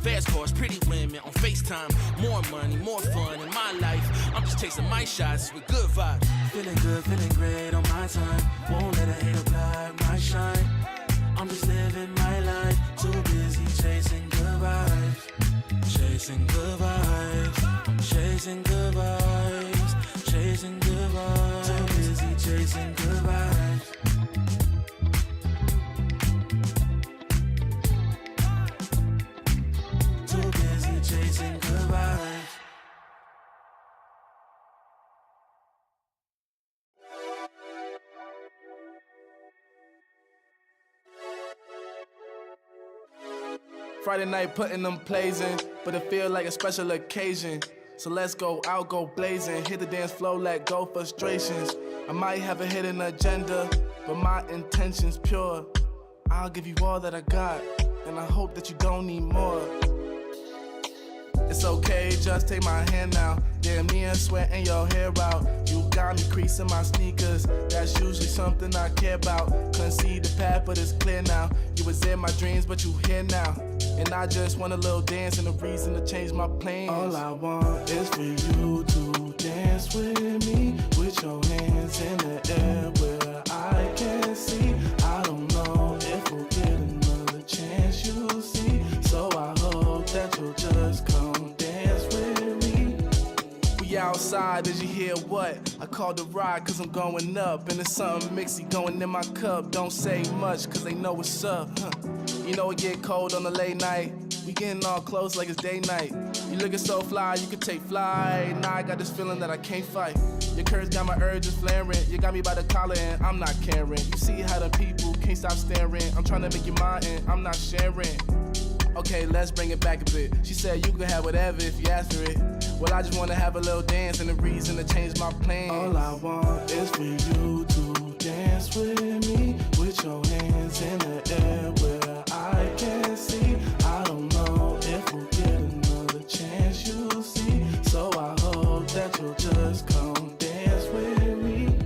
Fast cars, pretty women on FaceTime. More money, more fun in my life. I'm just chasing my shots with good vibes. Feeling good, feeling great on my time. Won't let a hater block my shine. I'm just living my life. Too busy chasing good vibes. Chasing good vibes. Chasing good vibes. Chasing good vibes. Too busy chasing good vibes. Too busy chasing good vibes. Friday night putting them plays in, but it feel like a special occasion. So let's go out, go blazing, hit the dance floor, let go frustrations. I might have a hidden agenda, but my intention's pure. I'll give you all that I got, and I hope that you don't need more. It's okay, just take my hand now. Damn near sweating your hair out. You got me creasing my sneakers. That's usually something I care about. Couldn't see the path, but it's clear now. You was in my dreams, but you here now. And I just want a little dance and a reason to change my plans. All I want is for you to dance with me, with your hands in the air where I can see. I don't know if we'll get another chance, you'll see. So I hope that you'll just come dance with me. We outside, did you hear what? I called the ride cause I'm going up. And there's something mixy going in my cup. Don't say much cause they know what's up. You know it get cold on the late night. We getting all close like it's day night. You looking so fly, you can take flight. Now I got this feeling that I can't fight. Your curves got my urges flaring. You got me by the collar and I'm not caring. You see how the people can't stop staring. I'm trying to make you mine and I'm not sharing. Okay, let's bring it back a bit. She said you can have whatever if you ask for it. Well, I just want to have a little dance and a reason to change my plans. All I want is for you to dance with me, with your hands in the air where I can see. I don't know if we'll get another chance, you'll see. So I hope that you'll just come dance with me.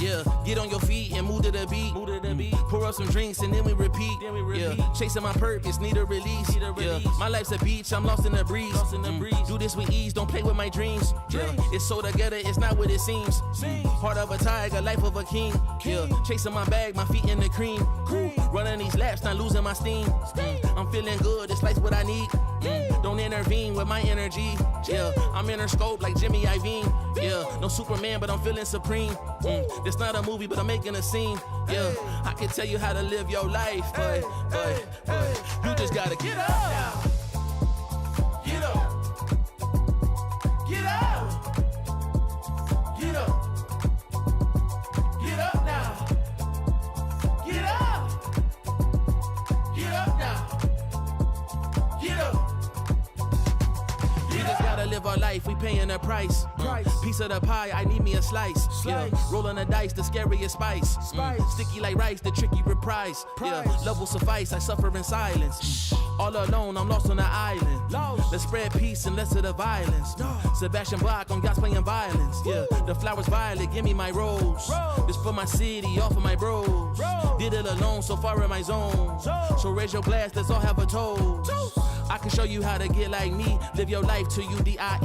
Yeah, get on your feet and move to the beat. Pour up some drinks and then we repeat. Yeah, chasing my purpose, need a release. Yeah, my life's a beach, I'm lost in the breeze. Do this with ease, don't play with my dreams. Yeah, it's so together, it's not what it seems. Heart of a tiger, life of a king. Yeah, chasing my bag, my feet in the cream. Running these laps, not losing my steam. I'm feeling good, this life's what I need. Don't intervene with my energy. Yeah, I'm in her scope like Jimmy Iovine. Yeah, no Superman, but I'm feeling supreme. This not a movie, but I'm making a scene. Yeah, I can tell you how to live your life, but you just gotta get up. Get up. Get up. Get up. Get up now. Get up. Get up now. Get up. We just gotta live our life, we paying a price. Piece of the pie, I need me a slice. Yeah, rolling the dice, the scariest spice. Sticky like rice, the tricky reprise. Yeah, love will suffice, I suffer in silence. All alone, I'm lost on the island. Let's spread peace and less of the violence. Sebastian Bach on yachts playing violence. Yeah, the flowers violet, give me my rose. This for my city, all for my bros. Did it alone, so far in my zone. So raise your glass, let's all have a toast. I can show you how to get like me, live your life till you die.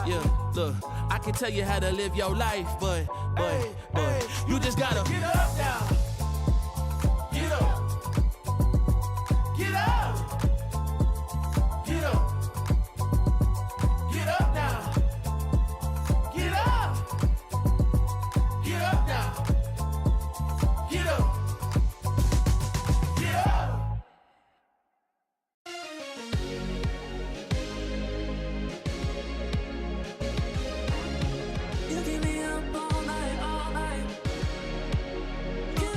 Yeah, look, I can tell you how to live your life, but you just gotta get up now. Get up. Get up. Get up. Get up now. Get up. Get up now. Get up. Get up. You keep me up all night, all night. Get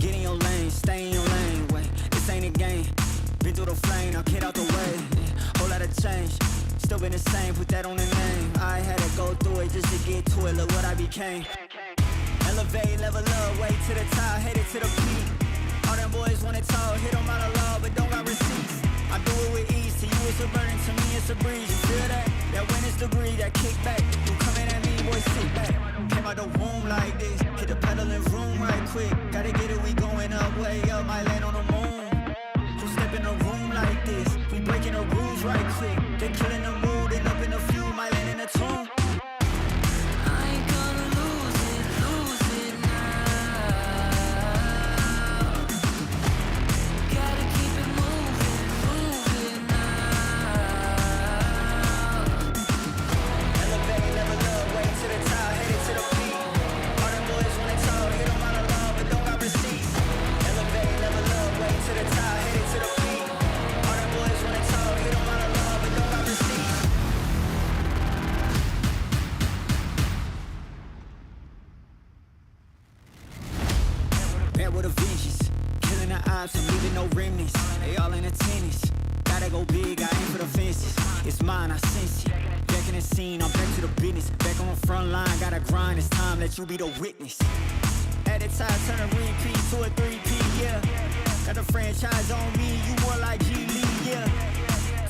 Get in your lane, stay in your lane, wait, this ain't a game. Been through the flame, now get out the way. Whole lot of change, still been the same, put that on the name. I had to go through it just to get to it, look what I became. Elevate, level up, way to the top, headed to the peak. All them boys wanna talk, hit them out of law, but don't got receipts. I do it with ease, to you it's a burden, to me it's a breeze. You feel that? That witness degree, that kickback. You coming at me, boy, sit back. Came out the womb like this, hit the pedal in room right quick. Gotta get it, we going up, way up, might land on the moon. Who step in a room like this? We breaking the rules right quick. They killing the mood and up in a few, might land in a tomb. I'm leaving no remnants. They all in attendance. Gotta go big, I aim for the fences. It's mine, I sense it. Back in the scene, I'm back to the business. Back on the front line, gotta grind. It's time, let you be the witness. At the time, turn a repeat to a 3P, yeah. Got the franchise on me, you more like G Lee, yeah.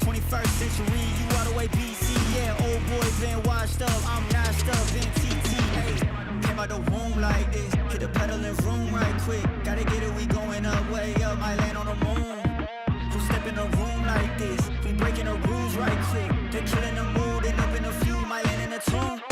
21st century, you all the way BC, yeah. Old boy been washed up, I'm notched up in TTA. Came out the womb like this, hit the pedal in room right quick. Gotta get it, we going up, way up, might land on the moon. Who step in a room like this? We breaking the rules right quick. They killing the mood and up in a few, might land in a tomb.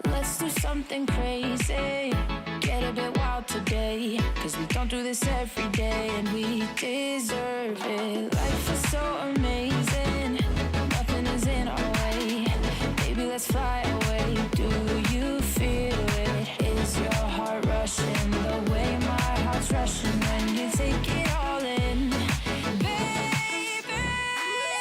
Let's do something crazy, get a bit wild today, 'cause we don't do this every day and we deserve it. Life is so amazing, nothing is in our way. Baby, let's fly away. Do you feel it? Is your heart rushing the way my heart's rushing when you take it all in? Baby,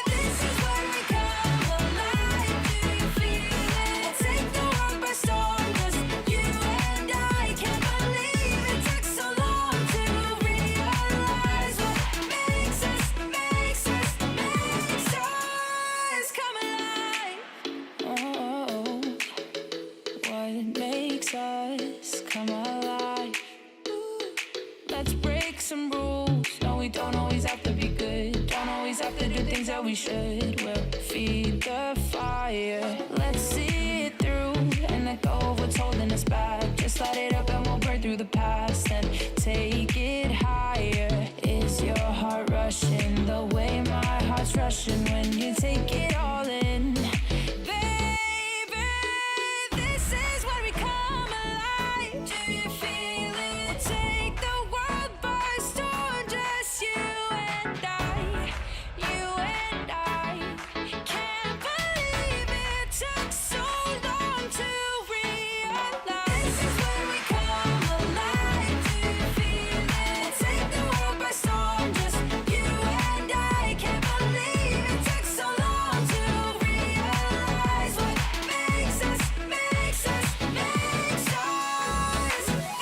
this is when we come alive. Do you feel it? Take the world by storm, just you and I. Can't believe it took so long to realize what makes us come alive. Oh, what makes us come alive? Let's break some rules. No, we don't always have to be good. Don't always have to do things that we should. We'll feed the fire. Let's see it through and let go of what's holding us back. Just light it up and we'll burn through the past and take it higher. Is your heart rushing the way my heart's rushing when you take it all in? Baby, this is when we come alive. Do you feel it? Take the world by storm, just you and I. You and I. Can't believe it took so long to realize. This is when we come alive. Do you feel it? Take the world by storm, just you and I. Can't believe it took so long to realize what makes us.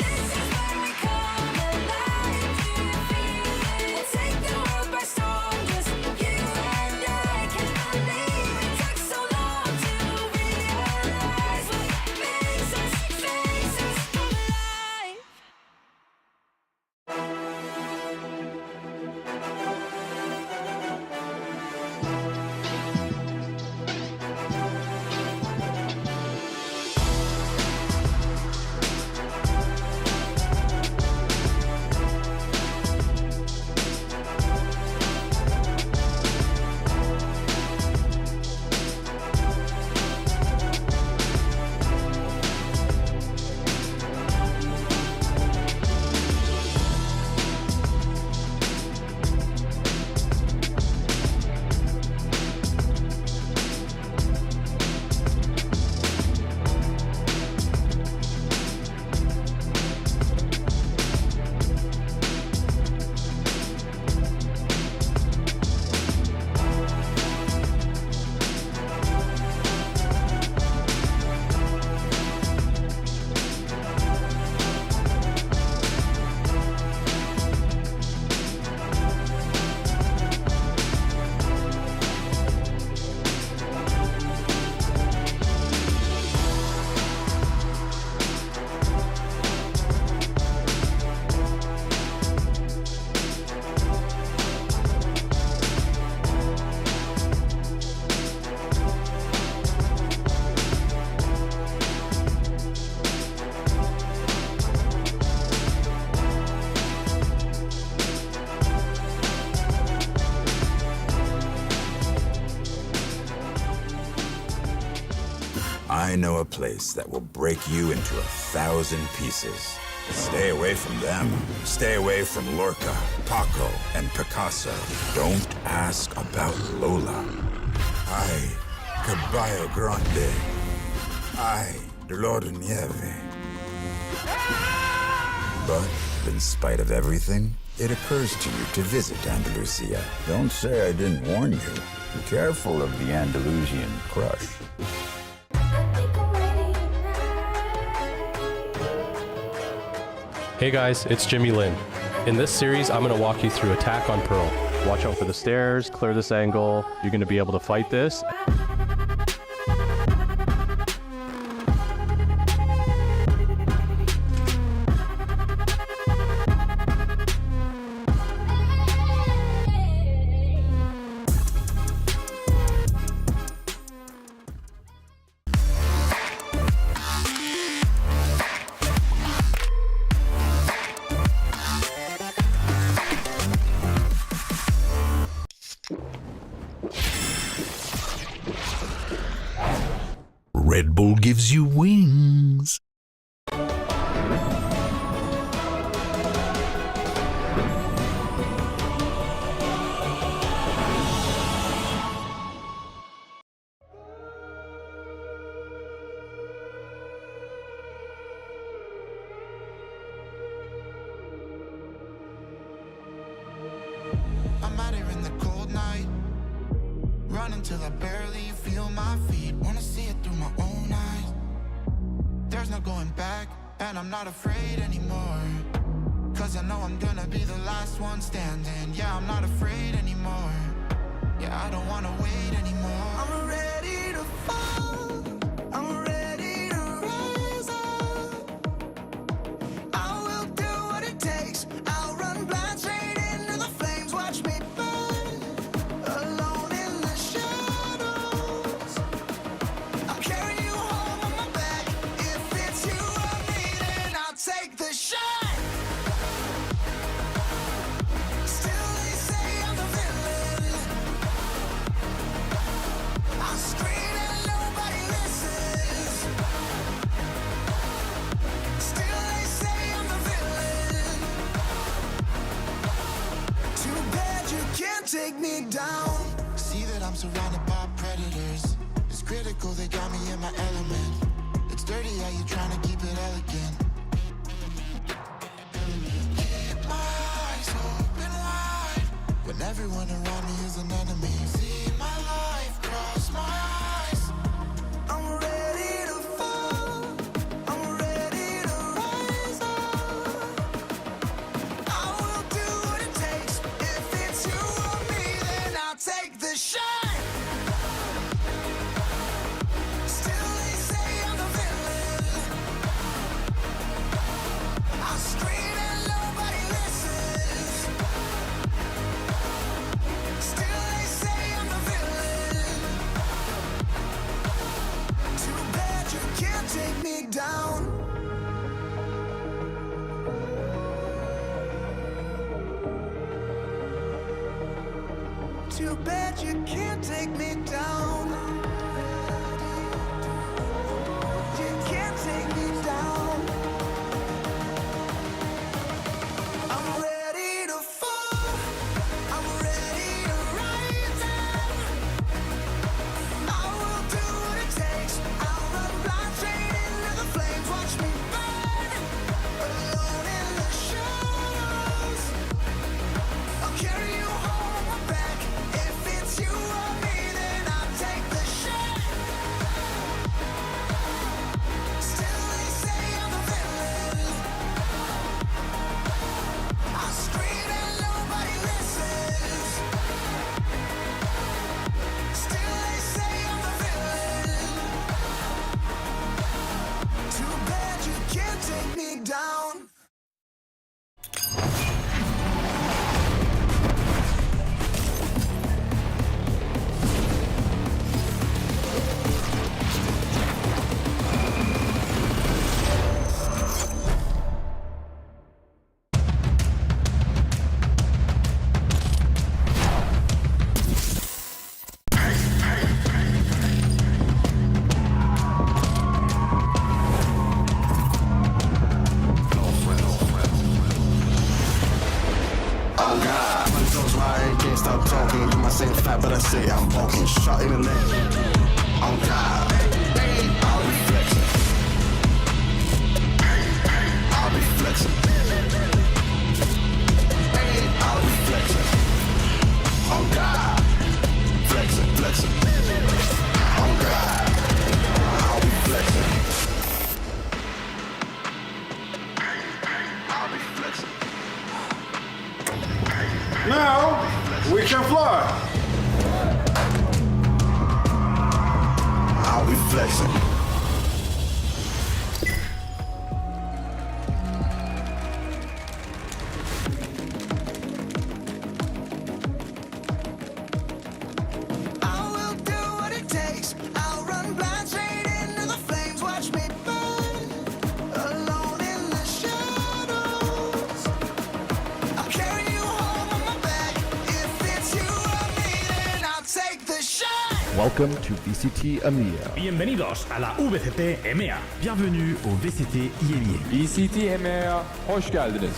This is when we come alive. Do you feel it? Take the world by storm, just you and I. Can't believe it took so long to realize what makes us come alive. I know a place that will break you into 1,000 pieces. Stay away from them. Stay away from Lorca, Paco, and Picasso. Don't ask about Lola. Ay, Caballo Grande. Ay, Dolor de Nieve. But in spite of everything, it occurs to you to visit Andalusia. Don't say I didn't warn you. Be careful of the Andalusian crush. Hey guys, it's Jimmy Lin. In this series, I'm going to walk you through Attack on Pearl. Watch out for the stairs, clear this angle. You're going to be able to fight this. Red Bull gives you wings. I'm out here in the cold night, running till I barely feel my feet. Wanna see it through my own eyes. There's no going back, and I'm not afraid anymore. Cause I know I'm gonna be the last one standing. Yeah, I'm not afraid anymore. Yeah, I don't wanna wait anymore. I'm ready to fall, I'm ready to rise up. I will do what it takes, I'll run blind straight into the flames. Watch me burn, alone in the shadows. I'll carry you home on my back. If it's you or me, then I'll take the shot. Still they say I'm the villain. I scream and nobody listens. Still they say I'm the villain. Too bad you can't take me down. See that I'm surrounded by predators. It's critical, they got me in my element. It's dirty how you trying to keep it elegant. Keep my eyes open wide when everyone around me is an enemy. See my life cross my eyes. I'm ready to fall, I'm ready to rise up. I will do what it takes. If it's you or me, then I'll take the shot. Still they say I'm the villain. I scream and nobody listens. Still they say I'm the villain. Too bad you can't take me down. Too bad you can't take me down. You can't take me down. I'm ready to fall, I'm ready to rise up. I will do what it takes, I'll run blind straight into the flames. Watch me burn, alone in the shadows. I'll carry you home on my back. If it's you or me, then I'll take the shot. Still they say I'm the villain. I scream and nobody listens. Still they say I'm the villain. Too bad you can't take me down. Oh God, my throat's right, can't stop talking. You might say I'm fat, but I say I'm walking. Shot in the leg. Oh God, I'll be flexing. I'll be flexing. I'll be flexing. Oh God, flexing, flexing. Oh God, I'll be flexing. I'll be flexing. Now we can fly. I'll be flexing. I will do what it takes. I'll run blind straight into the flames. Watch me burn, alone in the shadows. I'll carry you home on my back. If it's you or me, then I'll take the shot. Welcome to VCT EMEA. Bienvenidos a la VCT EMEA. Bienvenue au VCT EMEA. VCT EMEA, hoş geldiniz.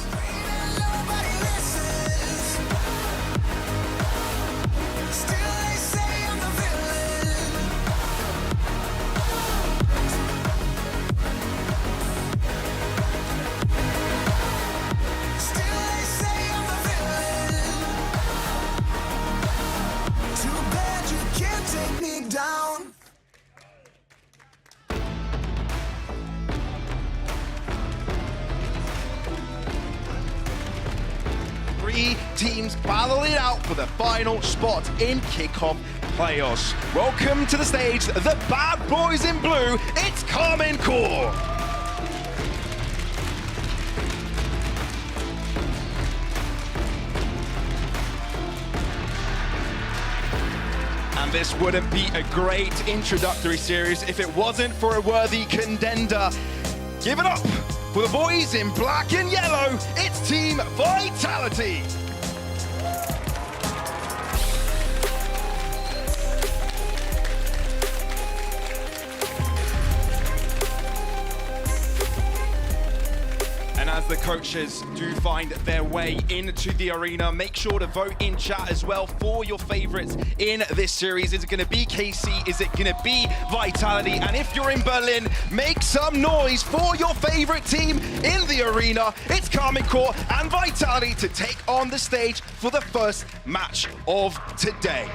Three teams battle it out for the final spot in Kickoff playoffs. Welcome to the stage, the bad boys in blue, it's Carmen Core. And this wouldn't be a great introductory series if it wasn't for a worthy contender. Give it up for the boys in black and yellow, it's Team Vitality. And as the coaches do find their way into the arena, make sure to vote in chat as well for your favorites in this series. Is it going to be KC? Is it going to be Vitality? And if you're in Berlin, make some noise for your favorite team in the arena. It's Carmen Core and Vitality to take on the stage for the first match of today.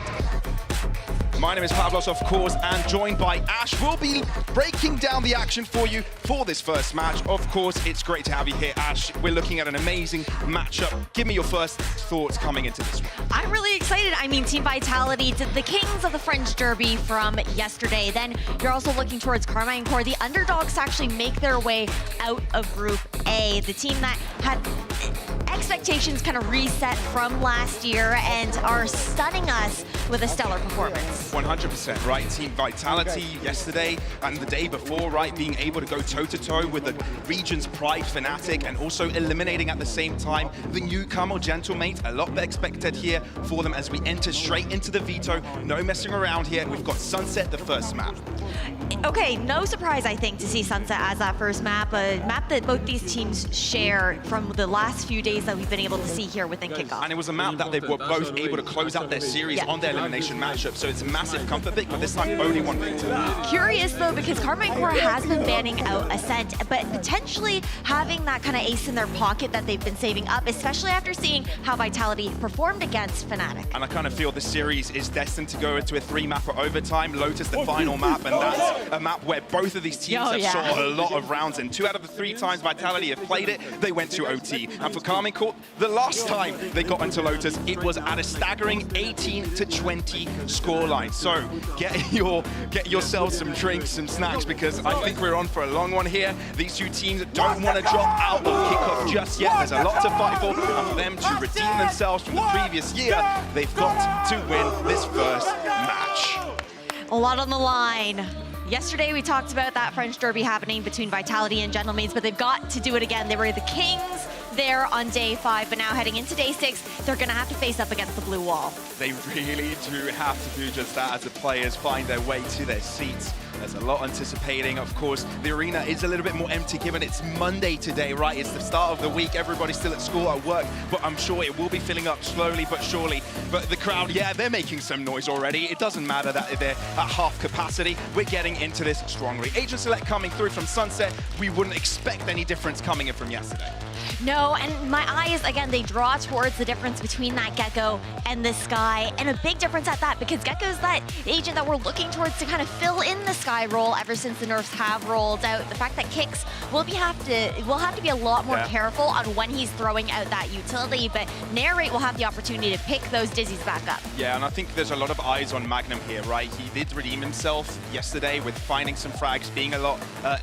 My name is Pavlos, of course, and joined by Ash. We'll be breaking down the action for you for this first match. Of course, it's great to have you here, Ash. We're looking at an amazing matchup. Give me your first thoughts coming into this one. I'm really excited. I mean, Team Vitality, the kings of the French Derby from yesterday. Then you're also looking towards Carmine Core, the underdogs to actually make their way out of Group A. The team that had expectations kind of reset from last year and are stunning us with a stellar performance. 100%, right? Team Vitality yesterday and the day before, right? Being able to go toe-to-toe with the region's pride Fnatic and also eliminating at the same time the newcomer Gentlemate. A lot expected here for them as we enter straight into the veto. No messing around here. We've got Sunset, the first map. Okay, no surprise, I think, to see Sunset as that first map, a map that both these teams share from the last few days that we've been able to see here within Kickoff. And it was a map that they were both able to close out their series on their elimination matchup, so it's a massive comfort pick, but this time only one victory. Curious though, because Carmine Core has been banning out Ascent, but potentially having that kind of ace in their pocket that they've been saving up, especially after seeing how Vitality performed against Fnatic. And I kind of feel the series is destined to go into a 3-map or overtime. Lotus, the final map, and that's a map where both of these teams have shot a lot of rounds in. 2 out of the 3 times Vitality have played it, they went to OT. And for Carmine Core, the last time they got into Lotus, it was at a staggering 18-20 scoreline. So get yourself some drinks, some snacks, because I think we're on for a long one here. These two teams don't want to drop out of Kickoff just yet. There's a lot to fight for, and for them to redeem themselves from the previous year, they've got to win this first match. A lot on the line. Yesterday we talked about that French Derby happening between Vitality and Gentlemaids, but they've got to do it again. They were the kings there on day 5, but now heading into day 6, they're going to have to face up against the blue wall. They really do have to do just that as the players find their way to their seats. There's a lot anticipating. Of course, the arena is a little bit more empty given it's Monday today, right? It's the start of the week. Everybody's still at school, at work, but I'm sure it will be filling up slowly but surely. But the crowd, yeah, they're making some noise already. It doesn't matter that they're at half capacity. We're getting into this strongly. Agent Select coming through from Sunset. We wouldn't expect any difference coming in from yesterday. No, and my eyes, again, they draw towards the difference between that Gecko and the Sky, and a big difference at that, because Gecko's that agent that we're looking towards to kind of fill in the Sky role ever since the nerfs have rolled out. The fact that Kicks will have to be a lot more careful on when he's throwing out that utility, but Narrate will have the opportunity to pick those Dizzies back up. Yeah, and I think there's a lot of eyes on Magnum here, right? He did redeem himself yesterday with finding some frags, being a lot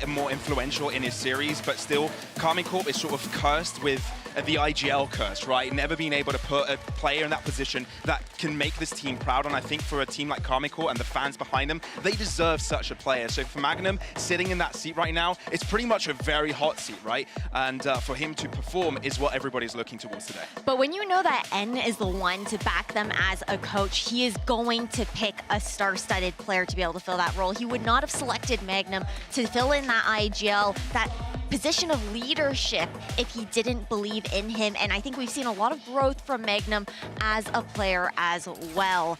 more influential in his series, but still, Carmine Corp is sort of cursed with the IGL curse, right? Never being able to put a player in that position that can make this team proud. And I think for a team like Karmine and the fans behind them, they deserve such a player. So for Magnum, sitting in that seat right now, it's pretty much a very hot seat, right? And for him to perform is what everybody's looking towards today. But when you know that N is the one to back them as a coach, he is going to pick a star-studded player to be able to fill that role. He would not have selected Magnum to fill in that IGL, that position of leadership, if he didn't believe in him. And I think we've seen a lot of growth from Magnum as a player as well.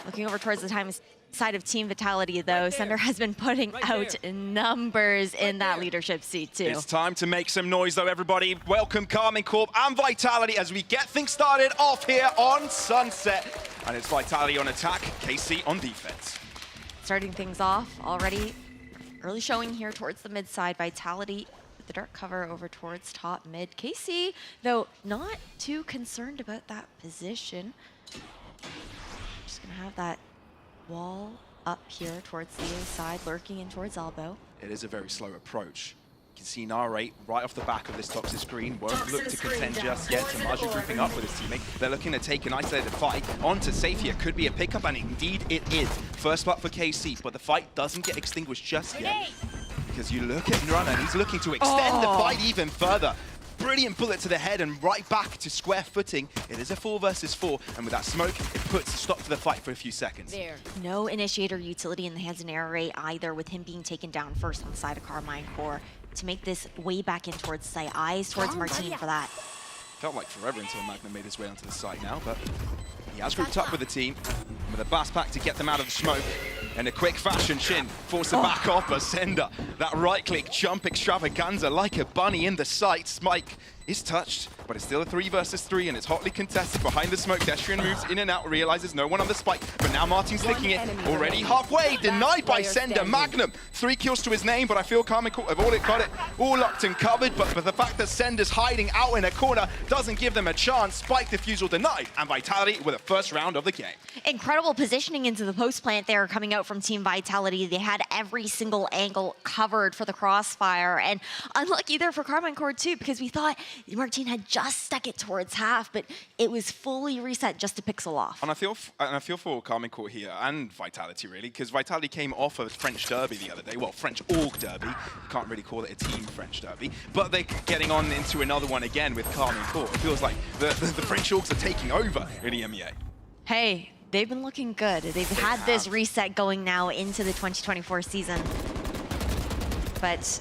Looking over towards the side of Team Vitality, though, Sender has been putting out numbers in that leadership seat, too. It's time to make some noise, though, everybody. Welcome Karmine and Vitality as we get things started off here on Sunset. And it's Vitality on attack, KC on defense. Starting things off already. Early showing here towards the mid side. Vitality with the dark cover over towards top mid. KC, though, not too concerned about that position. Just gonna have that wall up here towards the A side, lurking in towards elbow. It is a very slow approach. You can see Narrate right off the back of this toxic screen. Won't look to contend just yet. Tamaju grouping up with his teammate. They're looking to take an isolated fight onto Safe here. Could be a pickup, and indeed it is. First blood for KC, but the fight doesn't get extinguished just yet. Because you look at Runner, and he's looking to extend the fight even further. Brilliant bullet to the head and right back to square footing. It is a 4 versus 4, and with that smoke, it puts a stop to the fight for a few seconds. No initiator utility in the hands of Narrate either, with him being taken down first on the side of Karmine to make this way back in towards site. Eyes towards Martine for that. Felt like forever until Magnum made his way onto the site now, but he has grouped up with the team with a blast pack to get them out of the smoke. In a quick fashion, Shin forced to back off, but Sender, that right-click jump extravaganza like a bunny in the sight. Smike is touched, but it's still a 3 versus 3, and it's hotly contested behind the smoke. Destrian moves in and out, realizes no one on the spike, but now Martin's sticking it. Already halfway, denied by Sender. Magnum, 3 kills to his name, but I feel Karmine have all got it all locked and covered, but the fact that Sender's hiding out in a corner doesn't give them a chance. Spike defusal denied, and Vitality with a first round of the game. Incredible positioning into the post plant there coming out from Team Vitality. They had every single angle covered for the crossfire, and unlucky there for Karmine too, because we thought Martine had just stuck it towards half, but it was fully reset just to pixel off. And I feel for Karmine here and Vitality really, because Vitality came off of French Derby the other day. Well, French Org Derby. You can't really call it a team French Derby, but they're getting on into another one again with Karmine. It feels like the French Orgs are taking over in EMEA. Hey, they've been looking good. They've had this reset going now into the 2024 season. But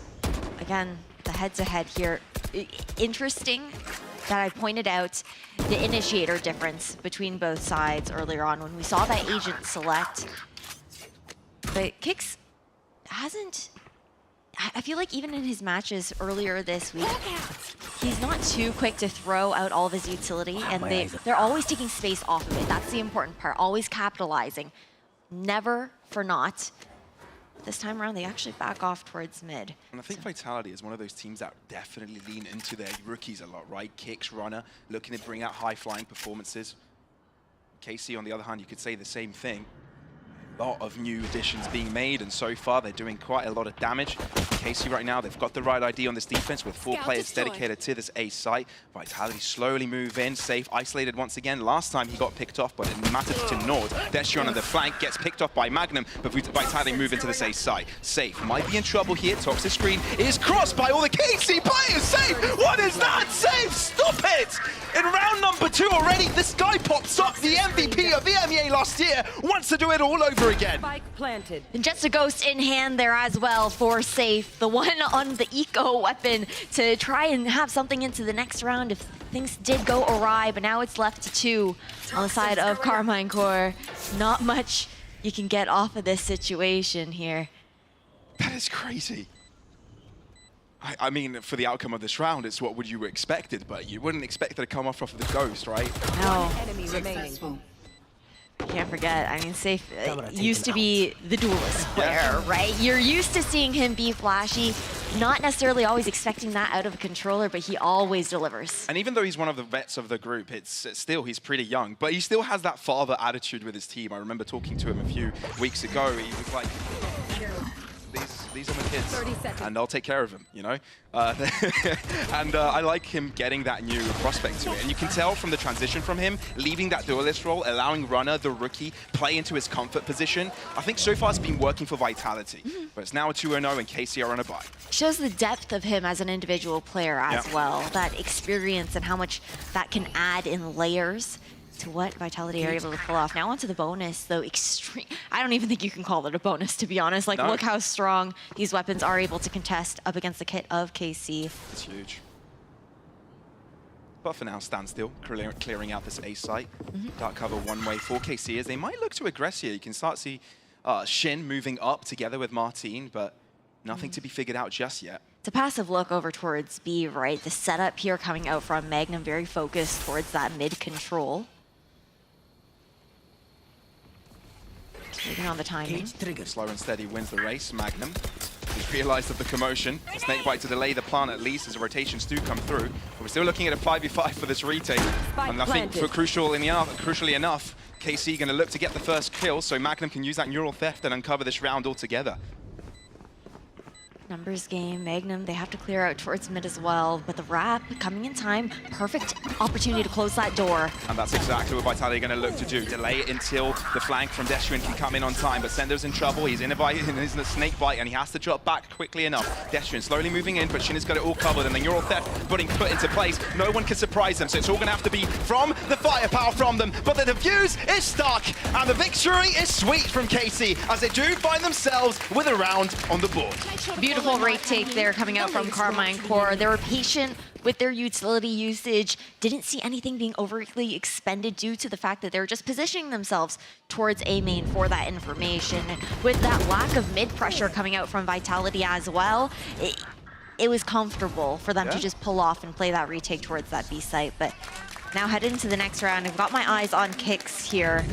again, the head-to-head here, interesting that I pointed out the initiator difference between both sides earlier on when we saw that agent select. But Kicks hasn't, I feel like even in his matches earlier this week, he's not too quick to throw out all of his utility, and they're always taking space off of it. That's the important part, always capitalizing. Never for naught. This time around, they actually back off towards mid. And I think Vitality is one of those teams that definitely lean into their rookies a lot, right? Kicks, Runner, looking to bring out high-flying performances. KC, on the other hand, you could say the same thing. A lot of new additions being made, and so far they're doing quite a lot of damage. KC right now, they've got the right idea on this defense with 4 players dedicated to this A site. Vitality slowly move in, Safe isolated once again. Last time he got picked off, but it mattered to Nord. Destrian on the flank gets picked off by Magnum, but Vitality move into this A site. Safe might be in trouble here. Toxic screen is crossed by all the KC players. Safe, what is that? Safe, stop it! In round number 2 already, this guy pops up, the MVP of the EMEA last year, wants to do it all over again. Spike planted. And just a ghost in hand there as well for Safe, the one on the eco weapon to try and have something into the next round if things did go awry, but now it's left to 2 on the side of Karmine Corp. Not much you can get off of this situation here. That is crazy. I mean, for the outcome of this round, it's what would you expected, but you wouldn't expect it to come off of the ghost, right? No. Enemy remaining. Can't forget, I mean, Safe used to be the duelist player, right? You're used to seeing him be flashy, not necessarily always expecting that out of a controller, but he always delivers. And even though he's one of the vets of the group, it's still, he's pretty young, but he still has that father attitude with his team. I remember talking to him a few weeks ago. He was like, these are my kids. 30 seconds. And I'll take care of them, you know? And I like him getting that new prospect to it. And you can tell from the transition from him, leaving that duelist role, allowing Runner, the rookie, play into his comfort position. I think so far it's been working for Vitality. But it's now a 2-0 and KC are on a bye. Shows the depth of him as an individual player as well. That experience and how much that can add in layers to what Vitality are able to pull off. Now onto the bonus, though. Extreme. I don't even think you can call it a bonus, to be honest. Like, look how strong these weapons are able to contest up against the kit of KC. It's huge. But for now, standstill, clearing out this A site. Dark cover one way for KC as they might look to aggress here. You can start to see Shin moving up together with Martin, but nothing to be figured out just yet. It's a passive look over towards B, right? The setup here coming out from Magnum, very focused towards that mid control. Waiting on the timing. Slow and steady wins the race. Magnum has realized of the commotion. A snake bite to delay the plan at least as the rotations do come through. But we're still looking at a 5v5 for this retake. And I think for crucially enough, KC going to look to get the first kill so Magnum can use that neural theft and uncover this round altogether. Numbers game, Magnum, they have to clear out towards mid as well, but the wrap coming in time, perfect opportunity to close that door. And that's exactly what Vitality are going to look to do. Delay it until the flank from Destruin can come in on time, but Sendo's in trouble. He's in a snake bite, and he has to drop back quickly enough. Destruin slowly moving in, but Shin has got it all covered, and the neural theft put into place. No one can surprise them, so it's all going to have to be from the firepower from them. But the defuse is stuck, and the victory is sweet from KC, as they do find themselves with a round on the board. Beautiful retake there coming out from Carmine Core. They were patient with their utility usage, didn't see anything being overtly expended due to the fact that they were just positioning themselves towards A main for that information. And with that lack of mid pressure coming out from Vitality as well, it was comfortable for them to just pull off and play that retake towards that B site. But now headed into the next round, I've got my eyes on Kicks here.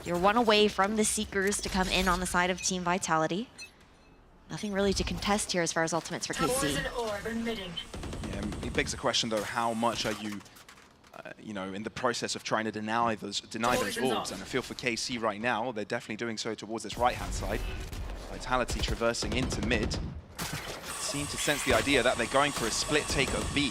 You're one away from the Seekers to come in on the side of Team Vitality. Nothing really to contest here as far as ultimates for KC. Yeah, it begs the question though, how much are you, you know, in the process of trying to deny those orbs? And I feel for KC right now, they're definitely doing so towards this right-hand side. Vitality traversing into mid. Seem to sense the idea that they're going for a split take of B.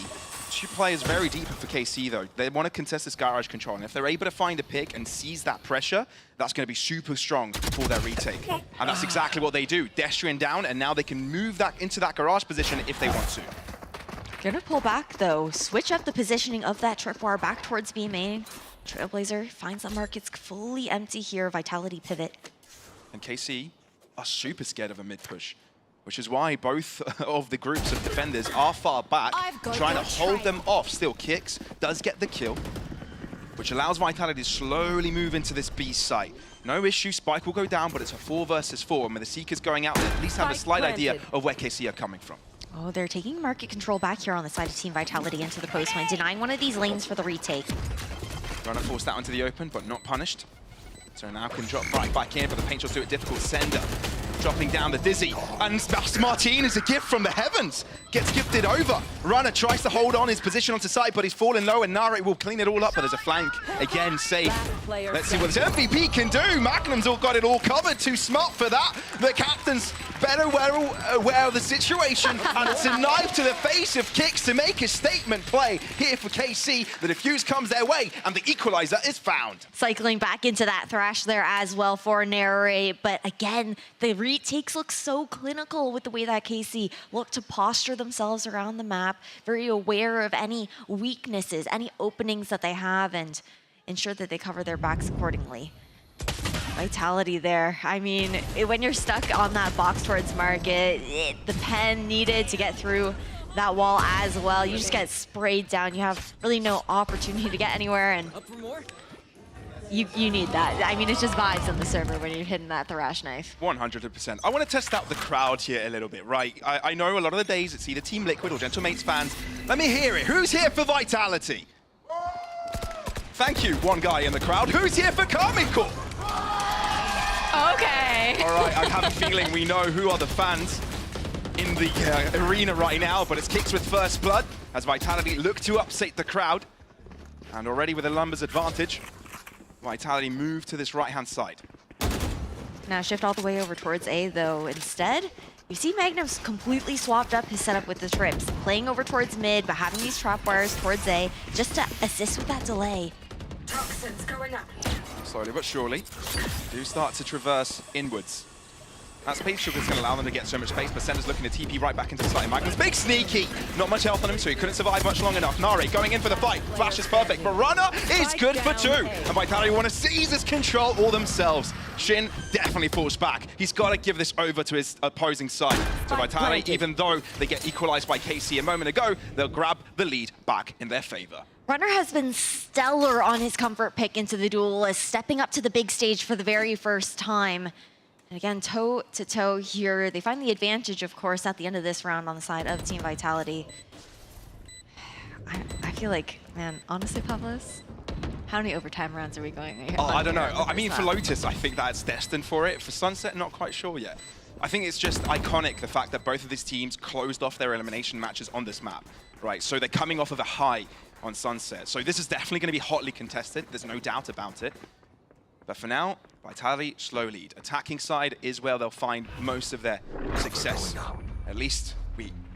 Two players very deep for KC though. They want to contest this garage control, and if they're able to find a pick and seize that pressure, that's going to be super strong for their retake. And that's exactly what they do. Destrian down, and now they can move that into that garage position if they want to. Gonna pull back though, switch up the positioning of that tripwire back towards B main. Trailblazer finds the markets fully empty here. Vitality pivot. And KC are super scared of a mid push, which is why both of the groups of defenders are far back, trying to hold them off. Still, Kicks does get the kill, which allows Vitality to slowly move into this B site. No issue, Spike will go down, but it's a 4 versus 4, and with the Seekers going out, they at least have a slight idea of where KC are coming from. Oh, they're taking market control back here on the side of Team Vitality into the post lane, denying one of these lanes for the retake. Runner forced out into the open, but not punished. So now can drop right back in, but the paint shots do it difficult. Sender dropping down the Dizzy, and Martin is a gift from the heavens. Gets gifted over. Runner tries to hold on his position onto side, but he's falling low, and Nare will clean it all up, but there's a flank. Again, safe. Let's see what this MVP can do. Magnum's all got it all covered. Too smart for that. The captain's better aware of the situation, and it's a knife to the face of Kicks to make a statement play here for KC. The defuse comes their way, and the equalizer is found. Cycling back into that thrash there as well for Nare, but again, the retakes look so clinical with the way that KC look to posture themselves around the map, very aware of any weaknesses, any openings that they have, and ensure that they cover their backs accordingly. Vitality there. I mean, when you're stuck on that box towards market, the pen needed to get through that wall as well. You just get sprayed down. You have really no opportunity to get anywhere, and you need that. I mean, it's just vibes on the server when you're hitting that thrash knife. 100%. I want to test out the crowd here a little bit, right? I know a lot of the days it's either Team Liquid or Gentlemates fans. Let me hear it. Who's here for Vitality? Thank you, one guy in the crowd. Who's here for Carmine Core? Okay. All right, I have a feeling we know who are the fans in the arena right now, but it's Kicks with first blood as Vitality look to upset the crowd. And already with a numbers advantage, Vitality move to this right-hand side. Now shift all the way over towards A, though. Instead, You see Magnum's completely swapped up his setup with the trips, playing over towards mid, but having these trap wires towards A, just to assist with that delay. Toxins going up. Slowly but surely, do start to traverse inwards. That space sugar is going to allow them to get so much space, but Sender's looking to TP right back into the site. Magnum's big sneaky. Not much health on him, so he couldn't survive much long enough. Nare going in for the fight. Flash is perfect, but Runner is good for 2. And Vitality want to seize his control all themselves. Shin definitely falls back. He's got to give this over to his opposing side. So Vitality, even though they get equalized by KC a moment ago, they'll grab the lead back in their favor. Runner has been stellar on his comfort pick into the duelist, stepping up to the big stage for the very first time. And again, toe-to-toe here. They find the advantage, of course, at the end of this round on the side of Team Vitality. I feel like, man, honestly, Pavlos, how many overtime rounds are we going? Oh, I don't know. I mean, for Lotus, I think that's destined for it. For Sunset, not quite sure yet. I think it's just iconic, the fact that both of these teams closed off their elimination matches on this map, right? So they're coming off of a high on Sunset. So this is definitely going to be hotly contested. There's no doubt about it. But for now, Vitality, slow lead. Attacking side is where they'll find most of their success. At least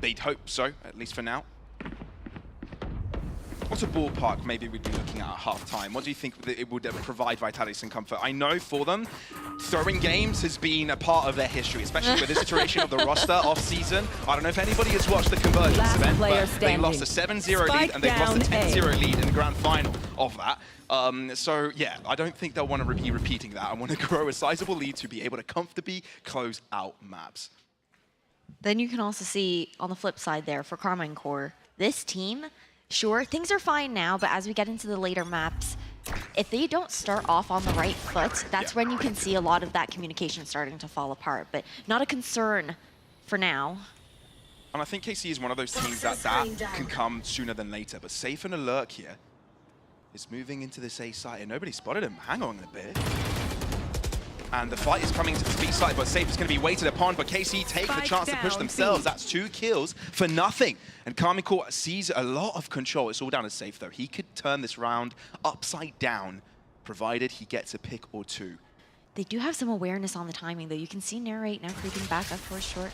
they'd hope so, at least for now. What a ballpark maybe we'd be looking at half-time? What do you think that it would provide Vitality some comfort? I know for them, throwing games has been a part of their history, especially with this iteration of the roster off-season. I don't know if anybody has watched the Convergence event, but they lost a 7-0 lead and they've lost a 10-0 lead in the grand final of that. So yeah, I don't think they'll want to be repeating that. I want to grow a sizable lead to be able to comfortably close out maps. Then you can also see on the flip side there for Karmine Core, this team, sure, things are fine now, but as we get into the later maps, if they don't start off on the right foot, that's when you can see a lot of that communication starting to fall apart, but not a concern for now. And I think KC is one of those teams that can come sooner than later, but Safe and Alert here is moving into this A site, and nobody spotted him. Hang on a bit. And the fight is coming to the B side, but Safe is going to be waited upon, but KC take the chance to push themselves. That's 2 kills for nothing. And Karmine Core sees a lot of control. It's all down to Safe, though. He could turn this round upside down, provided he gets a pick or 2. They do have some awareness on the timing, though. You can see Narrate now creeping back up towards short.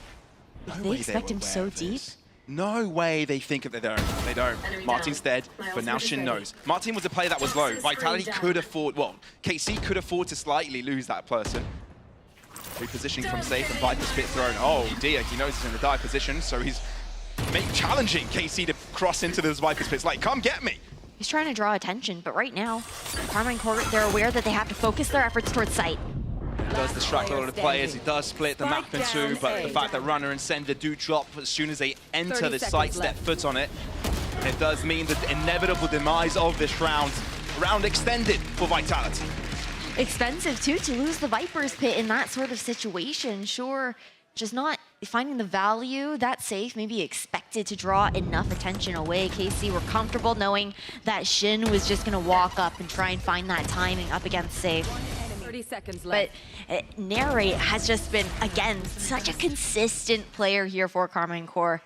No they expect him so deep. No way they think that they don't. They don't. Martin's dead, but now Shin knows. Martin was a player that was low. Vitality could afford, well, KC could afford to slightly lose that person. Repositioning from Safe and Viper's Pit thrown. Oh dear, he knows he's in a dire position, so he's challenging KC to cross into this Viper's Pit. It's like, come get me. He's trying to draw attention, but right now, Karmine Core, they're aware that they have to focus their efforts towards site. It does distract a lot of the players. It does split the map in 2, but the fact that Runner and Sender do drop as soon as they enter the site, step foot on it, it does mean the inevitable demise of this round. Round extended for Vitality. Expensive, too, to lose the Viper's Pit in that sort of situation. Sure, just not finding the value. That Safe maybe expected to draw enough attention away. KC were comfortable knowing that Shin was just going to walk up and try and find that timing up against Safe. 30 seconds left. But Narrate has just been, again, such a consistent player here for Karmine Core.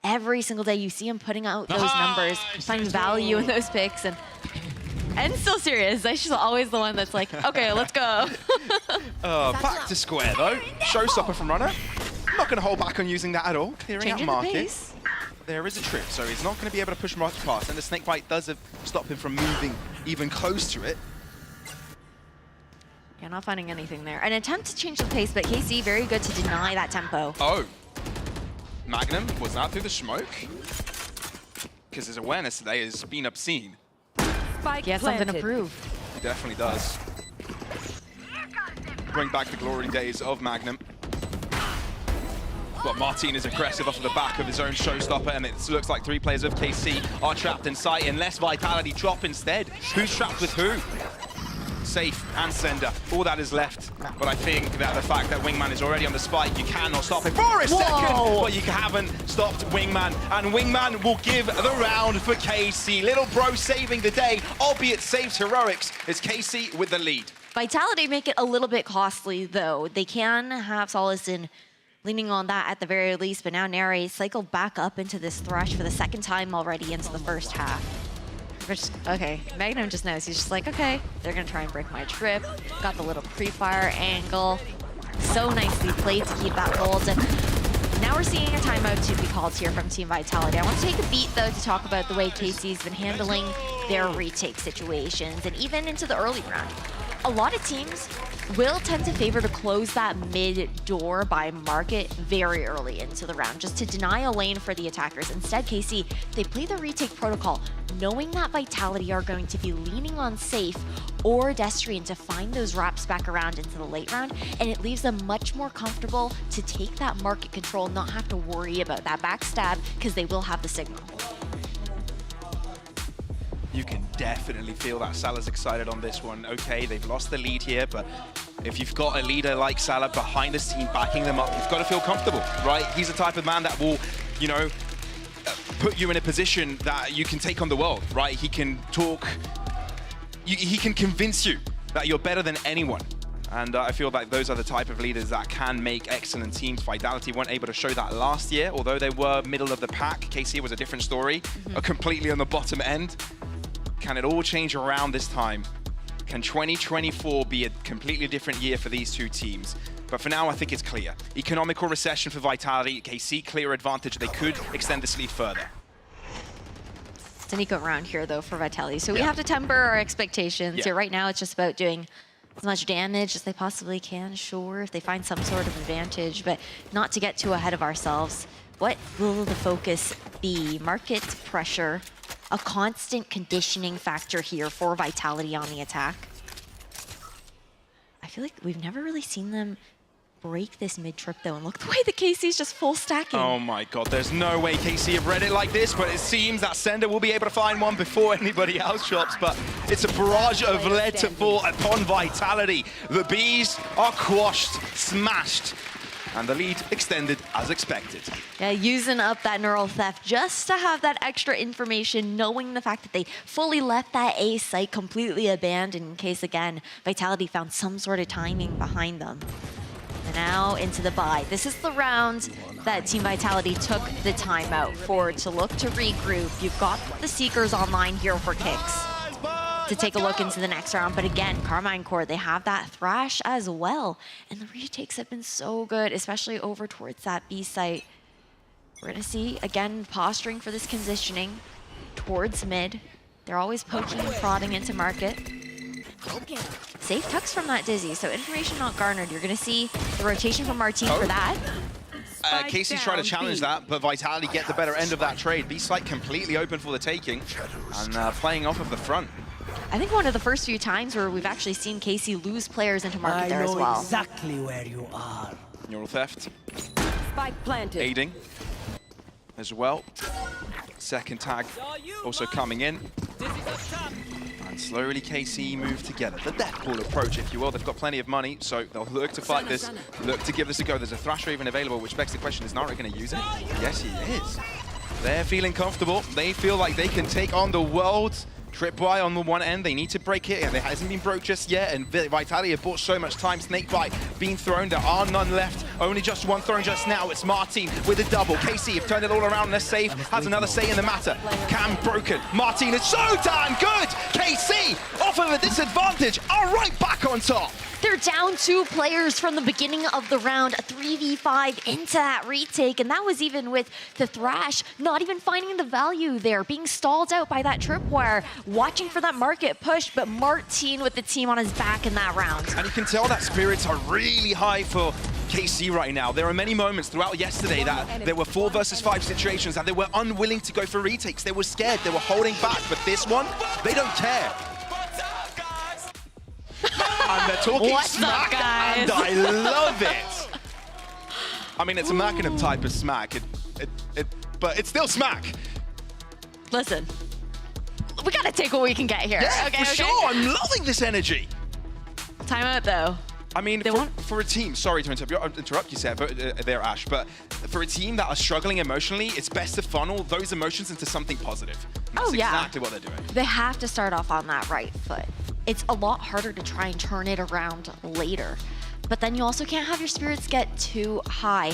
Every single day you see him putting out those numbers, finding value in those picks, and still serious. She's always the one that's like, okay, let's go. Back to square though. Showstopper from Runner. I'm not going to hold back on using that at all. Clearing out market. There is a trip, so he's not going to be able to push much past, and the snakebite does stop him from moving even close to it. Yeah, not finding anything there. An attempt to change the pace, but KC very good to deny that tempo. Oh. Magnum, was that through the smoke? Because his awareness today has been obscene. He has something to prove. He definitely does. Bring back the glory days of Magnum. But Martin is aggressive off of the back of his own showstopper, and it looks like 3 players of KC are trapped in sight unless Vitality drop instead. Who's trapped with who? Safe and Sender, all that is left. But I think that the fact that Wingman is already on the spike, you cannot stop him for a second, but you haven't stopped Wingman, and Wingman will give the round for KC. Little bro saving the day, albeit saves heroics, is KC with the lead. Vitality make it a little bit costly, though. They can have Solace in leaning on that at the very least, but now Neri cycled back up into this Thrush for the 2nd time already into the first half. Okay, Magnum just knows. He's just like, okay, they're gonna try and break my trip. Got the little pre-fire angle. So nicely played to keep that hold. And Now we're seeing a timeout to be called here from Team Vitality. I want to take a beat, though, to talk about the way KC's been handling their retake situations, and even into the early round. A lot of teams will tend to favor to close that mid door by market very early into the round, just to deny a lane for the attackers. Instead, KC, they play the retake protocol, knowing that Vitality are going to be leaning on Safe or Destrian to find those wraps back around into the late round, and it leaves them much more comfortable to take that market control, not have to worry about that backstab, because they will have the signal. You can definitely feel that Salah's excited on this one. Okay, they've lost the lead here, but if you've got a leader like Salah behind the scene backing them up, you've got to feel comfortable, right? He's the type of man that will, you know, put you in a position that you can take on the world, right? He can talk, he can convince you that you're better than anyone. And I feel like those are the type of leaders that can make excellent teams. Vitality weren't able to show that last year, although they were middle of the pack. KC was a different story, completely on the bottom end. Can it all change around this time? Can 2024 be a completely different year for these two teams? But for now, I think it's clear. Economical recession for Vitality, KC clear advantage. They could extend this lead further. It's an eco round here, though, for Vitality. So we have to temper our expectations. Here, right now, it's just about doing as much damage as they possibly can, sure, if they find some sort of advantage, but not to get too ahead of ourselves. What will the focus be? Market pressure, a constant conditioning factor here for Vitality on the attack. I feel like we've never really seen them break this mid-trip, though, and look the way the KC's just full stacking. Oh my god, there's no way KC have read it like this, but it seems that Sender will be able to find one before anybody else shops, but it's a barrage of lead to fall upon Vitality. The Bees are quashed, smashed, and the lead extended as expected. Yeah, using up that neural theft just to have that extra information, knowing the fact that they fully left that A site completely abandoned in case, again, Vitality found some sort of timing behind them. And now into the buy. This is the round that Team Vitality took the timeout for to look to regroup. You've got the Seekers online here for Kicks to take a look into the next round. But again, Carmine Core, they have that Thrash as well. And the retakes have been so good, especially over towards that B site. We're gonna see, again, posturing for this conditioning towards mid. They're always poking and prodding into market. Safe tucks from that Dizzy, so information not garnered. You're gonna see the rotation from Martin for that. Casey's trying to challenge that, but Vitality get the better end of that trade. B-site completely open for the taking, and playing off of the front. I think one of the first few times where we've actually seen Casey lose players into market there as well. Exactly where you are. Neural theft. Spike planted. Aiding as well. Second tag also coming in. And slowly KC move together. The death pool approach, if you will. They've got plenty of money, so they'll look to fight this, look to give this a go. There's a Thrash Raven available, which begs the question, is Nara going to use it? Yes, he is. They're feeling comfortable. They feel like they can take on the world. Tripwire on the one end, they need to break it, and it hasn't been broke just yet, and Vitality have bought so much time. Snakebite being thrown, there are none left, only just one thrown just now. It's Martin with a double. KC have turned it all around, and they're safe, has another say in the matter. Cam broken, Martin is so damn good! KC off of a disadvantage, are right back on top! They're down 2 players from the beginning of the round, a 3v5 into that retake, and that was even with the Thrash not even finding the value there, being stalled out by that tripwire, watching for that market push, but Martin with the team on his back in that round. And you can tell that spirits are really high for KC right now. There are many moments throughout yesterday that there were 4 versus 5 situations that they were unwilling to go for retakes. They were scared, they were holding back, but this one, they don't care. And they're talking smack, and I love it. I mean, it's a Mackinum type of smack, but it's still smack. Listen, we gotta take what we can get here. Yeah, okay, for sure. I'm loving this energy. Timeout, though. I mean, for a team, sorry to interrupt you, Seth, there, Ash, but for a team that are struggling emotionally, it's best to funnel those emotions into something positive. And that's exactly what they're doing. They have to start off on that right foot. It's a lot harder to try and turn it around later. But then you also can't have your spirits get too high.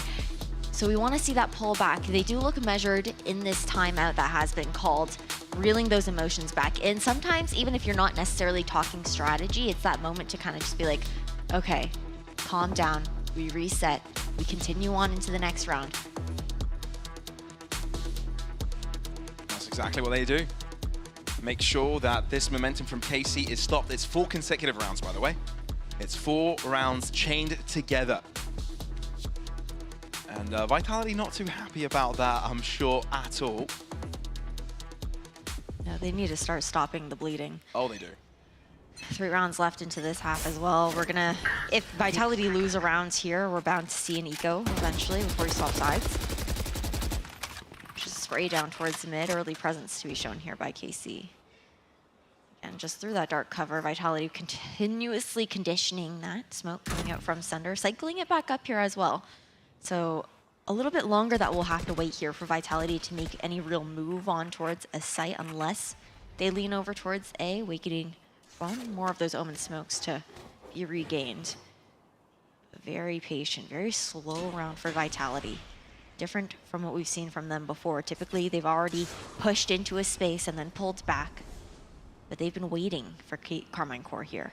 So we want to see that pullback. They do look measured in this timeout that has been called, reeling those emotions back in. Sometimes, even if you're not necessarily talking strategy, it's that moment to kind of just be like, okay, calm down, we reset, we continue on into the next round. exactly what they do. Make sure that this momentum from KC is stopped. It's 4 consecutive rounds, by the way. It's 4 rounds chained together. And Vitality not too happy about that, I'm sure, at all. No, they need to start stopping the bleeding. Oh, they do. 3 rounds left into this half as well. We're gonna, if Vitality lose a round here, we're bound to see an eco eventually before we swap sides. Just spray down towards the mid, early presence to be shown here by KC. And just through that dark cover, Vitality continuously conditioning that smoke coming out from Sunder, cycling it back up here as well. So a little bit longer that we'll have to wait here for Vitality to make any real move on towards a site unless they lean over towards A, waiting for more of those Omen smokes to be regained. Very patient, very slow round for Vitality. Different from what we've seen from them before. Typically, they've already pushed into a space and then pulled back. But they've been waiting for Carmine Core here.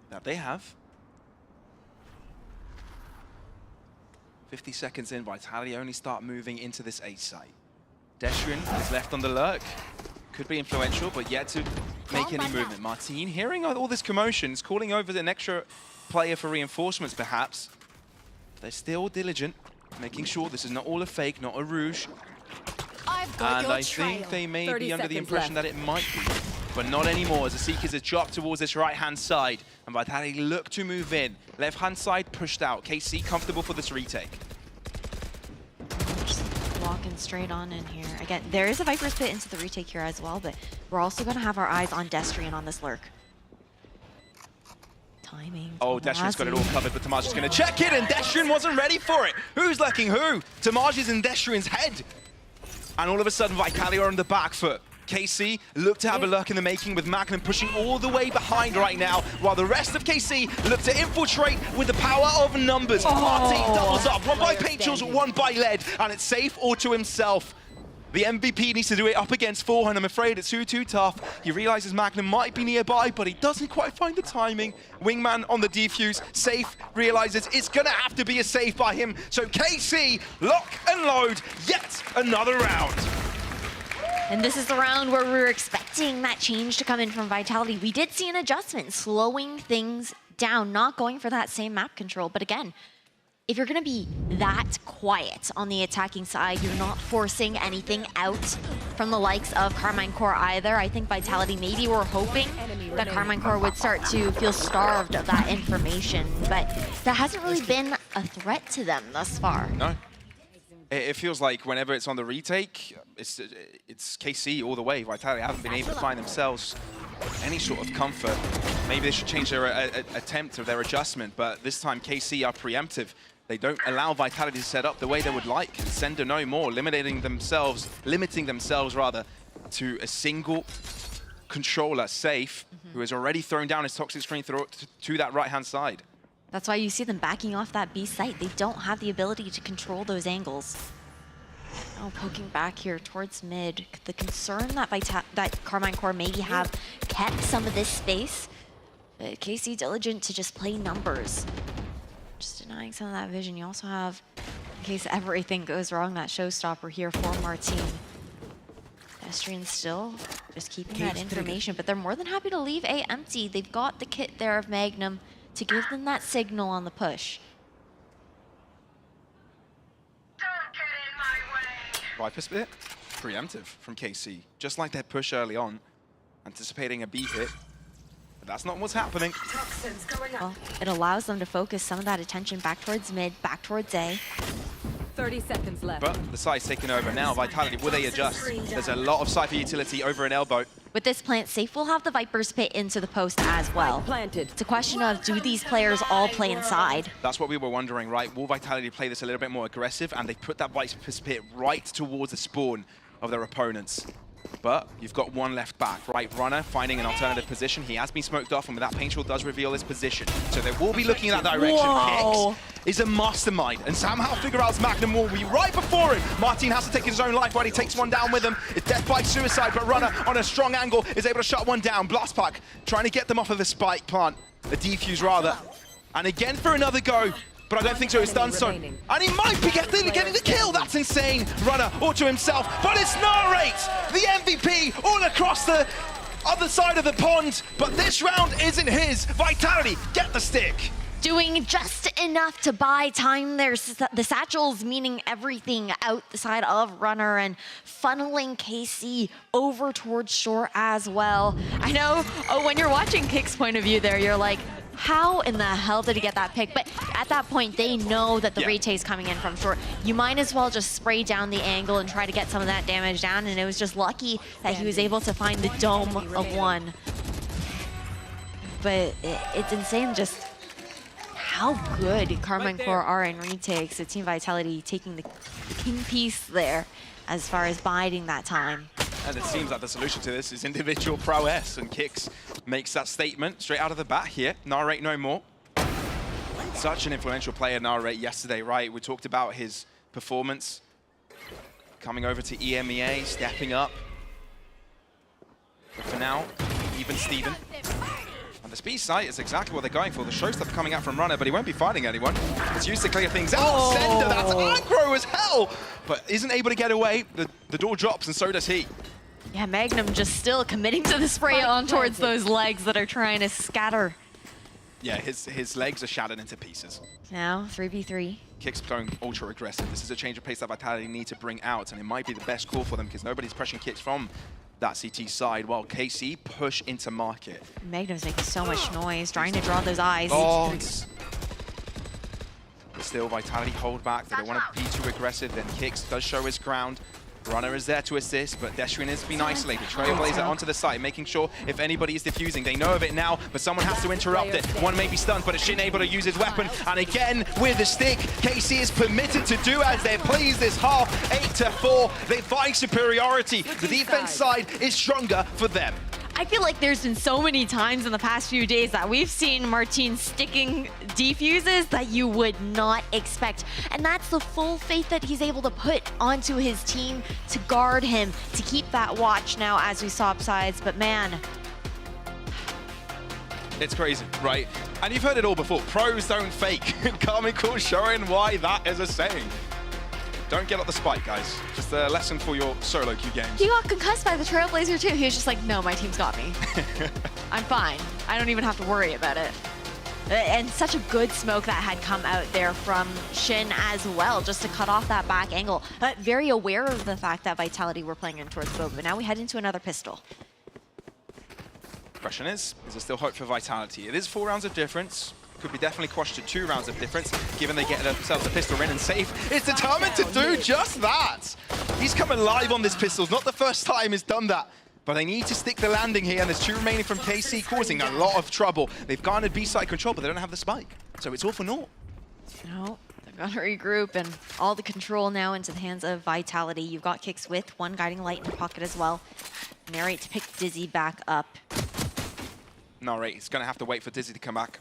That they have. 50 seconds in, Vitality only start moving into this A site. Destrian is left on the lurk. Could be influential, but yet to make any movement. Martin, hearing all this commotion, is calling over an extra player for reinforcements, perhaps. They're still diligent, making sure this is not all a fake, not a rouge. And I think they may be under the impression that it might be, but not anymore, as the Seekers are dropped towards this right-hand side, and Vitality look to move in. Left-hand side pushed out. KC comfortable for this retake. Just walking straight on in here. Again, there is a Viper's Pit into the retake here as well, but we're also going to have our eyes on Destrian on this lurk. Timing. Oh, Destrian's got it all covered, but Tamaj is going to check it, and Destrian wasn't ready for it. Who's lurking who? Tamaj is in Destrian's head. And all of a sudden, Vitality are on the back foot. KC look to have a lurk in the making with Magnum pushing all the way behind right now, while the rest of KC look to infiltrate with the power of numbers. Martin doubles up, 1 by Paint Chills, 1 by Lead, and it's safe all to himself. The MVP needs to do it up against 4, and I'm afraid it's too tough. He realizes Magnum might be nearby, but he doesn't quite find the timing. Wingman on the defuse, safe, realizes it's gonna have to be a save by him. So KC, lock and load, yet another round. And this is the round where we were expecting that change to come in from Vitality. We did see an adjustment, slowing things down, not going for that same map control. But again, if you're gonna be that quiet on the attacking side, you're not forcing anything out from the likes of Carmine Core either. I think Vitality maybe were hoping that Carmine Core would start to feel starved of that information, but that hasn't really been a threat to them thus far. No. It feels like whenever it's on the retake, it's KC all the way. Vitality haven't been able to find themselves any sort of comfort. Maybe they should change their attempt or their adjustment, but this time KC are preemptive. They don't allow Vitality to set up the way they would like, and Sender no more, limiting themselves rather, to a single controller, Safe, who has already thrown down his toxic screen to that right-hand side. That's why you see them backing off that B site. They don't have the ability to control those angles. Oh, poking back here towards mid. The concern that Carmine Core maybe have kept some of this space, but KC diligent to just play numbers. Just denying some of that vision. You also have, in case everything goes wrong, that showstopper here for Martin. Destrian still just keeping that information, but they're more than happy to leave A empty. They've got the kit there of Magnum to give them that signal on the push. Viper's Pit, preemptive from KC, just like their push early on, anticipating a B hit. But that's not what's happening. Well, it allows them to focus some of that attention back towards mid, back towards A. 30 seconds left. But the side's taking over now. Vitality, will they adjust? There's a lot of Cypher utility over an elbow. With this plant, Safe will have the Viper's Pit into the post as well. It's a question of, do these players all play inside? That's what we were wondering, right? Will Vitality play this a little bit more aggressive? And they put that Viper's Pit right towards the spawn of their opponents. But you've got one left back, right? Runner finding an alternative position. He has been smoked off, and with that, Paint Chill does reveal his position. So they will be looking in that direction. Whoa. Hicks is a mastermind, and somehow figure out Magnum will be right before him. Martin has to take his own life, right? He takes one down with him. It's death by suicide, but Runner on a strong angle is able to shut one down. Blast Pack trying to get them off of the spike plant, the defuse rather. And again for another go. but I don't think so. It's done so. And he might be getting the kill. That's insane. Runner all to himself, but it's Narrate, the MVP, all across the other side of the pond. But this round isn't his. Vitality, get the stick. Doing just enough to buy time. There's the satchels, meaning everything out the side of Runner and funneling KC over towards shore as well. I know when you're watching Kick's point of view there, you're like, how in the hell did he get that pick? But at that point, they know that the Rete is coming in from short. You might as well just spray down the angle and try to get some of that damage down. And it was just lucky that he was able to find the dome of one. But it's insane just how good Karmine Corp are in retakes. So Team Vitality taking the king piece there as far as biding that time. And it seems like the solution to this is individual prowess, and Kicks makes that statement straight out of the bat here. Narrate no more. Such an influential player, Narrate, yesterday, right? We talked about his performance coming over to EMEA, stepping up. But for now, even Steven. And the speed sight is exactly what they're going for. The showstopper coming out from Runner, but he won't be fighting anyone. It's used to clear things out. Sender, that's aggro as hell, but isn't able to get away. The door drops, and so does he. Yeah, Magnum just still committing to the spray on towards those legs that are trying to scatter. Yeah, his legs are shattered into pieces. Now, 3v3. Kicks going ultra aggressive. This is a change of pace that Vitality need to bring out, and it might be the best call for them because nobody's pressuring Kicks from that CT side, while KC push into market. Magnum's making so much noise, trying to draw those eyes. Oh, but still, Vitality hold back. They don't want to be too aggressive. Then Kicks does show his ground. Runner is there to assist, but Destrian has been isolated. Trailblazer onto the site, making sure if anybody is diffusing, they know of it now, but someone has to interrupt it. One may be stunned, but Shin able to use his weapon. And again, with the stick, KC is permitted to do as they're pleased this half. 8-4, they find superiority. The defense side is stronger for them. I feel like there's been so many times in the past few days that we've seen Martin sticking defuses that you would not expect. And that's the full faith that he's able to put onto his team to guard him, to keep that watch now as we saw upsides. But man, it's crazy, right? And you've heard it all before. Pros don't fake. Karmine Corp showing why that is a saying. Don't get up the spike, guys. Just a lesson for your solo queue games. He got concussed by the Trailblazer too. He was just like, no, my team's got me. I'm fine. I don't even have to worry about it. And such a good smoke that had come out there from Shin as well, just to cut off that back angle. But very aware of the fact that Vitality were playing in towards Boba. But now we head into another pistol. Question is there still hope for Vitality? It is 4 rounds of difference. Could be definitely quashed to 2 rounds of difference, given they get themselves a pistol in, and Safe is determined to do just that. He's coming live on this pistol. It's not the first time he's done that, but they need to stick the landing here, and there's 2 remaining from KC, causing a lot of trouble. They've garnered B-side control, but they don't have the spike, so it's all for naught. No, they're gonna regroup, and all the control now into the hands of Vitality. You've got Kicks with 1 guiding light in the pocket as well. Narrate to pick Dizzy back up. Narrate, he's gonna have to wait for Dizzy to come back.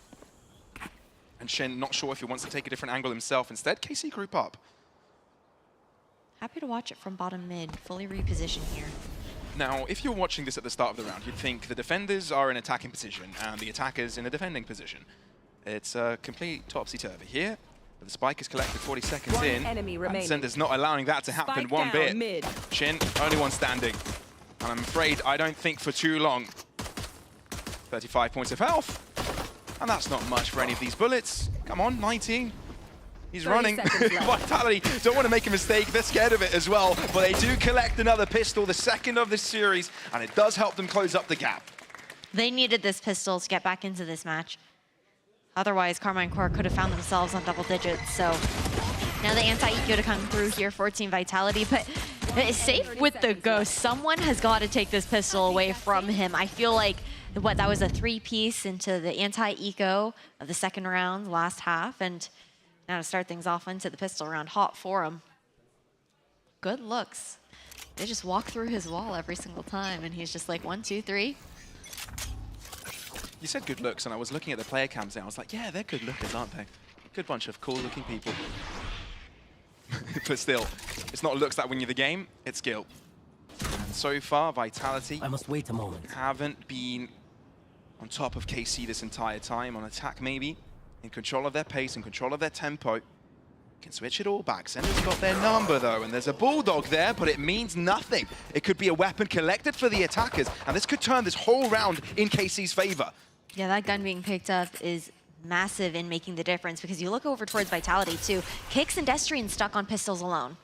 And Shin, not sure if he wants to take a different angle himself. Instead, KC group up. Happy to watch it from bottom mid, fully reposition here. Now, if you're watching this at the start of the round, you'd think the defenders are in attacking position and the attackers in a defending position. It's a complete topsy-turvy here. But the spike is collected 40 seconds in, and Sender's not allowing that to happen one bit. Mid. Shin, only one standing. And I'm afraid I don't think for too long. 35 points of health. And that's not much for any of these bullets. Come on, 19. He's running. Vitality don't want to make a mistake. They're scared of it as well. But they do collect another pistol, the second of this series, and it does help them close up the gap. They needed this pistol to get back into this match. Otherwise, Karmine Corp could have found themselves on double digits. So now the anti-eco to come through here for Team Vitality. But it's Safe with the ghost. Someone has got to take this pistol away from him. I feel like that was a 3-piece into the anti-eco of the second round, last half, and now to start things off into the pistol round, hot for him. Good looks. They just walk through his wall every single time, and he's just like 1, 2, 3. You said good looks, and I was looking at the player cams there. I was like, yeah, they're good lookers, aren't they? Good bunch of cool-looking people. But still, it's not looks that win you the game, it's skill. And so far, Vitality wait a moment. Haven't been on top of KC this entire time, on attack maybe. in control of their pace, in control of their tempo. Can switch it all back. Sender's got their number though, and there's a Bulldog there, but it means nothing. It could be a weapon collected for the attackers, and this could turn this whole round in KC's favor. Yeah, that gun being picked up is massive in making the difference, because you look over towards Vitality too. Kicks and Destrian stuck on pistols alone.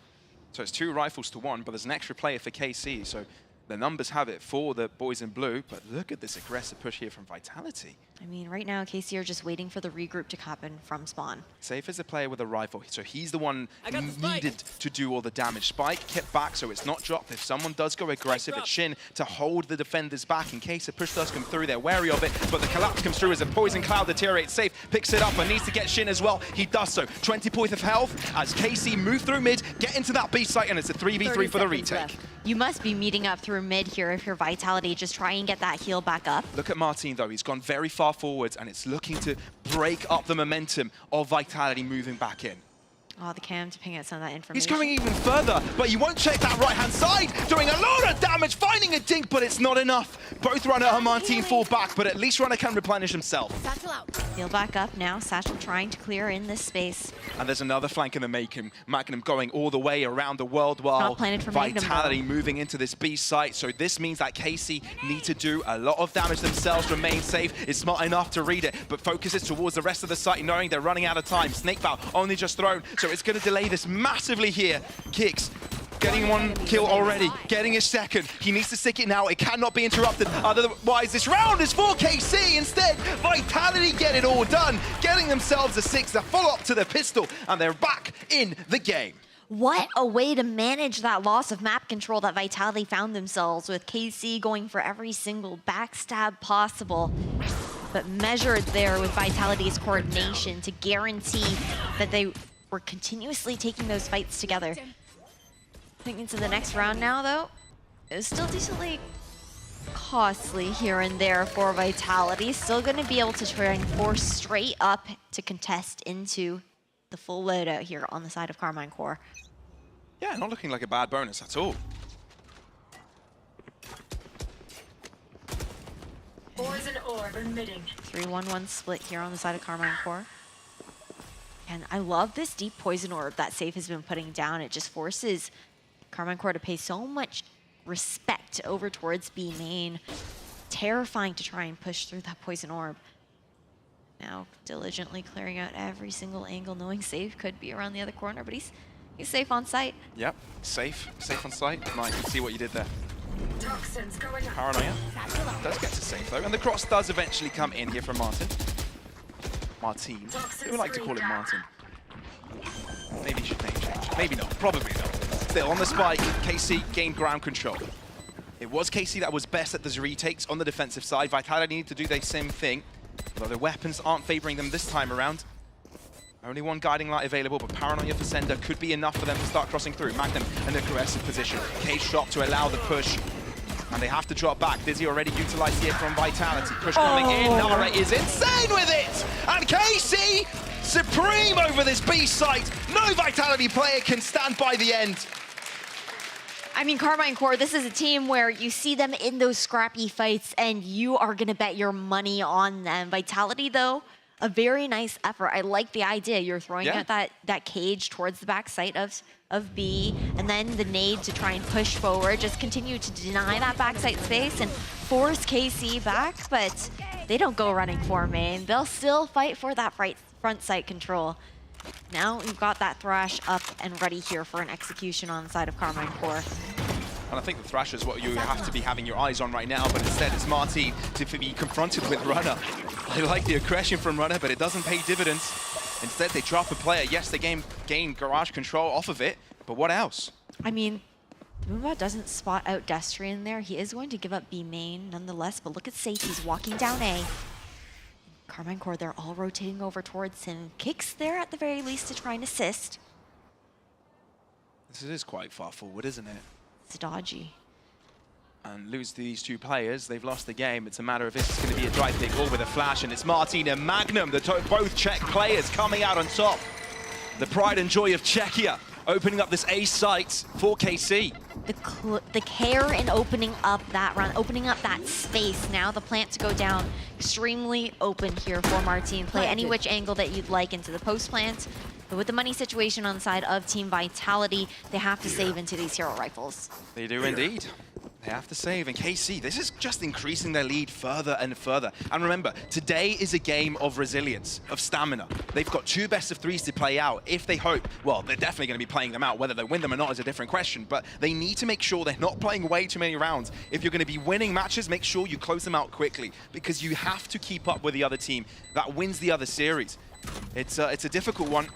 So it's 2 rifles to 1, but there's an extra player for KC, so the numbers have it for the boys in blue, but look at this aggressive push here from Vitality. I mean, right now, KC are just waiting for the regroup to happen from spawn. Safe is a player with a rifle, so he's the one needed to do all the damage. Spike kept back, so it's not dropped. If someone does go aggressive, it's Shin to hold the defenders back in case a push does come through. They're wary of it, but the collapse comes through as a poison cloud deteriorates. Safe picks it up and needs to get Shin as well. He does so. 20 points of health as KC move through mid, get into that B site, and it's a 3v3 for the retake. Left. You must be meeting up through mid here if you're Vitality. Just try and get that heal back up. Look at Martin though, he's gone very far forwards, and it's looking to break up the momentum of Vitality moving back in. Oh, the cam to ping out some of that information. He's going even further, but you won't check that right-hand side, doing a lot of damage, finding a dink, but it's not enough. Both Runner and Martin fall back, but at least Runner can replenish himself. Satchel out. Heal back up now. Satchel trying to clear in this space. And there's another flank in the making. Magnum going all the way around the world while Vitality moving into this B site. So this means that KC need to do a lot of damage themselves, remain safe. It's smart enough to read it, but focuses towards the rest of the site, knowing they're running out of time. Snake Bow only just thrown, so it's going to delay this massively here. Kicks getting 1 kill already, getting his second. He needs to stick it now. It cannot be interrupted. Otherwise, this round is for KC. Instead, Vitality get it all done, getting themselves a 6, a follow-up to the pistol, and they're back in the game. What a way to manage that loss of map control that Vitality found themselves with. KC going for every single backstab possible, but measured there with Vitality's coordination to guarantee that they were continuously taking those fights together. Looking into the next round now, though, it was still decently costly here and there for Vitality. Still going to be able to try and force straight up to contest into the full loadout here on the side of Carmine Core. Yeah, not looking like a bad bonus at all. Poison orb emitting. 3-1-1 split here on the side of Carmine Core. And I love this deep poison orb that Safe has been putting down. It just forces Carmine Core to pay so much respect over towards B main. Terrifying to try and push through that poison orb. Now diligently clearing out every single angle, knowing Safe could be around the other corner, but he's safe on site. Yep, safe on site. Mike, see what you did there. Toxins going up. Paranoia does get to safe though, and the cross does eventually come in here from Martin. We would like to call him Martin. Maybe he should name change. Maybe not. Probably not. Still on the spike, KC gained ground control. It was KC that was best at the retakes on the defensive side. Vitality need to do the same thing, although the weapons aren't favoring them this time around. Only 1 guiding light available, but Paranoia for Sender could be enough for them to start crossing through. Magnum in an aggressive position. Cage shot to allow the push. And they have to drop back. Dizzy already utilized here from Vitality. Push coming in. Nara is insane with it! And KC, supreme over this B site. No Vitality player can stand by the end. I mean, Carmine Core, this is a team where you see them in those scrappy fights and you are going to bet your money on them. Vitality, though, a very nice effort. I like the idea. You're throwing out that cage towards the back side of B, and then the nade to try and push forward. Just continue to deny that backside space and force KC back, but they don't go running for main. They'll still fight for that front side control. Now you've got that Thrash up and ready here for an execution on the side of Carmine Core. And I think the Thrash is what you have to be having your eyes on right now, but instead it's Martin to be confronted with Runner. I like the aggression from Runner, but it doesn't pay dividends. Instead, they drop a player. Yes, they gain garage control off of it, but what else? I mean, Moonbot doesn't spot out Destrian there. He is going to give up B main nonetheless, but look at Safe. He's walking down A. Carmine Core, they're all rotating over towards him. Kicks there at the very least to try and assist. This is quite far forward, isn't it? It's dodgy. And lose these 2 players, they've lost the game. It's a matter of if it's going to be a dry pick or with a flash, and it's Martin and Magnum, both Czech players coming out on top. The pride and joy of Czechia, opening up this A site for KC. The care in opening up that run, opening up that space. Now the plant to go down. extremely open here for Martin. Play any which angle that you'd like into the post plant. But with the money situation on the side of Team Vitality, they have to save into these hero rifles. They do indeed. They have to save. And KC, this is just increasing their lead further and further. And remember, today is a game of resilience, of stamina. They've got 2 best-of-3s to play out. If they hope, well, they're definitely going to be playing them out. Whether they win them or not is a different question. But they need to make sure they're not playing way too many rounds. If you're going to be winning matches, make sure you close them out quickly, because you have to keep up with the other team that wins the other series. It's a difficult one.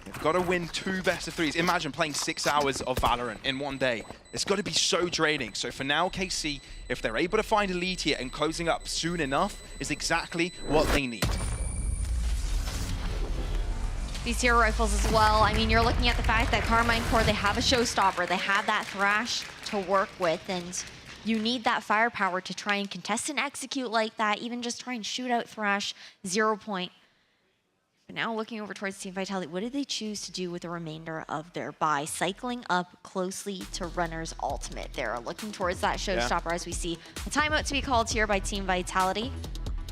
You've got to win 2 best-of-3s. Imagine playing 6 hours of VALORANT in one day. It's got to be so draining. So for now, KC, if they're able to find a lead here and closing up soon enough, is exactly what they need. These hero rifles as well. I mean, you're looking at the fact that Karmine Corps, they have a showstopper. They have that Thrash to work with, and you need that firepower to try and contest and execute like that, even just try and shoot out Thrash 0 point. But now looking over towards Team Vitality, what did they choose to do with the remainder of their buy? Cycling up closely to Runner's ultimate. They're looking towards that showstopper as we see a timeout to be called here by Team Vitality.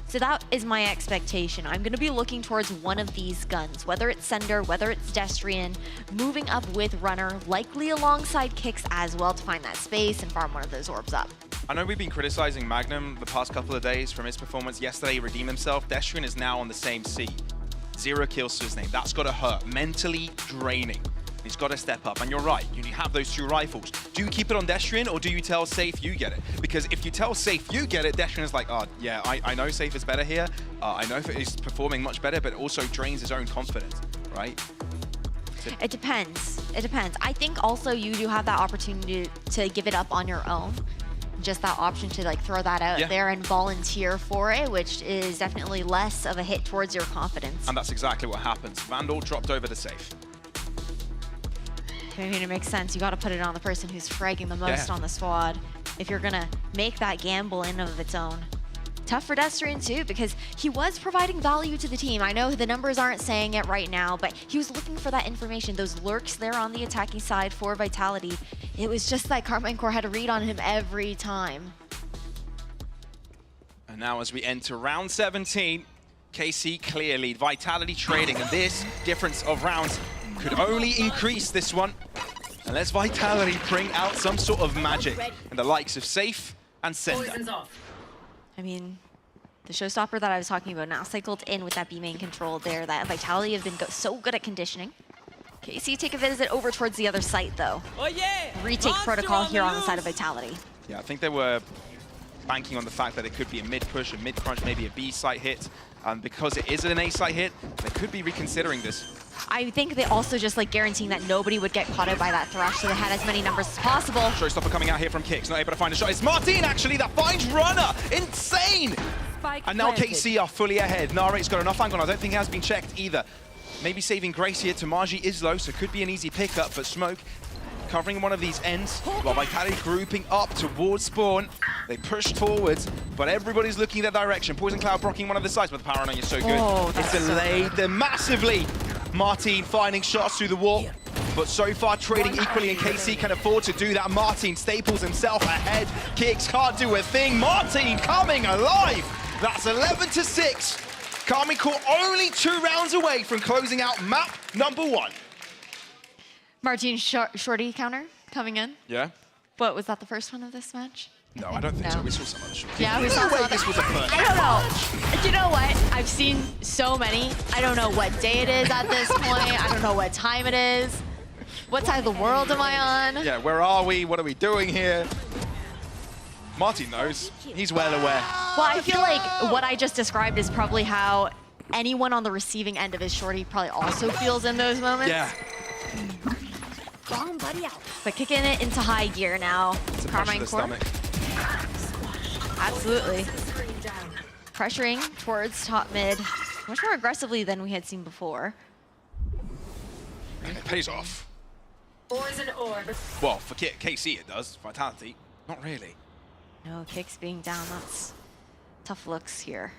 So that is my expectation. I'm gonna be looking towards one of these guns, whether it's Sender, whether it's Destrian, moving up with Runner, likely alongside Kicks as well to find that space and farm one of those orbs up. I know we've been criticizing Magnum the past couple of days from his performance. Yesterday, he redeemed himself. Destrian is now on the same seat. 0 kills to his name. That's got to hurt. Mentally draining. He's got to step up. And you're right. You have those 2 rifles. Do you keep it on Destrian, or do you tell Safe you get it? Because if you tell Safe you get it, Destrian is like, oh, yeah, I know Safe is better here. I know he's performing much better, but it also drains his own confidence, right? It depends. It depends. I think also you do have that opportunity to give it up on your own. Just that option to like throw that out there and volunteer for it, which is definitely less of a hit towards your confidence. And that's exactly what happens. Vandal dropped over the Safe. I mean, it makes sense. You got to put it on the person who's fragging the most on the squad if you're gonna make that gamble in of its own. Tough for Destrian too, because he was providing value to the team. I know the numbers aren't saying it right now, but he was looking for that information. Those lurks there on the attacking side for Vitality. It was just like Karmine Corps had to read on him every time. And now as we enter round 17, KC clear lead. Vitality trading, and this difference of rounds could only increase this one. Unless Vitality bring out some sort of magic in the likes of Safe and Sender. I mean, the showstopper that I was talking about now cycled in with that B main control there. That Vitality have been so good at conditioning. KC take a visit over towards the other site though. Oh yeah! Retake protocol here on the side of Vitality. Yeah, I think they were banking on the fact that it could be a mid-push, a mid-crunch, maybe a B-site hit. Because it is an A-site hit, they could be reconsidering this. I think they also just like guaranteeing that nobody would get caught out by that Thrash, so they had as many numbers as possible. Showstopper coming out here from Kicks, not able to find a shot. It's Martin actually that finds Runner. Insane! And now KC are fully ahead. Nare's got enough angle. I don't think he has been checked either. Maybe saving Grace here. Tamaji is low, so could be an easy pickup, but Smoke covering one of these ends while Vitality grouping up towards spawn. They pushed forwards, but everybody's looking their direction. Poison Cloud blocking one of the sides, but the power on is so good. It's delayed them massively. Martin finding shots through the wall, but so far trading equally, and KC can afford to do that. Martin staples himself ahead. Kicks can't do a thing. Martin coming alive. That's 11-6. Karmine Corps only 2 rounds away from closing out map number 1. Martin shorty counter coming in. Yeah. But was that the first one of this match? No, I don't think so. We saw some other shorties. Yeah, we saw some. This was a first. I don't know. Do you know what? I've seen so many. I don't know what day it is at this point. I don't know what time it is. What side of the world am I on? Yeah, where are we? What are we doing here? Martin knows. He's well aware. Well, I feel like what I just described is probably how anyone on the receiving end of his shorty probably also feels in those moments. Yeah. But kicking it into high gear now. Karmine Corps. Absolutely. Pressuring towards top mid much more aggressively than we had seen before. And it pays off. Ores and orb. Well, for KC it does. Vitality, not really. No, Kicks being down, that's tough looks here.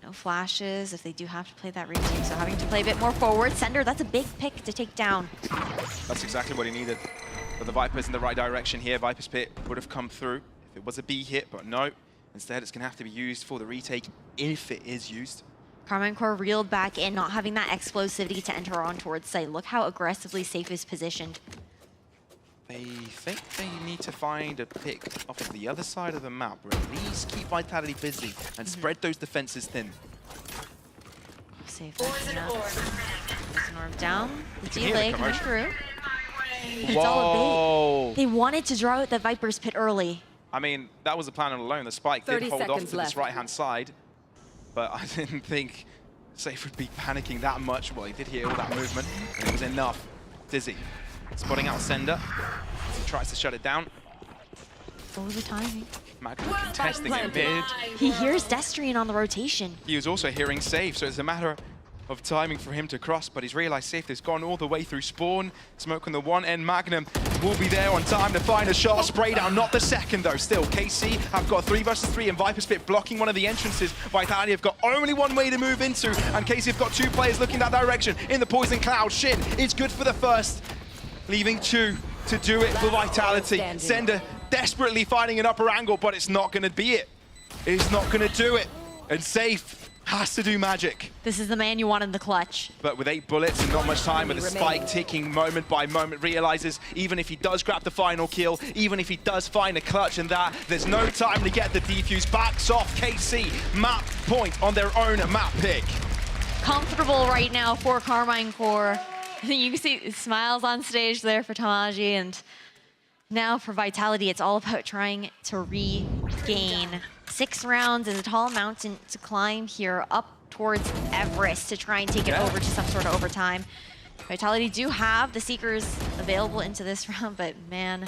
No flashes if they do have to play that retake, so having to play a bit more forward. Sender, that's a big pick to take down. That's exactly what he needed. But the Viper's in the right direction here. Viper's Pit would have come through if it was a B hit, but no. Instead, it's going to have to be used for the retake if it is used. Karmine Corp reeled back in, not having that explosivity to enter on towards site. Look how aggressively Safe is positioned. They think they need to find a pick off of the other side of the map, or at least keep Vitality busy and spread those defenses thin. Safe. There's an orb down. The delay coming through. It's Whoa! all they wanted to draw out the Viper's Pit early. I mean, that was the plan all alone. The spike did hold off to this right-hand side, but I didn't think Safe would be panicking that much. Well, he did hear all that movement, and it was enough. Dizzy spotting out Sender. He tries to shut it down. Oh, the timing. Magnum contesting in mid. He hears Destrian on the rotation. He was also hearing Safe, so it's a matter of timing for him to cross, but he's realized Safe has gone all the way through spawn. Smoke on the one end. Magnum will be there on time to find a shot. Spray down, not the second though. Still, KC have got 3 versus 3 and Viper's Pit blocking one of the entrances. Vitality have got only one way to move into, and KC have got 2 players looking that direction in the Poison Cloud. Shin is good for the first, leaving 2 to do it for Vitality. Sender desperately finding an upper angle, but it's not going to be it. It's not going to do it. And Safe has to do magic. This is the man you want in the clutch. But with 8 bullets and not much time, with the spike ticking moment by moment, realizes even if he does grab the final kill, even if he does find a clutch and that, there's no time to get the defuse. Backs off KC. Map point on their own map pick. Comfortable right now for Karmine Corp. You can see smiles on stage there for Tamaji, and now for Vitality, it's all about trying to regain. 6 rounds is a tall mountain to climb here up towards Everest to try and take it over to some sort of overtime. Vitality do have the Seekers available into this round, but man,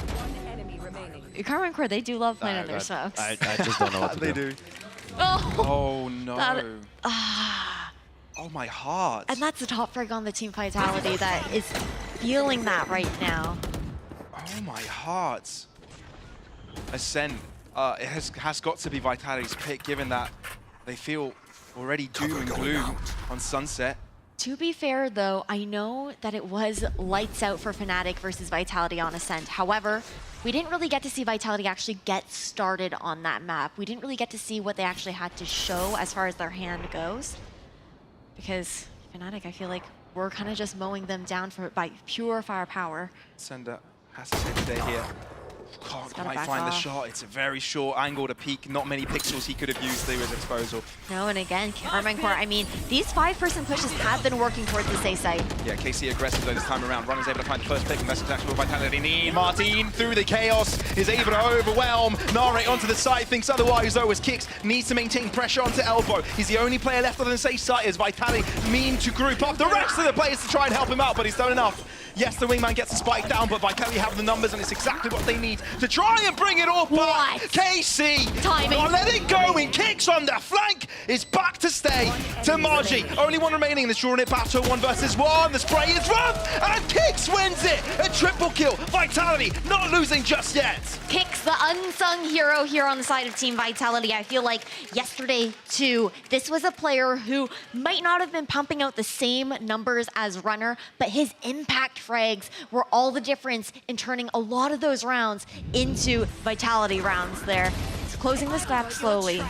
Karmine Corp, they do love playing on their smokes. I just don't know what to They do. do. Oh no. Oh my heart. And that's the top frag on the team Vitality that is feeling that right now. Oh my heart. Ascent. It has got to be Vitality's pick, given that they feel already doom and gloom on Sunset. To be fair, though, I know that it was lights out for Fnatic versus Vitality on Ascent. However, we didn't really get to see Vitality actually get started on that map. We didn't really get to see what they actually had to show as far as their hand goes. Because Fnatic, I feel like we're kind of just mowing them down by pure firepower. Sender has to save the day here. Can't quite find the shot. It's a very short angle to peek. Not many pixels he could have used through his disposal. No, and again, Karmine Corp, I mean, these 5-person pushes have been working towards the safe side. Yeah, KC aggressive though this time around. Runner's able to find the first pick, and that's exactly what Vitality need. Martin through the chaos is able to overwhelm Nare onto the side. Thinks otherwise though, as Kicks needs to maintain pressure onto Elbow. He's the only player left on the safe side as Vitality mean to group up the rest of the players to try and help him out, but he's done enough. Yes, the wingman gets the spike down, but Vitality have the numbers, and it's exactly what they need to try and bring it all back. KC, not let it go in. Kicks on the flank, is back to stay. Tamaji, only one remaining in this drawing it battle, 1 versus 1. The spray is rough, and Kicks wins it. A triple kill. Vitality not losing just yet. Kicks, the unsung hero here on the side of Team Vitality. I feel like yesterday, too, this was a player who might not have been pumping out the same numbers as Runner, but his impact frags were all the difference in turning a lot of those rounds into Vitality rounds there. It's closing this gap slowly.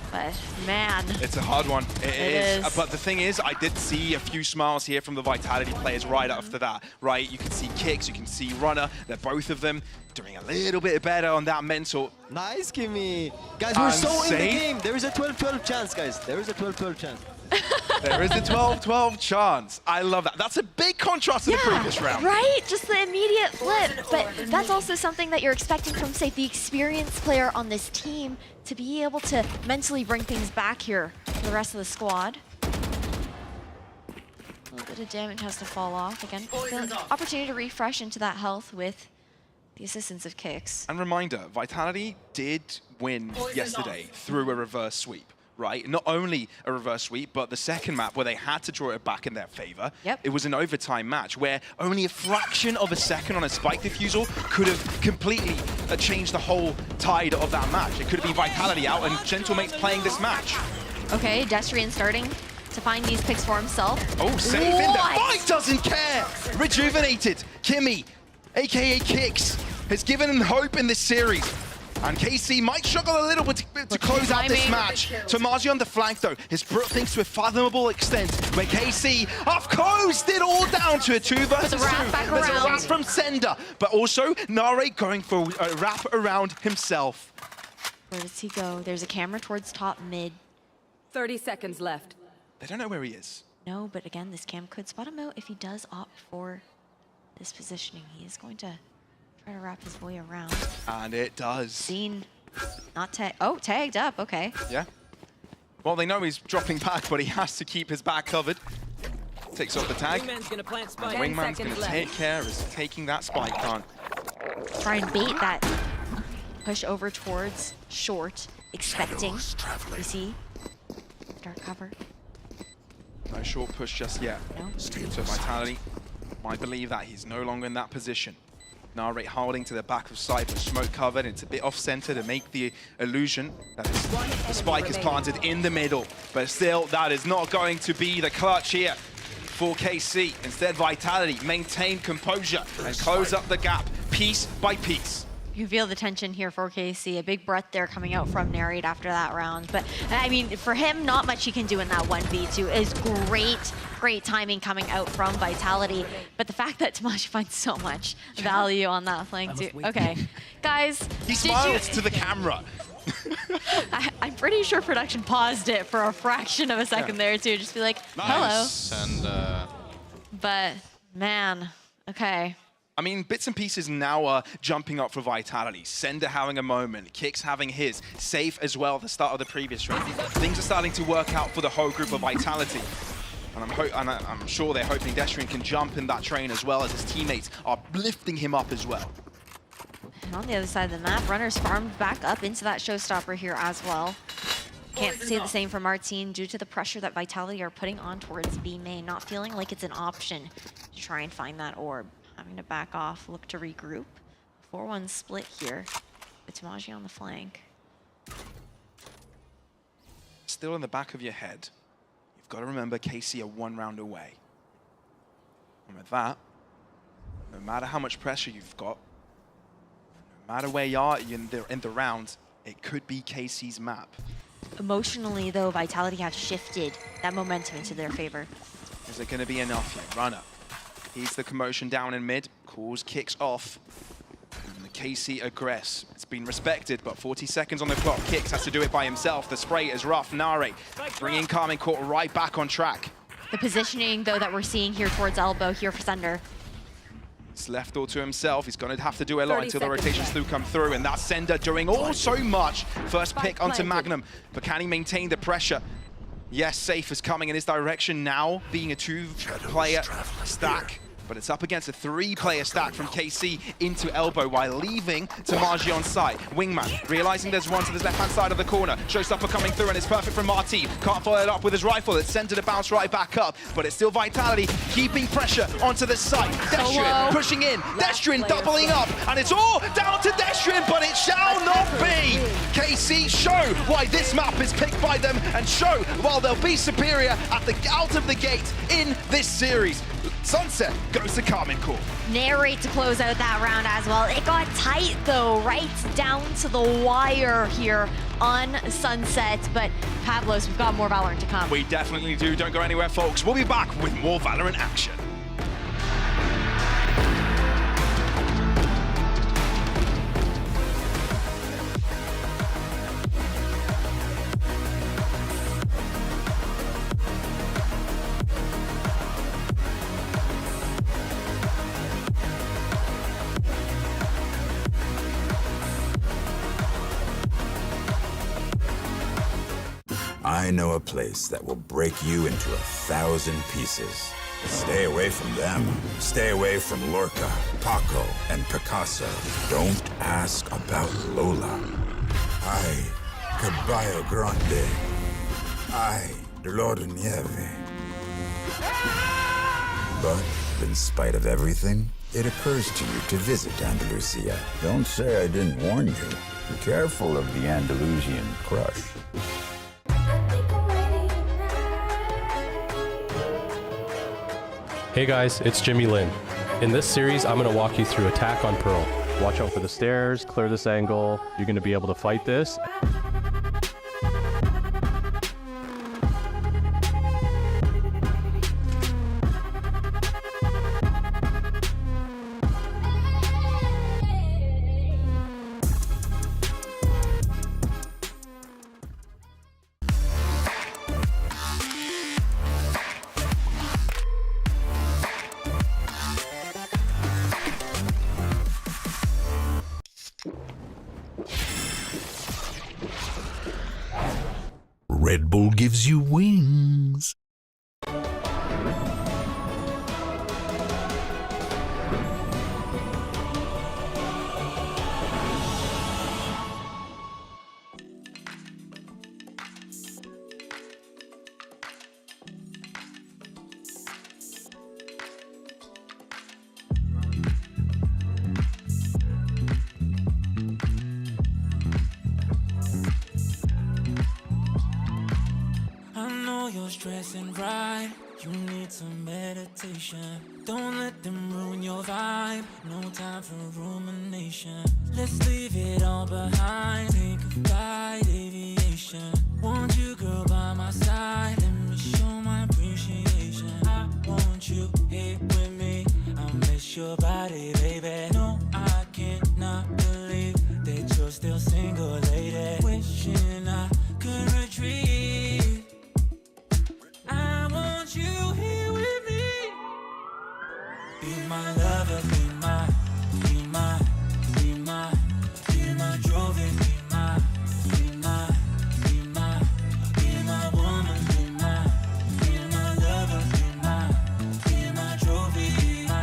But man, it's a hard one. It is. is. But the thing is, I did see a few smiles here from the Vitality players right after that, right? You can see Kicks, you can see Runner. They're both of them doing a little bit better on that mental. Nice, Kimmy. Guys, we're so in the game. There is a 12-12 chance, guys. There is a 12-12 chance. There is a 12-12 chance. I love that. That's a big contrast to the previous round. Right? Just the immediate flip. But that's also something that you're expecting from, say, the experienced player on this team to be able to mentally bring things back here for the rest of the squad. A little bit of damage has to fall off. Again, the opportunity to refresh into that health with the assistance of Kicks. And reminder, Vitality did win yesterday through a reverse sweep. Right? Not only a reverse sweep, but the second map where they had to draw it back in their favor. It was an overtime match where only a fraction of a second on a spike defusal could have completely changed the whole tide of that match. It could have been Vitality out and Gentlemate's playing this match. Okay, Destrian starting to find these picks for himself. Oh, safe in there. Fight doesn't care. Rejuvenated. Kimmy, aka Kicks, has given him hope in this series. And KC might struggle a little bit to close out this match. Tomaji on the flank though, has brought things to a fathomable extent where KC, of course, did all down to a 2 versus 2. There's a wrap from Sender, but also Nare going for a wrap around himself. Where does he go? There's a camera towards top mid. 30 seconds left. They don't know where he is. No, but again, this cam could spot him out if he does opt for this positioning. He is going to try to wrap his way around. And it does. Seen, not tagged. Oh, tagged up, okay. Yeah. Well, they know he's dropping back, but he has to keep his back covered. Takes off the tag. Wingman's gonna plant spike. Wingman's going to take care of taking that spike plant. Try and bait that push over towards short, expecting. You see? Dark cover. No short push just yet. No. So Vitality might believe that he's no longer in that position. Nare holding to the back of Cypher, smoke covered. It's a bit off center to make the illusion that the spike is planted in the middle. But still, that is not going to be the clutch here for KC. Instead, Vitality maintain composure and close up the gap piece by piece. You can feel the tension here for KC. A big breath there coming out from Narrate after that round. But, I mean, for him, not much he can do in that 1v2. Is great timing coming out from Vitality. But the fact that Tomaji finds so much value on that flank, too. Okay, guys. He smiles to the camera. I'm pretty sure production paused it for a fraction of a second there, too. Just be like, hello. And, but, man, okay. I mean, bits and pieces now are jumping up for Vitality. Sender having a moment, Kicks having his, Safe as well at the start of the previous round. Things are starting to work out for the whole group of Vitality. And I'm sure they're hoping Destrian can jump in that train as well as his teammates are lifting him up as well. And on the other side of the map, Runners farmed back up into that showstopper here as well. Can't say the same for Martine due to the pressure that Vitality are putting on towards B main, not feeling like it's an option to try and find that orb. Having to back off, look to regroup. 4-1 split here with Tomaji on the flank. Still in the back of your head, you've got to remember KC are 1 round away. And with that, no matter how much pressure you've got, no matter where you are in the round, it could be KC's map. Emotionally, though, Vitality have shifted that momentum into their favor. Is it going to be enough here? Runner. He's the commotion down in mid, calls Kicks off. And the KC aggress. It's been respected, but 40 seconds on the clock. Kicks has to do it by himself. The spray is rough. Nare bringing Carmen Court right back on track. The positioning, though, that we're seeing here towards elbow here for Sender. It's left all to himself. He's going to have to do a lot until the rotations do come through, and that's Sender doing all so much. First pick onto Magnum, but can he maintain the pressure? Yes, Safe is coming in his direction now, being a 2-player stack. But it's up against a 3-player stack from KC into elbow while leaving Tomaji on site. Wingman, realizing there's one to the left-hand side of the corner. Showstopper coming through and it's perfect from Martine. Can't follow it up with his rifle. It's sent to bounce right back up, but it's still Vitality keeping pressure onto the site. Destrian pushing in, Destrian doubling up, and it's all down to Destrian, but it shall not be. KC show why this map is picked by them and show while they'll be superior out of the gate in this series. Sunset goes to Carmen Court. Narrate to close out that round as well. It got tight though, right down to the wire here on Sunset. But Pavlos, we've got more Valorant to come. We definitely do. Don't go anywhere, folks. We'll be back with more Valorant action. I know a place that will break you into 1,000 pieces. Stay away from them. Stay away from Lorca, Paco, and Picasso. Don't ask about Lola. Ay, Caballo Grande. Ay, Dolor de Nieve. But in spite of everything, it occurs to you to visit Andalusia. Don't say I didn't warn you. Be careful of the Andalusian crush. Hey guys, it's Jimmy Lin. In this series, I'm going to walk you through Attack on Pearl. Watch out for the stairs, clear this angle. You're going to be able to fight this. Red Bull gives you wings. You're stressing right, you need some meditation. Don't let them ruin your vibe, no time for rumination. Let's leave it all behind, think of flight aviation. Want you, girl, by my side, let me show my appreciation. I want you here with me, I miss your body, baby. No, I cannot believe that you're still single, lady. Wishing I could retreat. I want you here with me. Be my lover, be my trophy, be my woman, be my lover, be my trophy, be my,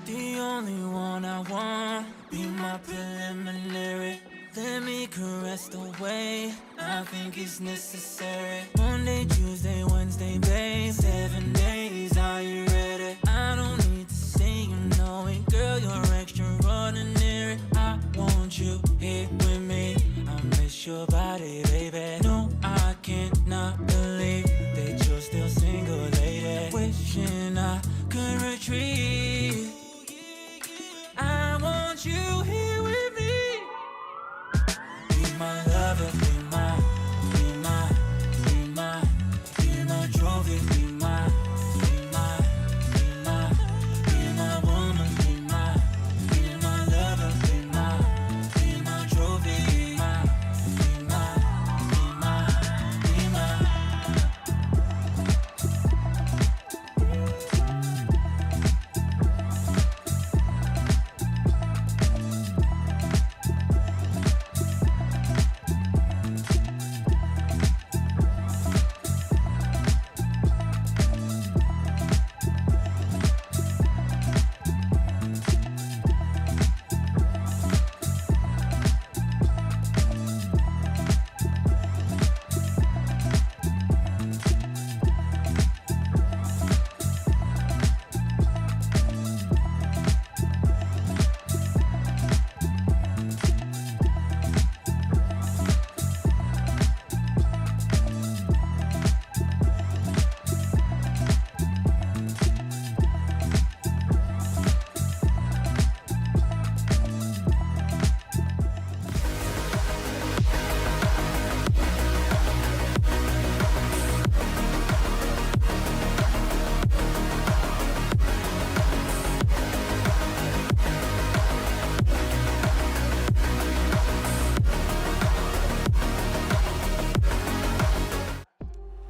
the only one I want, be my preliminary. Let me caress the way I think it's necessary. Monday, Tuesday, Wednesday, babe, 7 days, are you ready? I don't need to say you know it, girl, you're extraordinary. I want you here with me, I miss your body, baby. No, I cannot believe that you're still single, lady. Wishing I could retreat. I want you here with me. Be my lover, be my trophy, be my woman, be my lover, be my trophy, be my.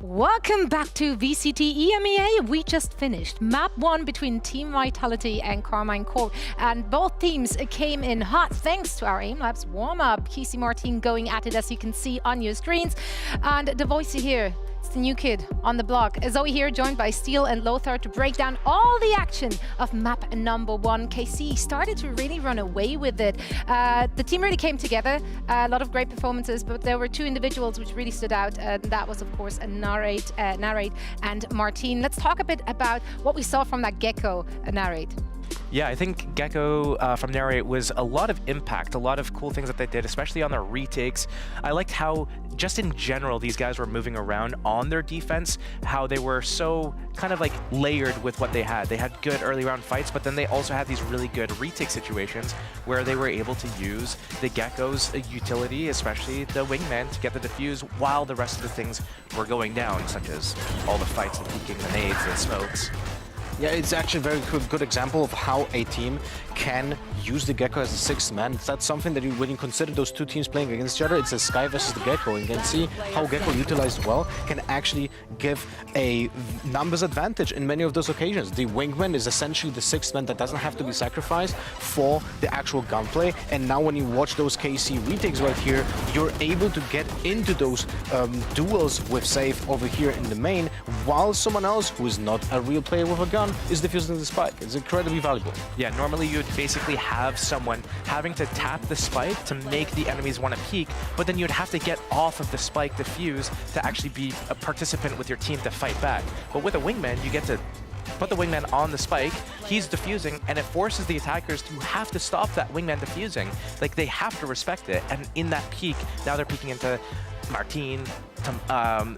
Welcome back to VCT EMEA. We just finished map 1 between Team Vitality and Carmine Corp, and both teams came in hot thanks to our AimLabs warm-up. Kesey Martin going at it, as you can see on your screens, and the voice here, it's the new kid on the block. Zoe here, joined by Steel and Lothar, to break down all the action of map number 1. KC started to really run away with it. The team really came together, a lot of great performances, but there were 2 individuals which really stood out, and that was, of course, Narrate and Martin. Let's talk a bit about what we saw from that Gecko, Narrate. Yeah, I think Gecko from Narrate was a lot of impact, a lot of cool things that they did, especially on their retakes. I liked how, just in general, these guys were moving around on their defense, how they were so kind of like layered with what they had. They had good early round fights, but then they also had these really good retake situations where they were able to use the Gecko's utility, especially the wingman, to get the defuse while the rest of the things were going down, such as all the fights, the peeking, the nades, the smokes. Yeah, it's actually a very good example of how a team can use the Gecko as a sixth man. That's something that when you consider those two teams playing against each other, it's a Sky versus the Gecko. And you can see how Gecko, utilized well, can actually give a numbers advantage in many of those occasions. The wingman is essentially the sixth man that doesn't have to be sacrificed for the actual gunplay. And now when you watch those KC retakes right here, you're able to get into those duels with Safe over here in the main, while someone else who is not a real player with a gun is defusing the spike. It's incredibly valuable. Yeah, normally you'd basically have someone having to tap the spike to make the enemies want to peek, but then you'd have to get off of the spike defuse to actually be a participant with your team to fight back. But with a wingman, you get to put the wingman on the spike, he's defusing, and it forces the attackers to have to stop that wingman defusing. Like, they have to respect it, and in that peak, now they're peeking into Martin,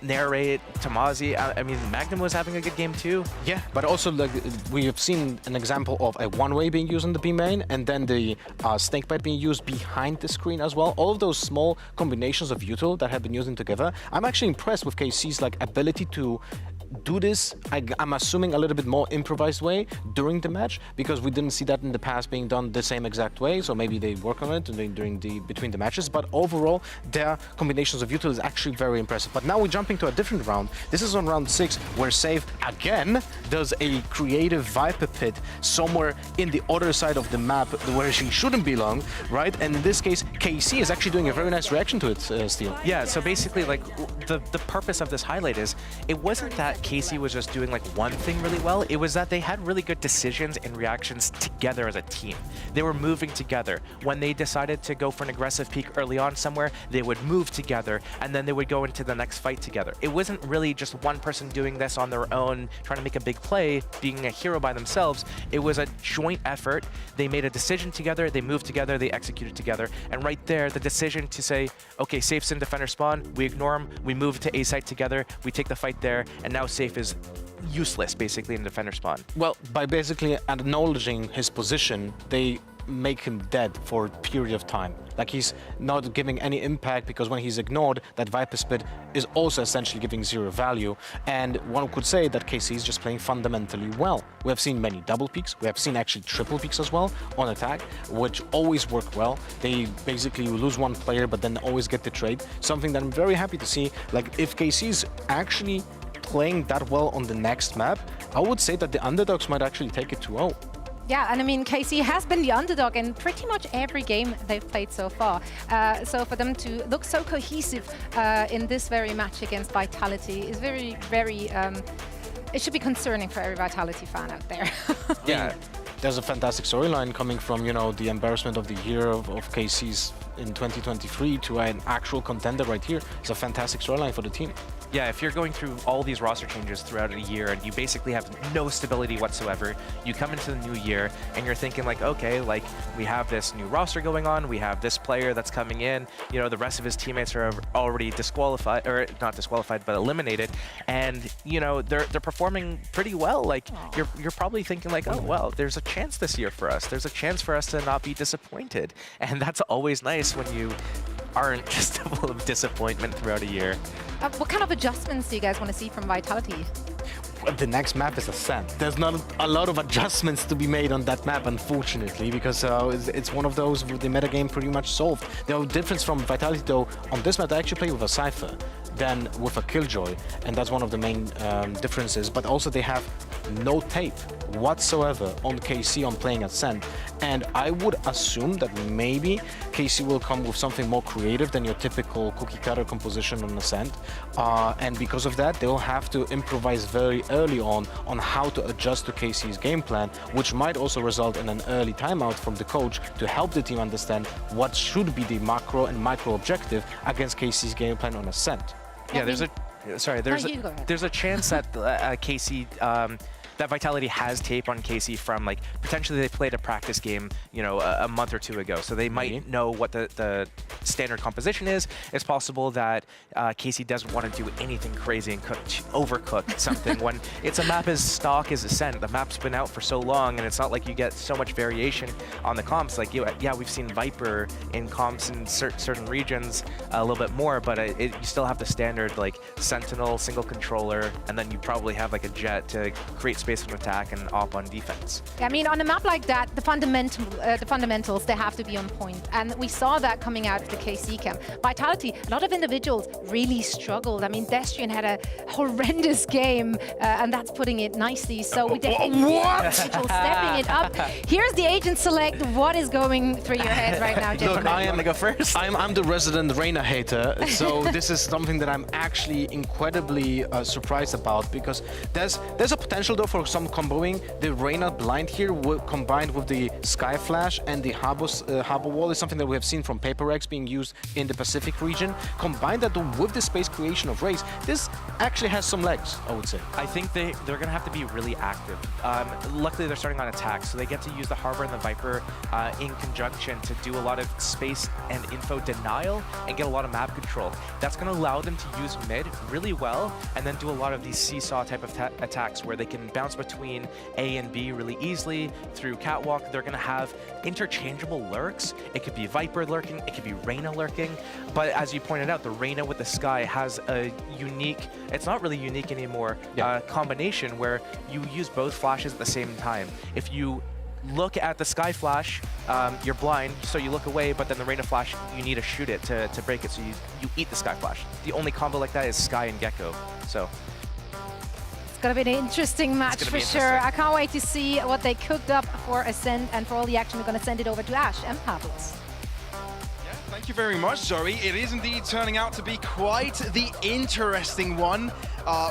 Narrate, Tamazi. I mean, Magnum was having a good game too. Yeah, but also like we have seen an example of a one-way being used in the B main, and then the snakebite being used behind the screen as well. All of those small combinations of util that have been using together. I'm actually impressed with KC's like ability to do this, I'm assuming, a little bit more improvised way during the match, because we didn't see that in the past being done the same exact way. So maybe they work on it between the matches. But overall, their combinations of util is actually very impressive. But now we're jumping to a different round. This is on round 6, where Save again does a creative Viper pit somewhere in the other side of the map where she shouldn't belong, right? And in this case, KC is actually doing a very nice reaction to it, Steel. Yeah, so basically, like, the purpose of this highlight is, it wasn't that KC was just doing like one thing really well, it was that they had really good decisions and reactions together as a team. They were moving together. When they decided to go for an aggressive peak early on somewhere, they would move together, and then they would go into the next fight together. It wasn't really just one person doing this on their own, trying to make a big play, being a hero by themselves. It was a joint effort. They made a decision together, they moved together, they executed together, and right there, the decision to say, okay, Safe's in defender spawn, we ignore him, we move to A site together, we take the fight there, and now Safe is useless basically in defender spawn. Well, by basically acknowledging his position, they make him dead for a period of time. Like, he's not giving any impact, because when he's ignored, that Viper Spit is also essentially giving zero value. And one could say that KC is just playing fundamentally well. We have seen many double peaks, we have seen actually triple peaks as well on attack, which always work well. They basically lose one player, but then always get the trade. Something that I'm very happy to see. Like, if KC is actually playing that well on the next map, I would say that the underdogs might actually take it 2-0. Yeah, and I mean, KC has been the underdog in pretty much every game they've played so far. So for them to look so cohesive in this very match against Vitality is very, very... it should be concerning for every Vitality fan out there. Yeah. There's a fantastic storyline coming from, you know, the embarrassment of the year of KC's in 2023 to an actual contender right here. It's a fantastic storyline for the team. Yeah, if you're going through all these roster changes throughout a year and you basically have no stability whatsoever, you come into the new year and you're thinking like, okay, like, we have this new roster going on, we have this player that's coming in, you know, the rest of his teammates are already disqualified, or not disqualified, but eliminated, and, you know, they're performing pretty well. Like, you're probably thinking like, oh, well, there's a chance this year for us. There's a chance for us to not be disappointed. And that's always nice when you aren't just full of disappointment throughout a year. What kind of adjustments do you guys want to see from Vitality? Well, the next map is Ascent. There's not a lot of adjustments to be made on that map, unfortunately, because it's one of those with the metagame pretty much solved. The difference from Vitality, though, on this map, they actually play with a Cypher than with a Killjoy, and that's one of the main differences. But also they have no tape whatsoever on KC on playing Ascent, and I would assume that maybe KC will come with something more creative than your typical cookie cutter composition on Ascent, and because of that they'll have to improvise very early on how to adjust to KC's game plan, which might also result in an early timeout from the coach to help the team understand what should be the macro and micro objective against KC's game plan on Ascent. Yeah, there's a chance that KC that Vitality has tape on KC from like potentially they played a practice game, you know, a month or two ago, so they might know what the standard composition is. It's possible that KC doesn't want to do anything crazy and overcook something when it's a map as stock as Ascent. The map's been out for so long, and it's not like you get so much variation on the comps. Like, yeah, we've seen Viper in comps in certain regions a little bit more, but you still have the standard like Sentinel, single controller, and then you probably have like a Jet to create space for attack and op on defense. I mean, on a map like that, the fundamentals, they have to be on point. And we saw that coming out of the KC camp. Vitality, a lot of individuals really struggled. I mean, Destrian had a horrendous game, and that's putting it nicely. So we did individuals stepping it up. Here's the agent select. What is going through your head right now, gentlemen? Look, I am gonna go first. I'm the resident Reyna hater, so this is something that I'm actually incredibly surprised about, because there's a potential though for some comboing. The Reyna blind here combined with the Sky Flash and the harbor wall is something that we have seen from Paper Rex being used in the Pacific region. Combine that with the space creation of Raze, this actually has some legs, I would say. I think they're going to have to be really active. Luckily, they're starting on attack, so they get to use the Harbor and the Viper in conjunction to do a lot of space and info denial and get a lot of map control. That's going to allow them to use mid really well and then do a lot of these seesaw type of attacks where they can bounce between A and B really easily through Catwalk. They're going to have interchangeable lurks. It could be Viper lurking, it could be Reyna lurking, but as you pointed out, the Reyna with the Sky has a unique, it's not really unique anymore, combination where you use both flashes at the same time. If you look at the Sky Flash, you're blind, so you look away, but then the Reyna Flash, you need to shoot it to break it, so you eat the Sky Flash. The only combo like that is Sky and Gecko, so. It's gonna be an interesting match for sure. I can't wait to see what they cooked up for Ascent, and for all the action, we're gonna send it over to Ash and Pavlos. Thank you very much, Zoe. It is indeed turning out to be quite the interesting one.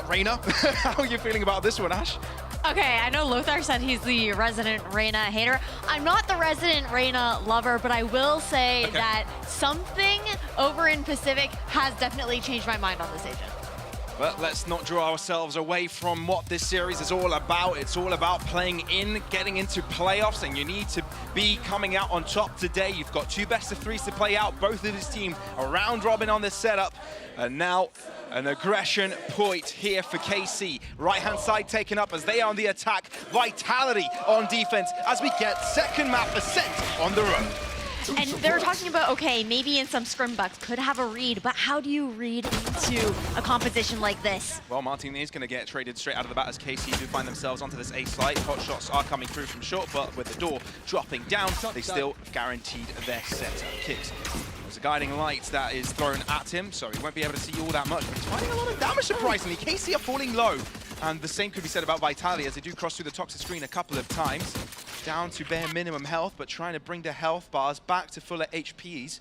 Reyna, how are you feeling about this one, Ash? Okay, I know Lothar said he's the resident Reyna hater. I'm not the resident Reyna lover, but I will say that something over in Pacific has definitely changed my mind on this agent. But let's not draw ourselves away from what this series is all about. It's all about playing in, getting into playoffs, and you need to be coming out on top today. You've got 2 best-of-3s to play out, both of this team a round robin on this setup. And now an aggression point here for KC. Right-hand side taken up as they are on the attack. Vitality on defense as we get second map Ascent on the road. And they're talking about, okay, maybe in some scrimbucks could have a read, but how do you read into a composition like this? Well, Martin is going to get traded straight out of the bat as KC do find themselves onto this A site. Hot shots are coming through from short, but with the door dropping down, they still guaranteed their setup. Kicks. There's a guiding light that is thrown at him, so he won't be able to see all that much, but he's finding a lot of damage surprisingly. KC are falling low, and the same could be said about Vitality as they do cross through the toxic screen a couple of times. Down to bare minimum health, but trying to bring the health bars back to fuller HPs.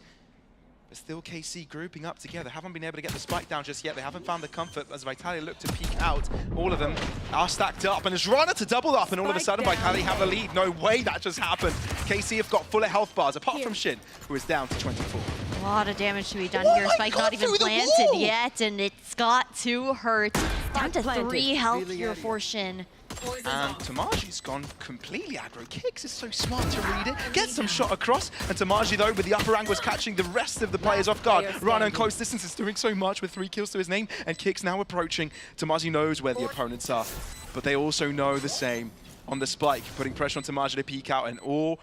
But still KC grouping up together. Haven't been able to get the spike down just yet. They haven't found the comfort as Vitality look to peek out. All of them are stacked up, and it's Runner to double up, and all of a sudden Vitality have the lead. No way that just happened. KC have got fuller health bars, apart from Shin, who is down to 24. A lot of damage to be done here. Spike not even planted yet, and it's got to hurt. Down to 3 health here for Shin. And Tamaji's gone completely aggro. Kicks is so smart to read it. Gets some shot across. And Tamaji, though, with the upper angle, is catching the rest of the players off guard. Rana in close distance is doing so much with 3 kills to his name. And Kicks now approaching. Tamaji knows where the opponents are. But they also know the same. On the spike, putting pressure on Tamaji to peek out. And all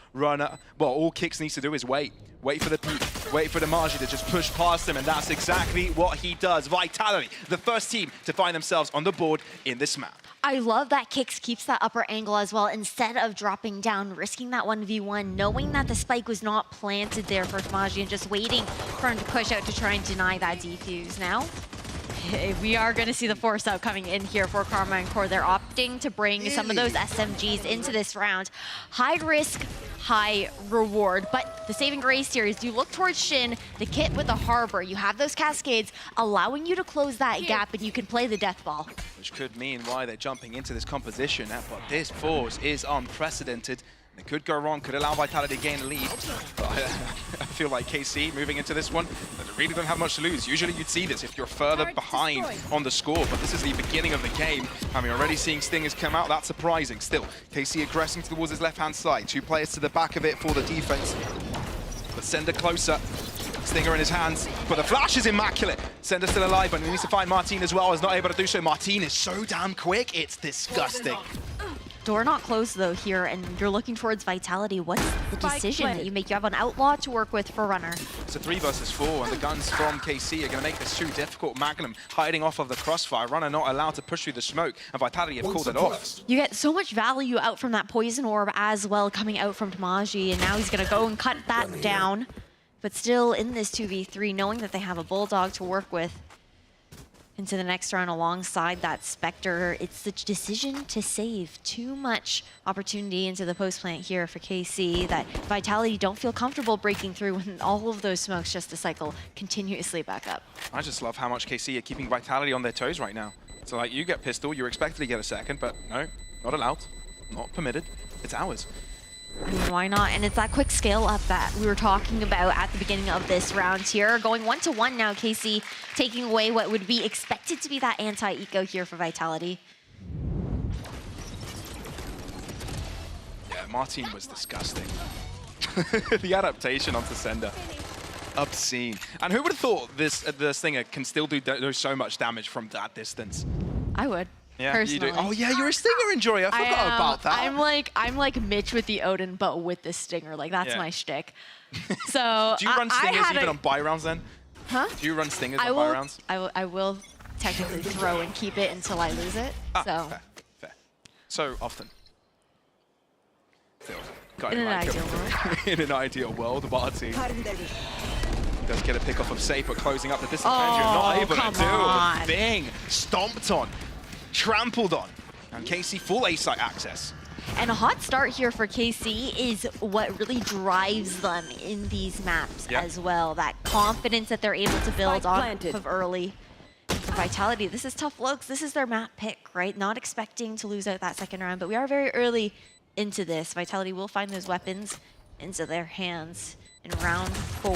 Kicks needs to do is wait. Wait for the peak. Wait for Tamaji to just push past him. And that's exactly what he does. Vitality, the first team to find themselves on the board in this map. I love that Kicks keeps that upper angle as well instead of dropping down, risking that 1v1, knowing that the spike was not planted there for Tamaji and just waiting for him to push out to try and deny that defuse. Now, we are going to see the force out coming in here for Karma and Core. They're opting to bring some of those SMGs into this round. High risk, high reward. But the saving grace here is you look towards Shin, the kit with the Harbor. You have those cascades allowing you to close that gap, and you can play the death ball. Which could mean why they're jumping into this composition. But this force is unprecedented. It could go wrong, could allow Vitality to gain a lead. But I feel like KC moving into this one, they really don't have much to lose. Usually you'd see this if you're further behind on the score, but this is the beginning of the game. I mean, already seeing Stingers come out, that's surprising. Still, KC aggressing towards his left-hand side. 2 players to the back of it for the defense. But Sender closer. Stinger in his hands, but the flash is immaculate. Sender still alive, but he needs to find Martin as well. Is not able to do so. Martin is so damn quick, it's disgusting. Door not closed though here, and you're looking towards Vitality. What's the decision that you make? You have an Outlaw to work with for Runner. It's a 3 versus 4, and the guns from KC are going to make this too difficult. Magnum hiding off of the crossfire. Runner not allowed to push through the smoke, and Vitality have called it off. You get so much value out from that Poison Orb as well, coming out from Tamaji, and now he's going to go and cut that down. But still in this 2v3, knowing that they have a Bulldog to work with into the next round alongside that Spectre, it's the decision to save. Too much opportunity into the post plant here for KC that Vitality don't feel comfortable breaking through when all of those smokes just to cycle continuously back up. I just love how much KC are keeping Vitality on their toes right now. So like, you get pistol, you're expected to get a second, but no, not allowed, not permitted, it's ours. I mean, why not? And it's that quick scale up that we were talking about at the beginning of this round here. Going 1-1 now, KC taking away what would be expected to be that anti-eco here for Vitality. Yeah, Martin was disgusting. The adaptation onto Sender, obscene. And who would have thought the Stinger can still do so much damage from that distance? I would. Yeah, personally. you do. Oh yeah, you're a Stinger enjoyer. I forgot about that. I'm like Mitch with the Odin, but with the Stinger. Like that's my shtick. So do you run Stingers even on buy rounds then? Huh? Do you run Stingers on buy rounds? I will technically throw and keep it until I lose it. So fair. So often. Still, in an ideal world. In an ideal world, Martin does get a pick off of Safe, but closing up the distance, you're not able to do a thing. Stomped on. Trampled on, and KC full A-site access. And a hot start here for KC is what really drives them in these maps as well. That confidence that they're able to build off of early. And for Vitality, this is tough looks. This is their map pick, right? Not expecting to lose out that second round, but we are very early into this. Vitality will find those weapons into their hands in round 4.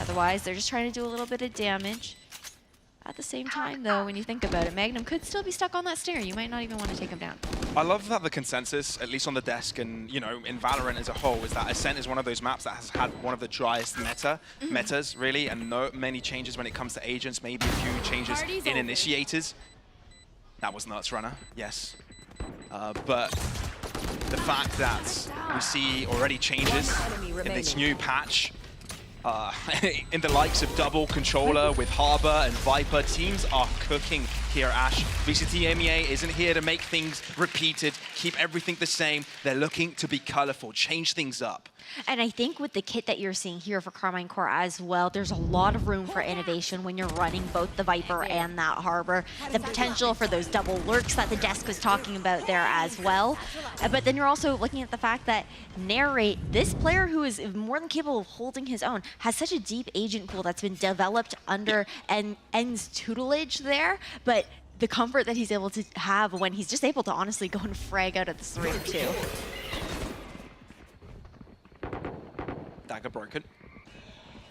Otherwise, they're just trying to do a little bit of damage. At the same time, though, when you think about it, Magnum could still be stuck on that Stinger. You might not even want to take him down. I love that the consensus, at least on the desk and, you know, in Valorant as a whole, is that Ascent is one of those maps that has had one of the driest metas, really, and no many changes when it comes to agents, maybe a few changes in initiators. That was nuts, Runner, yes. But the fact that we see already changes in this new patch, in the likes of Double Controller with Harbor and Viper, teams are cooking here at Ash. VCT EMEA isn't here to make things repeated, keep everything the same. They're looking to be colorful, change things up. And I think with the kit that you're seeing here for Carmine Core as well, there's a lot of room for innovation when you're running both the Viper and that Harbor. The potential for those double lurks that the desk was talking about there as well. But then you're also looking at the fact that Narrate, this player who is more than capable of holding his own, has such a deep agent pool that's been developed under N's tutelage there. But the comfort that he's able to have when he's just able to honestly go and frag out at the 3-2. Dagger broken.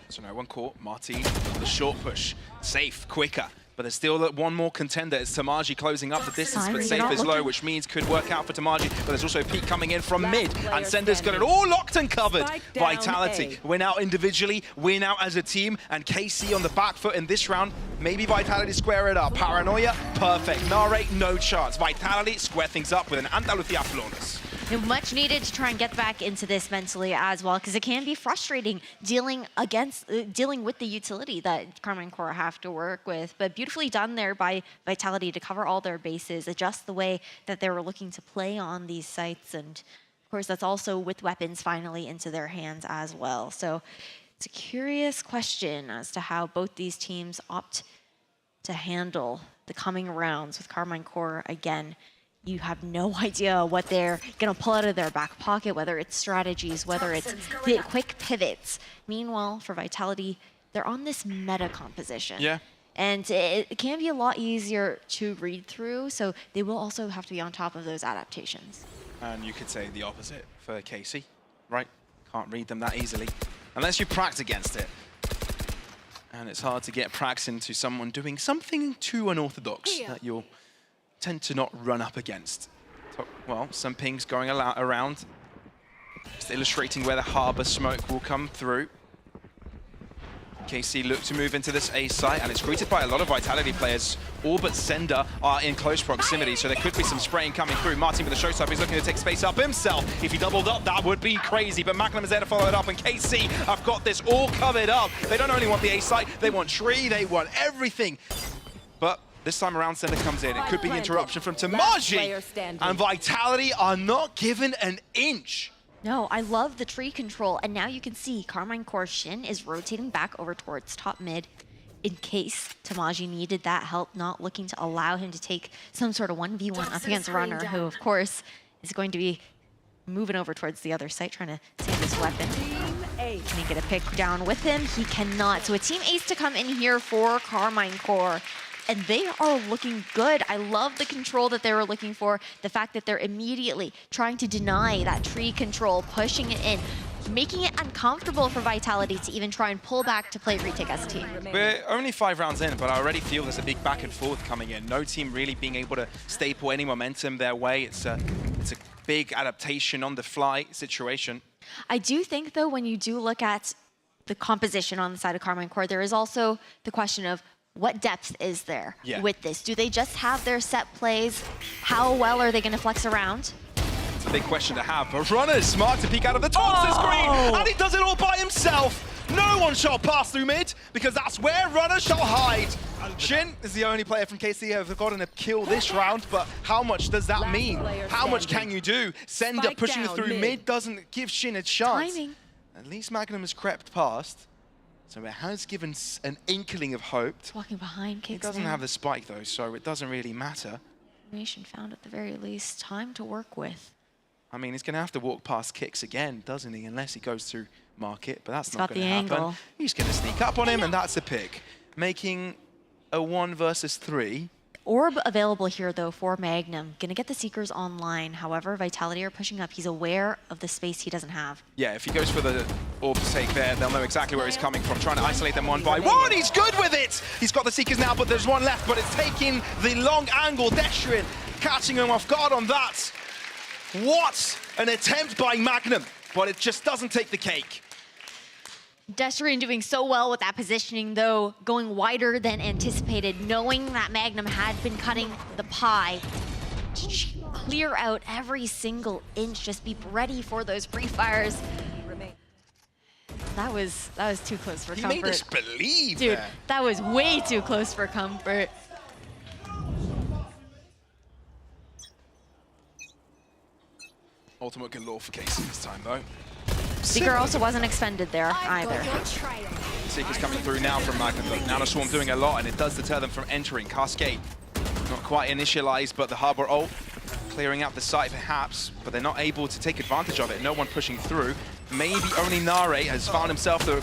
So no one caught. Martin, the short push. Safe, quicker. But there's still one more contender. It's Tamaji closing up the distance, but Safe is low, which means could work out for Tamaji. But there's also Pete coming in from mid, and Sender's got it all locked and covered. Vitality win out individually, win out as a team, and KC on the back foot in this round. Maybe Vitality square it up. Paranoia, perfect. Narrate, no chance. Vitality square things up with an Andalucia flawless. Much needed to try and get back into this mentally as well, because it can be frustrating dealing with the utility that Carmine Core have to work with. But beautifully done there by Vitality to cover all their bases, adjust the way that they were looking to play on these sites, and of course that's also with weapons finally into their hands as well. So it's a curious question as to how both these teams opt to handle the coming rounds with Carmine Core again. You have no idea what they're going to pull out of their back pocket, whether it's strategies, whether it's the quick pivots. Meanwhile, for Vitality, they're on this meta composition. Yeah. And it can be a lot easier to read through, so they will also have to be on top of those adaptations. And you could say the opposite for KC, right? Can't read them that easily, unless you pract against it. And it's hard to get prax into someone doing something too unorthodox that you'll tend to not run up against. So, well, some pings going around, just illustrating where the harbor smoke will come through. KC look to move into this A site, and it's greeted by a lot of Vitality players. All but Sender are in close proximity, so there could be some spraying coming through. Martin with the showstopper, he's looking to take space up himself. If he doubled up, that would be crazy, but Magnum is there to follow it up, and KC have got this all covered up. They don't only want the A site, they want tree, they want everything. But this time around, Sender comes in. It could be interruption from Tamaji, and Vitality are not given an inch. No, I love the tree control, and now you can see Carmine Core Shin is rotating back over towards top mid in case Tamaji needed that help, not looking to allow him to take some sort of 1v1 up against Runner, who of course is going to be moving over towards the other site, trying to save his weapon. Can he get a pick down with him? He cannot. So a team ace to come in here for Carmine Core. And they are looking good. I love the control that they were looking for. The fact that they're immediately trying to deny that tree control, pushing it in, making it uncomfortable for Vitality to even try and pull back to play retake as a team. We're only 5 rounds in, but I already feel there's a big back and forth coming in. No team really being able to staple any momentum their way. It's a big adaptation on the fly situation. I do think, though, when you do look at the composition on the side of Carmine Core, there is also the question of what depth is there with this? Do they just have their set plays? How well are they going to flex around? It's a big question to have, but Runner's smart to peek out of the Thompson screen, and he does it all by himself. No one shall pass through mid, because that's where Runner shall hide. Shin is the only player from KC who have gotten a kill this round, but how much does that mean? How much can you do? Sender pushing through mid doesn't give Shin a chance. Timing. At least Magnum has crept past. So it has given an inkling of hope. It's walking behind, kicks It doesn't have the spike though, so it doesn't really matter. Information found at the very least. Time to work with. I mean, he's going to have to walk past kicks again, doesn't he? Unless he goes through market, but that's He's not got going to the happen. angle. He's going to sneak up on him, and that's a pick. Making a 1 versus 3. Orb available here, though, for Magnum. Gonna get the Seekers online. However, Vitality are pushing up. He's aware of the space he doesn't have. Yeah, if he goes for the orb to take there, they'll know exactly where he's coming from, trying to isolate them one by one. He's good with it! He's got the Seekers now, but there's one left, but it's taking the long angle. Destrin catching him off guard on that. What an attempt by Magnum, but it just doesn't take the cake. Destrin doing so well with that positioning, though, going wider than anticipated, knowing that Magnum had been cutting the pie to clear out every single inch, just be ready for those free fires. That was too close for comfort. He made us believe, dude. That was way too close for comfort. Ultimate galore for KC this time, though. Seeker also wasn't expended there either. Seeker's coming through now from Magnum. Nano Swarm doing a lot, and it does deter them from entering. Cascade, not quite initialized, but the Harbor ult clearing out the site perhaps, but they're not able to take advantage of it. No one pushing through. Maybe only Nare has found himself the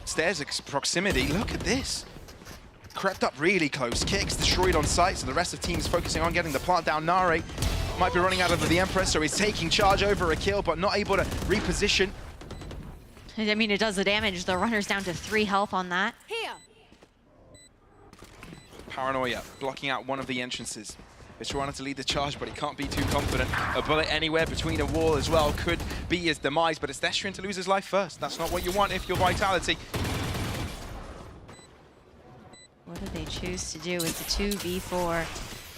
stairs proximity. Look at this. Crept up really close. Kicks destroyed on site, so the rest of the team is focusing on getting the plant down. Nare might be running out of the Empress, so he's taking charge over a kill, but not able to reposition. I mean, it does the damage. The Runner's down to 3 health on that. Here. Paranoia blocking out one of the entrances. Fischer wanted to lead the charge, but he can't be too confident. A bullet anywhere between a wall as well could be his demise, but it's Destrin to lose his life first. That's not what you want if you're Vitality. What do they choose to do? It's a 2v4.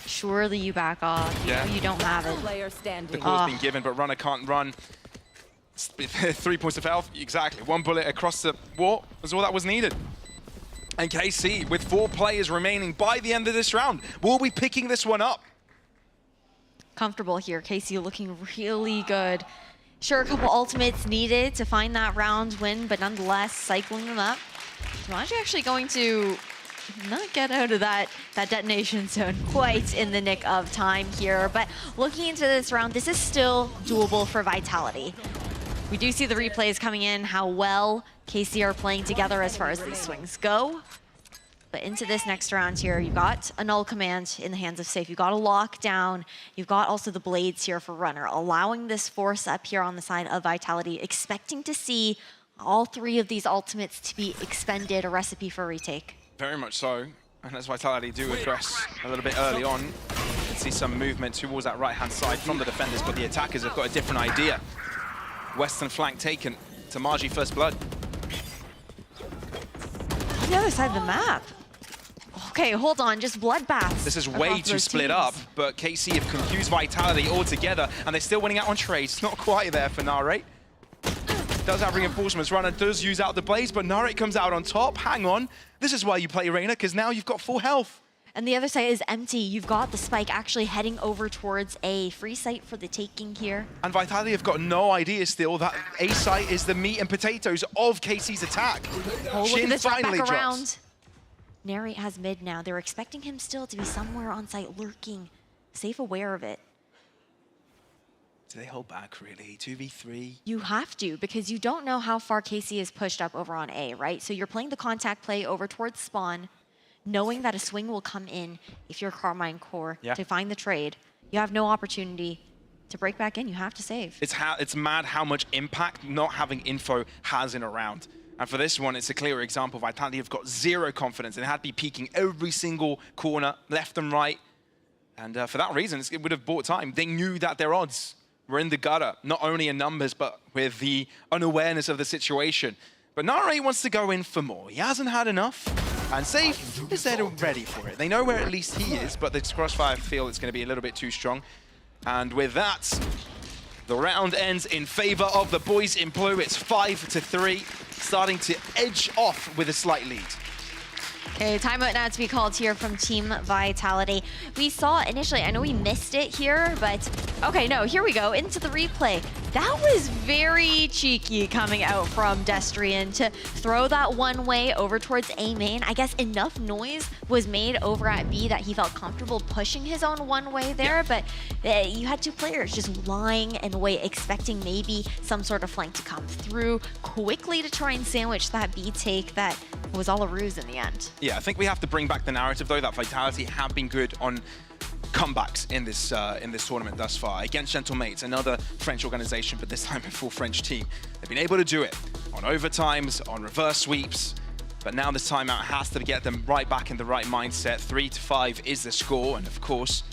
Surely you back off. You know you don't have it. The call's been given, but Runner can't run. 3 points of health, exactly. 1 bullet across the wall was all that was needed. And KC, with 4 players remaining by the end of this round, will be picking this one up. Comfortable here. KC looking really good. Sure, a couple ultimates needed to find that round win, but nonetheless, cycling them up. Tamaji actually going to not get out of that detonation zone quite in the nick of time here. But looking into this round, this is still doable for Vitality. We do see the replays coming in, how well KC are playing together as far as these swings go. But into this next round here, you've got a null command in the hands of Safe. You've got a lockdown. You've got also the blades here for Runner, allowing this force up here on the side of Vitality, expecting to see all three of these ultimates to be expended, a recipe for a retake. Very much so. And as Vitality do address a little bit early on, you can see some movement towards that right-hand side from the defenders, but the attackers have got a different idea. Western flank taken. Tamaji first blood. On the other side of the map. Okay, hold on, just bloodbaths. This is way too split up, but KC have confused Vitality altogether, and they're still winning out on trades. It's not quite there for Narate. Does have reinforcements. Runner does use out the blaze, but Narate comes out on top. Hang on. This is why you play Reina, because now you've got full health. And the other side is empty. You've got the spike actually heading over towards a free site for the taking here. And Vitality have got no idea still that A site is the meat and potatoes of KC's attack. Oh, look at this finally right back around. drops. Narate has mid now. They're expecting him still to be somewhere on site lurking. Safe aware of it. Do they hold back, really? 2v3? You have to, because you don't know how far KC is pushed up over on A, right? So you're playing the contact play over towards spawn, knowing that a swing will come in if you're Carmine Core to find the trade. You have no opportunity to break back in. You have to save. It's mad how much impact not having info has in a round. And for this one, it's a clear example. Vitality have got zero confidence. They had to be peeking every single corner, left and right. And for that reason, it would have bought time. They knew that their odds were in the gutter, not only in numbers, but with the unawareness of the situation. But Narate wants to go in for more. He hasn't had enough. And Safe is there ready for it. They know where at least he is, but the Crossfire feel it's going to be a little bit too strong. And with that, the round ends in favor of the boys in blue. It's 5-3, starting to edge off with a slight lead. Okay, timeout now to be called here from Team Vitality. We saw initially, I know we missed it here, but okay, no, here we go, into the replay. That was very cheeky coming out from Destrian to throw that one way over towards A main. I guess enough noise was made over at B that he felt comfortable pushing his own one way there, but you had two players just lying in wait, expecting maybe some sort of flank to come through quickly to try and sandwich that B take that was all a ruse in the end. Yeah, I think we have to bring back the narrative, though, that Vitality have been good on comebacks in this tournament thus far. Against Gentlemates, another French organization, but this time a full French team. They've been able to do it on overtimes, on reverse sweeps, but now this timeout has to get them right back in the right mindset. 3-5 is the score, and of course,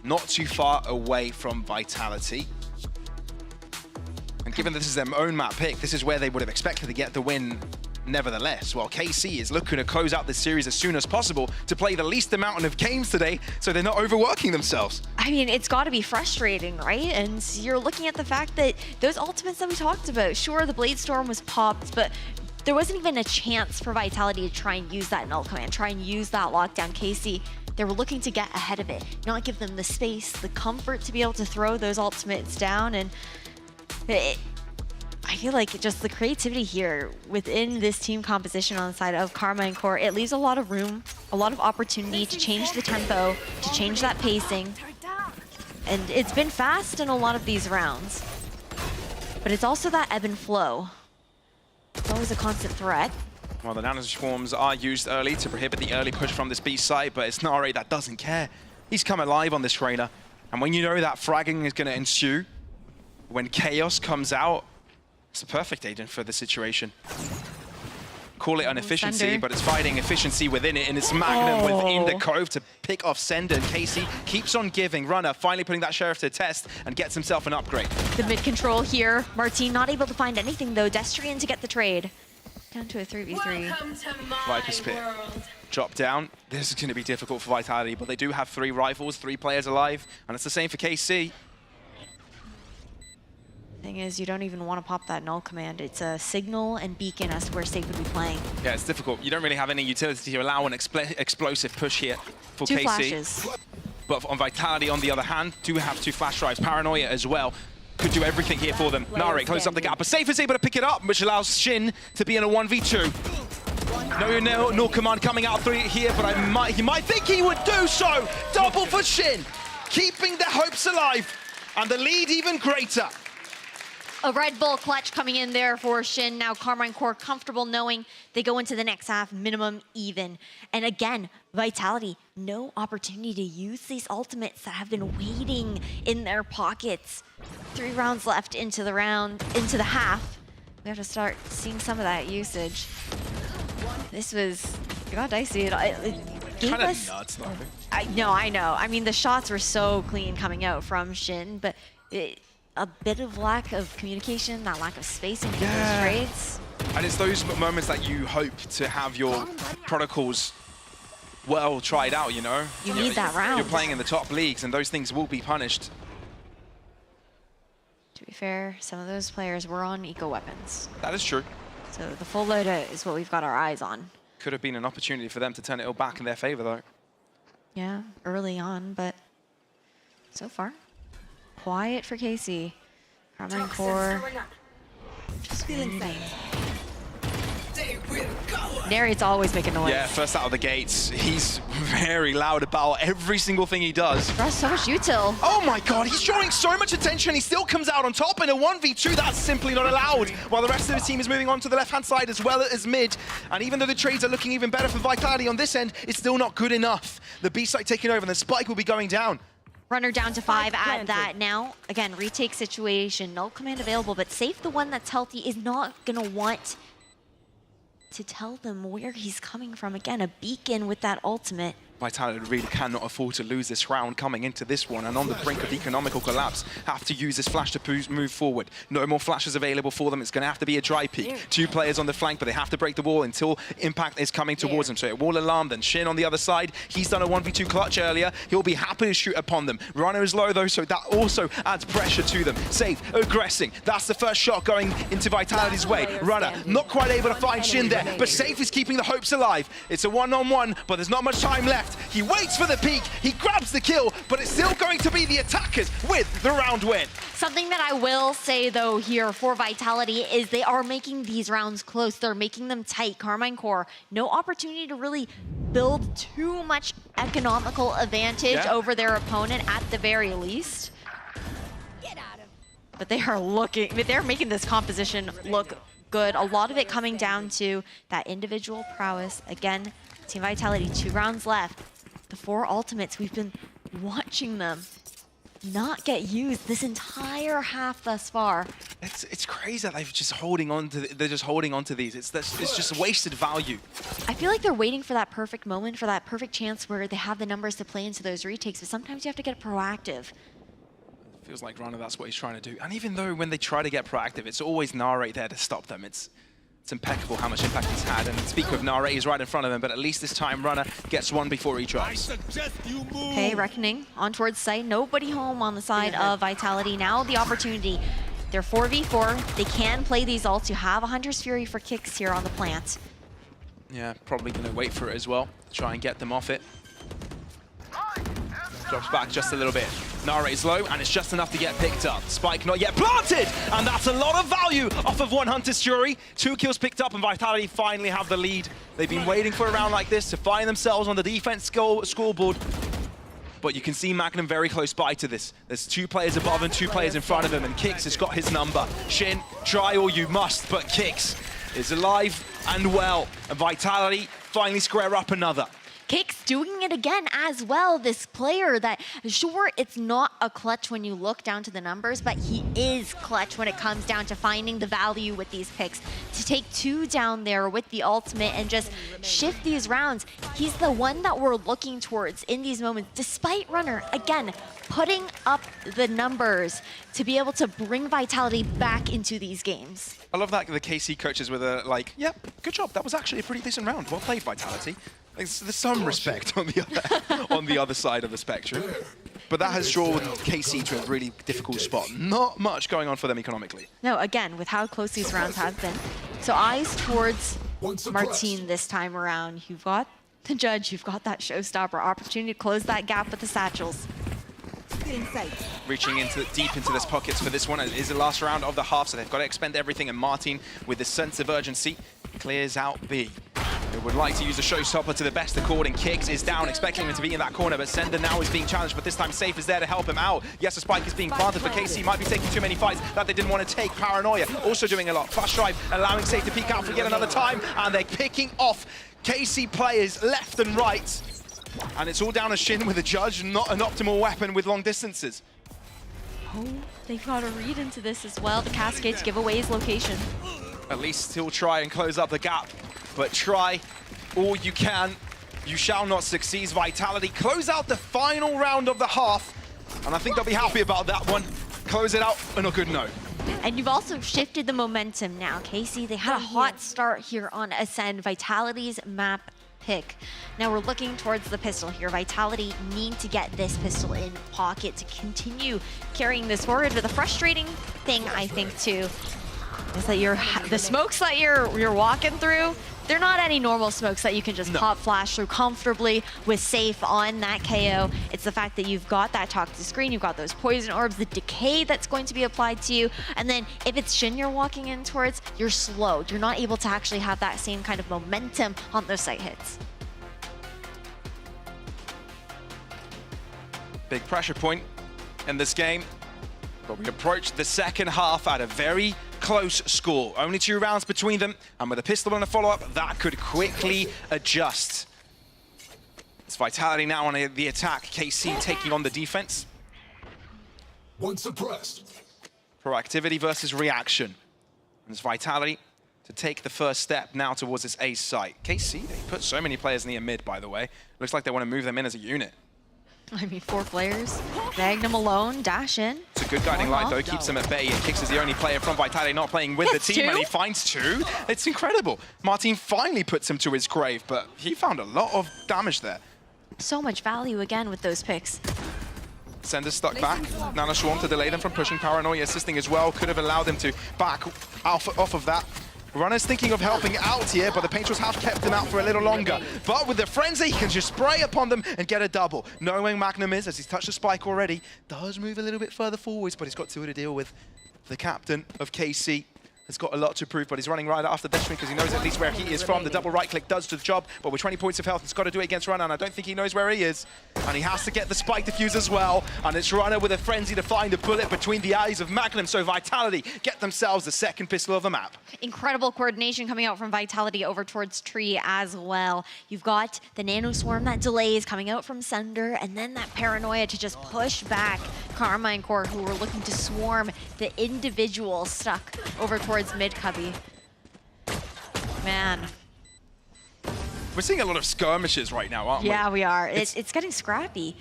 not too far away from Vitality. And given this is their own map pick, this is where they would have expected to get the win. Nevertheless, while KC is looking to close out this series as soon as possible to play the least amount of games today so they're not overworking themselves. I mean, it's got to be frustrating, right? And you're looking at the fact that those ultimates that we talked about, sure, the Blade Storm was popped, but there wasn't even a chance for Vitality to try and use that null command, try and use that lockdown. KC, they were looking to get ahead of it, not give them the space, the comfort to be able to throw those ultimates down. And I feel like just the creativity here within this team composition on the side of Carmine Core, it leaves a lot of room, a lot of opportunity to change the tempo, to change that pacing. And it's been fast in a lot of these rounds. But it's also that ebb and flow. It's always a constant threat. Well, the Nano Swarms are used early to prohibit the early push from this B side, but it's Narate that doesn't care. He's come alive on this trainer. And when you know that fragging is going to ensue, when Chaos comes out, it's a perfect agent for the situation. Call it inefficiency, Sender. but it's fighting efficiency within it, and it's Magnum within the Cove to pick off Sender. And KC keeps on giving. Runner finally putting that Sheriff to test and gets himself an upgrade. The mid control here. Martin not able to find anything though. Destrian to get the trade. Down to a 3v3. Viper's Pit. Drop down. This is going to be difficult for Vitality, but they do have 3 rifles, 3 players alive, and it's the same for KC. Thing is, you don't even want to pop that null command. It's a signal and beacon as to where Safe would be playing. Yeah, it's difficult. You don't really have any utility to allow an explosive push here for 2 KC. flashes. But on Vitality, on the other hand, do have 2 flash drives. Paranoia as well could do everything here for them. Narate closes up the gap, but Safe is able to pick it up, which allows Shin to be in a 1v2. No command coming out through here, but he might think he would do so. Double for Shin, keeping their hopes alive, and the lead even greater. A Red Bull clutch coming in there for Shin. Now Carmine Core comfortable knowing they go into the next half minimum even. And again, Vitality, no opportunity to use these ultimates that have been waiting in their pockets. 3 rounds left into the half. We have to start seeing some of that usage. This was, it got dicey. It gave Kinda us, nuts, though. I know. I mean, the shots were so clean coming out from Shin, but a bit of lack of communication, that lack of spacing in those trades. And it's those moments that you hope to have your protocols well tried out, you know? You need that round. You're playing in the top leagues, and those things will be punished. To be fair, some of those players were on eco weapons. That is true. So the full loadout is what we've got our eyes on. Could have been an opportunity for them to turn it all back in their favor, though. Yeah, early on, but so far, quiet for KC. Carmine Core just feeling things. Narrate's always making noise. Yeah, first out of the gates, he's very loud about every single thing he does. Draws so much util. Oh my god, he's drawing so much attention. He still comes out on top in a 1v2. That's simply not allowed. While the rest of the team is moving on to the left-hand side as well as mid. And even though the trades are looking even better for Vitality on this end, it's still not good enough. The B site taking over and the spike will be going down. Runner down to 5 at that now. Again, retake situation, no command available, but Safe, the one that's healthy, is not gonna want to tell them where he's coming from. Again, a beacon with that ultimate. Vitality really cannot afford to lose this round coming into this one, and on the brink of economical collapse, have to use this flash to move forward. No more flashes available for them. It's going to have to be a dry peek. 2 players on the flank, but they have to break the wall until impact is coming towards them. So it will alarm them. Shin on the other side, he's done a 1v2 clutch earlier. He'll be happy to shoot upon them. Runner is low though, so that also adds pressure to them. Safe, aggressing. That's the first shot going into Vitality's way. Runner not quite able to find Shin there, but Safe is keeping the hopes alive. It's a 1-on-1, but there's not much time left. He waits for the peak, he grabs the kill, but it's still going to be the attackers with the round win. Something that I will say though here for Vitality is they are making these rounds close. They're making them tight. Carmine Core, no opportunity to really build too much economical advantage over their opponent at the very least. But they are they're making this composition look good. A lot of it coming down to that individual prowess. Again, Team Vitality, 2 rounds left. The 4 ultimates, we've been watching them not get used this entire half thus far. It's crazy that they're just holding on to these. It's just wasted value. I feel like they're waiting for that perfect moment, for that perfect chance where they have the numbers to play into those retakes, but sometimes you have to get proactive. Feels like Runner, that's what he's trying to do. And even though when they try to get proactive, it's always Narrate there to stop them. It's impeccable how much impact he's had. And speak of Narrate, he's right in front of him, but at least this time Runner gets one before he drops. Okay, Reckoning on towards site. Nobody home on the side of Vitality. Now the opportunity. They're 4v4. They can play these ults. You have a Hunter's Fury for kicks here on the plant. Yeah, probably going to wait for it as well. Try and get them off it. Drops back just a little bit. Narrate's low, and it's just enough to get picked up. Spike not yet planted, and that's a lot of value off of one Hunter's Fury. 2 kills picked up, and Vitality finally have the lead. They've been waiting for a round like this to find themselves on the defense scoreboard. But you can see Magnum very close by to this. There's 2 players above and 2 players in front of him, and Kicks has got his number. Shin, try all you must, but Kicks is alive and well. And Vitality finally square up another. Kicks doing it again as well. This player that, sure, it's not a clutch when you look down to the numbers, but he is clutch when it comes down to finding the value with these picks. To take 2 down there with the ultimate and just shift these rounds, he's the one that we're looking towards in these moments, despite Runner, again, putting up the numbers to be able to bring Vitality back into these games. I love that the KC coaches were like, yep, good job. That was actually a pretty decent round. Well played, Vitality. There's some respect on the other side of the spectrum. But that has drawn KC to a really difficult spot. Not much going on for them economically. No, again, with how close these rounds have been. So eyes towards Martine this time around. You've got the judge, you've got that showstopper opportunity to close that gap with the satchels. Reaching deep into this pockets for this one. It is the last round of the half, so they've got to expend everything. And Martin, with this sense of urgency, clears out B. It would like to use a showstopper to the best accord, and Kicks is down, expecting him to be in that corner, but Sender now is being challenged, but this time Safe is there to help him out. Yes, a spike is being planted, but KC might be taking too many fights that they didn't want to take. Paranoia also doing a lot. Flash Drive allowing Safe to peek out for yet another time, and they're picking off KC players left and right. And it's all down to Shin with a judge, not an optimal weapon with long distances. Oh, they've got a read into this as well. The Cascades give away his location. At least he'll try and close up the gap, but try all you can. You shall not succeed. Vitality close out the final round of the half, and I think they'll be happy about that one. Close it out and a good note. And you've also shifted the momentum now, Casey. They had a hot start here on Ascend. Vitality's map pick. Now we're looking towards the pistol here. Vitality need to get this pistol in pocket to continue carrying this forward. But the frustrating thing, I think, too, is that the smokes that you're walking through, they're not any normal smokes that you can just pop flash through comfortably with Safe on that KO. It's the fact that you've got that toxic screen, you've got those poison orbs, the decay that's going to be applied to you, and then if it's Shin you're walking in towards, you're slowed. You're not able to actually have that same kind of momentum on those sight hits. Big pressure point in this game, but we approach the second half at a very close score. Only 2 rounds between them, and with a pistol and a follow-up, that could quickly adjust. It's Vitality now on the attack. KC taking on the defense. One suppressed. Proactivity versus reaction. And it's Vitality to take the first step now towards this ace site. KC, they put so many players near mid, by the way. Looks like they want to move them in as a unit. I mean, 4 players. Magnum alone, dash in. It's a good guiding light, though. Keeps him at bay. And Kicks is the only player from Vitality not playing with the team, and he finds 2. It's incredible. Martin finally puts him to his grave, but he found a lot of damage there. So much value again with those picks. Sender's stuck back. Nano Swarm to delay them from pushing. Paranoia assisting as well. Could have allowed them to back off of that. Runner's thinking of helping out here, but the Painters have kept him out for a little longer. But with the Frenzy, he can just spray upon them and get a double. Knowing Magnum is, as he's touched the spike already, does move a little bit further forwards, but he's got 2 to deal with. The captain of KC has got a lot to prove, but he's running right after Destiny because he knows at least where he is from. The double right click does the job, but with 20 points of health, he's got to do it against Runner, and I don't think he knows where he is. And he has to get the spike defuse as well, and it's Runner with a Frenzy to find a bullet between the eyes of Magnum, so Vitality get themselves the second pistol of the map. Incredible coordination coming out from Vitality over towards Tree as well. You've got the Nano Swarm that delays coming out from Sender, and then that Paranoia to just push back Carmine Core, who were looking to swarm the individual stuck over towards mid-cubby. Man. We're seeing a lot of skirmishes right now, aren't we? Yeah, we are. It's getting scrappy.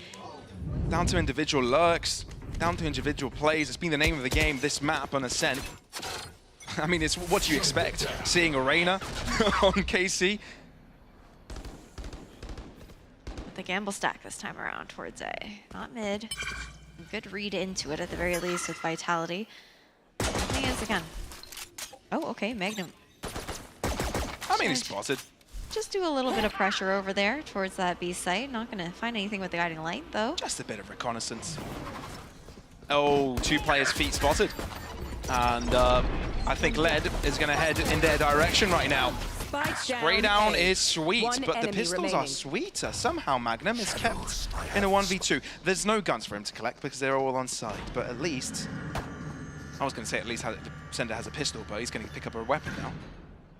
Down to individual lurks, down to individual plays. It's been the name of the game, this map on Ascent. I mean, it's what you expect, seeing Arena on KC. The gamble stack this time around towards A, not mid. Good read into it at the very least with Vitality. The thing is, again, oh, okay, Magnum. I mean, he's spotted. Just do a little bit of pressure over there towards that B site. Not going to find anything with the guiding light, though. Just a bit of reconnaissance. Oh, 2 players' feet spotted. And I think Led is going to head in their direction right now. Spray down is sweet, but the pistols are sweeter. Somehow Magnum is kept in a 1v2. There's no guns for him to collect because they're all on site, but at least, I was going to say at least Sender has a pistol, but he's going to pick up a weapon now.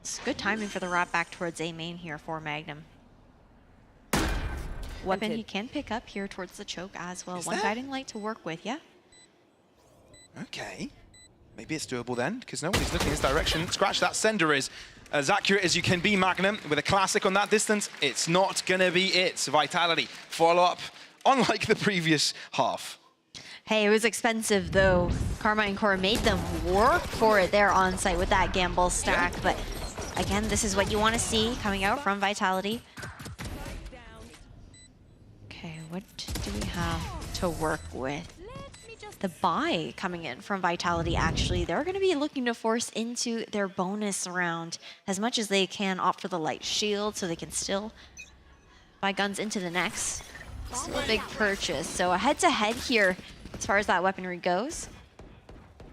It's good timing for the wrap back towards A main here for Magnum. Weapon he can pick up here towards the choke as well. One guiding light to work with, yeah. Okay. Maybe it's doable then, because nobody's looking in his direction. Scratch that, Sender is as accurate as you can be, Magnum. With a classic on that distance, it's not gonna be it. Vitality, follow up, unlike the previous half. Hey, it was expensive though. Carmine Core made them work for it there on site with that gamble stack, but again, this is what you want to see coming out from Vitality. Okay, what do we have to work with? The buy coming in from Vitality, actually. They're going to be looking to force into their bonus round as much as they can, opt for the light shield so they can still buy guns into the next. Still a big purchase. So a head-to-head here as far as that weaponry goes.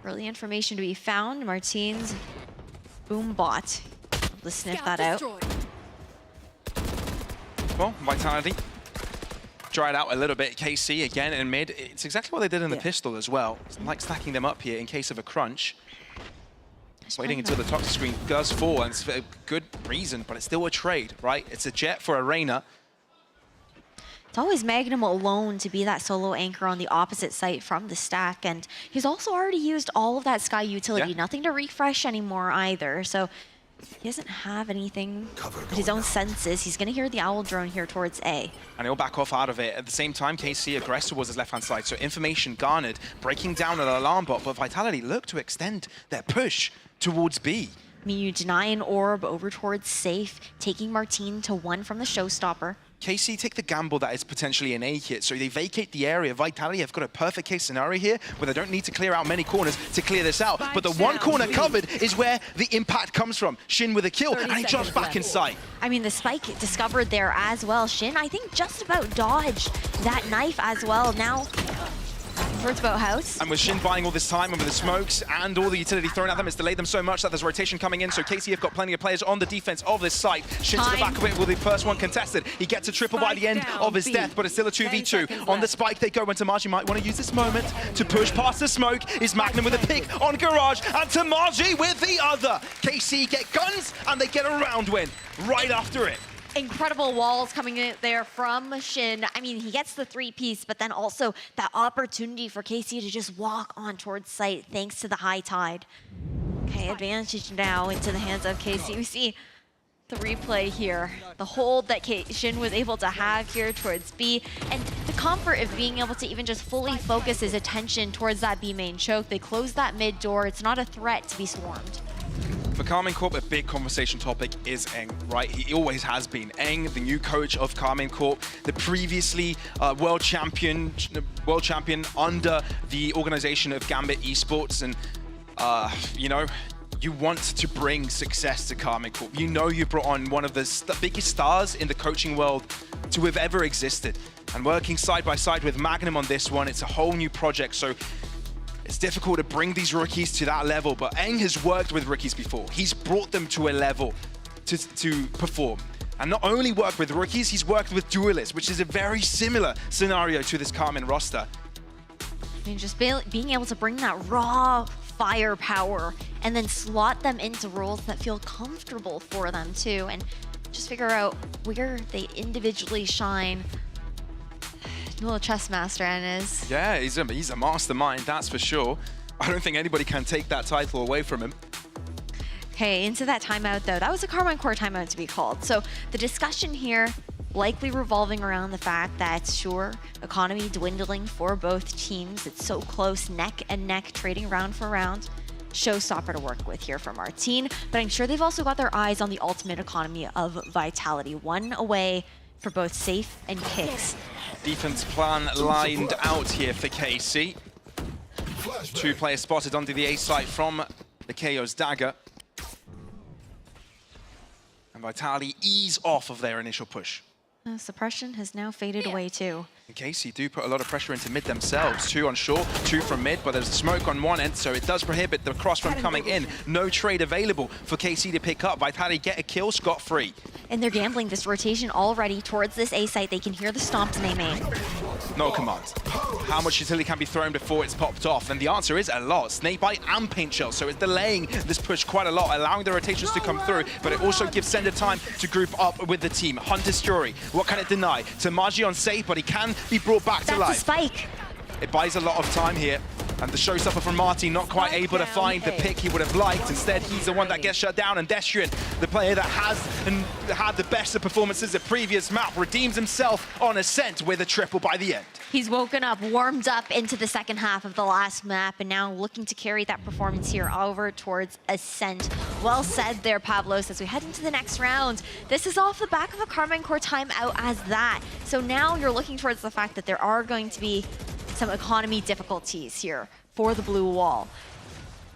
Early information to be found. Martine's boom bot. Let's sniff that out. Well, Vitality dry it out a little bit. KC again in mid. It's exactly what they did in the pistol as well. It's like stacking them up here in case of a crunch. Waiting until the toxic screen does fall, and it's for a good reason, but it's still a trade, right? It's a jet for a Reyna. It's always Magnum alone to be that solo anchor on the opposite site from the stack, and he's also already used all of that Sky utility. Nothing to refresh anymore either, so he doesn't have anything but his own senses. He's going to hear the Owl drone here towards A. And he'll back off out of it. At the same time, KC aggressed towards his left-hand side, so information garnered, breaking down an alarm bot, but Vitality look to extend their push towards B. I mean, you deny an orb over towards safe, taking Martine to 1 from the showstopper. KC take the gamble that is potentially an A hit, so they vacate the area. Vitality have got a perfect case scenario here where they don't need to clear out many corners to clear this out. But the one corner covered is where the impact comes from. Shin with a kill, and he jumps back in sight. I mean, the spike discovered there as well. Shin, I think, just about dodged that knife as well. Now, towards Boathouse. And with Shin buying all this time over the smokes and all the utility thrown at them, it's delayed them so much that there's rotation coming in. So KC have got plenty of players on the defense of this site. Shin to the back of it will be the first one contested. He gets a triple by the end of his death, but it's still a 2v2. On the spike they go, when Tamaji might want to use this moment to push past the smoke. Is Magnum with a pick on Garage, and Tamaji with the other. KC get guns, and they get a round win right after it. Incredible walls coming in there from Shin. I mean, he gets the 3-piece, but then also that opportunity for KC to just walk on towards site thanks to the high tide. Okay, advantage now into the hands of KC. We see the replay here. The hold that Shin was able to have here towards B, and the comfort of being able to even just fully focus his attention towards that B main choke. They close that mid door. It's not a threat to be swarmed. For Karmine Corp, a big conversation topic is Eng, right? He always has been. Eng, the new coach of Karmine Corp, the previously world champion under the organization of Gambit Esports, and you know, you want to bring success to Karmine Corp. You know you brought on one of the biggest stars in the coaching world to have ever existed, and working side by side with Magnum on this one, it's a whole new project. So it's difficult to bring these rookies to that level, but Eng has worked with rookies before. He's brought them to a level to perform. And not only worked with rookies, he's worked with duelists, which is a very similar scenario to this Karmine roster. I mean, just being able to bring that raw firepower and then slot them into roles that feel comfortable for them too, and just figure out where they individually shine. Little chess master, Enes. Yeah, he's a mastermind, that's for sure. I don't think anybody can take that title away from him. Okay, into that timeout though. That was a Karmine Corp timeout to be called. So the discussion here likely revolving around the fact that, sure, economy dwindling for both teams. It's so close, neck and neck, trading round for round. Showstopper to work with here for Martine, but I'm sure they've also got their eyes on the ultimate economy of Vitality. One away for both Safe and Kicks. Defense plan lined out here for KC. 2 players spotted onto the A site from the KO's dagger. And Vitality ease off of their initial push. Suppression has now faded away too. And KC do put a lot of pressure into mid themselves. 2 on short, 2 from mid, but there's a smoke on one end, so it does prohibit the cross from coming in. No trade available for KC to pick up. Vitality get a kill scot-free. And they're gambling this rotation already towards this A site. They can hear the stomps in A main. No command. How much utility can be thrown before it's popped off? And the answer is a lot. Snake Bite and Paint Shell, so it's delaying this push quite a lot, allowing the rotations to come through, but it also gives Sender time to group up with the team. Hunter's Fury, what can it deny? Tamaji on safe, but he can be brought back to life. That's a spike. It buys a lot of time here. And the showstopper from Marty not quite able to find the pick he would have liked. Instead, he's the one that gets shut down. And Destrian, the player that has had the best of performances at previous map, redeems himself on Ascent with a triple by the end. He's woken up, warmed up into the second half of the last map, and now looking to carry that performance here over towards Ascent. Well said there, Pavlos, as we head into the next round. This is off the back of a Karmine Corp timeout as that. So now you're looking towards the fact that there are going to be some economy difficulties here for the blue wall.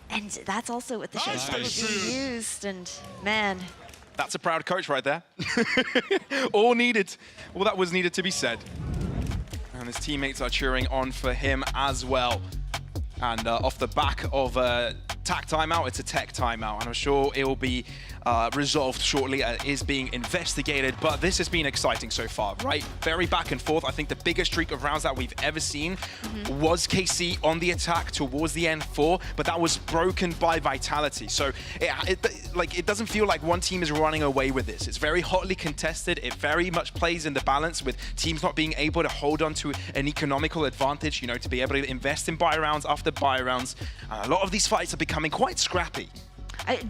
And that's also with the showstopper being used, and man. That's a proud coach right there. All that was needed to be said. And his teammates are cheering on for him as well. And off the back of tack timeout, it's a tech timeout, and I'm sure it will be resolved shortly. It is being investigated, but this has been exciting so far, right? Very back and forth. I think the biggest streak of rounds that we've ever seen was KC on the attack towards the N4, but that was broken by Vitality. So it doesn't feel like one team is running away with this. It's very hotly contested. It very much plays in the balance with teams not being able to hold on to an economical advantage, you know, to be able to invest in buy rounds after buy rounds. A lot of these fights are becoming quite scrappy.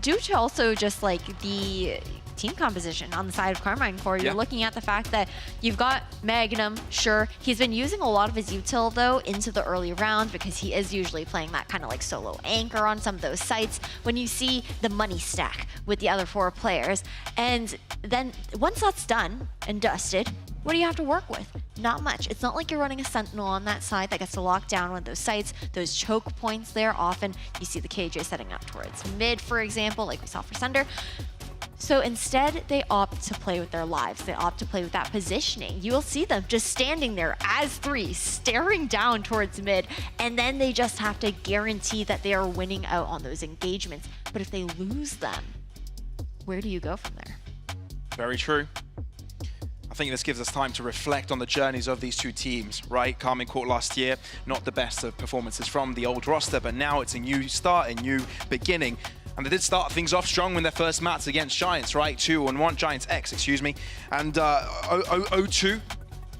Due to also just like the team composition on the side of Carmine Core, you're looking at the fact that you've got Magnum, sure, he's been using a lot of his util though into the early rounds because he is usually playing that kind of like solo anchor on some of those sites when you see the money stack with the other 4 players. And then once that's done and dusted, what do you have to work with? Not much. It's not like you're running a Sentinel on that side that gets to lock down one of those sites. Those choke points there, often you see the KJ setting up towards mid, for example, like we saw for Sunder. So instead, they opt to play with their lives. They opt to play with that positioning. You will see them just standing there as 3, staring down towards mid, and then they just have to guarantee that they are winning out on those engagements. But if they lose them, where do you go from there? Very true. I think this gives us time to reflect on the journeys of these two teams, right? Carmine Court last year, not the best of performances from the old roster, but now it's a new start, a new beginning. And they did start things off strong in their first match against Giants, right? 2-1, Giants X, excuse me. And 0-2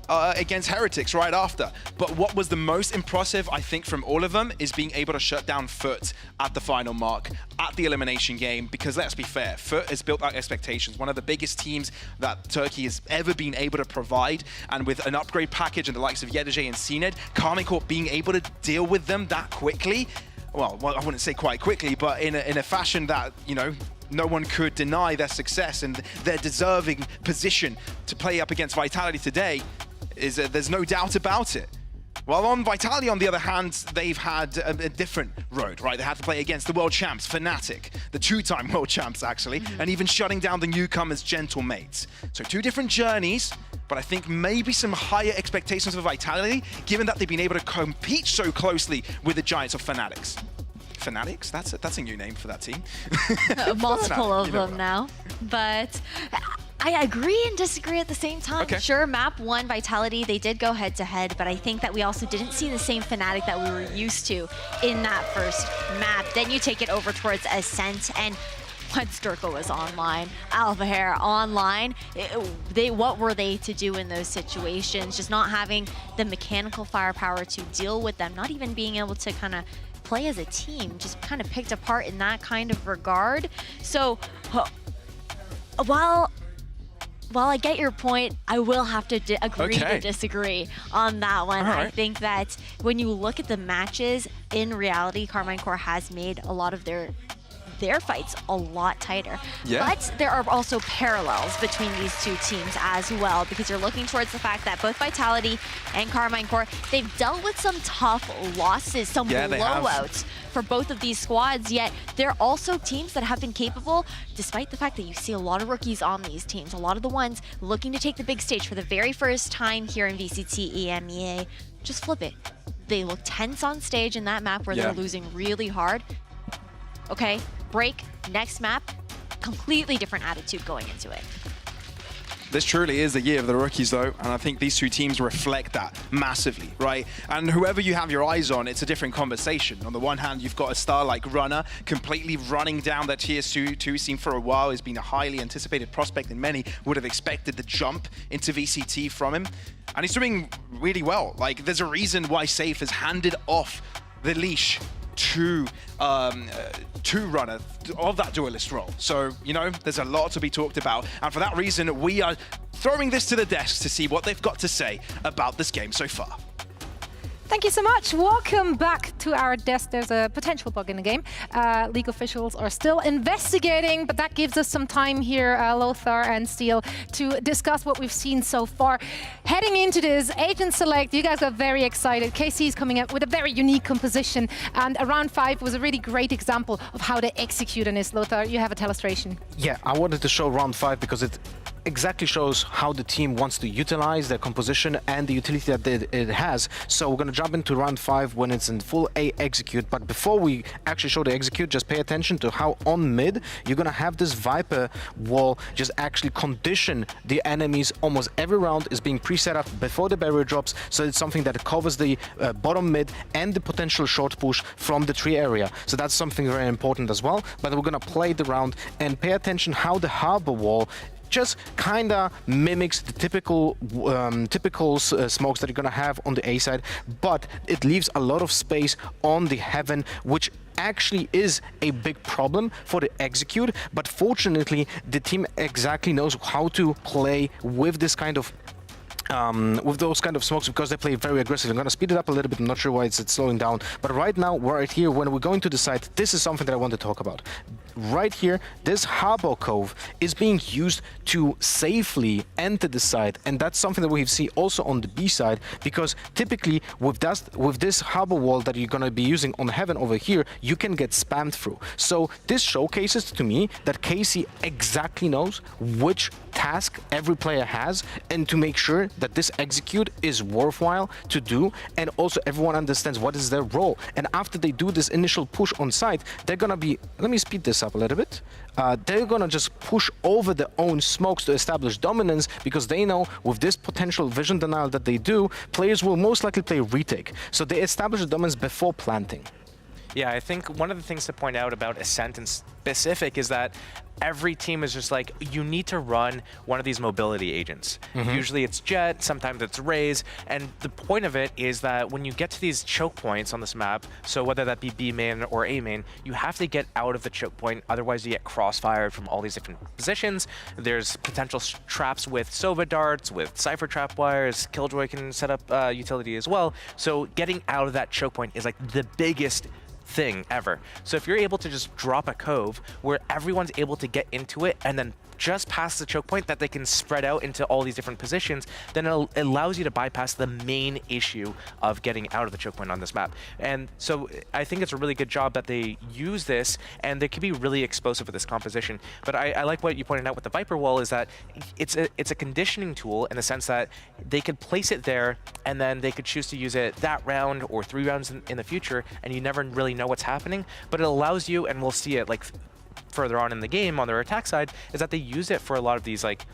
against Heretics right after. But what was the most impressive, I think, from all of them is being able to shut down Foot at the final mark, at the elimination game, because let's be fair, Foot has built out expectations. One of the biggest teams that Turkey has ever been able to provide, and with an upgrade package and the likes of Yedije and CNED, Carmine Corp being able to deal with them that quickly, well, I wouldn't say quite quickly, but in a fashion that, you know, no one could deny their success and their deserving position to play up against Vitality today, is there's no doubt about it. While on Vitality, on the other hand, they've had a different road, right? They had to play against the world champs, Fnatic, the 2-time world champs, actually, and even shutting down the newcomers, Gentle Mates. So 2 different journeys, but I think maybe some higher expectations for Vitality, given that they've been able to compete so closely with the Giants of Fanatics. Fanatics? That's a new name for that team. Multiple of them now, but I agree and disagree at the same time. Okay. Sure, map 1, Vitality, they did go head-to-head, but I think that we also didn't see the same Fnatic that we were used to in that first map. Then you take it over towards Ascent, and once Durko was online, Alpha Hair online, what were they to do in those situations? Just not having the mechanical firepower to deal with them, not even being able to kind of play as a team, just kind of picked apart in that kind of regard. So while I get your point, I will have to agree to disagree on that one. I think that when you look at the matches, in reality, Carmine Core has made a lot of their fights a lot tighter. Yeah. But there are also parallels between these two teams as well, because you're looking towards the fact that both Vitality and Carmine Core, they've dealt with some tough losses, some blowouts for both of these squads, yet they're also teams that have been capable, despite the fact that you see a lot of rookies on these teams, a lot of the ones looking to take the big stage for the very first time here in VCT EMEA, just flip it. They look tense on stage in that map where they're losing really hard. Okay, break, next map, completely different attitude going into it. This truly is the year of the rookies, though, and I think these two teams reflect that massively, right? And whoever you have your eyes on, it's a different conversation. On the one hand, you've got a star like Runner, completely running down that tier 2 scene for a while. He's been a highly anticipated prospect, and many would have expected the jump into VCT from him. And he's doing really well. Like, there's a reason why Safe has handed off the leash to Runner of that duelist role. So, you know, there's a lot to be talked about. And for that reason, we are throwing this to the desk to see what they've got to say about this game so far. Thank you so much. Welcome back to our desk. There's a potential bug in the game. League officials are still investigating, but that gives us some time here, Lothar and Steel, to discuss what we've seen so far. Heading into this, Agent Select, you guys got very excited. KC is coming up with a very unique composition, and round 5 was a really great example of how they execute on this. Lothar, you have a illustration. Yeah, I wanted to show round 5 because exactly shows how the team wants to utilize their composition and the utility that it has. So we're going to jump into round 5 when it's in full A execute. But before we actually show the execute, just pay attention to how on mid you're going to have this Viper wall just actually condition the enemies. Almost every round is being pre-set up before the barrier drops, so it's something that covers the bottom mid and the potential short push from the tree area. So that's something very important as well. But we're going to play the round and pay attention how the harbor wall just kinda mimics the typical smokes that you're gonna have on the A side, but it leaves a lot of space on the heaven, which actually is a big problem for the execute. But fortunately, the team exactly knows how to play with this kind of with those kind of smokes, because they play very aggressive. I'm going to speed it up a little bit. I'm not sure why it's slowing down. But right now, right here, when we're going to the site, this is something that I want to talk about. Right here, this harbor cove is being used to safely enter the site. And that's something that we see also on the B side, because typically with this harbor wall that you're going to be using on heaven over here, you can get spammed through. So this showcases to me that KC exactly knows which task every player has, and to make sure that this execute is worthwhile to do, and also everyone understands what is their role. And after they do this initial push on site, they're gonna be, let me speed this up a little bit, they're gonna just push over their own smokes to establish dominance, because they know with this potential vision denial that they do, players will most likely play retake. So they establish the dominance before planting. Yeah, I think one of the things to point out about Ascent in specific is that every team is just like, you need to run one of these mobility agents. Usually it's Jet, sometimes it's Raze, and the point of it is that when you get to these choke points on this map, so whether that be B main or A main, you have to get out of the choke point, otherwise you get crossfired from all these different positions. There's potential traps with Sova darts, with Cypher trap wires, Killjoy can set up utility as well. So getting out of that choke point is like the biggest thing ever. So if you're able to just drop a cove where everyone's able to get into it and then just past the choke point that they can spread out into all these different positions, then it allows you to bypass the main issue of getting out of the choke point on this map. And so I think it's a really good job that they use this, and they can be really explosive with this composition. But I like what you pointed out with the Viper wall, is that it's a conditioning tool in the sense that they could place it there and then they could choose to use it that round or 3 rounds in the future, and you never really know what's happening. But it allows you, and we'll see it like further on in the game on their attack side, is that they use it for a lot of these like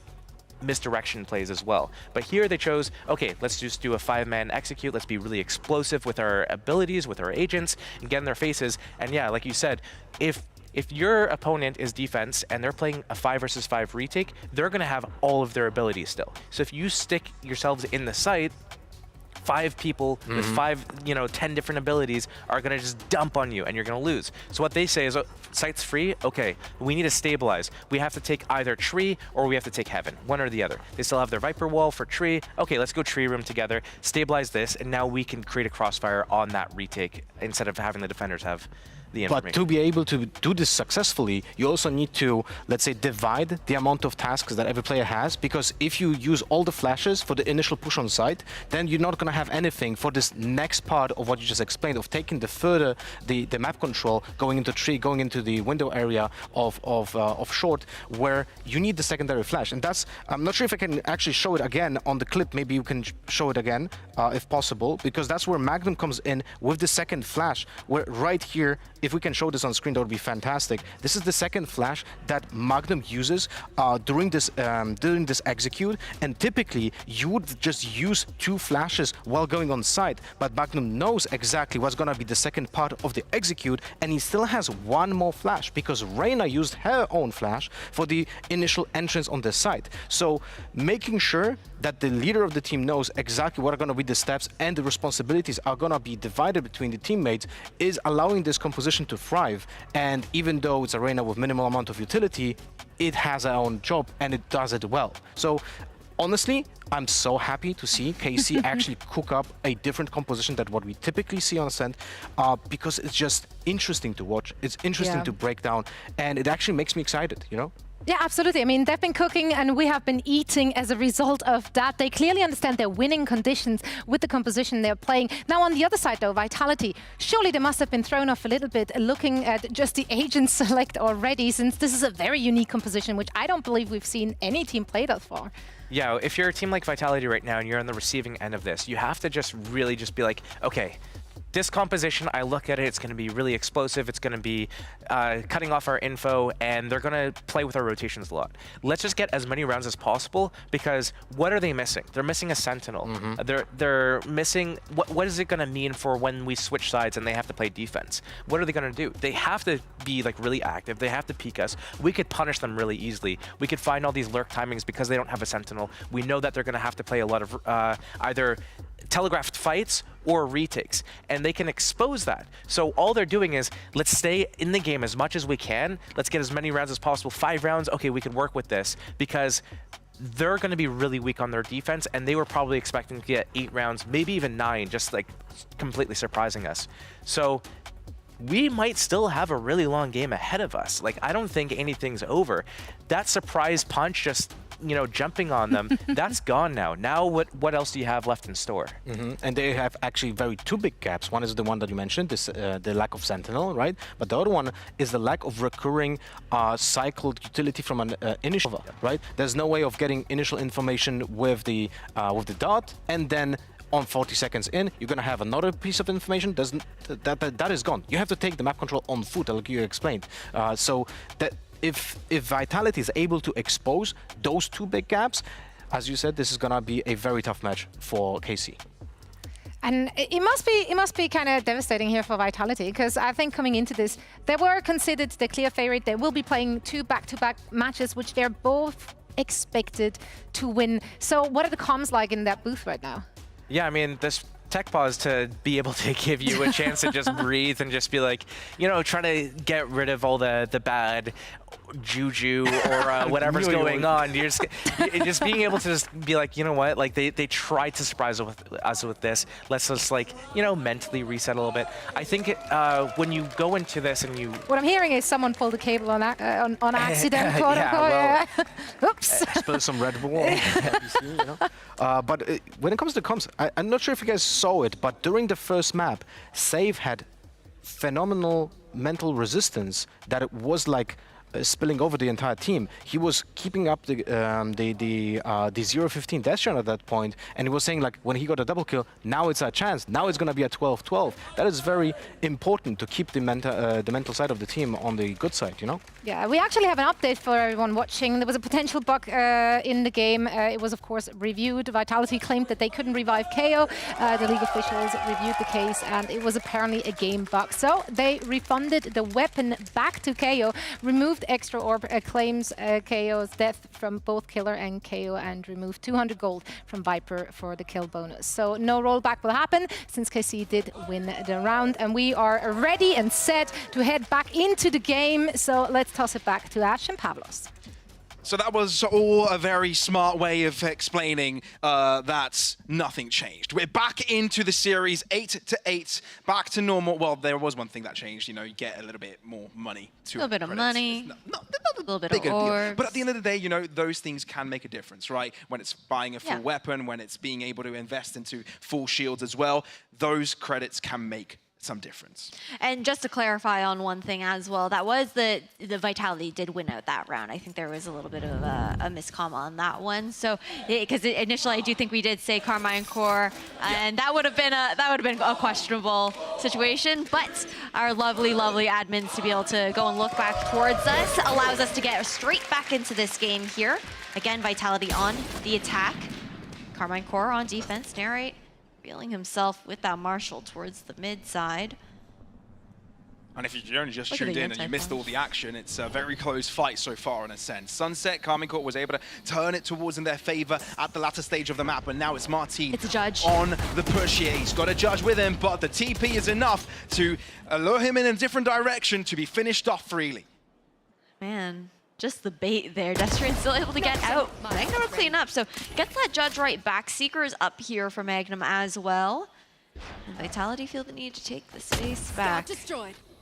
misdirection plays as well. But here they chose, okay, let's just do a 5-man execute. Let's be really explosive with our abilities, with our agents, and get in their faces. And yeah, like you said, if your opponent is defense and they're playing a 5 versus 5 retake, they're going to have all of their abilities still. So if you stick yourselves in the site, 5 people with 10 different abilities are going to just dump on you and you're going to lose. So what they say is, site's free, okay, we need to stabilize. We have to take either tree or we have to take heaven, one or the other. They still have their Viper wall for tree. Okay, let's go tree room together, stabilize this, and now we can create a crossfire on that retake instead of having the defenders have the information. But to be able to do this successfully, you also need to, let's say, divide the amount of tasks that every player has, because if you use all the flashes for the initial push on site, then you're not going to have anything for this next part of what you just explained, of taking the map control, going into tree, going into the window area of short, where you need the secondary flash. And that's, I'm not sure if I can actually show it again on the clip. Maybe you can show it again if possible, because that's where Magnum comes in with the second flash, where right here, if we can show this on screen, that would be fantastic. This is the second flash that Magnum uses during this execute, and typically you would just use 2 flashes while going on site, but Magnum knows exactly what's gonna be the second part of the execute, and he still has 1 more flash because Reyna used her own flash for the initial entrance on the site. So making sure that the leader of the team knows exactly what are going to be the steps and the responsibilities are going to be divided between the teammates is allowing this composition to thrive. And even though it's Arena with minimal amount of utility, it has our own job and it does it well. So honestly, I'm so happy to see KC actually cook up a different composition than what we typically see on Ascent, because it's just interesting to watch. It's interesting to break down, and it actually makes me excited, you know? Yeah, absolutely. I mean, they've been cooking and we have been eating as a result of that. They clearly understand their winning conditions with the composition they're playing. Now, on the other side, though, Vitality, surely they must have been thrown off a little bit looking at just the agent select already, since this is a very unique composition, which I don't believe we've seen any team play thus far. Yeah, if you're a team like Vitality right now and you're on the receiving end of this, you have to just really just be like, okay, this composition, I look at it, it's going to be really explosive, it's going to be cutting off our info, and they're going to play with our rotations a lot. Let's just get as many rounds as possible, because what are they missing? They're missing a Sentinel. They're missing, what is it going to mean for when we switch sides and they have to play defense? What are they going to do? They have to be like really active, they have to peek us. We could punish them really easily. We could find all these lurk timings because they don't have a Sentinel. We know that they're going to have to play a lot of either telegraphed fights or retakes, and they can expose that. So all they're doing is, let's stay in the game as much as we can, let's get as many rounds as possible. 5 rounds, okay, we can work with this, because they're going to be really weak on their defense, and they were probably expecting to get 8 rounds, maybe even 9, just like completely surprising us. So we might still have a really long game ahead of us. Like, I don't think anything's over. That surprise punch, just, you know, jumping on them, that's gone now. Now what else do you have left in store? And they have actually two big gaps. One is the one that you mentioned, this the lack of Sentinel, right? But the other one is the lack of recurring cycled utility from an initial, right? There's no way of getting initial information with the dot, and then on 40 seconds in, you're gonna have another piece of information. That is gone. You have to take the map control on foot, like you explained. So that if Vitality is able to expose those 2 big gaps, as you said, this is gonna be a very tough match for KC. And it must be kind of devastating here for Vitality, because I think coming into this, they were considered the clear favorite. They will be playing 2 back-to-back matches, which they're both expected to win. So what are the comms like in that booth right now? Yeah, I mean, this tech pause to be able to give you a chance to just breathe and just be like, you know, try to get rid of all the bad juju or whatever's going on. You're just being able to just be like, you know what, like they tried to surprise us with this. Let's just, like, you know, mentally reset a little bit. I think when you go into this and you... What I'm hearing is someone pulled a cable on accident, quote yeah, unquote. Well, oops. Spill some Red Bull, you know? But when it comes to comms, I'm not sure if you guys saw it, but during the first map, Save had phenomenal mental resistance that it was like spilling over the entire team. He was keeping up the 0-15 death chart at that point, and he was saying, like, when he got a double kill, now it's a chance. Now it's going to be a 12-12. That is very important to keep the mental side of the team on the good side, you know? Yeah, we actually have an update for everyone watching. There was a potential bug in the game. It was, of course, reviewed. Vitality claimed that they couldn't revive KO. The league officials reviewed the case, and it was apparently a game bug. So they refunded the weapon back to KO, removed extra orb, claims KO's death from both Killer and KO, and removed 200 gold from Viper for the kill bonus. So no rollback will happen, since KC did win the round, and we are ready and set to head back into the game. So let's toss it back to Ash and Pavlos. So that was all a very smart way of explaining that nothing changed. We're back into the series, 8-8, back to normal. Well, there was one thing that changed. You know, you get a little bit more money. A little bit of money, a little bit of orbs. But at the end of the day, you know, those things can make a difference, right? When it's buying a full weapon, when it's being able to invest into full shields as well, those credits can make some difference. And just to clarify on one thing as well, that was the Vitality did win out that round. I think there was a little bit of a miscomm on that one. So because initially I do think we did say Carmine Core, and that would have been a questionable situation. But our lovely admins to be able to go and look back towards us allows us to get straight back into this game here. Again, Vitality on the attack, Carmine Core on defense. Narrate revealing himself with that Marshall towards the mid side. And if you only just tuned in and you missed all the action, it's a very close fight so far in a sense. Sunset, Carmine Court was able to turn it towards in their favor at the latter stage of the map, and now it's Martin on the push here. He's got a judge with him, but the TP is enough to lure him in a different direction to be finished off freely. Man. Just the bait there. Destrian still able to get out. Magnum will clean up, so gets that judge right back. Seeker's up here for Magnum as well. And Vitality feel the need to take the space back.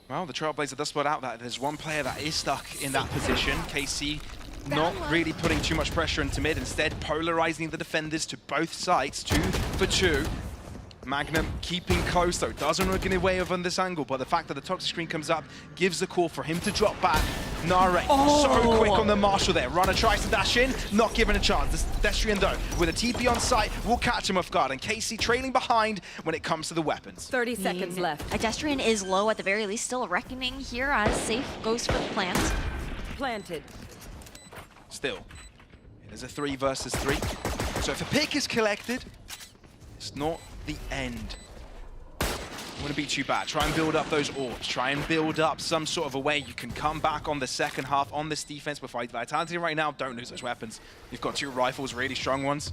Well, the Trailblazer does spot out that there's one player that is stuck in that position. KC not really putting too much pressure into mid, instead polarizing the defenders to both sides, 2 for 2. Magnum keeping close though, doesn't want to get away on this angle, but the fact that the toxic screen comes up gives the call for him to drop back. Nare, so quick on the Marshall there. Runner tries to dash in, not given a chance. This Destrian though, with a TP on site, will catch him off guard, and KC trailing behind when it comes to the weapons. 30 seconds left. Destrian is low at the very least, still a reckoning here as Safe goes for the plant. Planted. Still, it is a 3 versus 3. So if a pick is collected, it's not the end. It wouldn't be too bad. Try and build up those orbs. Try and build up some sort of a way you can come back on the second half on this defense with Vitality right now. Don't lose those weapons. You've got 2 rifles, really strong ones.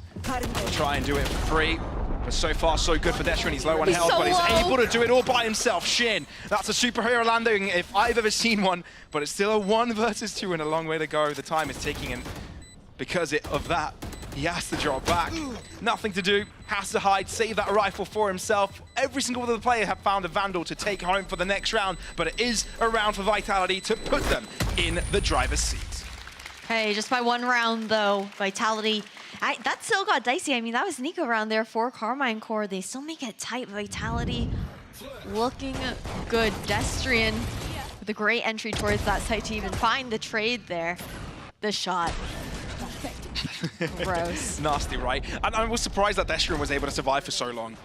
Try and do it for free. But so far, so good for Destrian. He's low on health, but he's able to do it all by himself. Shin, that's a superhero landing if I've ever seen one. But it's still a 1 versus 2 and a long way to go. The time is ticking, and because of that, he has to drop back. Nothing to do, has to hide, save that rifle for himself. Every single one of the players have found a Vandal to take home for the next round, but it is a round for Vitality to put them in the driver's seat. Okay, just by 1 round though, Vitality, that still got dicey. I mean, that was Nico round there for Carmine Core. They still make it tight. Vitality looking good. Destrian with a great entry towards that site to even find the trade there. The shot. Gross. Nasty, right? And I was surprised that Destrian was able to survive for so long.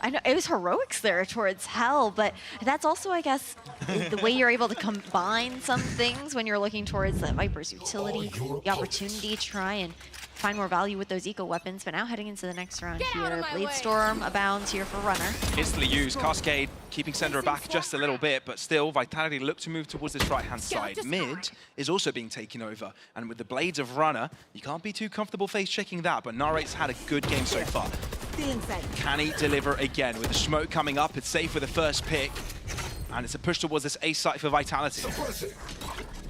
I know, it was heroics there towards Hell, but that's also, I guess, the way you're able to combine some things when you're looking towards the Viper's utility, the opportunity to try and find more value with those eco weapons. But now heading into the next round here, Blade Storm abounds here for Runner. Instantly used, Cascade keeping Sender back just a little bit, but still Vitality look to move towards this right-hand side. Mid is also being taken over, and with the Blades of Runner, you can't be too comfortable face-checking that, but Nare's had a good game so far. Can he deliver again? With the smoke coming up, it's safe with the first pick, and it's a push towards this A site for Vitality.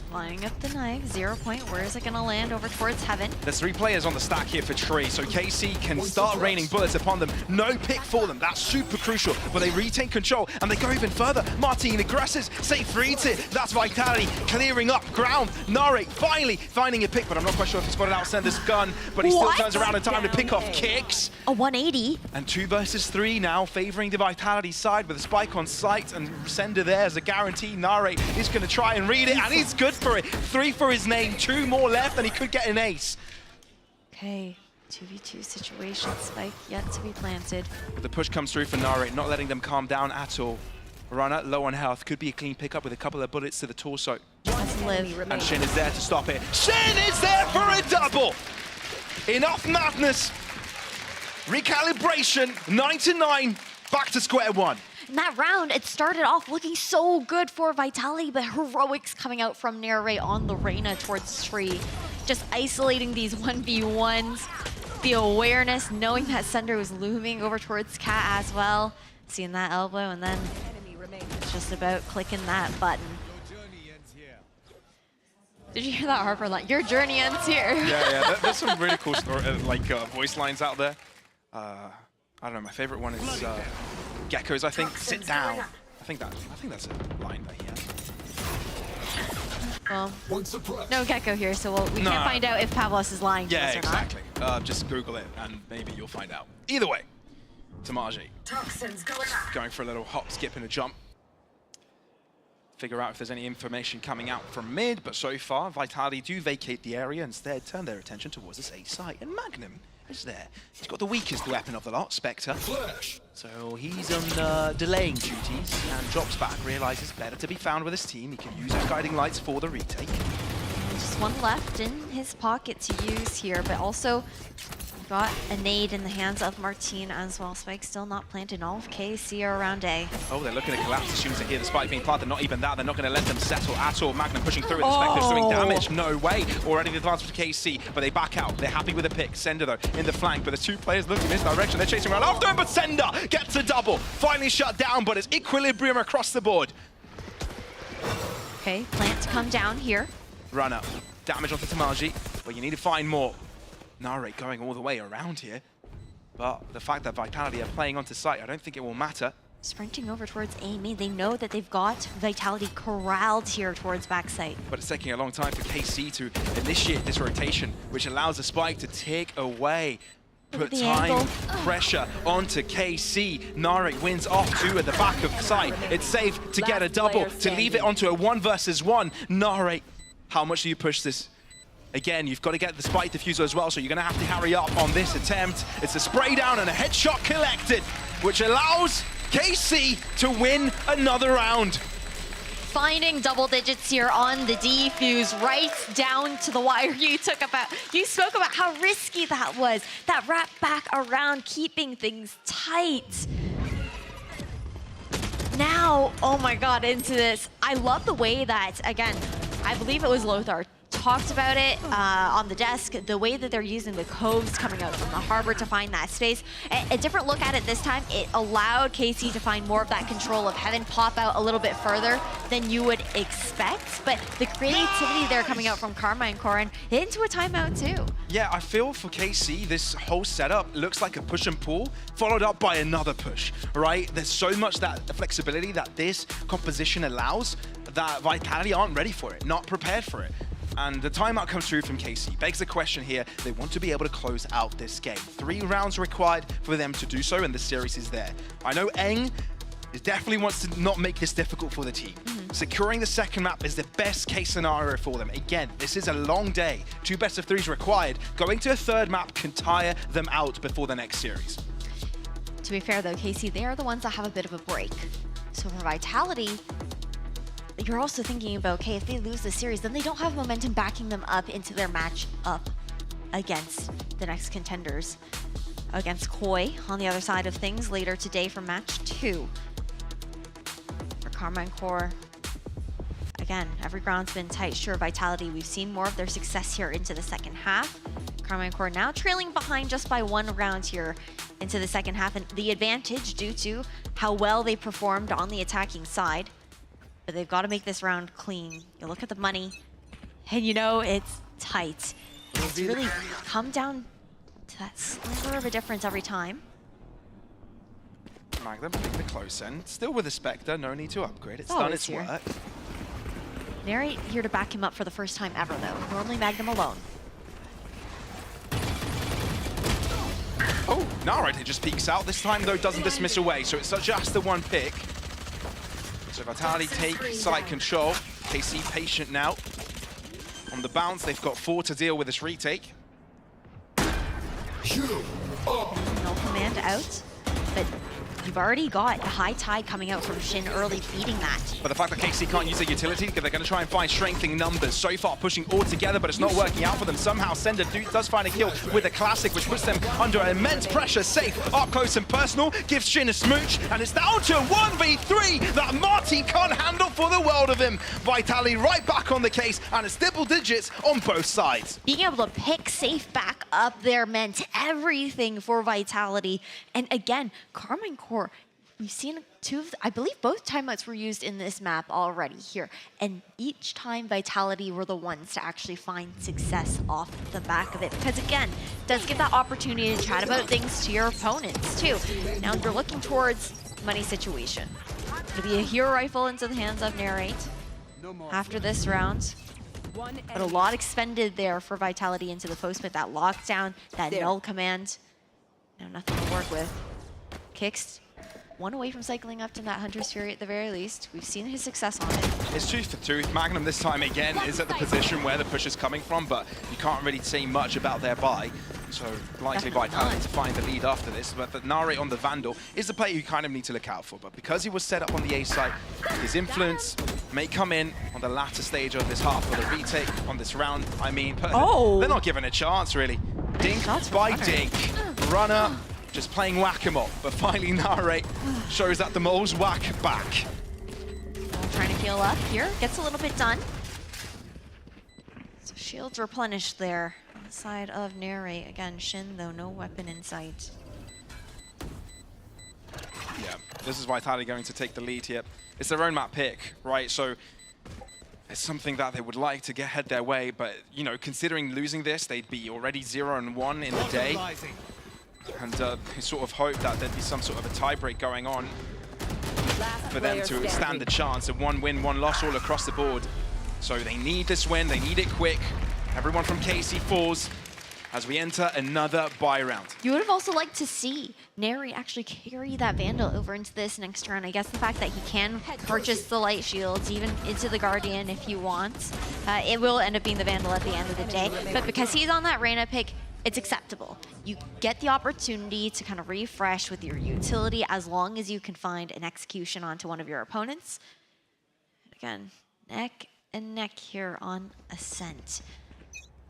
Flying up the knife, 0 point. Where is it going to land? Over towards Heaven. There's 3 players on the stack here for Tree, so KC can start raining bullets upon them. No pick for them. That's super crucial, but they retain control, and they go even further. Martin aggressors, Safe reads it. That's Vitality clearing up ground. Nare finally finding a pick, but I'm not quite sure if he spotted out Sender's gun, but he still turns around in time to pick off Kicks. A 180. And 2 versus 3 now, favoring the Vitality side with a spike on site, and Sender there as a guarantee. Nare is going to try and read it, and he's good for it. 3 for his name, 2 more left, and he could get an ace. Okay, 2v2 situation, spike yet to be planted. But the push comes through for Nare, not letting them calm down at all. Runner, low on health, could be a clean pickup with a couple of bullets to the torso. Let's live. And Shin is there to stop it. Shin is there for a double! Enough madness. Recalibration, 9-9, back to square 1. In that round, it started off looking so good for Vitality, but heroics coming out from Nare on the Reyna towards Tree. Just isolating these 1v1s. The awareness, knowing that Sender was looming over towards Cat as well. Seeing that elbow, and then it's just about clicking that button. Did you hear that Harper line? Your journey ends here. Yeah, there's some really cool voice lines out there. I don't know, my favorite one is Gecko's, I think, sit down. I think that's a line that he has. Well, no Gecko here, so we can't find out if Pavlos is lying to us or exactly. Just Google it, and maybe you'll find out. Either way, Tamaji going for a little hop, skip, and a jump. Figure out if there's any information coming out from mid, but so far, Vitality do vacate the area, instead turn their attention towards this A site, and Magnum is there. He's got the weakest weapon of the lot, Spectre. So he's on delaying duties and drops back, realizes better to be found with his team. He can use his guiding lights for the retake. Just 1 left in his pocket to use here, but also got a nade in the hands of Martin as well. Spike still not planted. All of KC are around A. Oh, they're looking to collapse as soon as they hear the spike being planted. Not even that, they're not going to let them settle at all. Magnum pushing through it, the Spectre's doing damage. No way. Already the advance for KC, but they back out. They're happy with the pick. Sender, though, in the flank, but there's 2 players looking in this direction. They're chasing around after him, but Sender gets a double. Finally shut down, but it's equilibrium across the board. Okay, plant to come down here. Runner, damage onto Tamaji, but you need to find more. Nare going all the way around here. But the fact that Vitality are playing onto site, I don't think it will matter. sprinting over towards Amy. They know that they've got Vitality corralled here towards backside. But it's taking a long time for KC to initiate this rotation, which allows the spike to tick away. Put time pressure onto KC. Nare wins off 2 at the back of site. It's safe to get a double, to leave it onto a 1 versus 1. Nare, how much do you push this? Again, you've got to get the spike diffuser as well, so you're going to have to hurry up on this attempt. It's a spray down and a headshot collected, which allows KC to win another round. Finding double digits here on the defuse, right down to the wire. You spoke about how risky that was. That wrap back around, keeping things tight. Now, oh my God, into this. I love the way that, again, I believe it was Lothar talked about it on the desk, the way that they're using the coves coming out from the harbor to find that space. A different look at it this time, it allowed KC to find more of that control of Heaven, pop out a little bit further than you would expect, but the creativity there coming out from Karma and Koran into a timeout too. Yeah, I feel for KC, this whole setup looks like a push and pull, followed up by another push, right? There's so much that flexibility that this composition allows that Vitality aren't ready for it, not prepared for it. And the timeout comes through from KC. Begs the question here, they want to be able to close out this game. 3 rounds required for them to do so, and the series is there. I know Eng definitely wants to not make this difficult for the team. Securing the second map is the best case scenario for them. Again, this is a long day. 2 best of 3s required. Going to a third map can tire them out before the next series. To be fair though, KC, they are the ones that have a bit of a break. So for Vitality, you're also thinking about, okay, if they lose the series, then they don't have momentum backing them up into their match up against the next contenders. Against Koi on the other side of things later today for match 2. For Karma and Core, again, every round's been tight. Sure, Vitality, we've seen more of their success here into the second half. Karma and Core now trailing behind just by 1 round here into the second half, and the advantage due to how well they performed on the attacking side. But they've got to make this round clean. You look at the money, and you know it's tight. It's really come down to that sliver of a difference every time. Magnum taking the close end. Still with the Spectre, no need to upgrade. It's done its work. Nare here to back him up for the first time ever, though. Normally Magnum alone. Oh, Nare just peeks out. This time, though, doesn't dismiss away, so it's just the 1 pick. So Vitality take site control. KC patient now. On the bounce, they've got 4 to deal with this retake. No command out, but you've already got a high tide coming out from Shin early, feeding that. But the fact that KC can't use their utility, they're going to try and find strengthening numbers. So far, pushing all together, but it's not working out for them. Somehow, Sender does find a kill with a classic, which puts them under immense pressure. Safe, up close and personal, gives Shin a smooch, and it's down to 1v3 that Marty can't handle for the world of him. Vitality right back on the case, and it's double digits on both sides. Being able to pick Safe back up there meant everything for Vitality. And again, Karma and Core, we've seen 2 of, I believe both timeouts were used in this map already here. And each time Vitality were the ones to actually find success off the back of it. Because again, it does give that opportunity to chat about things to your opponents too. Now you're looking towards money situation. It'll be a hero rifle into the hands of Narrate after this round. But a lot expended there for Vitality into the Fosmith, that lockdown, that null command. Now nothing to work with. Kicks 1 away from cycling up to that Hunter's Fury at the very least. We've seen his success on it. It's 2 for 2. Magnum this time again is at the position where the push is coming from, but you can't really say much about their buy. So likely Vitality to find the lead after this. But the Nare on the Vandal is the player you kind of need to look out for. But because he was set up on the A side, his influence may come in on the latter stage of this half of the retake on this round. I mean, they're not given a chance really. Dink by Dink. Runner just playing whack-a-mole, but finally Nare shows that the moles whack back. Trying to heal up here, gets a little bit done. So shields replenished there on the side of Nare. Again, Shin though, no weapon in sight. Yeah, this is Vitality going to take the lead here. It's their own map pick, right? So it's something that they would like to head their way, but you know, considering losing this, they'd be already 0-1 in the day. And he sort of hoped that there'd be some sort of a tiebreak going on. for them to stand a chance of 1 win, 1 loss all across the board. So they need this win, they need it quick. Everyone from KC falls as we enter another buy round. You would have also liked to see Neri actually carry that Vandal over into this next round. I guess the fact that he can purchase the light shields, even into the Guardian if he wants. It will end up being the Vandal at the end of the day. But because he's on that Reyna pick, it's acceptable. You get the opportunity to kind of refresh with your utility as long as you can find an execution onto one of your opponents. Again, neck and neck here on Ascent.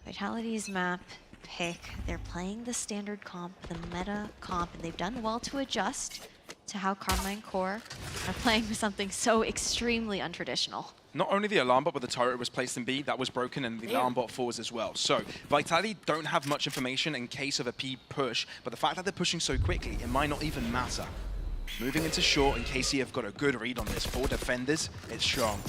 Vitality's map pick. They're playing the standard comp, the meta comp, and they've done well to adjust to how Carmine Core are playing with something so extremely untraditional. Not only the alarm bot, but the turret was placed in B, that was broken, and the alarm bot falls as well. So Vitality don't have much information in case of a P push, but the fact that they're pushing so quickly, it might not even matter. Moving into short, and KC have got a good read on this. 4 defenders, it's strong.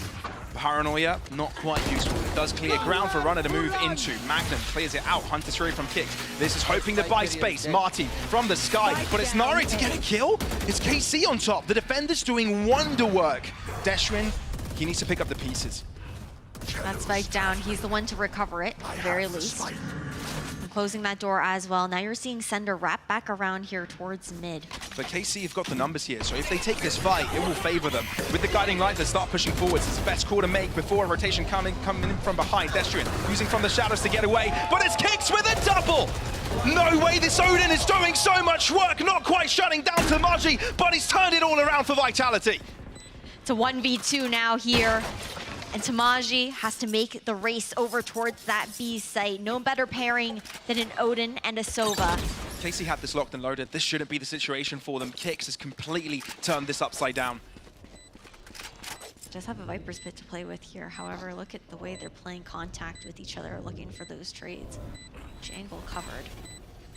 Paranoia, not quite useful. It does clear ground for Runner to move into. Magnum clears it out. Hunter's Fury from Kicks. This is hoping to buy space. Marty from the sky, but it's Nari to get a kill. It's KC on top. The defender's doing wonder work. Deshrin, he needs to pick up the pieces. That spike down, he's the one to recover it, at the very least. And closing that door as well. Now you're seeing Sender wrap back around here towards mid. But KC have got the numbers here, so if they take this fight, it will favor them. With the guiding light, they start pushing forwards. It's the best call to make before a rotation coming in from behind. Destrian using from the shadows to get away, but it's Kicks with a double! No way, this Odin is doing so much work, not quite shutting down Tamaji, but he's turned it all around for Vitality. It's a 1v2 now here. And Tamaji has to make the race over towards that B site. No better pairing than an Odin and a Sova. KC had this locked and loaded. This shouldn't be the situation for them. Kicks has completely turned this upside down. Does have a Viper's Pit to play with here. However, look at the way they're playing contact with each other, looking for those trades. Jangle covered.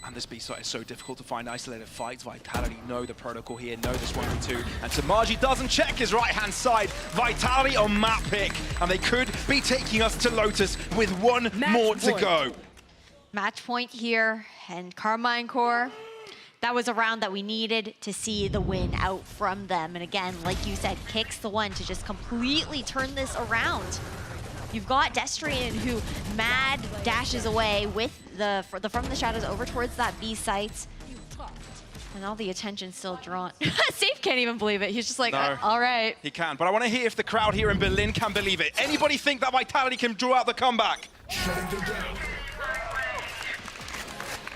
And this B site is so difficult to find isolated fights. Vitality know the protocol here, know this 1v2. And Tamaji doesn't check his right-hand side. Vitality on map pick. And they could be taking us to Lotus with one more to go. Match point here, and Carmine Core. That was a round that we needed to see the win out from them. And again, like you said, Kicks the one to just completely turn this around. You've got Destrian who mad dashes away with from the shadows over towards that B site. And all the attention still drawn. Safe can't even believe it. He's just like, no, all right. He can, but I want to hear if the crowd here in Berlin can believe it. Anybody think that Vitality can draw out the comeback?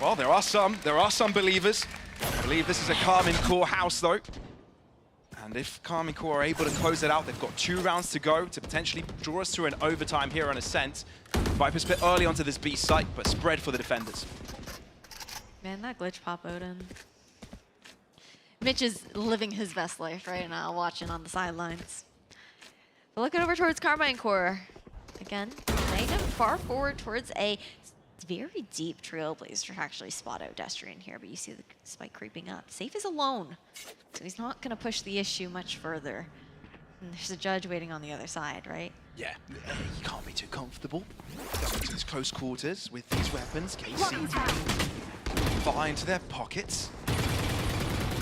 Well, there are some believers. I believe this is a Carmine Core house though. And if Carmine Core are able to close it out, they've got 2 rounds to go to potentially draw us to an overtime here on Ascent. Viper's Pit early onto this B site, but spread for the defenders. Man, that glitch pop Odin. Mitch is living his best life right now, watching on the sidelines. But looking over towards Carmine Core. Again, playing him far forward towards a very deep Trailblazer to actually spot out Destrian here, but you see the spike creeping up. Safe is alone, so he's not going to push the issue much further. And there's a judge waiting on the other side, right? Yeah, you can't be too comfortable. Going to these close quarters with these weapons. KC far into their pockets.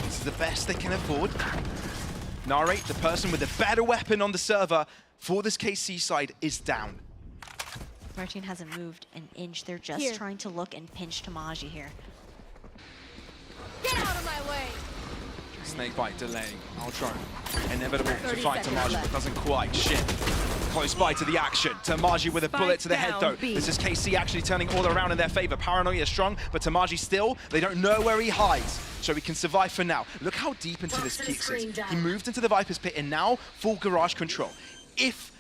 This is the best they can afford. Narrate, the person with the better weapon on the server for this KC side, is down. Martin hasn't moved an inch. They're just trying to look and pinch Tamaji here. Get out of my way! Snakebite delaying. Ultron inevitable to fight Tamaji, but doesn't quite. Shit. Close by to the action. Tamaji with a bullet to the head though. This is KC actually turning all around in their favor. Paranoia is strong, but Tamaji still, they don't know where he hides. So he can survive for now. Look how deep into this Kicks is. He moved into the Viper's Pit and now full garage control. If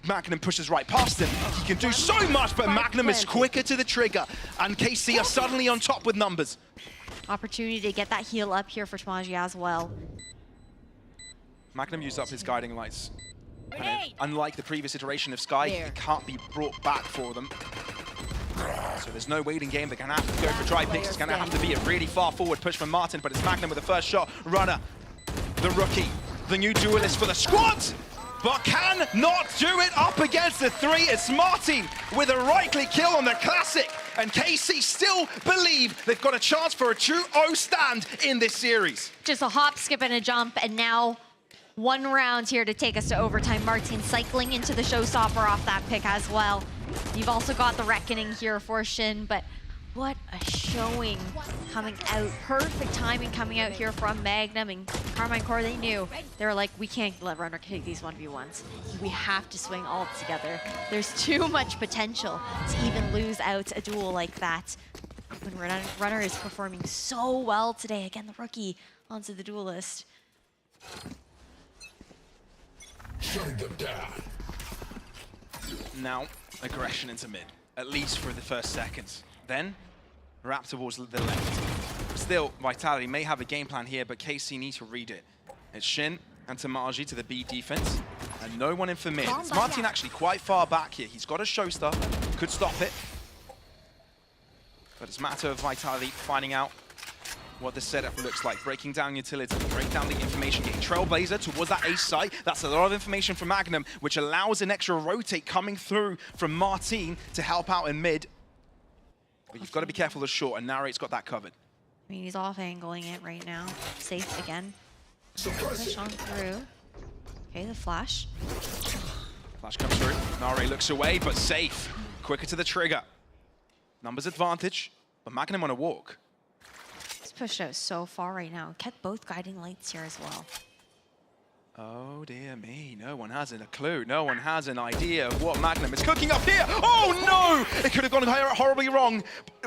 Magnum pushes right past him, he can do so much, but Magnum is quicker to the trigger. And KC are suddenly on top with numbers. Opportunity to get that heal up here for Tamaji as well. Magnum used up his guiding lights. Unlike the previous iteration of Sky, it can't be brought back for them. So there's no waiting game. They're going to have to go for dry picks. It's going to have to be a really far forward push from Martin, but it's Magnum with the first shot. Runner, the rookie, the new duelist for the squad, but cannot do it up against the 3. It's Martin with a right-click kill on the Classic, and KC still believe they've got a chance for a 2-0 stand in this series. Just a hop, skip, and a jump, and now One round here to take us to overtime. Martin cycling into the showstopper off that pick as well. You've also got the Reckoning here for Shin, but what a showing coming out. Perfect timing coming out here from Magnum and Carmine Core. They knew. They were like, we can't let Runner take these 1v1s. We have to swing all together. There's too much potential to even lose out a duel like that. When Runner is performing so well today. Again, the rookie onto the duelist. Shutting them down. Now, aggression into mid, at least for the first seconds. Then, wrap towards the left. Still, Vitality may have a game plan here, but KC needs to read it. It's Shin and Tamaji to the B defense, and no one in for mid. It's Martin actually quite far back here. He's got a showstar, could stop it. But it's a matter of Vitality finding out what the setup looks like, breaking down utility, break down the information, getting Trailblazer towards that ace site. That's a lot of information from Magnum, which allows an extra rotate coming through from Martin to help out in mid. But you've got to be careful of short, and Narrate's got that covered. I mean, he's off angling it right now. Safe again. Push on through. Okay, the flash. Flash comes through. Narrate looks away, but safe. Quicker to the trigger. Numbers advantage, but Magnum on a walk. He's pushed out so far right now. Kept both guiding lights here as well. Oh dear me, no one has a clue. No one has an idea of what Magnum is cooking up here. Oh no! It could have gone horribly wrong,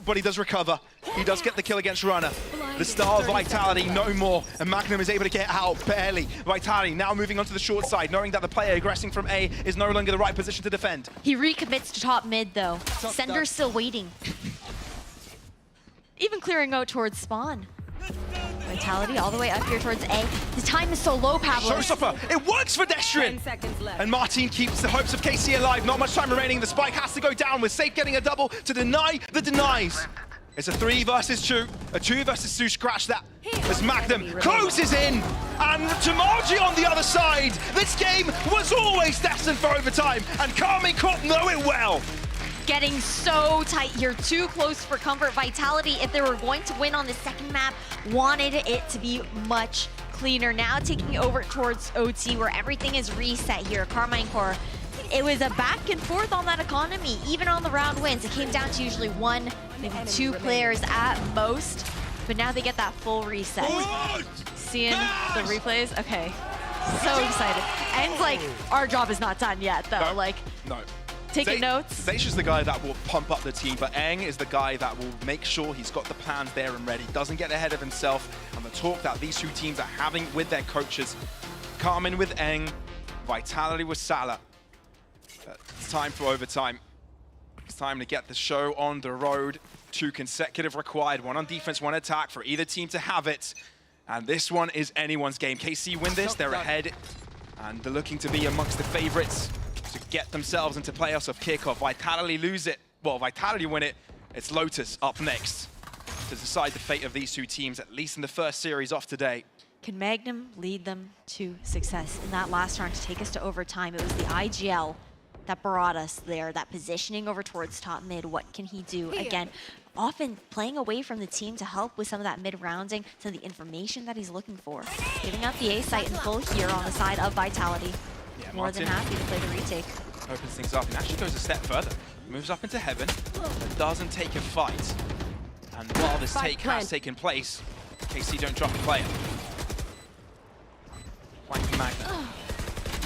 but he does recover. He does get the kill against Runner. The star of Vitality, no more, and Magnum is able to get out, barely. Vitality now moving onto the short side, knowing that the player aggressing from A is no longer the right position to defend. He recommits to top mid though. Sender's still waiting. Even clearing out towards spawn. Vitality all the way up here towards A. The time is so low, Pablo. Showstopper, it works for Destrian! 10 seconds left. And Martin keeps the hopes of KC alive. Not much time remaining. The spike has to go down with Safe getting a double to deny the denies. It's a 3 versus 2, a 2 versus 2. Scratch that as Magnum closes in. And Tamaji on the other side. This game was always destined for overtime, and Carmine Corp know it well. Getting so tight here, too close for comfort. Vitality, if they were going to win on the second map, wanted it to be much cleaner. Now taking over towards OT, where everything is reset here. Carmine Core, it was a back and forth on that economy, even on the round wins. It came down to usually 1, maybe 2 players at most, but now they get that full reset. Seeing the replays, okay, so excited. And like, our job is not done yet, though. No. Taking notes. Zaysh is the guy that will pump up the team, but Eng is the guy that will make sure he's got the plans there and ready. Doesn't get ahead of himself. And the talk that these 2 teams are having with their coaches. Carmine with Eng, Vitality with Salah. It's time for overtime. It's time to get the show on the road. 2 consecutive required, 1 on defense, 1 attack for either team to have it. And this one is anyone's game. KC win this, they're ahead. And they're looking to be amongst the favorites to get themselves into playoffs of Kickoff. Vitality lose it. Well, Vitality win it. It's Lotus up next to decide the fate of these 2 teams, at least in the first series off today. Can Magnum lead them to success in that last round to take us to overtime? It was the IGL that brought us there, that positioning over towards top mid. What can he do? Again, often playing away from the team to help with some of that mid-rounding, some of the information that he's looking for. Giving up the A site in full here on the side of Vitality. Yeah, More than happy to play the retake. Opens things up and actually goes a step further. Moves up into heaven, but doesn't take a fight. And while this take has taken place, KC don't drop a player. Flanking Magnum.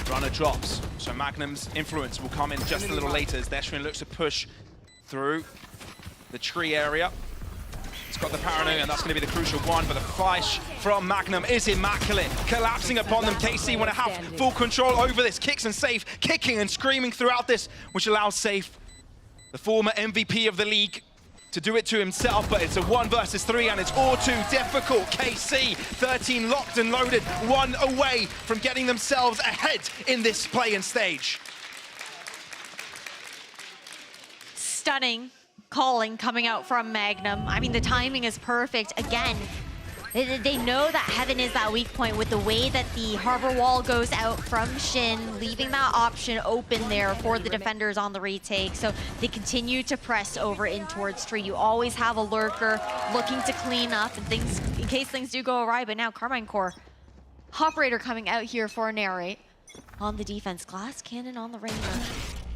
Runner drops, so Magnum's influence will come in just a little later as Destrian looks to push through the tree area. It's got the paranoia, and that's going to be the crucial one, but the flash from Magnum is immaculate. Collapsing upon them, KC want to have full control over this. Kicks and Safe, kicking and screaming throughout this, which allows Safe, the former MVP of the league, to do it to himself, but it's a 1 versus 3, and it's all too difficult. KC, 13 locked and loaded, 1 away from getting themselves ahead in this play-in stage. Stunning calling coming out from Magnum. I mean, the timing is perfect. Again, they know that Heaven is that weak point with the way that the Harbor Wall goes out from Shin, leaving that option open there for the defenders on the retake. So they continue to press over in towards tree. You always have a lurker looking to clean up and things in case things do go awry, but now Carmine Core Operator coming out here for a narrate. On the defense, glass cannon on the Ranger.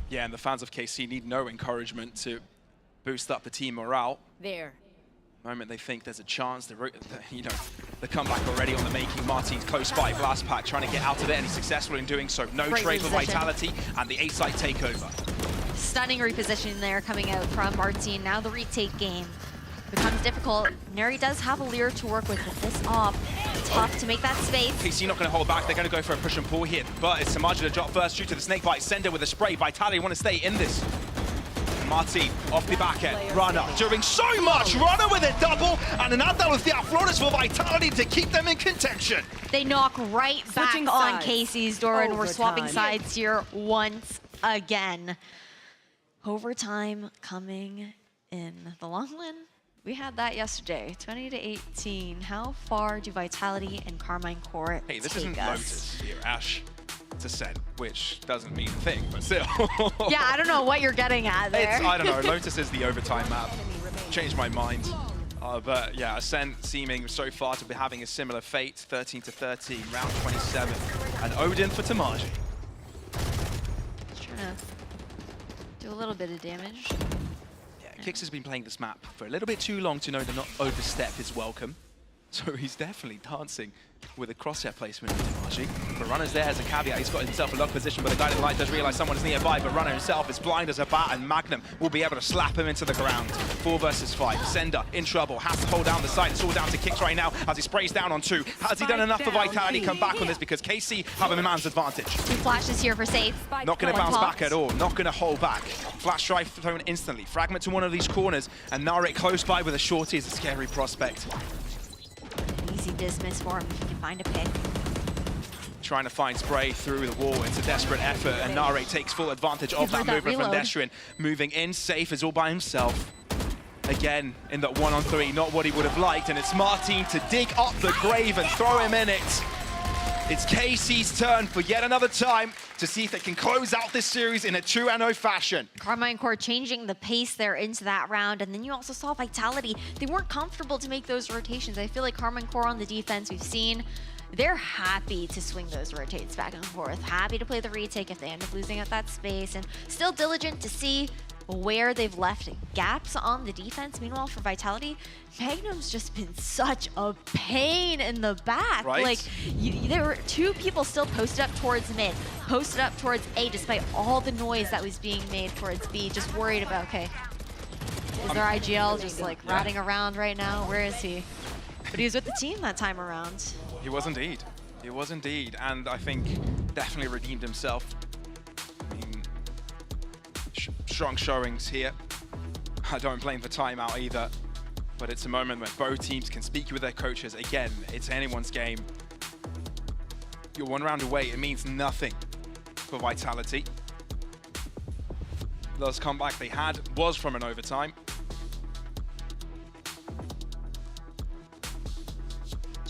Yeah, and the fans of KC need no encouragement to boost up the team morale. There. The moment they think there's a chance, you know, the comeback already on the making. Martin's close by, blast pack trying to get out of it, and he's successful in doing so. No trade for Vitality, and the A-side takeover. Stunning repositioning there coming out from Martin. Now the retake game becomes difficult. Neri does have a Lear to work with this off. Tough to make that space. KC not going to hold back. They're going to go for a push and pull here, but it's Samaji to drop first due to the snake bite. Sender with a spray. Vitality want to stay in this. Martin off the back end. Runner doing so much. Runner with a double and an add-down with the Flores for Vitality to keep them in contention. They knock right back Switching on sides. KC's door, and we're swapping Overtime. sides here once again. Overtime coming in the long run. We had that yesterday, 20-18. How far do Vitality and Carmine Core Hey, this take isn't us? Lotus here, Ash. It's a set, which doesn't mean a thing, but still. Yeah, I don't know what you're getting at there. I don't know. Lotus is the overtime map. Changed my mind. But yeah, Ascent seeming so far to be having a similar fate. 13-13, round 27. And Odin for Tamaji. Just trying to do a little bit of damage. Yeah, Kix has been playing this map for a little bit too long to know to not overstep his welcome. So he's definitely dancing with a crosshair placement of Tamaji. But Runner's there as a caveat. He's got himself a lock position, but the guiding light does realize someone is nearby. But Runner himself is blind as a bat, and Magnum will be able to slap him into the ground. 4 versus 5. Sender in trouble. Has to hold down the side. It's all down to Kix right now as he sprays down on 2. Has he done enough for Vitality come back on this? Because KC have a man's advantage. 2 flashes here for safe. Not going to bounce popped. back at all. Not going to hold back. Flash drive thrown instantly. Fragment to one of these corners, and Narek close by with a shorty is a scary prospect. Easy dismiss for him if he can find a pick. Trying to find Spray through the wall. It's a desperate effort, and Narek takes full advantage of that movement from Destrian. Moving in, safe is all by himself. Again, in that 1-on-3, not what he would have liked, and it's Martin to dig up the grave and throw him in it. It's KC's turn for yet another time to see if they can close out this series in a 2-0 fashion. Carmine Core changing the pace there into that round, and then you also saw Vitality. They weren't comfortable to make those rotations. I feel like Carmine Core on the defense we've seen, they're happy to swing those rotates back and forth, happy to play the retake if they end up losing at that space, and still diligent to see where they've left gaps on the defense. Meanwhile, for Vitality, Magnum's just been such a pain in the back. Right. Like, there were 2 people still posted up towards mid, posted up towards A, despite all the noise that was being made towards B, just worried about, okay, is their IGL just like ratting around right now? Where is he? But he was with the team that time around. He was indeed. He was indeed, and I think definitely redeemed himself. I mean, strong showings here. I don't blame the timeout either, but it's a moment where both teams can speak with their coaches. Again, it's anyone's game. You're 1 round away. It means nothing for Vitality. The last comeback they had was from an overtime.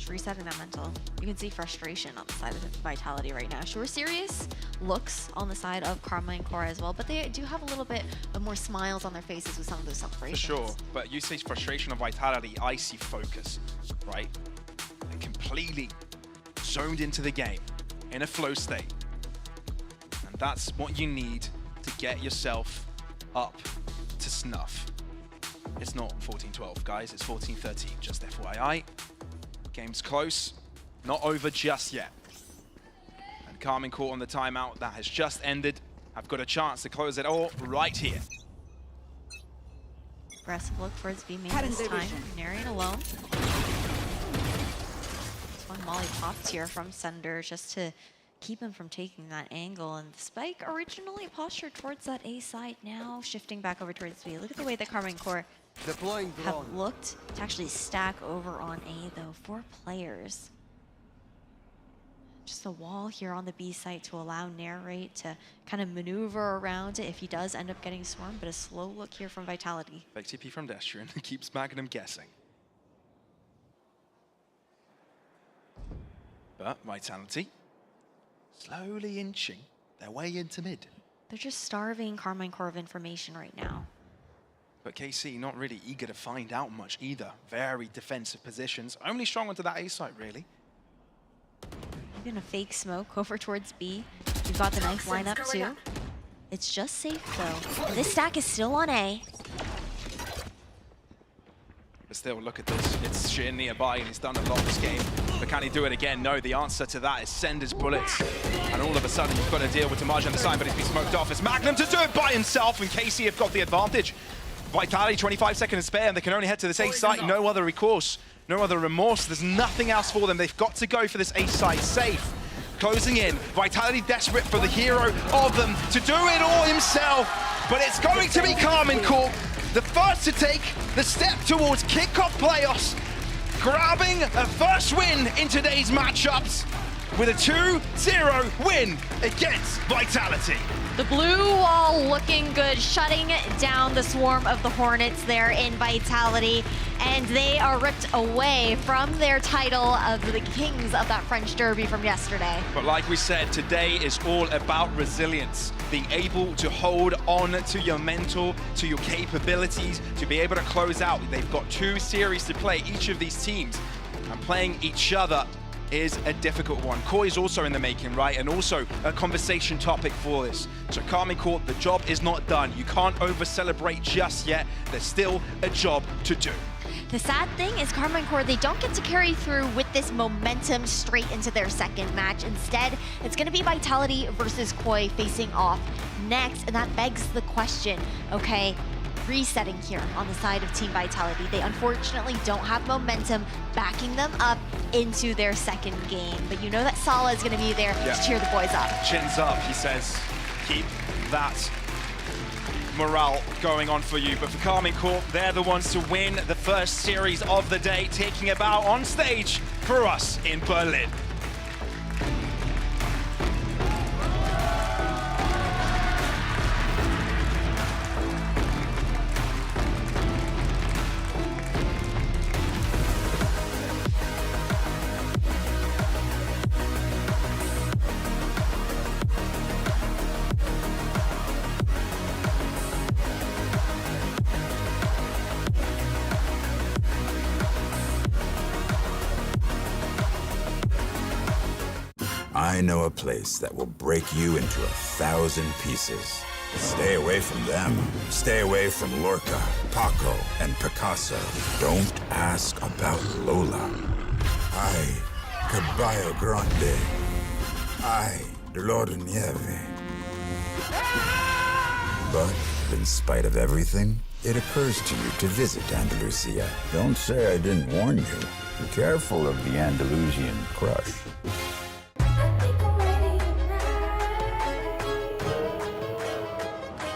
Resetting that mental. You can see frustration on the side of Vitality right now. Sure, serious looks on the side of Carmine Core as well, but they do have a little bit of more smiles on their faces with some of those celebrations. For sure, but you say frustration of Vitality, I see focus, right? They're completely zoned into the game, in a flow state. And that's what you need to get yourself up to snuff. It's not 14-12, guys, it's 14-13, just FYI. Game's close, not over just yet. And Carmine caught on the timeout that has just ended. I've got a chance to close it all right here. Aggressive look for his B main this time. Neri alone. This one Molly popped here from Sender just to keep him from taking that angle. And the spike originally postured towards that A side, now shifting back over towards B. Look at the way that Carmine Core have looked to actually stack over on A though. 4 players. Just a wall here on the B site to allow Narrate to kind of maneuver around it if he does end up getting swarmed, but a slow look here from Vitality. Fake TP from Destrian keeps Magnum guessing. But Vitality slowly inching their way into mid. They're just starving Carmine Core of information right now. But KC not really eager to find out much either. Very defensive positions. Only strong onto that A site, really. gonna fake smoke over towards B. You've got the knife lineup too. It's just safe though. And this stack is still on A. But still, look at this. It's Shin nearby, and he's done a lot this game. But can he do it again? No, the answer to that is send his bullets. And all of a sudden, you've got to deal with Damage on the side, but he's been smoked off. It's Magnum to do it by himself, and KC have got the advantage. Vitality, 25 seconds spare, and they can only head to this ace site. No other recourse, no other remorse. There's nothing else for them. They've got to go for this ace site safe. Closing in, Vitality desperate for the hero of them to do it all himself. But it's going to be Carmen Corp, the first to take the step towards kickoff playoffs, grabbing a first win in today's matchups with a 2-0 win against Vitality. The blue wall looking good, shutting down the swarm of the Hornets there in Vitality, and they are ripped away from their title of the Kings of that French Derby from yesterday. But like we said, today is all about resilience, being able to hold on to your mental, to your capabilities, to be able to close out. They've got 2 series to play, each of these teams, and playing each other is a difficult one. Koi is also in the making, right? And also a conversation topic for this. So Carmen Corp, the job is not done. You can't over-celebrate just yet. There's still a job to do. The sad thing is Carmen Corp, they don't get to carry through with this momentum straight into their second match. Instead, it's gonna be Vitality versus Koi facing off next, and that begs the question, okay, resetting here on the side of Team Vitality. They unfortunately don't have momentum backing them up into their second game, but you know that Sala is gonna be there to cheer the boys up. Chins up, he says, keep that morale going on for you. But for Carmen Corp, they're the ones to win the first series of the day, taking a bow on stage for us in Berlin. I know a place that will break you into 1,000 pieces. Stay away from them. Stay away from Lorca, Paco, and Picasso. Don't ask about Lola. Ay, Caballo Grande. Ay, Dolor de Nieve. But in spite of everything, it occurs to you to visit Andalusia. Don't say I didn't warn you. Be careful of the Andalusian crush.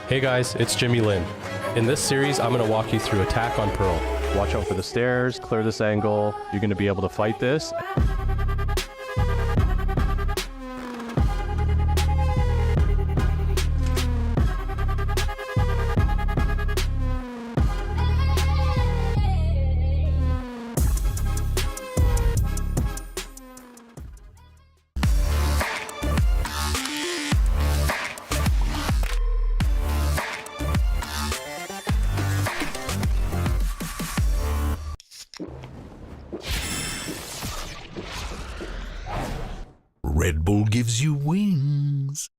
Hey guys, it's Jimmy Lin. In this series, I'm going to walk you through Attack on Pearl. Watch out for the stairs, clear this angle. You're going to be able to fight this. Red Bull gives you wings.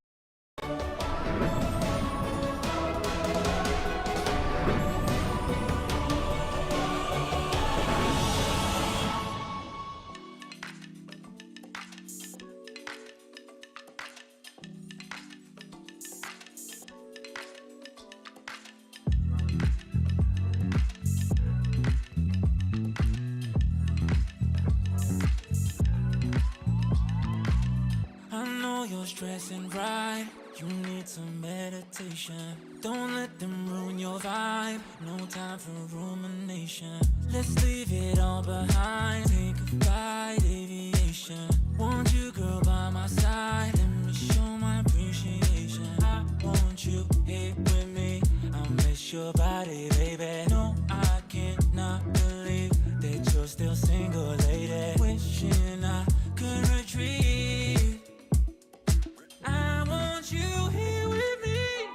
You're stressing right, you need some meditation. Don't let them ruin your vibe, no time for rumination. Let's leave it all behind, take a flight, aviation. Want you, girl, by my side, let me show my appreciation. I want you here with me, I miss your body, baby. No, I cannot believe that you're still single, lady. Wishing I could retrieve. I want you here with me.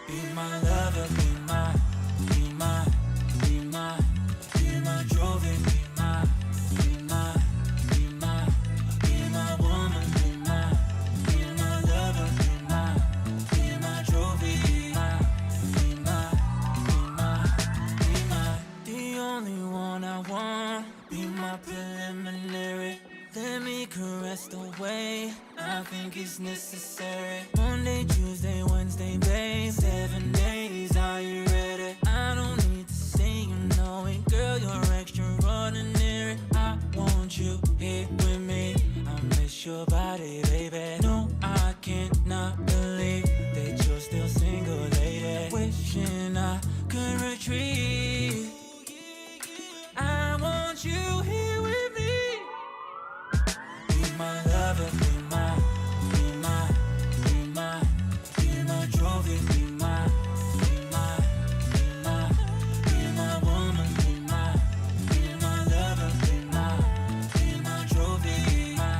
Be my lover, be my, be my, be my, be my Jovi, be my, be my, be my. away. I think it's necessary. Monday, Tuesday, Wednesday, babe. 7 days, are you ready? I don't need to say you know it, girl. You're extraordinary. I want you here with me. I miss your body, baby. No, I cannot believe that you're still single, lady. Wishing I could retreat. I want you here with me. Be my lover, be my trophy, be my woman, be my lover, be my trophy, be my.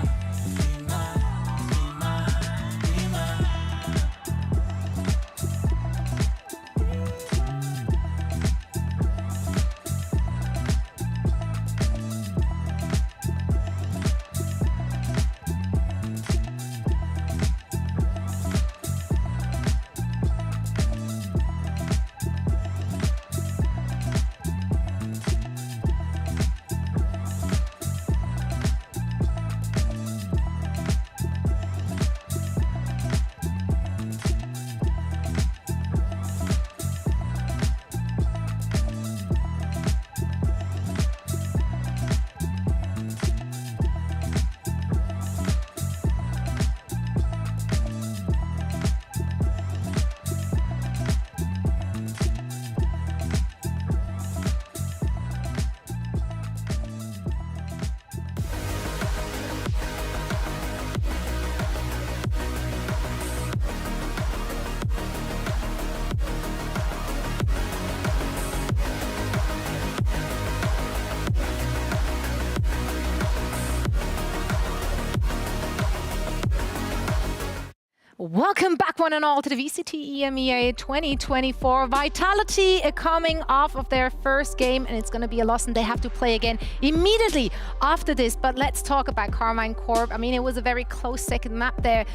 Welcome back, one and all, to the VCT EMEA 2024. Vitality coming off of their first game, and it's going to be a loss, and they have to play again immediately after this. But let's talk about Carmine Corp. I mean, it was a very close second map there.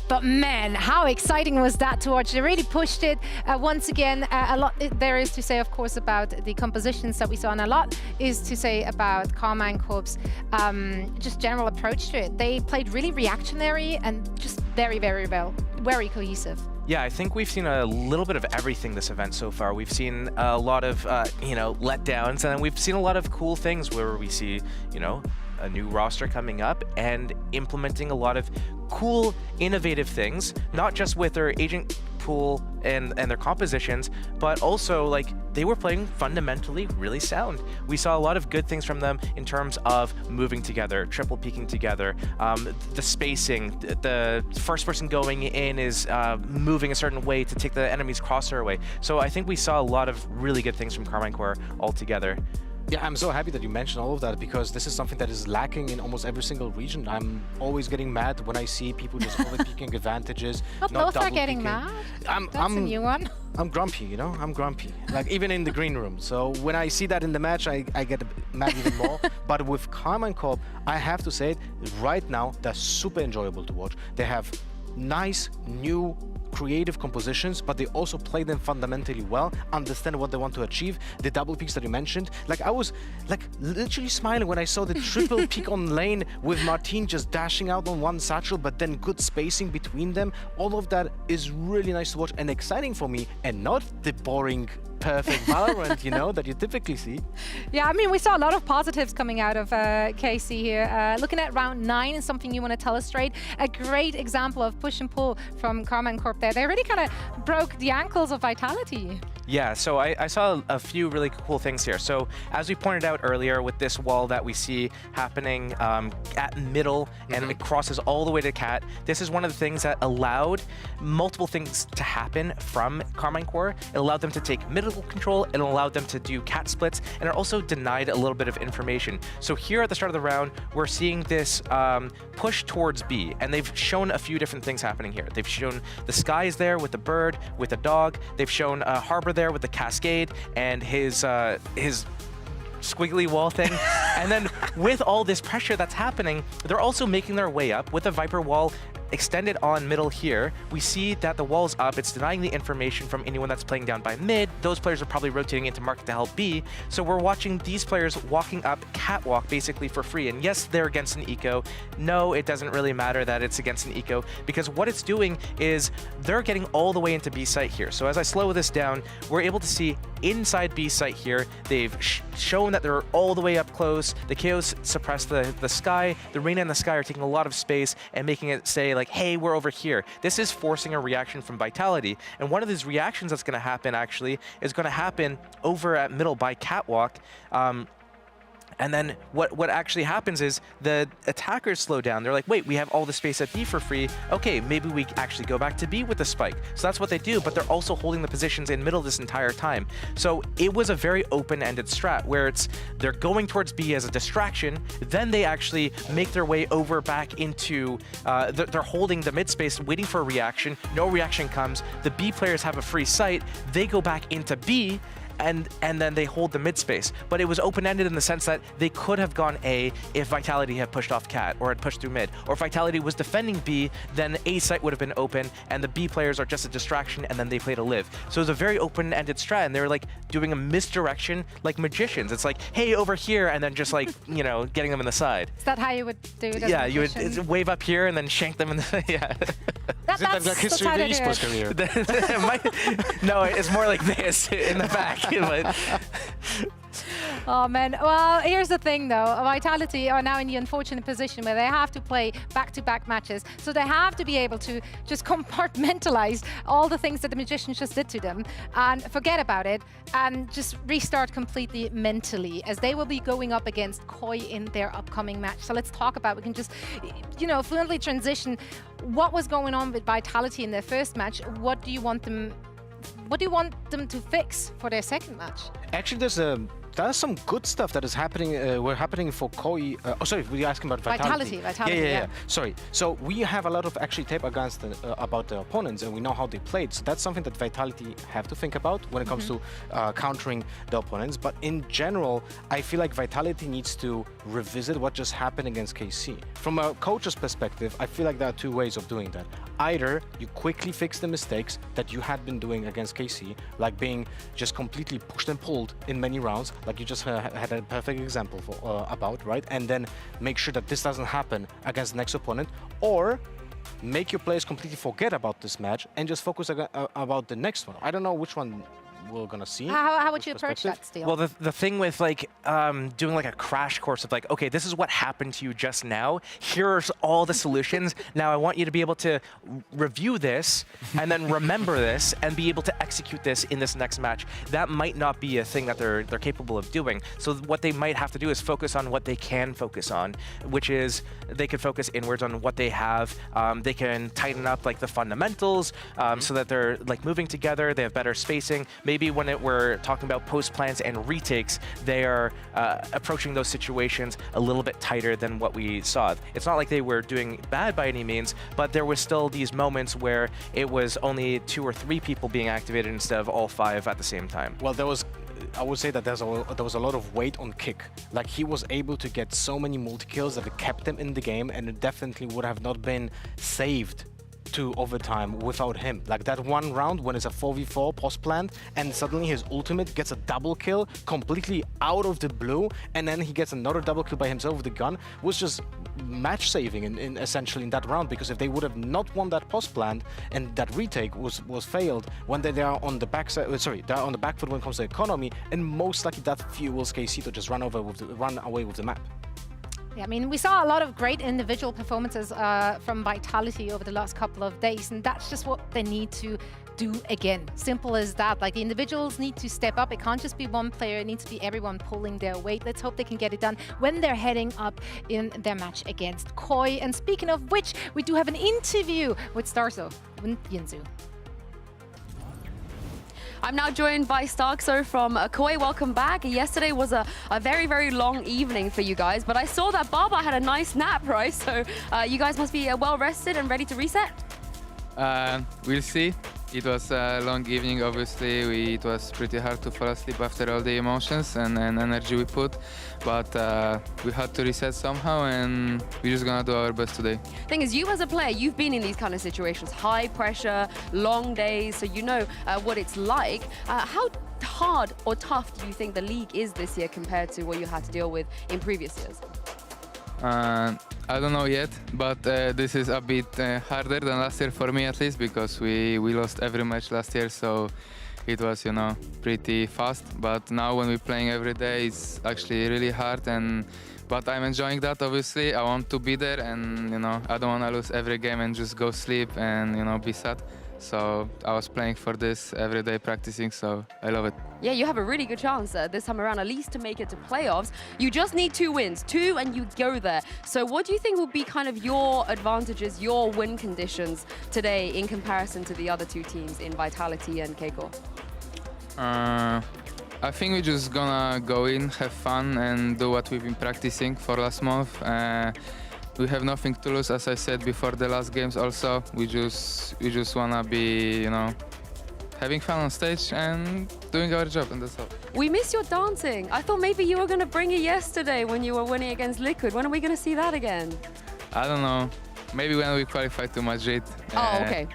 But man, how exciting was that to watch? They really pushed it. Once again, a lot there is to say, of course, about the compositions that we saw, and a lot is to say about Carmine Corp's just general approach to it. They played really reactionary and just very, very well, very cohesive. Yeah, I think we've seen a little bit of everything this event so far. We've seen a lot of, letdowns, and then we've seen a lot of cool things where we see, a new roster coming up and implementing a lot of cool, innovative things, not just with their agent pool and their compositions, but also they were playing fundamentally really sound. We saw a lot of good things from them in terms of moving together, triple peeking together, the spacing, the first person going in is moving a certain way to take the enemy's crosshair away. So I think we saw a lot of really good things from Carmine Corp altogether. Yeah, I'm so happy that you mentioned all of that, because this is something that is lacking in almost every single region. I'm always getting mad when I see people just over-peeking advantages. Not both are getting mad. That's a new one. I'm grumpy, I'm grumpy. Even in the green room. So when I see that in the match, I get mad even more. But with Carmine Corp, I have to say it, right now, they're super enjoyable to watch. They have nice, new, creative compositions, but they also play them fundamentally well, understand what they want to achieve. The double peaks that you mentioned, I was literally smiling when I saw the triple peak on lane with Martin just dashing out on one satchel, but then good spacing between them. All of that is really nice to watch and exciting for me, and not the boring perfect VALORANT, that you typically see. Yeah, I mean, we saw a lot of positives coming out of KC here. Looking at round 9, is something you want to tell us straight. A great example of push and pull from Carmine Corp there. They really kind of broke the ankles of Vitality. Yeah, so I saw a few really cool things here. So as we pointed out earlier, with this wall that we see happening at middle, and it crosses all the way to cat, this is one of the things that allowed multiple things to happen from Carmine Corp. It allowed them to take middle control, it allowed them to do cat splits, and it also denied a little bit of information. So here at the start of the round, we're seeing this push towards B, and they've shown a few different things happening here. They've shown the sky is there with the bird, with the dog. They've shown Harbor there with the cascade and his squiggly wall thing. And then with all this pressure that's happening, they're also making their way up with a Viper wall extended on middle here, we see that the wall's up. It's denying the information from anyone that's playing down by mid. Those players are probably rotating into market to help B. So we're watching these players walking up catwalk basically for free. And yes, they're against an eco. No, it doesn't really matter that it's against an eco, because what it's doing is they're getting all the way into B site here. So as I slow this down, we're able to see inside B site here, they've shown that they're all the way up close. The KOs suppress the sky. The Reyna and the Sky are taking a lot of space and making it say like, hey, we're over here. This is forcing a reaction from Vitality. And one of these reactions that's going to happen actually is going to happen over at middle by catwalk. And then what actually happens is the attackers slow down. They're like, wait, we have all the space at B for free. Okay, maybe we actually go back to B with the spike. So that's what they do, but they're also holding the positions in middle this entire time. So it was a very open-ended strat where they're going towards B as a distraction, then they actually make their way over back into, they're holding the mid space, waiting for a reaction. No reaction comes. The B players have a free site. They go back into B, and then they hold the mid space. But it was open-ended in the sense that they could have gone A if Vitality had pushed off Cat or had pushed through mid. Or if Vitality was defending B, then A site would have been open, and the B players are just a distraction, and then they play to live. So it was a very open-ended strat, and they were like doing a misdirection like magicians. It's like, hey, over here, and then just like, you know, getting them in the side. Is that how you would do it? Yeah, you would wave up here and then shank them in the, yeah. That's like history of the esports career. No, it's more like this in the back. But oh man, well, here's the thing though. Vitality are now in the unfortunate position where they have to play back-to-back matches. So they have to be able to just compartmentalize all the things that the magicians just did to them and forget about it and just restart completely mentally, as they will be going up against Koi in their upcoming match. So let's talk about, we can just, you know, fluently transition what was going on with Vitality in their first match. What do you want them to fix for their second match? Actually, there's some good stuff that is happening. Happening for Koi. Oh, sorry, were you asking about Vitality? Vitality. Yeah. Sorry. So we have a lot of actually tape against about the opponents, and we know how they played. So that's something that Vitality have to think about when it comes to countering the opponents. But in general, I feel like Vitality needs to revisit what just happened against KC. From a coach's perspective, I feel like there are two ways of doing that. Either you quickly fix the mistakes that you had been doing against KC, like being just completely pushed and pulled in many rounds, like you just had a perfect example about, right? And then make sure that this doesn't happen against the next opponent, or make your players completely forget about this match and just focus about the next one. I don't know which one we're gonna see. How would you approach that, Steele? Well, the thing with like doing like a crash course of like, okay, this is what happened to you just now. Here's all the solutions. Now I want you to be able to review this and then remember this and be able to execute this in this next match. That might not be a thing that they're capable of doing. So what they might have to do is focus on what they can focus on, which is they can focus inwards on what they have. They can tighten up like the fundamentals so that they're like moving together. They have better spacing. Maybe when we're talking about post plans and retakes, they are approaching those situations a little bit tighter than what we saw. It's not like they were doing bad by any means, but there was still these moments where it was only 2 or 3 people being activated instead of all 5 at the same time. Well, I would say that there was a lot of weight on Kick. Like, he was able to get so many multi-kills that it kept him in the game, and it definitely would have not been saved to overtime without him. Like that one round when it's a 4v4 post-plant and suddenly his ultimate gets a double kill completely out of the blue, and then he gets another double kill by himself with the gun, was just match saving in essentially in that round, because if they would have not won that post-plant and that retake was failed, when they are on the backside, they're on the back foot when it comes to economy, and most likely that fuels KC to just run away with the map. Yeah, I mean, we saw a lot of great individual performances from Vitality over the last couple of days, and that's just what they need to do again. Simple as that. Like, the individuals need to step up. It can't just be one player. It needs to be everyone pulling their weight. Let's hope they can get it done when they're heading up in their match against Koi. And speaking of which, we do have an interview with Starzo Yinzu. I'm now joined by Starkso from Koi. Welcome back. Yesterday was a very, very long evening for you guys, but I saw that Baba had a nice nap, right? So you guys must be well rested and ready to reset? We'll see. It was a long evening, obviously. It was pretty hard to fall asleep after all the emotions and energy we put, but we had to reset somehow, and we're just gonna do our best today. Thing is, you as a player, you've been in these kind of situations, high pressure, long days, so you know what it's like. How hard or tough do you think the league is this year compared to what you had to deal with in previous years? I don't know yet, but this is a bit harder than last year for me, at least, because we lost every match last year, so it was, you know, pretty fast. But now when we're playing every day, it's actually really hard, but I'm enjoying that, obviously. I want to be there, and, you know, I don't want to lose every game and just go sleep and, you know, be sad. So I was playing for this every day, practicing, so I love it. Yeah, you have a really good chance this time around, at least to make it to playoffs. You just need 2 wins, 2 and you go there. So what do you think will be kind of your advantages, your win conditions today in comparison to the other 2 teams in Vitality and Kickoff? I think we're just gonna go in, have fun, and do what we've been practicing for last month. We have nothing to lose, as I said before the last games. Also, we just wanna be, you know, having fun on stage and doing our job, and that's all. We miss your dancing. I thought maybe you were gonna bring it yesterday when you were winning against Liquid. When are we gonna see that again? I don't know. Maybe when we qualify to Madrid. Oh, okay.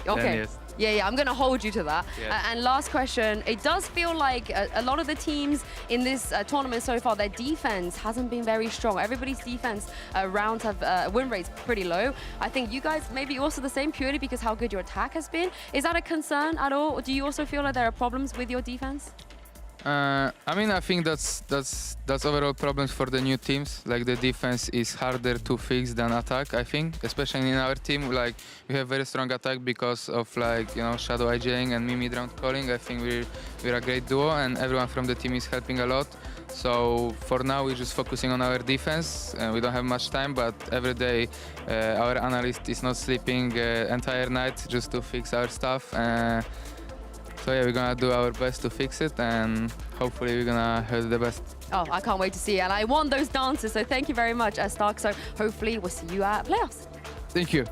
Okay. Yes. Yeah, I'm going to hold you to that. Yeah. And last question, it does feel like a lot of the teams in this tournament so far, their defense hasn't been very strong. Everybody's defense rounds have win rates pretty low. I think you guys maybe also the same, purely because how good your attack has been. Is that a concern at all? Or do you also feel like there are problems with your defense? I mean, I think that's overall problems for the new teams. Like, the defense is harder to fix than attack, I think, especially in our team. Like, we have very strong attack because of, like, you know, Shadow IJing and me mid-round calling. I think we're a great duo, and everyone from the team is helping a lot. So for now, we're just focusing on our defense. We don't have much time, but every day our analyst is not sleeping entire night just to fix our stuff. So yeah, we're gonna do our best to fix it, and hopefully we're gonna have the best. Oh, I can't wait to see it. And I want those dances, so thank you very much, Stark. So hopefully we'll see you at playoffs. Thank you.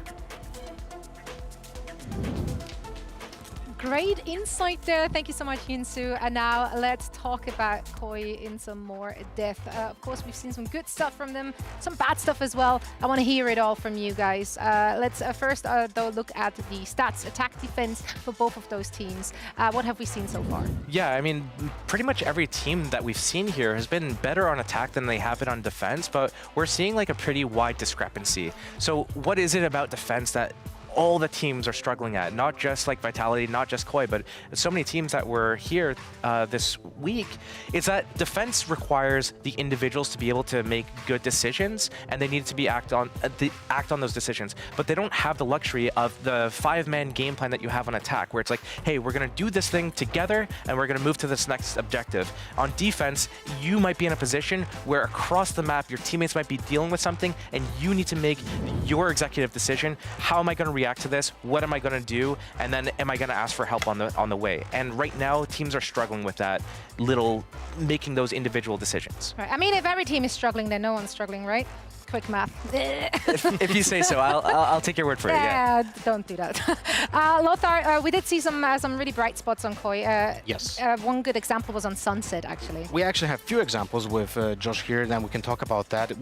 Great insight there. Thank you so much, Yinsu. And now let's talk about Koi in some more depth. Of course, we've seen some good stuff from them, some bad stuff as well. I want to hear it all from you guys. Let's first, though, look at the stats, attack, defense for both of those teams. What have we seen so far? Yeah, I mean, pretty much every team that we've seen here has been better on attack than they have been on defense, but we're seeing like a pretty wide discrepancy. So what is it about defense that all the teams are struggling at? Not just like Vitality, not just Koi, but so many teams that were here this week, is that defense requires the individuals to be able to make good decisions, and they need to be act on those decisions. But they don't have the luxury of the 5-man game plan that you have on attack, where it's like, hey, we're gonna do this thing together, and we're gonna move to this next objective. On defense, you might be in a position where across the map, your teammates might be dealing with something, and you need to make your executive decision. How am I gonna react to this? What am I going to do? And then am I going to ask for help on the way? And right now, teams are struggling with that making those individual decisions. Right. I mean, if every team is struggling, then no one's struggling, right? Quick math. if you say so, I'll take your word for it. Yeah. Don't do that. Lothar, we did see some really bright spots on Koi. Yes. One good example was on Sunset, actually. We actually have a few examples with Josh here, then we can talk about that.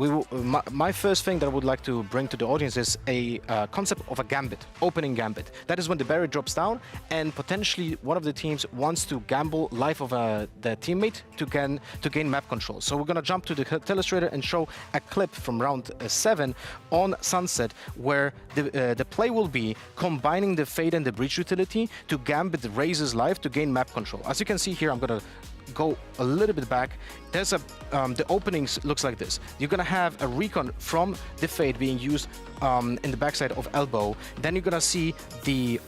My first thing that I would like to bring to the audience is a concept of a gambit, opening gambit. That is when the barrier drops down, and potentially one of the teams wants to gamble life of their teammate to gain map control. So we're going to jump to the Telestrator and show a clip from round 7 on Sunset, where the play will be combining the Fade and the Breach utility to gambit Raze's life to gain map control. As you can see here, I'm gonna go a little bit back. There's the openings looks like this. You're gonna have a recon from the Fade being used in the backside of Elbow. Then you're gonna see the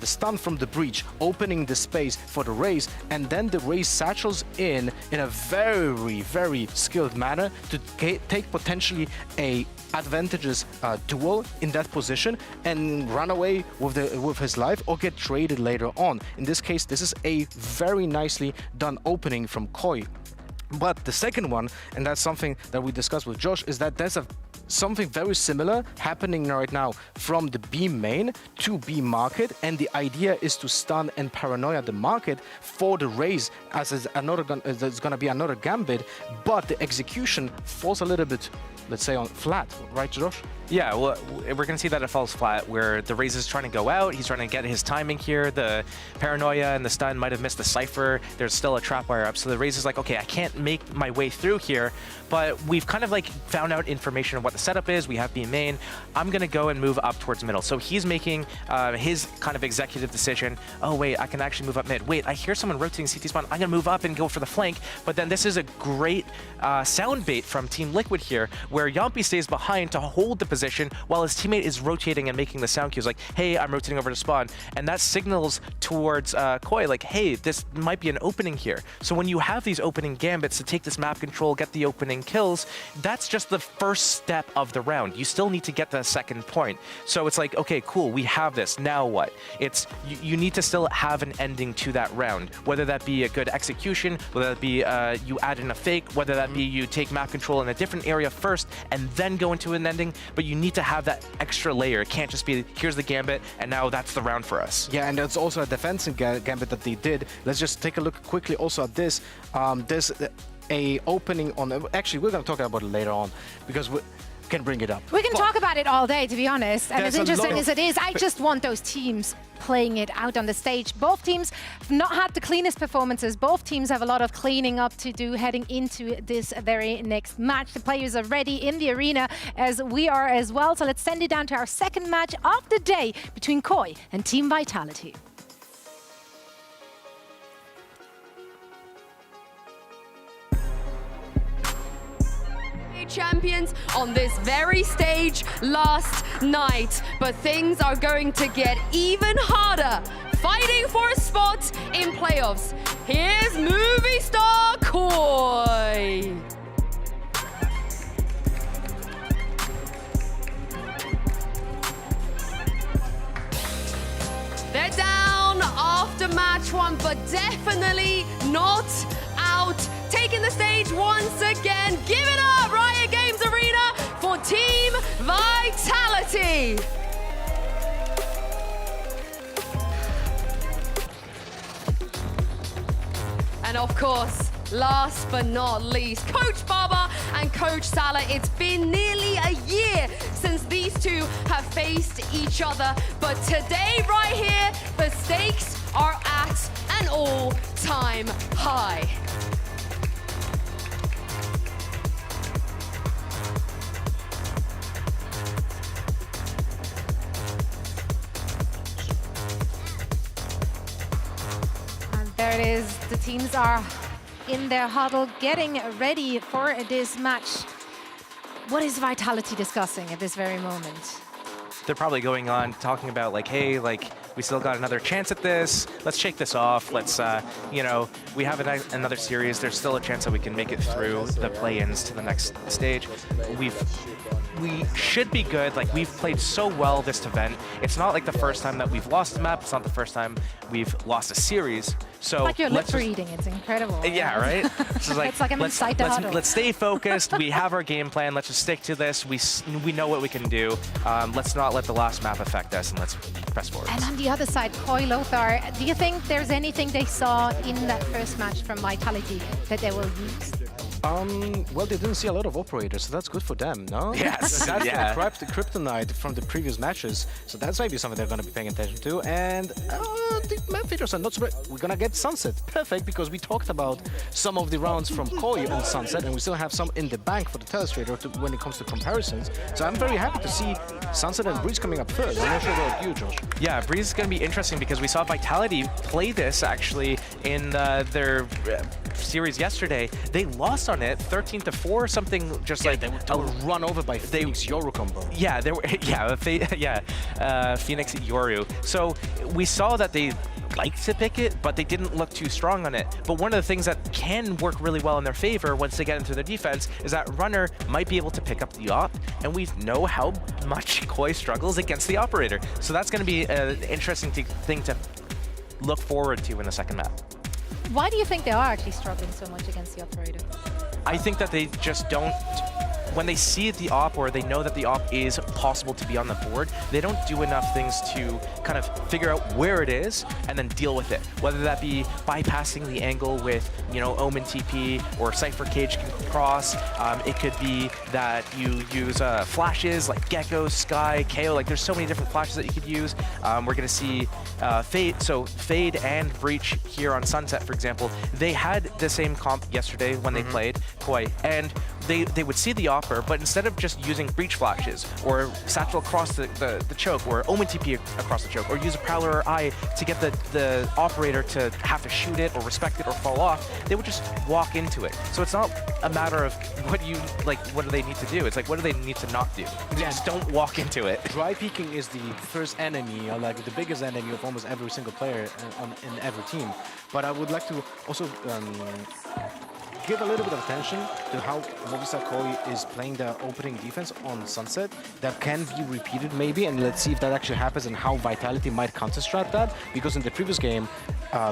stun from the Breach opening the space for the Raze, and then the Raze satchels in a very, very skilled manner to take potentially a advantageous duel in that position and run away with his life or get traded later on. In this case, this is a very nicely done opening from Koi. But the second one, and that's something that we discussed with Josh, is that there's a something very similar happening right now from the B main to B market, and the idea is to stun and paranoia the market for the raise, as is another there's gonna be another gambit, but the execution falls a little bit, let's say, on flat, right, Josh? Yeah, well, we're going to see that it falls flat, where the Raze is trying to go out. He's trying to get his timing here. The Paranoia and the stun might have missed the Cypher. There's still a trap wire up. So the Raze is like, okay, I can't make my way through here, but we've kind of like found out information of what the setup is. We have B main. I'm going to go and move up towards middle. So he's making his kind of executive decision. Oh, wait, I can actually move up mid. Wait, I hear someone rotating CT spawn. I'm going to move up and go for the flank. But then this is a great sound bait from Team Liquid here, where Yampi stays behind to hold the position while his teammate is rotating and making the sound cues like, hey, I'm rotating over to spawn. And that signals towards Koi like, hey, this might be an opening here. So when you have these opening gambits to take this map control, get the opening kills, that's just the first step of the round. You still need to get the second point. So it's like, okay, cool, we have this. Now what? It's you need to still have an ending to that round, whether that be a good execution, whether that be you add in a fake, whether that be you take map control in a different area first and then go into an ending, but you need to have that extra layer. It can't just be, here's the gambit, and now that's the round for us. Yeah, and that's also a defensive gambit that they did. Let's just take a look quickly also at this. There's a opening on... Actually, we're going to talk about it later on, because we can bring it up. We can talk about it all day, to be honest. And as interesting as it is, I just want those teams playing it out on the stage. Both teams have not had the cleanest performances. Both teams have a lot of cleaning up to do heading into this very next match. The players are ready in the arena, as we are as well. So let's send it down to our second match of the day between Koi and Team Vitality. Champions on this very stage last night, but things are going to get even harder, fighting for a spot in playoffs. Here's movie star Koi. They're down after match one, but definitely not out. Taking the stage once again. Give it up, Riot Games Arena, for Team Vitality. And of course, last but not least, Coach Baba and Coach Salah. It's been nearly a year since these two have faced each other. But today, right here, the stakes are at an all-time high. There it is. The teams are in their huddle, getting ready for this match. What is Vitality discussing at this very moment? They're probably going on talking about like, hey, like, we still got another chance at this. Let's shake this off. Let's, you know, we have another series. There's still a chance that we can make it through the play-ins to the next stage. We should be good. Like, we've played so well this event. It's not like the first time that we've lost a map. It's not the first time we've lost a series. So like you're lip reading. It's incredible. Yeah, right? So it's like I'm inside the huddle. Let's stay focused. We have our game plan. Let's just stick to this. We know what we can do. Let's not let the last map affect us, and let's press forward. And on the other side, Koi Lothar, do you think there's anything they saw in that first match from Vitality that they will use? Well, they didn't see a lot of operators, so that's good for them, no? Yes, that's yeah. the kryptonite from the previous matches, so that's maybe something they're going to be paying attention to. And the map features are not so bad. We're going to get Sunset. Perfect, because we talked about some of the rounds from Koi on Sunset, and we still have some in the bank for the Telestrator when it comes to comparisons. So I'm very happy to see Sunset and Breeze coming up first. I'm not sure about you, Josh. Yeah, Breeze is going to be interesting because we saw Vitality play this actually in their series yesterday. They lost on it 13-4, something just like they were run over by Phoenix Yoru combo. Yeah, they were. Phoenix Yoru. So we saw that they liked to pick it, but they didn't look too strong on it. But one of the things that can work really well in their favor once they get into their defense is that Runner might be able to pick up the op, and we know how much Koi struggles against the operator. So that's going to be an interesting thing to look forward to in the second map. Why do you think they are actually struggling so much against the operator? I think that they just don't when they see the op or they know that the op is possible to be on the board, they don't do enough things to kind of figure out where it is and then deal with it. Whether that be bypassing the angle with, you know, Omen TP or Cypher Cage can cross. It could be that you use flashes like Gecko, Sky, KO. Like there's so many different flashes that you could use. We're gonna see Fade. So Fade and Breach here on Sunset, for example, they had the same comp yesterday when they played Koi, and they would see the offer, but instead of just using Breach flashes or Satchel across the choke or Omen TP across the choke or use a Prowler or Eye to get the operator to have to shoot it or respect it or fall off, they would just walk into it. So it's not a matter of what do they need to do? It's like, what do they need to not do? Just don't walk into it. Dry peeking is the first enemy, or like the biggest enemy of almost every single player in every team. But I would like to also give a little bit of attention to how Movistar Koi is playing their opening defense on Sunset. That can be repeated maybe, and let's see if that actually happens and how Vitality might counter-strat that. Because in the previous game,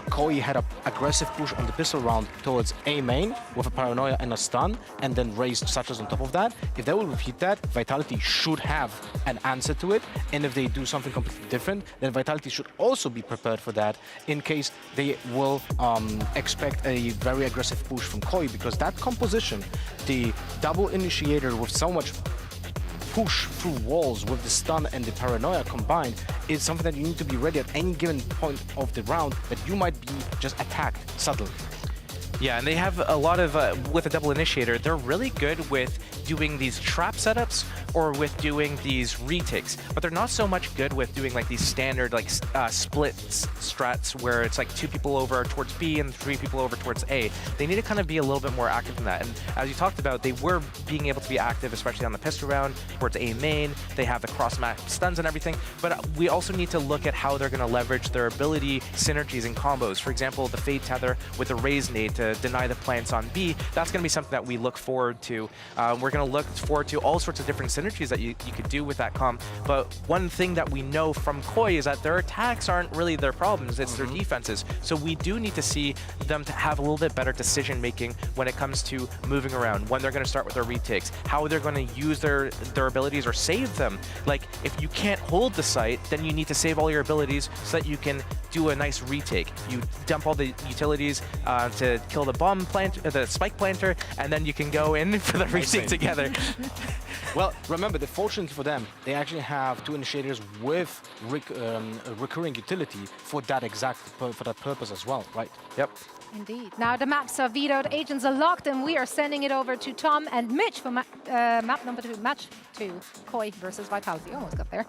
Koi had an aggressive push on the pistol round towards A main with a Paranoia and a stun, and then raised Satchels on top of that. If they will repeat that, Vitality should have an answer to it, and if they do something completely different, then Vitality should also be prepared for that in case they will expect a very aggressive push from Koi, because that composition, the double initiator with so much push through walls with the stun and the Paranoia combined, is something that you need to be ready at any given point of the round that you might be just attacked subtly. Yeah, and they have a lot of, with a double initiator, they're really good with doing these trap setups or with doing these retakes, but they're not so much good with doing like these standard like split strats where it's like 2 people over towards B and 3 people over towards A. They need to kind of be a little bit more active in that. And as you talked about, they were being able to be active, especially on the pistol round towards A main. They have the cross-map stuns and everything, but we also need to look at how they're going to leverage their ability synergies and combos. For example, the Fade Tether with the Raise Nade to deny the plants on B. That's going to be something that we look forward to. We're going to look forward to all sorts of different synergies that you could do with that comp. But one thing that we know from Koi is that their attacks aren't really their problems, it's their defenses. So we do need to see them to have a little bit better decision making when it comes to moving around, when they're going to start with their retakes, how they're going to use their abilities or save them. Like if you can't hold the site, then you need to save all your abilities so that you can do a nice retake. You dump all the utilities to kill the bomb plant, the spike planter, and then you can go in for the retake together. Well, remember, the fortune for them, they actually have 2 initiators with recurring utility for that purpose as well, right? Yep. Indeed. Now the maps are vetoed, agents are locked, and we are sending it over to Tom and Mitch for map number 2, match 2, Koi versus Vitality. Almost got there.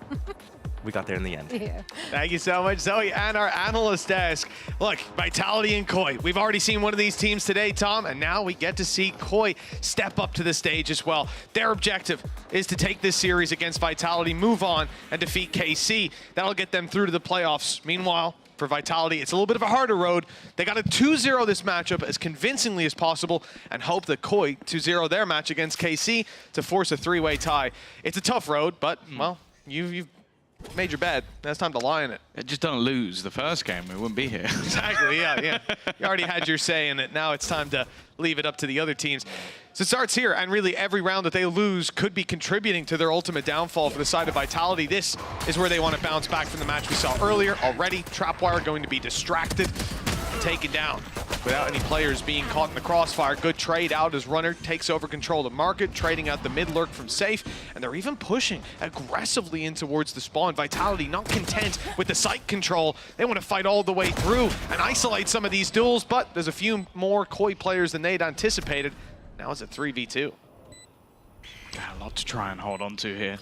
We got there in the end. Yeah. Thank you so much, Zoe, and our analyst desk. Look, Vitality and Koi. We've already seen one of these teams today, Tom, and now we get to see Koi step up to the stage as well. Their objective is to take this series against Vitality, move on, and defeat KC. That'll get them through to the playoffs. Meanwhile, for Vitality, it's a little bit of a harder road. They got to 2-0 this matchup as convincingly as possible and hope that Koi 2-0 their match against KC to force a 3-way tie. It's a tough road, but, well, you've made your bed. Now it's time to lie in it. Just don't lose the first game. We wouldn't be here. Exactly, yeah. You already had your say in it. Now it's time to leave it up to the other teams. So it starts here, and really every round that they lose could be contributing to their ultimate downfall for the side of Vitality. This is where they want to bounce back from the match we saw earlier. Already, Trapwire going to be distracted, taken down without any players being caught in the crossfire. Good trade out as Runner takes over control of the market, trading out the mid lurk from Safe, and they're even pushing aggressively in towards the spawn. Vitality not content with the site control. They want to fight all the way through and isolate some of these duels, but there's a few more Koi players than they'd anticipated. Now it's a 3v2. A lot to try and hold on to here.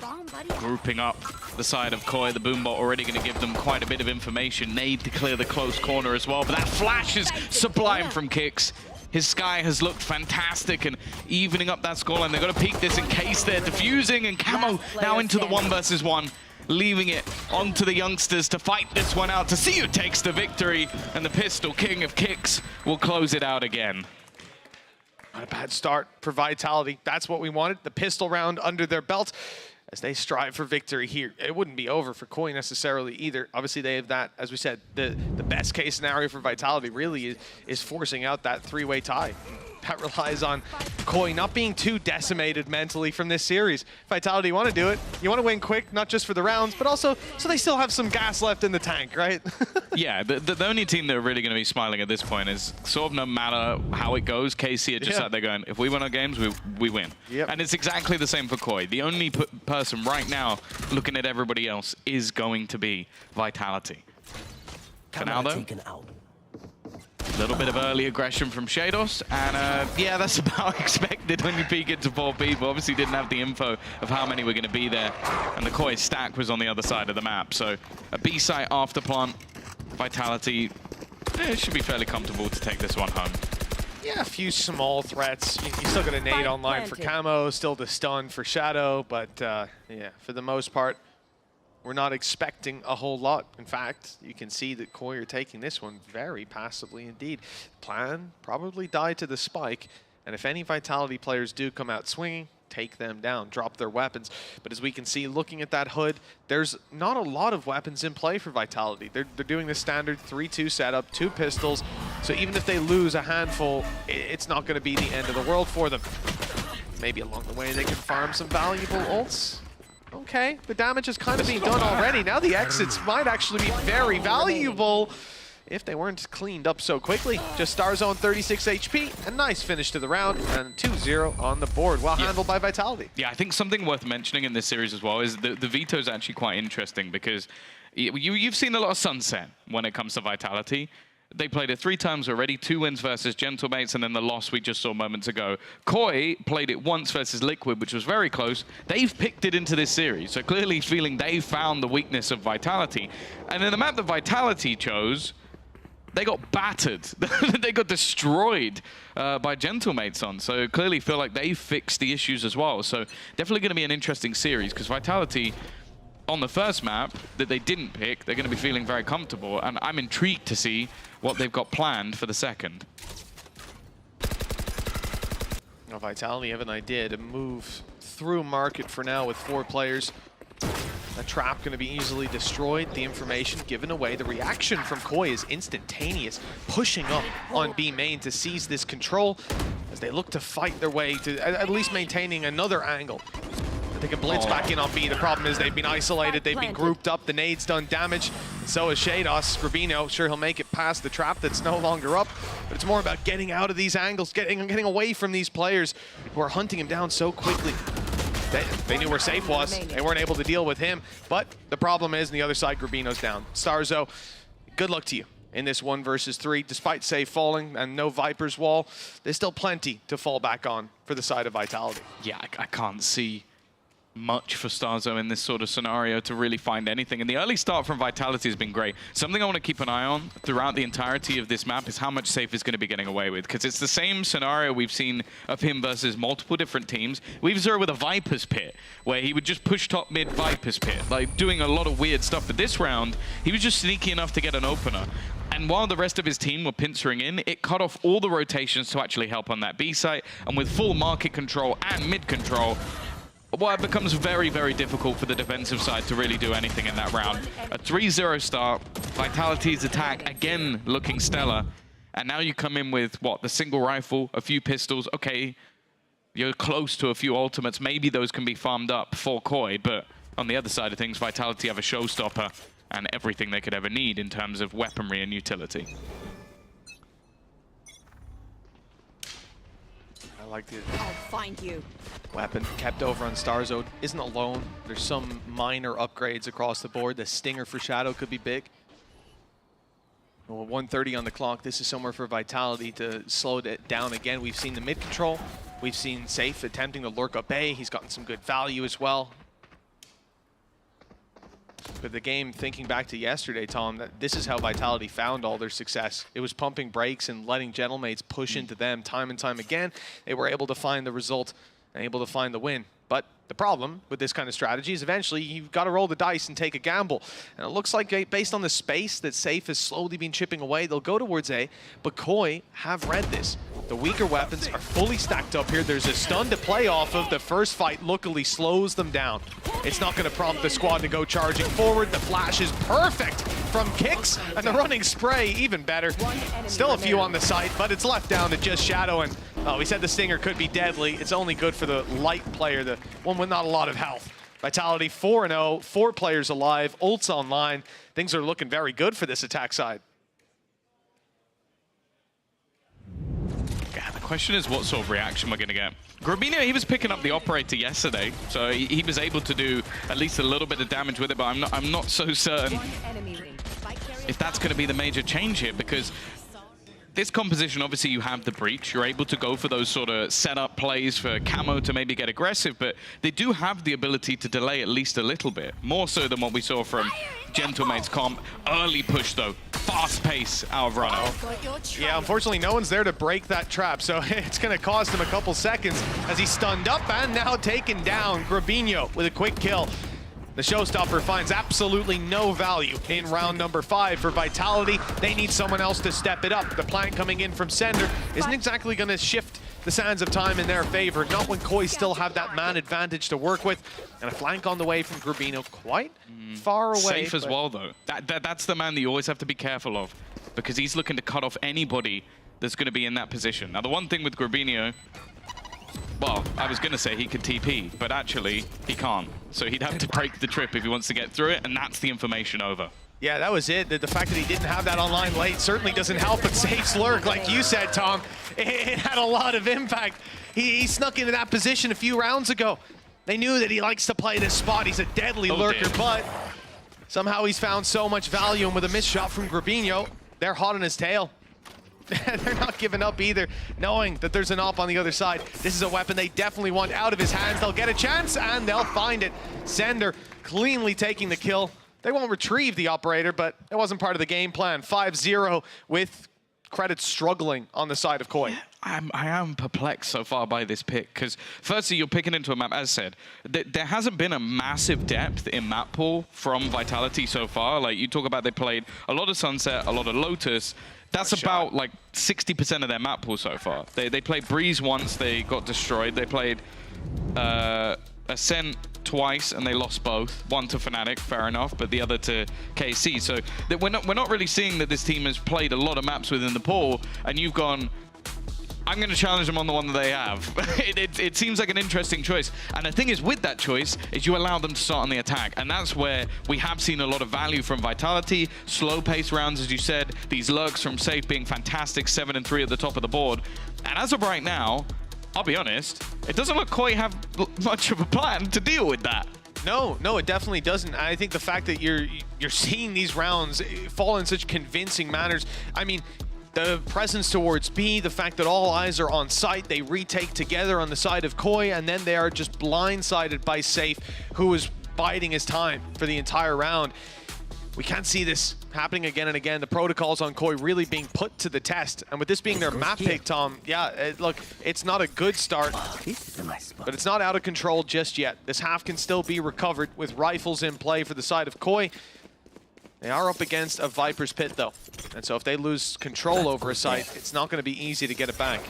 Grouping up the side of Koi, the Boombot already going to give them quite a bit of information. Nade to clear the close corner as well, but that flash is sublime from Kicks. His Sky has looked fantastic and evening up that scoreline. They've got to peek this in case they're defusing, and Camo now into the 1 versus 1, leaving it onto the youngsters to fight this one out, to see who takes the victory, and the Pistol King of Kicks will close it out again. Not a bad start for Vitality. That's what we wanted. The pistol round under their belt as they strive for victory here. It wouldn't be over for Koi necessarily either. Obviously, they have that, as we said, the best case scenario for Vitality really is forcing out that 3-way tie. that relies on Koi not being too decimated mentally from this series. Vitality, you want to do it. You want to win quick, not just for the rounds, but also so they still have some gas left in the tank, right? Yeah, the only team that are really going to be smiling at this point is sort of no matter how it goes, KC are just out there going, if we win our games, we win. Yep. And it's exactly the same for Koi. The only person right now looking at everybody else is going to be Vitality. For now, though, a little bit of early aggression from Shados, and yeah, that's about expected when you peek into 4 people. Obviously didn't have the info of how many were going to be there, and the Koi stack was on the other side of the map. So a B site after plant, Vitality should be fairly comfortable to take this one home. Yeah, a few small threats. You still got a nade online for Camo, still the stun for Shadow, but yeah, for the most part, we're not expecting a whole lot. In fact, you can see that Koi are taking this one very passively indeed. Plan probably died to the spike, and if any Vitality players do come out swinging, take them down, drop their weapons. But as we can see, looking at that hood, there's not a lot of weapons in play for Vitality. They're doing the standard 3-2 setup, 2 pistols, so even if they lose a handful, it's not going to be the end of the world for them. Maybe along the way they can farm some valuable ults. Okay, the damage has kind of been done already. Now the exits might actually be very valuable if they weren't cleaned up so quickly. Just Starzone 36 HP, a nice finish to the round, and 2-0 on the board, well handled by Vitality. Yeah, I think something worth mentioning in this series as well is the veto is actually quite interesting because you've seen a lot of Sunset when it comes to Vitality. They played it 3 times already, 2 wins versus Gentlemates, and then the loss we just saw moments ago. Koi played it once versus Liquid, which was very close. They've picked it into this series, so clearly feeling they found the weakness of Vitality. And in the map that Vitality chose, they got battered. They got destroyed by Gentlemates on, so clearly feel like they fixed the issues as well. So definitely going to be an interesting series, because Vitality, on the first map that they didn't pick, they're going to be feeling very comfortable, and I'm intrigued to see what they've got planned for the second. Now Vitality have an idea to move through market for now with 4 players. A trap going to be easily destroyed. The information given away. The reaction from Koi is instantaneous, pushing up on B main to seize this control as they look to fight their way to at least maintaining another angle. They can blitz back in on B. The problem is they've been isolated, they've been grouped up, the nade's done damage, and so is Shados. Rubino, sure he'll make it past the trap that's no longer up, but it's more about getting out of these angles, getting away from these players who are hunting him down so quickly. They knew where Safe was. They weren't able to deal with him, but the problem is on the other side, Rubino's down. Starzo, good luck to you in this 1 versus 3. Despite Safe falling and no Viper's wall, there's still plenty to fall back on for the side of Vitality. Yeah, I can't see much for Starzo in this sort of scenario to really find anything. And the early start from Vitality has been great. Something I want to keep an eye on throughout the entirety of this map is how much Safe is going to be getting away with, because it's the same scenario we've seen of him versus multiple different teams. We've saw it with a Viper's Pit, where he would just push top mid Viper's Pit, like doing a lot of weird stuff. But this round, he was just sneaky enough to get an opener. And while the rest of his team were pincering in, it cut off all the rotations to actually help on that B site. And with full market control and mid control, well, it becomes very, very difficult for the defensive side to really do anything in that round. A 3-0 start, Vitality's attack again looking stellar, and now you come in with, what, the single rifle, a few pistols. Okay, you're close to a few ultimates. Maybe those can be farmed up for Koi, but on the other side of things, Vitality have a showstopper and everything they could ever need in terms of weaponry and utility. I like the I'll find you. Weapon kept over on Starzo. Isn't alone. There's some minor upgrades across the board. The Stinger for Shadow could be big. Well, 1:30 on the clock. This is somewhere for Vitality to slow it down again. We've seen the mid control. We've seen Safe attempting to lurk up A. He's gotten some good value as well. But the game, thinking back to yesterday, Tom, that this is how Vitality found all their success. It was pumping brakes and letting Gentlemates push into them time and time again. They were able to find the result and able to find the win. But the problem with this kind of strategy is eventually you've got to roll the dice and take a gamble. And it looks like based on the space that Safe has slowly been chipping away, they'll go towards A, but Koi have read this. The weaker weapons are fully stacked up here. There's a stun to play off of. The first fight luckily slows them down. It's not going to prompt the squad to go charging forward. The flash is perfect from Kicks, and the running spray even better. Still a few on the site, but it's left down to just Shadow, and we said the Stinger could be deadly. It's only good for the light player, the one with not a lot of health. Vitality 4-0, 4 players alive, ults online. Things are looking very good for this attack side. The question is, what sort of reaction we're going to get. Grabinho, he was picking up the operator yesterday, so he was able to do at least a little bit of damage with it, but I'm not so certain if that's going to be the major change here, because this composition, obviously you have the breach. You're able to go for those sort of setup plays for Camo to maybe get aggressive, but they do have the ability to delay at least a little bit, more so than what we saw from Gentlemate's comp. Early push though, fast pace out of Runner. Yeah, unfortunately no one's there to break that trap, so it's going to cost him a couple seconds as he's stunned up and now taken down. Grabinho with a quick kill. The showstopper finds absolutely no value in round number 5 for Vitality. They need someone else to step it up. The plant coming in from Sender isn't exactly going to shift the sands of time in their favor. Not when Koi still have that man advantage to work with. And a flank on the way from Grabinho, quite far away. Safe as well, though. That's the man that you always have to be careful of, because he's looking to cut off anybody that's going to be in that position. Now, the one thing with Grabinho, well, I was going to say he could TP, but actually he can't. So he'd have to break the trip if he wants to get through it, and that's the information over. Yeah, that was it. The fact that he didn't have that online late certainly doesn't help, but Safe's lurk, like you said, Tom, it had a lot of impact. He snuck into that position a few rounds ago. They knew that he likes to play this spot. He's a deadly lurker, but somehow he's found so much value, and with a missed shot from Grabinho, they're hot on his tail. They're not giving up either, knowing that there's an op on the other side. This is a weapon they definitely want out of his hands. They'll get a chance, and they'll find it. Sender cleanly taking the kill. They won't retrieve the operator, but it wasn't part of the game plan. 5-0 with credits struggling on the side of Koi. I am perplexed so far by this pick, because firstly, you're picking into a map, as said, there hasn't been a massive depth in map pool from Vitality so far. Like, you talk about they played a lot of Sunset, a lot of Lotus. That's about like 60% of their map pool so far. They played Breeze once, they got destroyed. They played Ascent twice and they lost both. One to Fnatic, fair enough, but the other to KC. So we're not really seeing that this team has played a lot of maps within the pool, and you've gone, I'm going to challenge them on the one that they have. It seems like an interesting choice. And the thing is, with that choice, is you allow them to start on the attack. And that's where we have seen a lot of value from Vitality. Slow pace rounds, as you said. These lurks from Safe being fantastic, 7 and 3 at the top of the board. And as of right now, I'll be honest, it doesn't look Koi have much of a plan to deal with that. No, it definitely doesn't. I think the fact that you're seeing these rounds fall in such convincing manners, I mean, the presence towards B, the fact that all eyes are on site, they retake together on the side of Koi, and then they are just blindsided by Safe, who is biding his time for the entire round. We can't see this happening again and again. The protocols on Koi really being put to the test. And with this being their map pick, Tom, yeah, look, it's not a good start, but it's not out of control just yet. This half can still be recovered with rifles in play for the side of Koi. They are up against a Viper's Pit, though. And so if they lose control over a site, it's not going to be easy to get it back.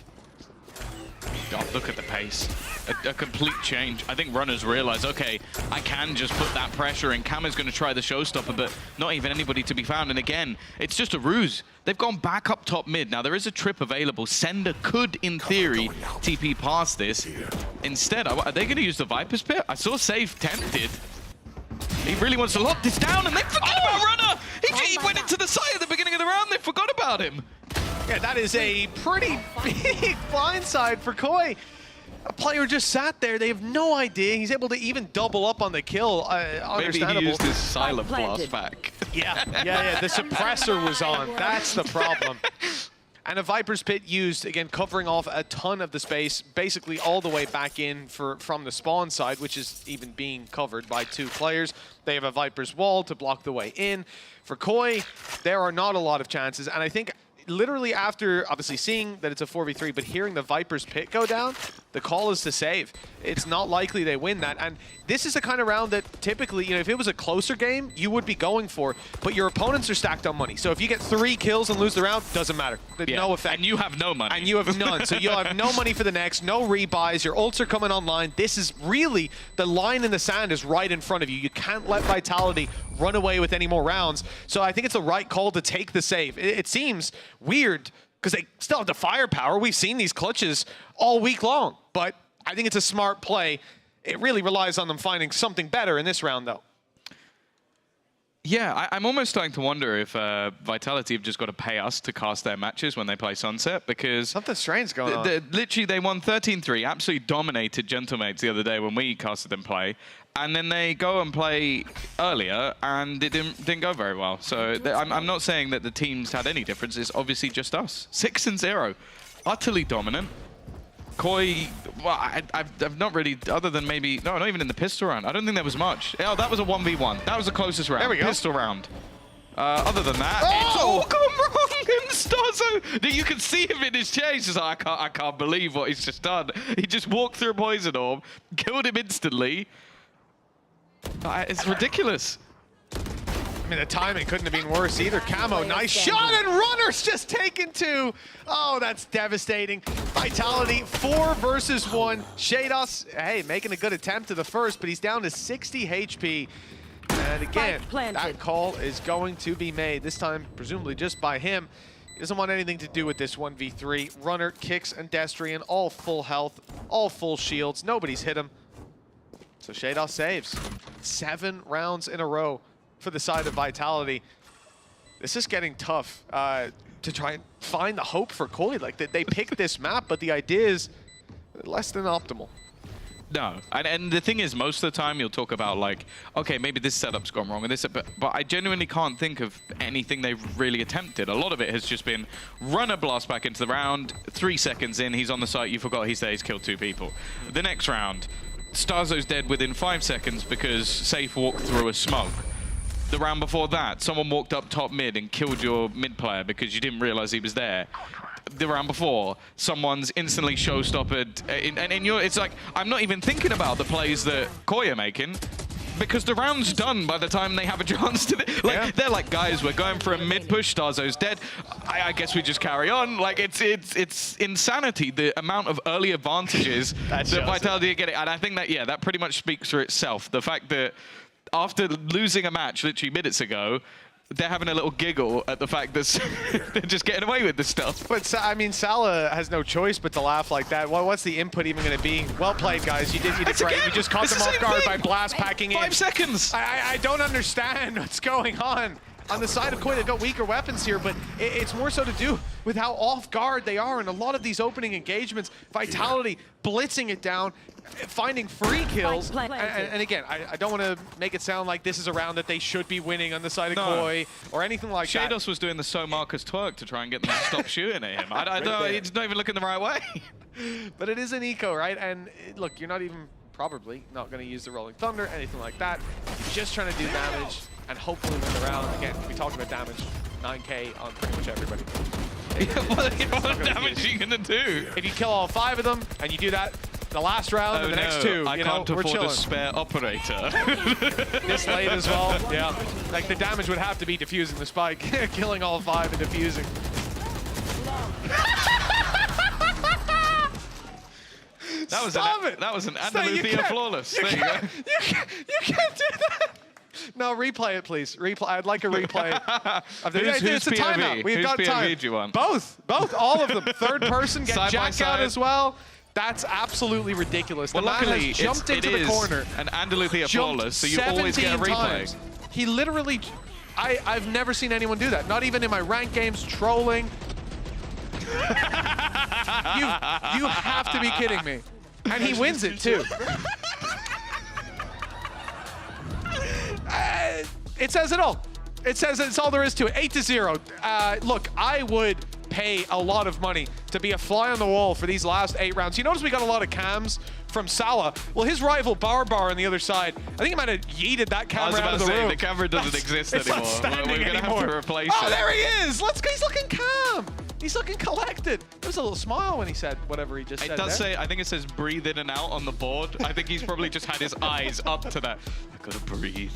God, look at the pace. A complete change. I think runners realize, okay, I can just put that pressure in. Cam is going to try the showstopper, but not even anybody to be found. And again, it's just a ruse. They've gone back up top mid. Now, there is a trip available. Sender could, in theory, TP past this. Instead, are they going to use the Viper's Pit? I saw Safe tempted. He really wants to lock this down, and they forgot about Runner! He went into the side at the beginning of the round. They forgot about him. Yeah, that is a pretty big blindside for Koi. A player just sat there. They have no idea. He's able to even double up on the kill. Maybe he used his silent blast back. Yeah. The suppressor was on. That's the problem. And a Viper's Pit used, again, covering off a ton of the space, basically all the way back in from the spawn side, which is even being covered by 2 players. They have a Viper's Wall to block the way in. For Koi, there are not a lot of chances. And I think literally after, obviously, seeing that it's a 4v3, but hearing the Viper's Pit go down, The call is to save. It's not likely they win that. And this is the kind of round that typically, if it was a closer game, you would be going for. But your opponents are stacked on money. So if you get 3 kills and lose the round, doesn't matter. No effect. And you have no money. And you have none. So you'll have no money for the next, no rebuys. Your ults are coming online. This is really, the line in the sand is right in front of you. You can't let Vitality run away with any more rounds. So I think it's the right call to take the save. It seems weird because they still have the firepower. We've seen these clutches all week long, but I think it's a smart play. It really relies on them finding something better in this round, though. Yeah, I'm almost starting to wonder if Vitality have just got to pay us to cast their matches when they play Sunset, because something strange going on. Literally, they won 13-3, absolutely dominated Gentlemates the other day when we casted them play, and then they go and play earlier, and it didn't go very well. So I'm not saying that the teams had any difference. It's obviously just us. 6-0, utterly dominant. Koi, well, I've not really, other than maybe, no, not even in the pistol round. I don't think there was much. Oh, that was a 1v1. That was the closest round. There we go. Pistol round. Other than that, it's all gone wrong in Starzo. You can see him in his chair. He's just like, I can't believe what he's just done. He just walked through a poison orb, killed him instantly. It's ridiculous. I mean, the timing couldn't have been worse either. Camo, nice shot, and Runner's just taken 2. Oh, that's devastating. Vitality, 4 versus 1. Shados, hey, making a good attempt to the first, but he's down to 60 HP. And again, that call is going to be made, this time presumably just by him. He doesn't want anything to do with this 1v3. Runner, Kicks, and Destrian, all full health, all full shields. Nobody's hit him. So Shados saves. 7 rounds in a row for the side of Vitality. This is getting tough to try and find the hope for Koi. Like, they picked this map, but the idea is less than optimal. No, and the thing is, most of the time you'll talk about like, okay, maybe this setup's gone wrong, and this, but I genuinely can't think of anything they've really attempted. A lot of it has just been Runner blast back into the round, 3 seconds in, he's on the site, you forgot he's there, he's killed 2 people. The next round, Starzo's dead within 5 seconds because Safe walked through a smoke. The round before that, someone walked up top mid and killed your mid player because you didn't realize he was there. The round before, someone's instantly showstoppered. It's like, I'm not even thinking about the plays that Koi are making because the round's done by the time they have a chance to. They're like, guys, we're going for a mid push. Starzo's dead. I guess we just carry on. Like, it's insanity, the amount of early advantages that Vitality are getting. And I think that, yeah, that pretty much speaks for itself. The fact that after losing a match literally minutes ago, they're having a little giggle at the fact that they're just getting away with this stuff. But, I mean, Salah has no choice but to laugh like that. Well, what's the input even going to be? Well played, guys. You did great. You just caught them off guard by blast packing in. 5 seconds. I don't understand what's going on. On the side of Koi, they've got weaker weapons here, but it's more so to do with how off guard they are in a lot of these opening engagements. Vitality blitzing it down, finding free kills. And again, I don't want to make it sound like this is a round that they should be winning on the side of Koi or anything like that. Shados was doing the So Marcus twerk to try and get them to stop shooting at him. I don't, he's not even looking the right way. But it is an eco, right? And look, you're not even probably not going to use the Rolling Thunder, anything like that. You're just trying to do damage and hopefully win the round. Again, we talked about damage, 9K on pretty much everybody. What damage are you going to do? If you kill all 5 of them and you do that the last round and the next 2, I can't afford a spare operator. This late as well, yeah. Like, the damage would have to be defusing the spike, killing all 5 and defusing. That was an Andalusia flawless. There you go. You can't do that. No, replay it, please. I'd like a replay. Who's a POV? timeout. We've got time. POV do you want? Both, all of them. Third person, get side jacked out as well. That's absolutely ridiculous. Well, the man luckily, has jumped into the corner. An Andalusia flawless, so you always get a replay. Times. He literally, I've never seen anyone do that. Not even in my ranked games, trolling. You have to be kidding me. And he wins it too. It says it all. It says it's all there is to it. 8-0. Look, I would pay a lot of money to be a fly on the wall for these last 8 rounds. You notice we got a lot of cams from Salah. Well, his rival Barbar on the other side, I think he might have yeeted that camera out of the room. The camera doesn't exist anymore. We're going to have to replace it. Oh, there he is. He's looking calm. He's looking collected. There was a little smile when he said whatever he just said. It does there. say, I think it says breathe in and out on the board. I think he's probably just had his eyes up to that. I gotta breathe.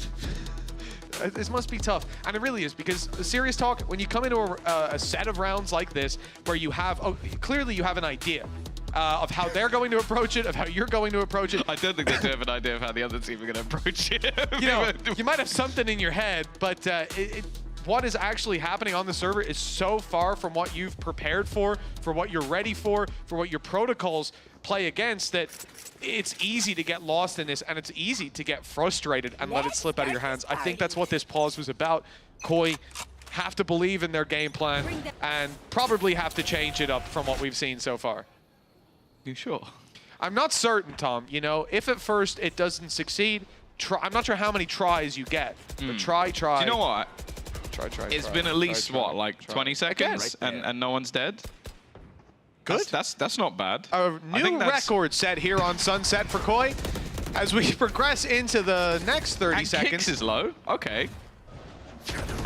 This must be tough, and it really is, because serious talk, when you come into a set of rounds like this, where you have, clearly you have an idea of how they're going to approach it, of how you're going to approach it. I don't think they do have an idea of how the other team are going to approach it. You know, you might have something in your head, but what is actually happening on the server is so far from what you've prepared for what you're ready for what your protocols play against, that it's easy to get lost in this, and it's easy to get frustrated and let it slip out of your hands. I think that's what this pause was about. Koi have to believe in their game plan and probably have to change it up from what we've seen so far. You sure? I'm not certain, Tom. You know, if at first it doesn't succeed, I'm not sure how many tries you get, but try. Do you know what? Try. It's been at least, what, like 20 seconds and no one's dead? Good. That's not bad. A new record set here on Sunset for Koi as we progress into the next 30 and seconds. Kicks is low. Okay.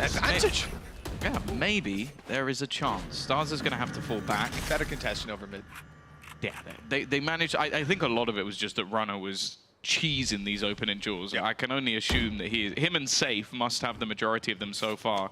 Advantage. Yeah, maybe there is a chance. Stars is going to have to fall back. Better contestation over mid. Yeah, they managed. I think a lot of it was just that Runner was cheesing these opening duels. I can only assume that him and Safe must have the majority of them so far.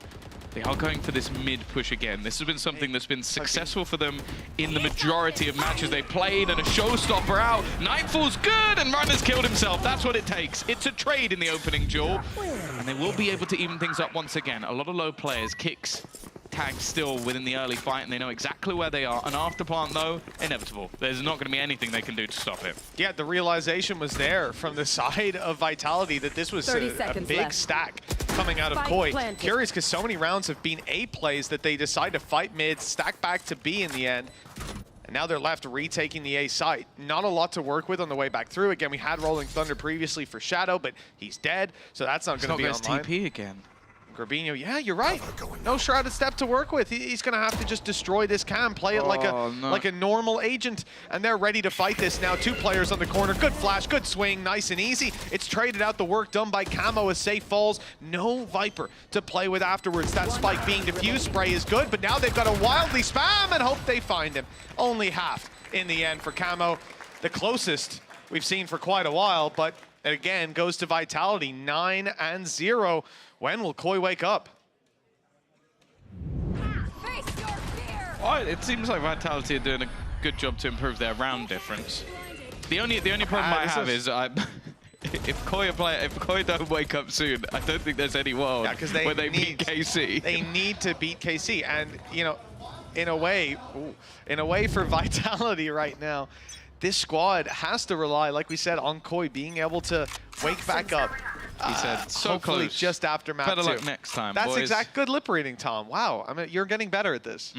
They are going for this mid push again. This has been something that's been successful for them in the majority of matches they played, and a showstopper out. Nightfall's good, and Runner's killed himself. That's what it takes. It's a trade in the opening duel, and they will be able to even things up once again. A lot of low players. Kicks tagged still within the early fight, and they know exactly where they are. An afterplant, though, inevitable. There's not going to be anything they can do to stop it. Yeah, the realization was there from the side of Vitality that this was a big left. stack coming out of Koi. Curious, because so many rounds have been A plays that they decide to fight mid, stack back to B in the end. And now they're left retaking the A site. Not a lot to work with on the way back through. Again, we had Rolling Thunder previously for Shadow, but he's dead, so that's not going to be online. TP again. Gravino, yeah, you're right. No Shrouded Step to work with. He's going to have to just destroy this cam, play it like a normal agent, and they're ready to fight this now. Two players on the corner. Good flash, good swing, nice and easy. It's traded out, the work done by Camo as Safe falls. No Viper to play with afterwards. That spike being diffused, spray is good, but now they've got to wildly spam and hope they find him. Only half in the end for Camo. The closest we've seen for quite a while, but again, goes to Vitality, 9-0. When will Koi wake up? Well, it seems like Vitality are doing a good job to improve their round difference. The only problem I have is if Koi don't wake up soon, I don't think there's any world where they beat KC. They need to beat KC, and you know, in a way for Vitality right now, this squad has to rely, like we said, on Koi being able to wake back up. He said, so hopefully close. Just after map 2. Better luck next time, That's boys. exact good lip reading, Tom. Wow, I mean, you're getting better at this.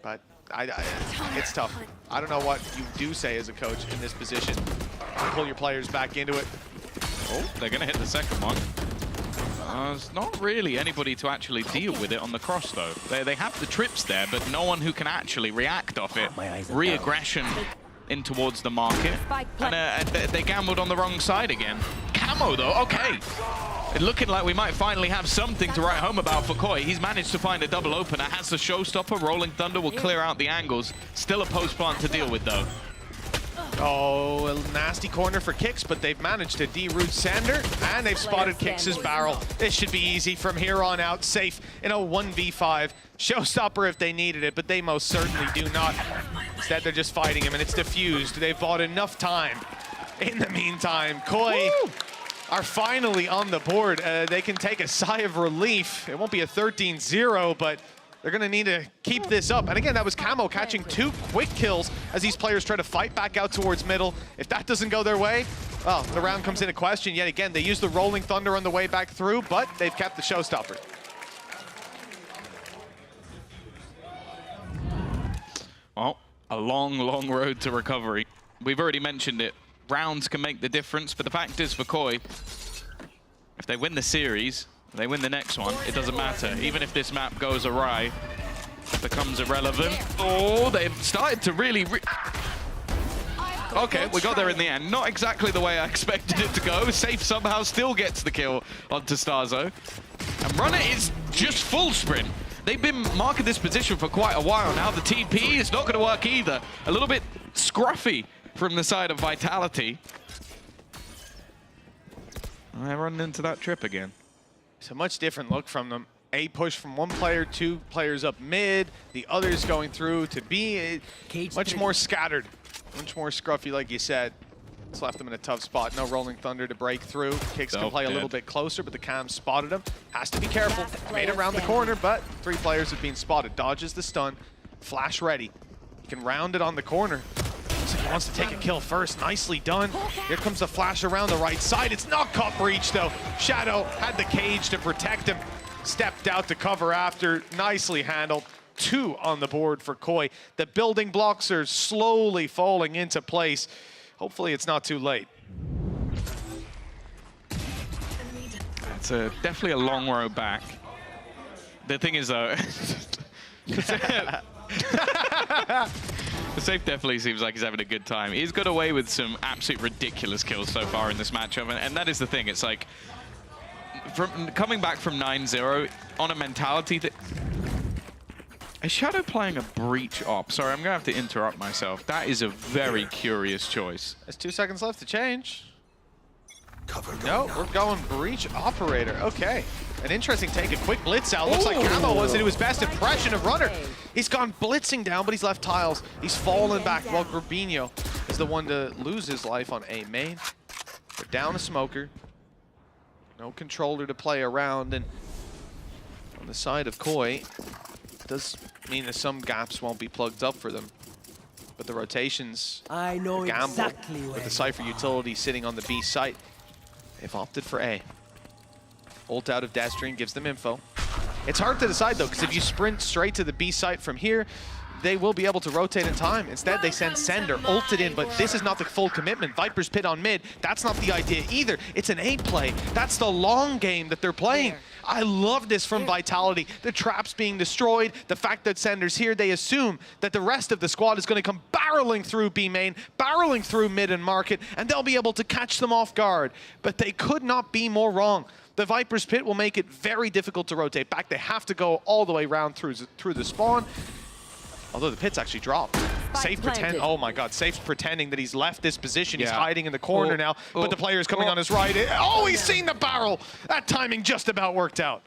But it's tough. I don't know what you do say as a coach in this position. Pull your players back into it. Oh, they're going to hit the second one. There's not really anybody to actually deal with it on the cross, though. They have the trips there, but no one who can actually react off it. Re-aggression in towards the market. And they gambled on the wrong side again. Camo, though, okay. It's looking like we might finally have something to write home about for Koi. He's managed to find a double opener, has the showstopper. Rolling Thunder will clear out the angles. Still a post plant to deal with, though. Oh, a nasty corner for Kicks, but they've managed to de-root Sander, and they've spotted Kicks' barrel. This should be easy from here on out. Safe in a 1v5. Showstopper if they needed it, but they most certainly do not. Instead, they're just fighting him, and it's diffused. They've bought enough time. In the meantime, Koi are finally on the board. They can take a sigh of relief. It won't be a 13-0, but they're going to need to keep this up. And again, that was Camo catching 2 quick kills as these players try to fight back out towards middle. If that doesn't go their way, well, the round comes into question yet again. They used the Rolling Thunder on the way back through, but they've kept the showstopper. Well, a long, long road to recovery. We've already mentioned it. Rounds can make the difference, but the fact is for Koi, if they win the series, they win the next one, it doesn't matter. Even if this map goes awry, it becomes irrelevant. Oh, they've started to really... Okay, we got there in the end. Not exactly the way I expected it to go. Safe somehow still gets the kill onto Starzo. And Runner is just full sprint. they've been marking this position for quite a while now. The TP is not going to work either. A little bit scruffy from the side of Vitality. I run into that trip again. It's a much different look from them. A push from one player, 2 players up mid, the others going through to B. Much more scattered, much more scruffy, like you said. It's left them in a tough spot. No Rolling Thunder to break through. Kicks can play a little bit closer, but the Cam spotted him. Has to be careful. Made it around the corner, but 3 players have been spotted. Dodges the stun. Flash ready. He can round it on the corner. Looks like he wants to take a kill first. Nicely done. Here comes the flash around the right side. It's not caught breach, though. Shadow had the cage to protect him. Stepped out to cover after. Nicely handled. 2 on the board for Koi. The building blocks are slowly falling into place. Hopefully it's not too late. It's definitely a long row back. The thing is, though, the Safe definitely seems like he's having a good time. He's got away with some absolute ridiculous kills so far in this matchup, and that is the thing. It's like, from coming back from 9-0 on a mentality that... Is Shadow playing a breach op? Sorry, I'm going to have to interrupt myself. That is a very curious choice. There's 2 seconds left to change. No, we're going breach operator. Okay. An interesting take, a quick blitz out. Looks like Camo wants to do his best impression of Runner. He's gone blitzing down, but he's left tiles. He's fallen back while Grabinho is the one to lose his life on A main. They're down a smoker. No controller to play around, and on the side of Koi, does mean that some gaps won't be plugged up for them. But the rotations, I know gamble exactly with the Cypher utility sitting on the B site. They've opted for A. Ult out of Deathstream gives them info. It's hard to decide though, because if you sprint straight to the B site from here, they will be able to rotate in time. Instead, they send Sender, ulted in, but this is not the full commitment. Viper's Pit on mid, that's not the idea either. It's an A play. That's the long game that they're playing. I love this from Vitality. The traps being destroyed, the fact that Sender's here, they assume that the rest of the squad is going to come barreling through B main, barreling through mid and market, and they'll be able to catch them off guard. But they could not be more wrong. The Viper's Pit will make it very difficult to rotate back. They have to go all the way around through the spawn. Although the pit's actually dropped. Safe pretend. Oh my God, Safe's pretending that he's left this position. He's hiding in the corner now, but the player is coming on his right. Oh, he's seen the barrel. That timing just about worked out.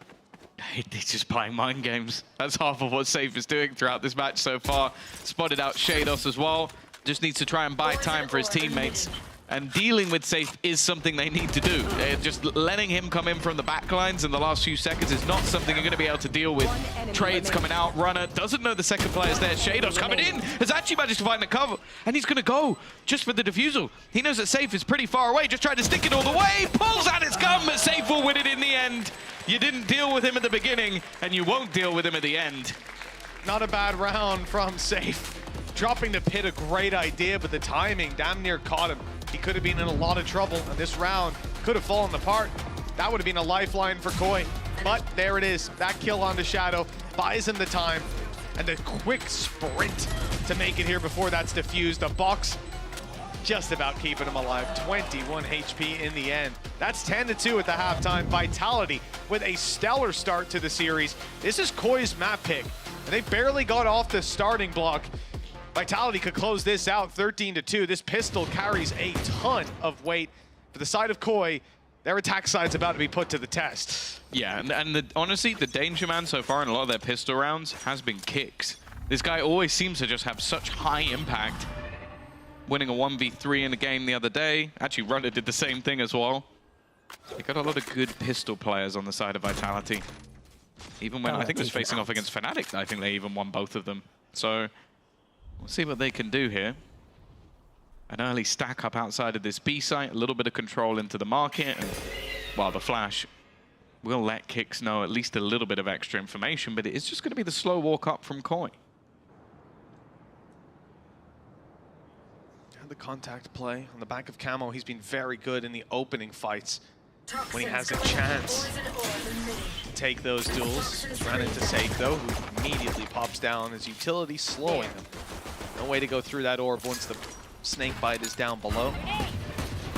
He's just playing mind games. That's half of what Safe is doing throughout this match so far. Spotted out Shados as well. Just needs to try and buy time for his teammates. And dealing with Safe is something they need to do. Just letting him come in from the backlines in the last few seconds is not something you're going to be able to deal with. Trades coming out, Runner doesn't know the second player's there. Shadows coming in, has actually managed to find the cover, and he's going to go just for the defusal. He knows that Safe is pretty far away, just trying to stick it all the way, pulls out his gun, but Safe will win it in the end. You didn't deal with him at the beginning, and you won't deal with him at the end. Not a bad round from Safe. Dropping the pit, a great idea, but the timing damn near caught him. He could have been in a lot of trouble, and this round could have fallen apart. That would have been a lifeline for Koi. But there it is. That kill onto Shadow buys him the time, and the quick sprint to make it here before that's defused. The box just about keeping him alive. 21 HP in the end. That's 10-2 at the halftime. Vitality with a stellar start to the series. This is Koi's map pick, and they barely got off the starting block. Vitality could close this out 13-2. This pistol carries a ton of weight. For the side of Koi, their attack side's about to be put to the test. Yeah, and honestly, the danger man so far in a lot of their pistol rounds has been Kicks. This guy always seems to just have such high impact. Winning a 1v3 in the game the other day. Actually, Runner did the same thing as well. They got a lot of good pistol players on the side of Vitality. Even when I think it was facing off against Fnatic, I think they even won both of them. So we'll see what they can do here. An early stack up outside of this B site, a little bit of control into the market, and well, the flash will let Kicks know at least a little bit of extra information, but it is just going to be the slow walk up from Koi. And the contact play on the back of Camo, he's been very good in the opening fights. When he has a chance to take those duels. Ran into Safe though, who immediately pops down his utility, slowing him. No way to go through that orb once the snake bite is down below.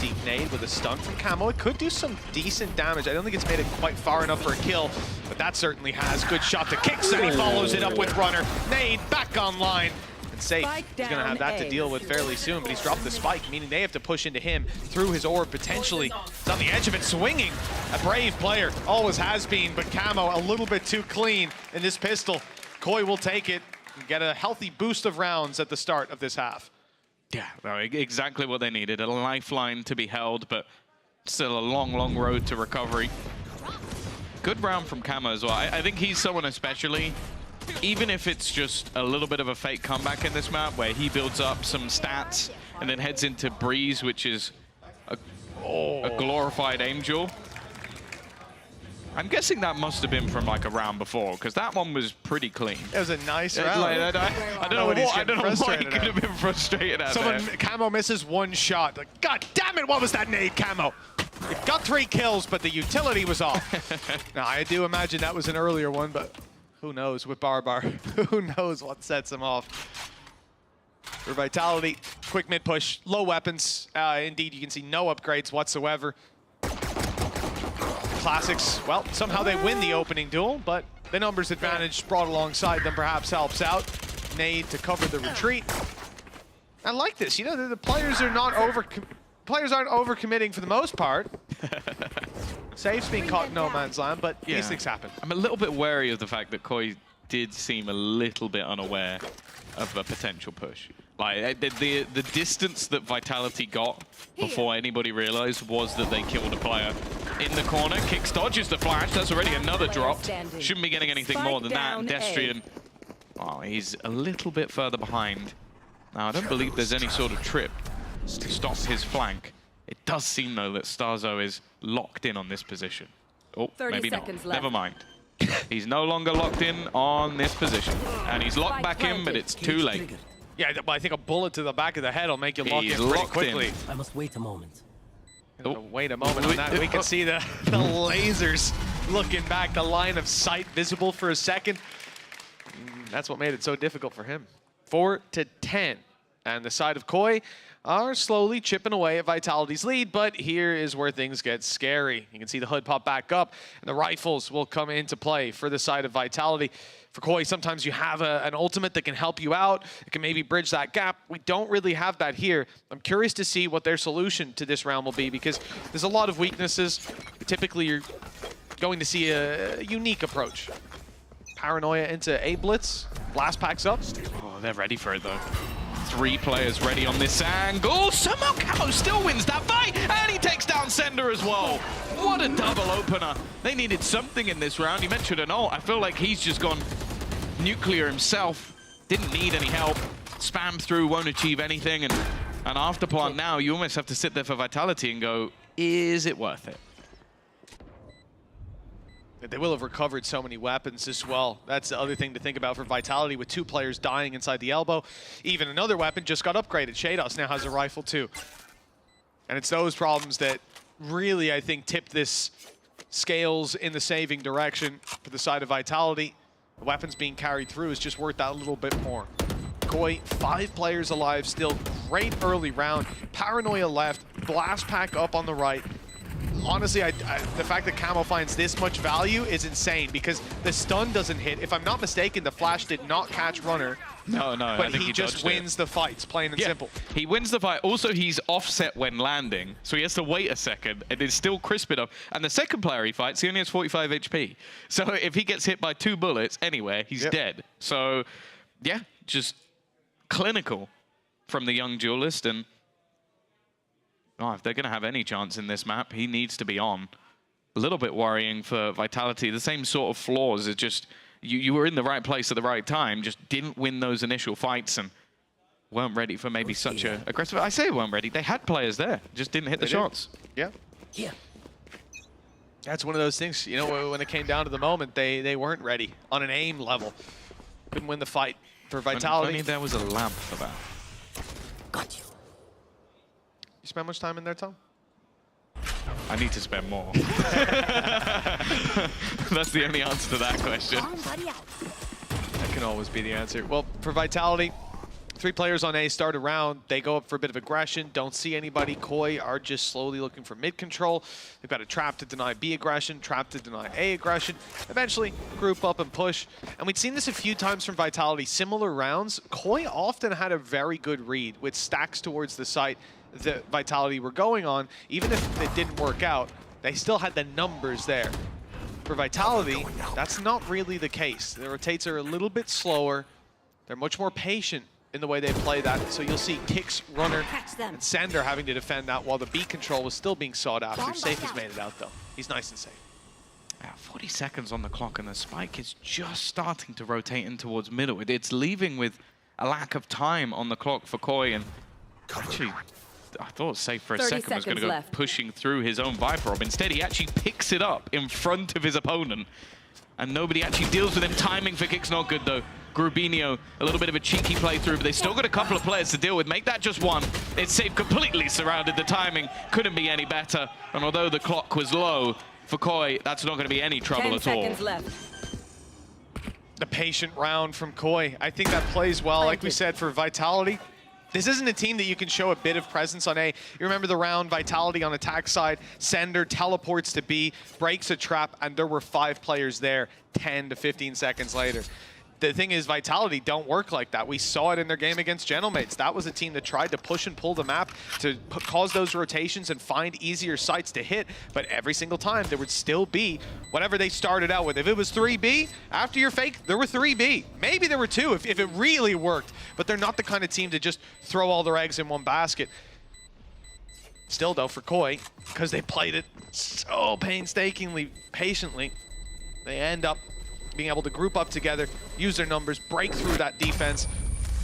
deep nade with a stun from Camo. It could do some decent damage. I don't think it's made it quite far enough for a kill, but that certainly has. Good shot to Kicks, and he follows it up with Runner. Nade back online. And Safe, he's going to have that to deal with fairly soon, but he's dropped the spike, meaning they have to push into him through his orb potentially. He's on the edge of it, swinging. A brave player, always has been, but Camo a little bit too clean in this pistol. Koi will take it and get a healthy boost of rounds at the start of this half. Yeah, no, exactly what they needed. A lifeline to be held, but still a long, long road to recovery. Good round from Camo as well. I think he's someone especially, even if it's just a little bit of a fake comeback in this map where he builds up some stats and then heads into Breeze, which is a glorified Angel. I'm guessing that must have been from like a round before, because that one was pretty clean. It was a nice round. Like, I don't know what he could have been frustrated at. Someone, Camo misses one shot. Like, God damn it, what was that nade, Camo? It got 3 kills, but the utility was off. Now, I do imagine that was an earlier one, but who knows with Barbar? Who knows what sets him off? For Vitality, quick mid push, low weapons. Indeed, you can see no upgrades whatsoever. Classics, well, somehow they win the opening duel, but the numbers advantage brought alongside them perhaps helps out. Nade to cover the retreat. I like this. You know, the players are not players aren't overcommitting for the most part. Safe's being caught in no man's land, but these things happen. I'm a little bit wary of the fact that Koi did seem a little bit unaware of a potential push. Like, the distance that Vitality got before anybody realized was that they killed a player in the corner. Kicks dodges the flash. That's already another drop. Shouldn't be getting anything more than that. And Destrian, oh, he's a little bit further behind. Now, I don't believe there's any sort of trip to stop his flank. It does seem, though, that Starzo is locked in on this position. Oh, maybe not. Never mind. He's no longer locked in on this position. And he's locked back in, but it's too late. Yeah, but I think a bullet to the back of the head will make you lock in pretty quickly. I must wait a moment. Wait a moment on that. We can see the lasers looking back, the line of sight visible for a second. That's what made it so difficult for him. 4-10. And the side of Koi are slowly chipping away at Vitality's lead, but here is where things get scary. You can see the hood pop back up, and the rifles will come into play for the side of Vitality. For Koi, sometimes you have an ultimate that can help you out. It can maybe bridge that gap. We don't really have that here. I'm curious to see what their solution to this round will be, because there's a lot of weaknesses. Typically, you're going to see a unique approach. Paranoia into A Blitz. Blast packs up. Oh, they're ready for it, though. 3 players ready on this angle. Somehow Camo still wins that fight, and he takes down Sender as well. What a double opener. They needed something in this round. You mentioned an ult. I feel like he's just gone nuclear himself. Didn't need any help. Spammed through, won't achieve anything. And after plant now, you almost have to sit there for Vitality and go, is it worth it? They will have recovered so many weapons as well. That's the other thing to think about for Vitality, with 2 players dying inside the elbow. Even another weapon just got upgraded. Shados now has a rifle too. And it's those problems that really, I think, tip this scales in the saving direction for the side of Vitality. The weapons being carried through is just worth that little bit more. Koi, 5 players alive still. Great early round. Paranoia left. Blast pack up on the right. Honestly, the fact that Camo finds this much value is insane, because the stun doesn't hit. If I'm not mistaken, the flash did not catch Runner. No, but he just wins the fights, plain and simple. He wins the fight. Also, he's offset when landing, so he has to wait a second, and it's still crisp enough. And the second player he fights, he only has 45 HP. So if he gets hit by 2 bullets anywhere, he's dead. So, yeah, just clinical from the young duelist. And oh, if they're going to have any chance in this map, he needs to be on. A little bit worrying for Vitality. The same sort of flaws. It's just you were in the right place at the right time, just didn't win those initial fights and weren't ready for maybe such a aggressive... I say weren't ready. They had players there, just didn't hit the shots. Yeah. That's one of those things, you know, when it came down to the moment, they weren't ready on an aim level. Couldn't win the fight for Vitality. Only there was a lamp for that. Got you. You spend much time in there, Tom? I need to spend more. That's the only answer to that question. That can always be the answer. Well, for Vitality, Three players on A start a round. They go up for a bit of aggression. Don't see anybody. Koi are just slowly looking for mid control. They've got a trap to deny B aggression, trap to deny A aggression. Eventually, group up and push. And we'd seen this a few times from Vitality. Similar rounds. Koi often had a very good read with stacks towards the site that Vitality were going on. Even if it didn't work out, they still had the numbers there. For Vitality, that's not really the case. The rotates are a little bit slower. They're much more patient in the way they play that. So you'll see Kicks, Runner, and Sander having to defend that while the B control was still being sought after. Safe has made it out, though. He's nice and safe. 40 seconds on the clock, and the spike is just starting to rotate in towards middle. It's leaving with a lack of time on the clock for Koi, and actually, I thought Safe for a second was going to go pushing through his own Viper Orb. Instead, he actually picks it up in front of his opponent, and nobody actually deals with him. Timing for Kicks not good, though. Grubinho, a little bit of a cheeky playthrough, but they still got a couple of players to deal with. Make that just one. It's Safe completely surrounded. The timing couldn't be any better. And although the clock was low, for Koi, that's not going to be any trouble at all. 10 seconds left. The patient round from Koi. I think that plays well, like we said, for Vitality. This isn't a team that you can show a bit of presence on A. You remember the round, Vitality on attack side, Sender teleports to B, breaks a trap, and there were 5 players there 10 to 15 seconds later. The thing is, Vitality don't work like that. We saw it in their game against Gentlemates. That was a team that tried to push and pull the map to cause those rotations and find easier sites to hit. But every single time, there would still be whatever they started out with. If it was 3B, after your fake, there were 3B. Maybe there were 2 if it really worked. But they're not the kind of team to just throw all their eggs in one basket. Still, though, for Koi, because they played it so painstakingly, patiently, they end up being able to group up together, use their numbers, break through that defense,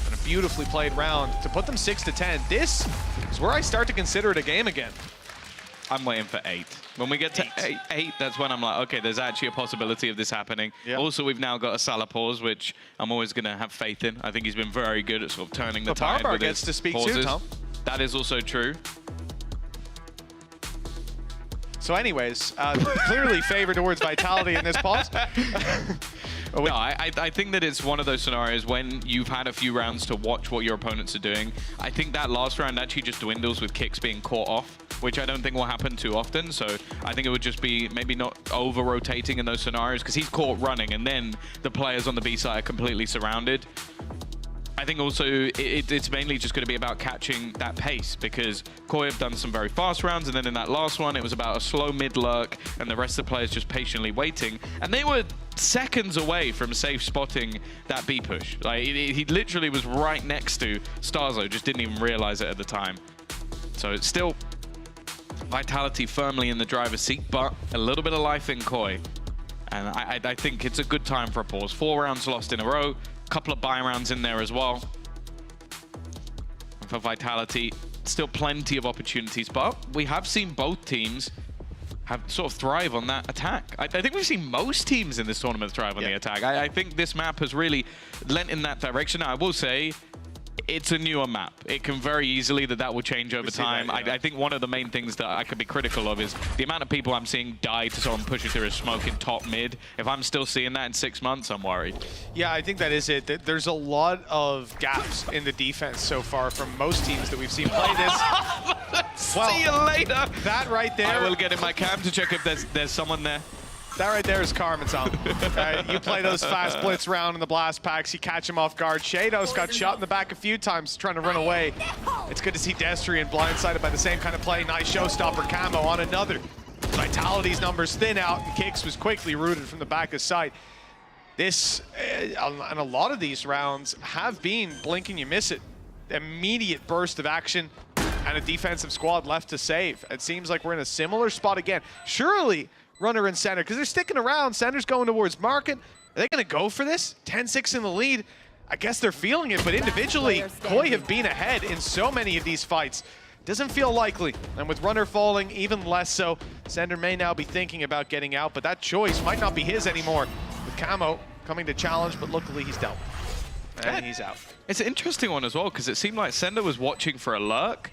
and a beautifully played round to put them 6-10. This is where I start to consider it a game again. I'm waiting for 8. When we get to 8, that's when I'm like, okay, there's actually a possibility of this happening. Yep. Also, we've now got a Salah pause, which I'm always going to have faith in. I think he's been very good at sort of turning the tide with gets his to speak pauses. too, Tom. That is also true. So anyways, clearly favor towards Vitality in this pause. No, I think that it's one of those scenarios when you've had a few rounds to watch what your opponents are doing. I think that last round actually just dwindles with Kicks being caught off, which I don't think will happen too often. So I think it would just be maybe not over-rotating in those scenarios because he's caught running and then the players on the B side are completely surrounded. I think also it's mainly just going to be about catching that pace because Koi have done some very fast rounds, and then in that last one, it was about a slow mid-lurk and the rest of the players just patiently waiting. And they were seconds away from Safe spotting that B push. Like, he literally was right next to Starzo, just didn't even realize it at the time. So it's still Vitality firmly in the driver's seat, but a little bit of life in Koi. And I think it's a good time for a pause. 4 rounds lost in a row. Couple of buy rounds in there as well. And for Vitality, still plenty of opportunities, but we have seen both teams have sort of thrive on that attack. I think we've seen most teams in this tournament thrive on the attack. I think this map has really lent in that direction. I will say, it's a newer map. It can very easily that will change over time. That, yeah. I think one of the main things that I could be critical of is the amount of people I'm seeing die to someone pushing through a smoke in top mid. If I'm still seeing that in 6 months, I'm worried. Yeah, I think that is it. There's a lot of gaps in the defense so far from most teams that we've seen play this. See you later. That right there. I will get in my cam to check if there's someone there. That right there is karma, Tom. You play those fast blitz round in the blast packs, you catch him off guard. Shadows got shot in the back a few times trying to run away. It's good to see Destrian blindsided by the same kind of play. Nice showstopper camo on another. Vitality's numbers thin out, and Kicks was quickly rooted from the back of sight. This, and a lot of these rounds have been blink and you miss it. Immediate burst of action and a defensive squad left to save. It seems like we're in a similar spot again. Surely, Runner and Center, because they're sticking around. Center's going towards Market. Are they going to go for this? 10-6 in the lead. I guess they're feeling it, but individually, Koi have been ahead in so many of these fights. Doesn't feel likely. And with Runner falling, even less so. Center may now be thinking about getting out, but that choice might not be his anymore. With Camo coming to challenge, but luckily he's dealt. And he's out. It's an interesting one as well, because it seemed like Sender was watching for a lurk,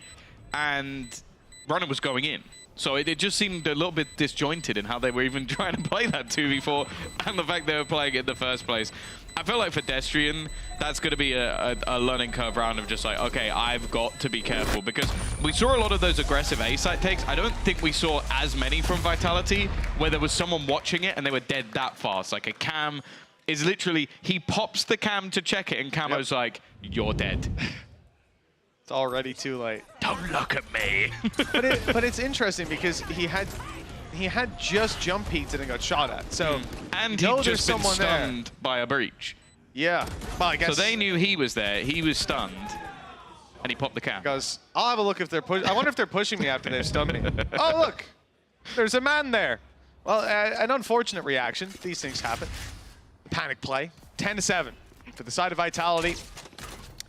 and Runner was going in. So it just seemed a little bit disjointed in how they were even trying to play that 2v4 and the fact they were playing it in the first place. I feel like for Destrian, that's going to be a learning curve round of just like, okay, I've got to be careful, because we saw a lot of those aggressive A-site takes. I don't think we saw as many from Vitality where there was someone watching it and they were dead that fast. Like a Cam is literally, he pops the Cam to check it and Camo's like, you're dead. It's already too late. Don't look at me. but it's interesting because he had just jump peeked and then got shot at. So and he'd just been stunned by a breach. Yeah. Well, I guess so they knew he was there. He was stunned, and he popped the Cam. Because I'll have a look if they're pushing. I wonder if they're pushing me after they've stunned me. Oh look, there's a man there. Well, an unfortunate reaction. These things happen. Panic play. 10-7 for the side of Vitality.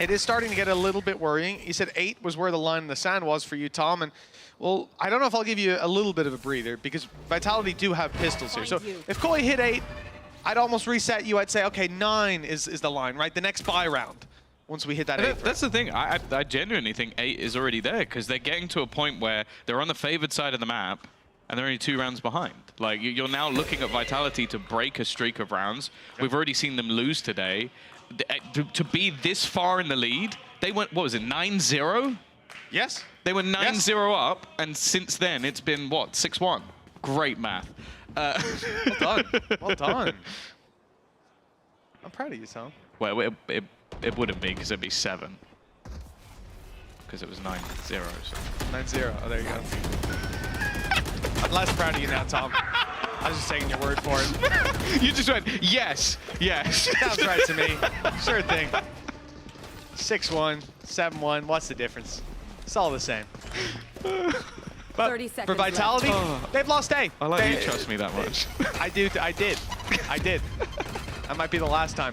It is starting to get a little bit worrying. You said 8 was where the line in the sand was for you, Tom. And, well, I don't know if I'll give you a little bit of a breather because Vitality do have pistols here. So if Koi hit 8, I'd almost reset you. I'd say, okay, 9 is the line, right? The next buy round once we hit that 8. That's the thing. I genuinely think 8 is already there because they're getting to a point where they're on the favored side of the map and they're only 2 rounds behind. Like, you're now looking at Vitality to break a streak of rounds. We've already seen them lose today. To be this far in the lead, they went, what was it, 9-0? Yes. They were 9-0 up, and since then it's been, what, 6-1? Great math. Well done. Well done. I'm proud of you, Tom. Well, it wouldn't be, because it'd be 7. Because it was 9-0. So. 9-0. Oh, there you go. I'm less proud of you now, Tom. I was just taking your word for it. You just went, yes, yes. Sounds right to me. Sure thing. 6-1, 7-1, what's the difference? It's all the same. But 30 seconds for Vitality, they've lost A. I like you trust me that much. I did. That might be the last time.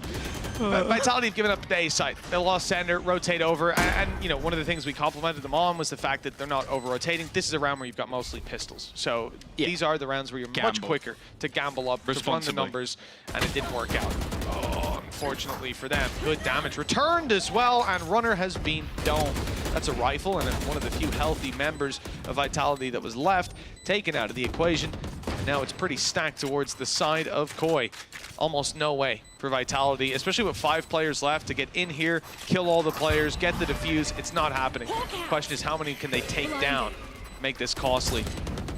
But Vitality have given up the A site. They lost Sander, rotate over, and you know, one of the things we complimented them on was the fact that they're not over-rotating. This is a round where you've got mostly pistols. So these are the rounds where you're much quicker to gamble up, to run the numbers, and it didn't work out. Oh, unfortunately for them. Good damage returned as well, and Runner has been domed. That's a rifle, and one of the few healthy members of Vitality that was left, taken out of the equation. And now it's pretty stacked towards the side of Koi. Almost no way for Vitality, especially with 5 players left, to get in here, kill all the players, get the defuse. It's not happening. The question is, how many can they take down, make this costly,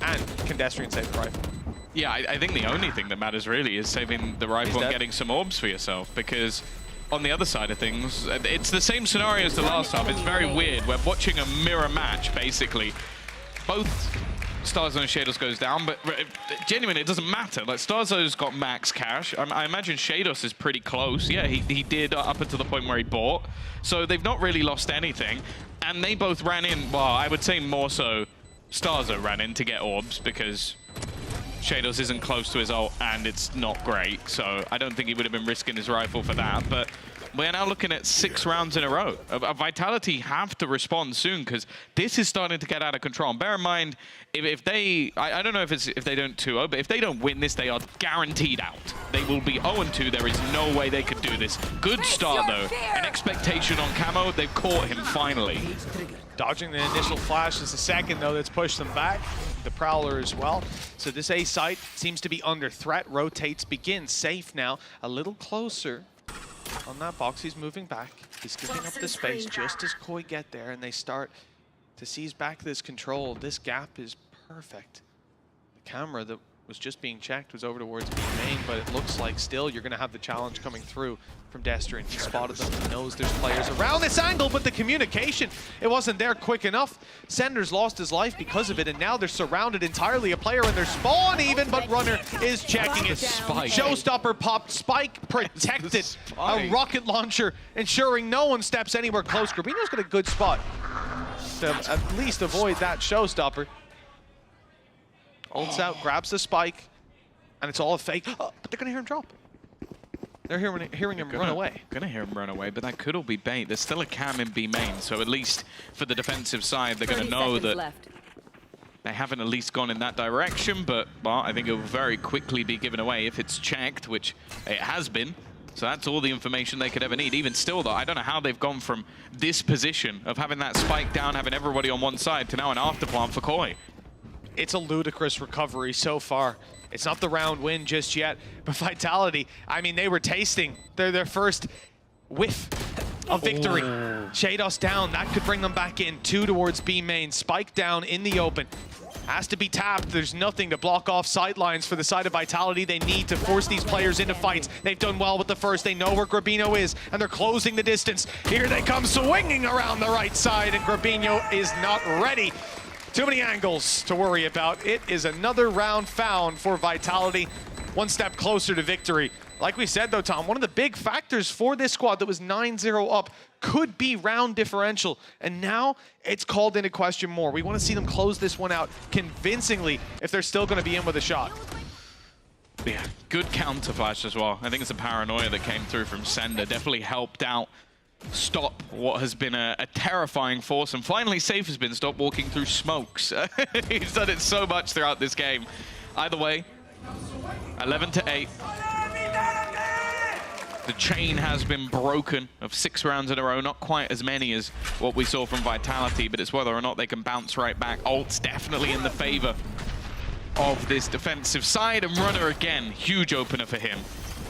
and can Destrian save the rifle? Yeah, I think the only thing that matters really is saving the rifle and getting some orbs for yourself, because on the other side of things, it's the same scenario as the last time. It's very weird. We're watching a mirror match, basically. Both Starzo and Shados goes down, but genuinely, it doesn't matter. Like, Starzo's got max cash. I imagine Shados is pretty close. Yeah, he did up until the point where he bought. So they've not really lost anything. And they both ran in, well, I would say more so Starzo ran in to get orbs because Shados isn't close to his ult and it's not great. So I don't think he would have been risking his rifle for that. But we're now looking at 6 rounds in a row. Vitality have to respond soon because this is starting to get out of control. And bear in mind, if they, I don't know if they don't 2-0, but if they don't win this, they are guaranteed out. They will be 0-2. There is no way they could do this. Good start, though. An expectation on Camo. They've caught him finally. Dodging the initial flash is the second, though, that's pushed them back. The Prowler as well. So this A site seems to be under threat. Rotates, begins safe now. A little closer on that box. He's moving back. He's giving up the space just as Koi get there, and they start to seize back this control. This gap is perfect. The camera that was just being checked was over towards B main, but it looks like still you're going to have the challenge coming through from Destrian. He spotted them. He knows there's players around this angle, but the communication, it wasn't there quick enough. Sender's lost his life because of it, and now they're surrounded entirely. A player in their spawn even, but Runner is checking it. Showstopper popped. Spike protected. A rocket launcher ensuring no one steps anywhere close. Gravino's got a good spot to at least avoid that showstopper. Ults out, grabs the spike, and it's all a fake. Oh, but they're going to hear him drop. They're hearing him run away. Gonna hear him run away, but that could all be bait. There's still a cam in B main, so at least for the defensive side, they're gonna know that they haven't at least gone in that direction, but well, I think it will very quickly be given away if it's checked, which it has been. So that's all the information they could ever need. Even still, though, I don't know how they've gone from this position of having that spike down, having everybody on one side, to now an afterplant for Koi. it's a ludicrous recovery so far. It's not the round win just yet, but Vitality, I mean, they were tasting their first whiff of victory. Shados down, that could bring them back in. 2 towards B main, Spike down in the open. Has to be tapped. There's nothing to block off sidelines for the side of Vitality. They need to force these players into fights. They've done well with the first. They know where Grabino is, and they're closing the distance. Here they come swinging around the right side, and Grabino is not ready. Too many angles to worry about. It is another round found for Vitality. One step closer to victory. Like we said though, Tom, one of the big factors for this squad that was 9-0 up could be round differential. And now it's called into question more. We want to see them close this one out convincingly if they're still going to be in with a shot. Yeah, good counter flash as well. I think it's a paranoia that came through from Sender. Definitely helped out stop what has been a terrifying force. And finally, Safe has been stopped walking through smokes. He's done it so much throughout this game. Either way, 11-8. The chain has been broken of 6 rounds in a row. Not quite as many as what we saw from Vitality, but it's whether or not they can bounce right back. Ult's definitely in the favor of this defensive side, and Runner again, huge opener for him.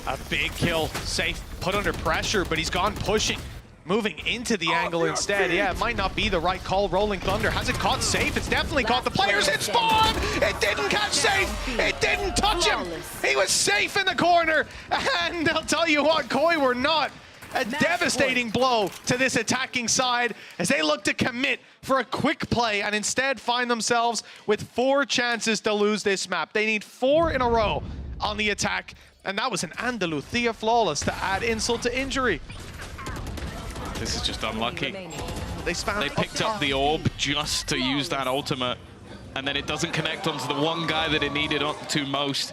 A big kill. Safe put under pressure, but he's gone pushing. Moving into the angle instead. Yeah, it might not be the right call. Rolling Thunder. Has it caught Safe? It's definitely caught the players in spawn! It didn't catch Safe! It didn't touch him! He was safe in the corner! And I'll tell you what, Koi were not. A devastating blow to this attacking side as they look to commit for a quick play and instead find themselves with 4 chances to lose this map. They need 4 in a row on the attack, and that was an Andalucia flawless to add insult to injury. This is just unlucky. They picked up the orb just to use that ultimate, and then it doesn't connect onto the one guy that it needed onto most.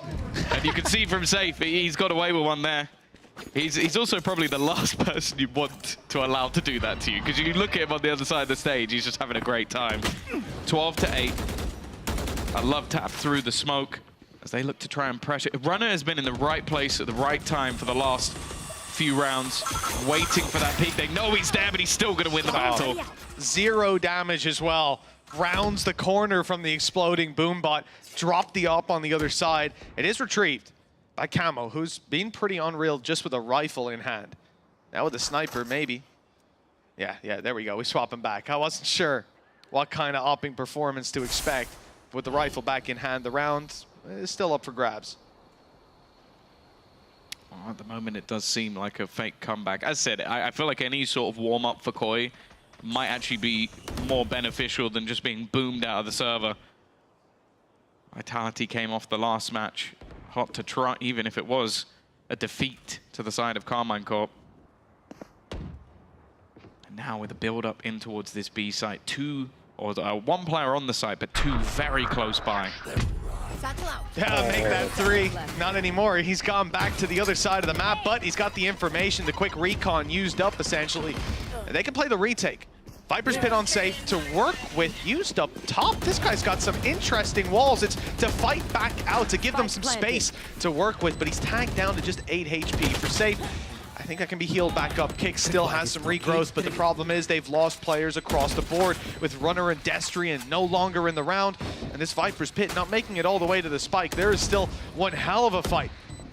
And you can see from Safe, he's got away with one there. He's also probably the last person you want to allow to do that to you, because you look at him on the other side of the stage, he's just having a great time. 12-8. I love tap through the smoke as they look to try and pressure. Runner has been in the right place at the right time for the last few rounds, waiting for that peak. They know he's there, but he's still going to win the battle. 0 damage as well. Rounds the corner from the exploding boombot. Dropped the op on the other side. It is retrieved by Camo, who's been pretty unreal just with a rifle in hand. Now with a sniper, maybe. Yeah, there we go. We swap him back. I wasn't sure what kind of opping performance to expect. With the rifle back in hand, the round is still up for grabs. Well, at the moment, it does seem like a fake comeback. As said, I feel like any sort of warm-up for Koi might actually be more beneficial than just being boomed out of the server. Vitality came off the last match hot to try, even if it was a defeat to the side of Carmine Corp. And now with a build-up in towards this B site, 2, or 1 player on the site, but 2 very close by. Yeah, make that 3. Not anymore. He's gone back to the other side of the map, but he's got the information, the quick recon used up, essentially. And they can play the retake. Viper's Pit on Safe to work with, used up top. This guy's got some interesting walls. It's to fight back out, to give them some space to work with, but he's tagged down to just 8 HP. For Safe, I think that can be healed back up. Kick still has some regrowth, but the problem is they've lost players across the board with Runner and Destrian no longer in the round. And this Viper's Pit not making it all the way to the spike. There is still one hell of a fight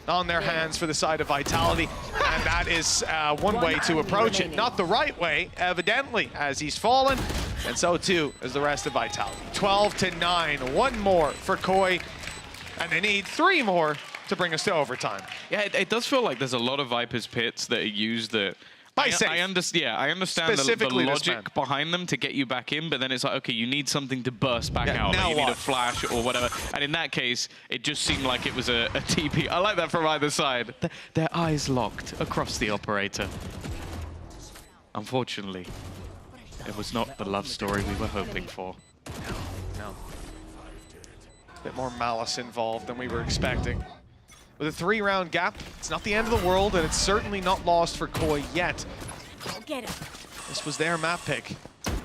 on their hands for the side of Vitality. And that is one way to approach it. Not the right way, evidently, as he's fallen. And so too is the rest of Vitality. 12-9, 1 more for Koi. And they need 3 more to bring us to overtime. Yeah, it does feel like there's a lot of Viper's Pits that are used that... I understand the logic behind them to get you back in, but then it's like, okay, you need something to burst back out. Like you need a flash or whatever. And in that case, it just seemed like it was a TP. I like that from either side. Their eyes locked across the operator. Unfortunately, it was not the love story we were hoping for. No. A bit more malice involved than we were expecting. With a 3-round gap, it's not the end of the world, and it's certainly not lost for Koi yet. Go get him. This was their map pick.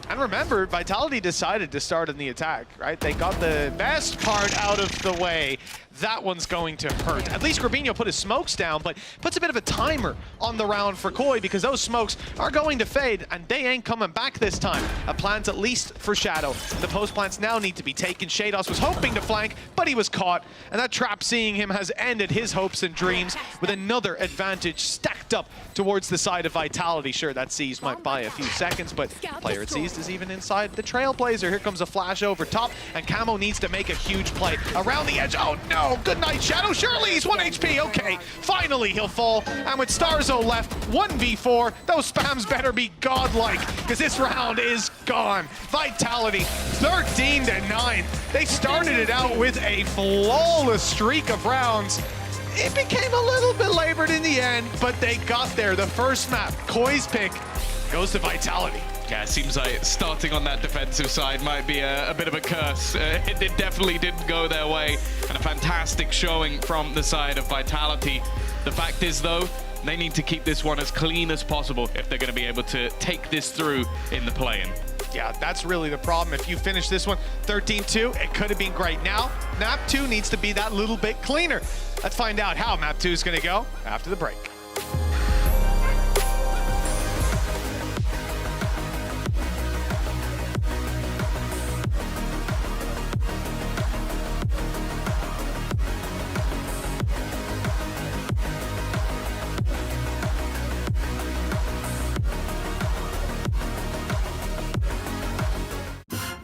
And remember, Vitality decided to start in the attack, right? They got the best part out of the way. That one's going to hurt. At least Grabinho put his smokes down, but puts a bit of a timer on the round for Koi because those smokes are going to fade, and they ain't coming back this time. A plant at least for Shadow. The post plants now need to be taken. Shados was hoping to flank, but he was caught, and that trap seeing him has ended his hopes and dreams with another advantage stacked up towards the side of Vitality. Sure, that Seized might buy a few seconds, but player it Seized is even inside the Trailblazer. Here comes a flash over top, and Camo needs to make a huge play around the edge. Oh no! Good night, Shadow. Surely he's 1 HP. Okay, finally he'll fall. And with Starzo left, 1v4, those spams better be godlike, because this round is gone. Vitality, 13-9. They started it out with a flawless streak of rounds. It became a little bit labored in the end, but they got there. The first map, Koi's pick, goes to Vitality. Yeah, it seems like starting on that defensive side might be a bit of a curse. It definitely didn't go their way, and a fantastic showing from the side of Vitality. The fact is, though, they need to keep this one as clean as possible if they're going to be able to take this through in the play-in. Yeah, that's really the problem. If you finish this one 13-2, it could have been great. Now, map 2 needs to be that little bit cleaner. Let's find out how map 2 is going to go after the break.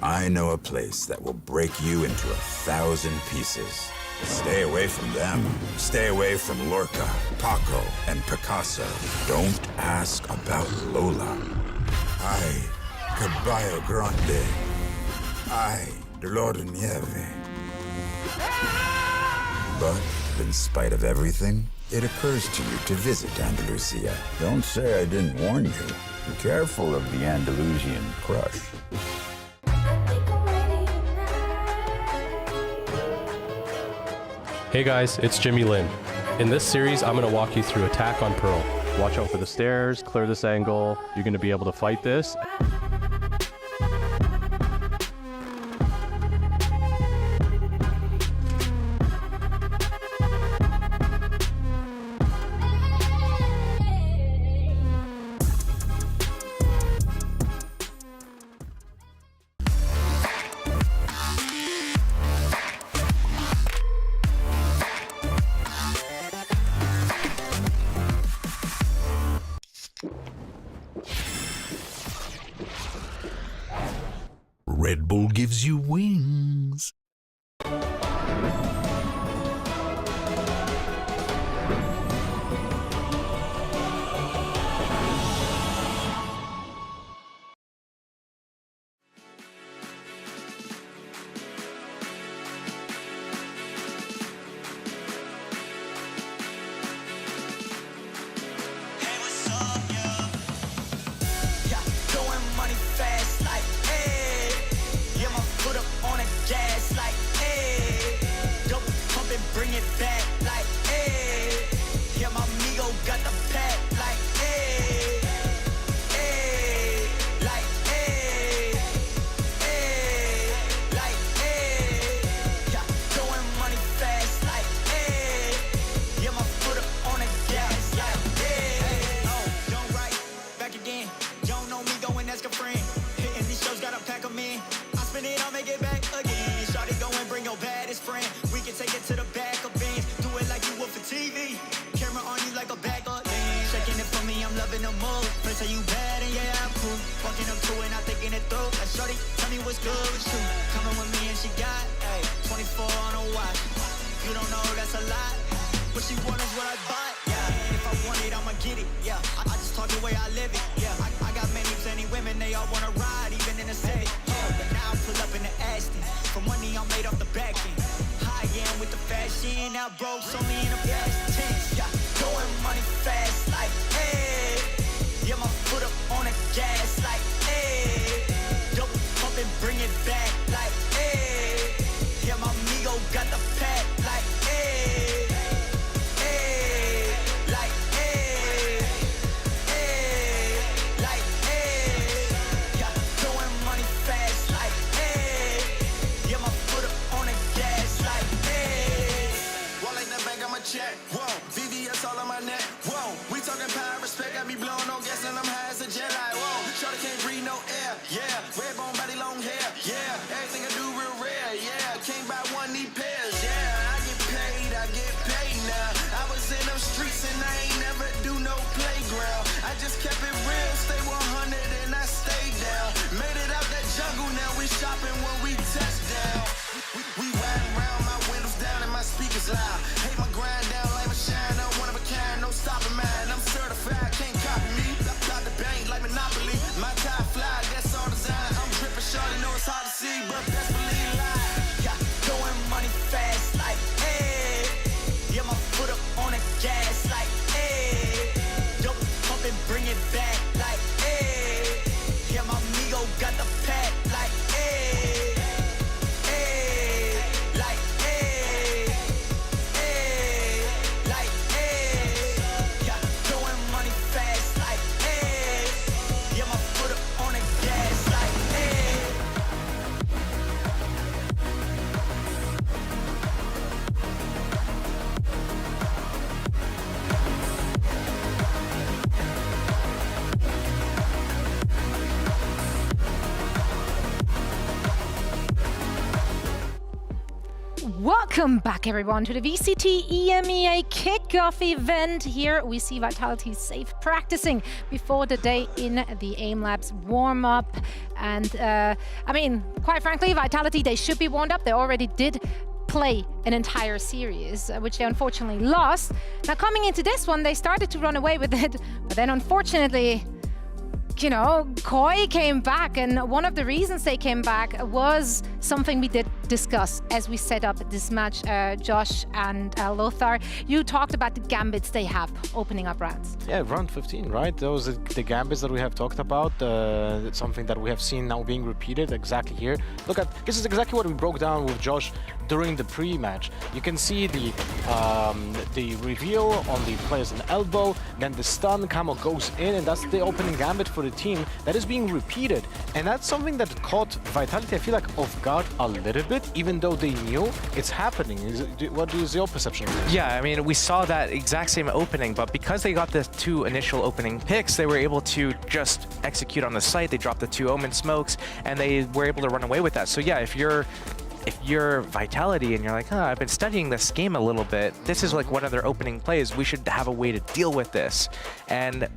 I know a place that will break you into 1,000 pieces. Stay away from them. Stay away from Lorca, Paco, and Picasso. Don't ask about Lola. Ay, Caballo Grande. Ay, Dolor de Nieve. But in spite of everything, it occurs to you to visit Andalusia. Don't say I didn't warn you. Be careful of the Andalusian crush. Hey guys, it's Jimmy Lin. In this series, I'm going to walk you through Attack on Pearl. Watch out for the stairs, clear this angle. You're going to be able to fight this. Red Bull gives you wings. check. Whoa, VVS all on my neck. Whoa, we talking power, respect. Got me blowing on gas and I'm high as a jet. Like, whoa, shorty can't breathe no air. Yeah, red bone body, long hair. Yeah, everything I do real rare. Yeah, can't buy one, need pairs. Yeah, I get paid now. I was in them streets and I ain't never do no playground. I just kept it real, stay 100 and I stayed down. Made it out that jungle, now we shopping when we touch down. We riding around, my windows down and my speakers loud. Hate my grind down, like my shine, I'm one of a kind, no stopping mine. I'm certified, can't copy me. Got the bank like Monopoly. My tie fly, that's all design. I'm dripping shorty, know it's hard to see, but best believe live. Yeah, throwing money fast like, hey. Yeah, my foot up on the gas like, hey. Yo, pump and bring it back like, hey. Yeah, my amigo got the pack like, hey. Hey, like, hey. Hey, like, hey. Yeah, throwing money fast like, hey. Yeah, my foot up on the gas like, hey. Welcome back, everyone, to the VCT EMEA Kickoff event. Here we see Vitality safe practicing before the day in the AIM Labs warm-up. And, I mean, quite frankly, Vitality, they should be warmed up. They already did play an entire series, which they unfortunately lost. Now, coming into this one, they started to run away with it, but then unfortunately, you know, Koi came back, and one of the reasons they came back was something we did discuss as we set up this match. Josh and Lothar, you talked about the gambits they have opening up rounds. Yeah, round 15, right? Those are the gambits that we have talked about. It's something that we have seen now being repeated exactly here. Look at, this is exactly what we broke down with Josh during the pre-match. You can see the reveal on the player's elbow, then the stun, Camo goes in, and that's the opening gambit for the team that is being repeated. And that's something that caught Vitality, I feel like, off guard a little bit, even though they knew it's happening. What is your perception of this? Yeah, I mean, we saw that exact same opening, but because they got the two initial opening picks, they were able to just execute on the site. They dropped the two Omen smokes, and they were able to run away with that. So yeah, if you're Vitality and you're like, oh, I've been studying this game a little bit, this is like one of their opening plays, we should have a way to deal with this. And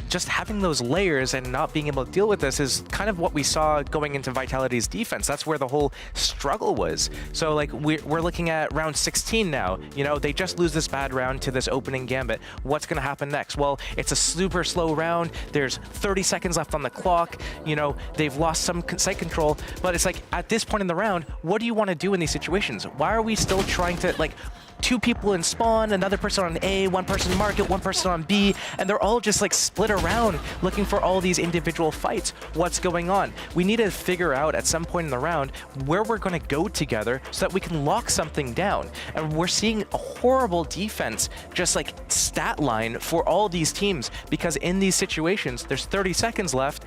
just having those layers and not being able to deal with this is kind of what we saw going into Vitality's defense. That's where the whole struggle was. So like we're looking at round 16 now. You know, they just lose this bad round to this opening gambit. What's going to happen next? Well, it's a super slow round. There's 30 seconds left on the clock. You know, they've lost some site control, but it's like at this point in the round, what do you want to do in these situations? Why are we still trying to, like, two people in spawn, another person on A, one person market, one person on B, and they're all just like split around looking for all these individual fights. What's going on? We need to figure out at some point in the round where we're going to go together so that we can lock something down. And we're seeing a horrible defense, just like stat line for all these teams, because in these situations, there's 30 seconds left.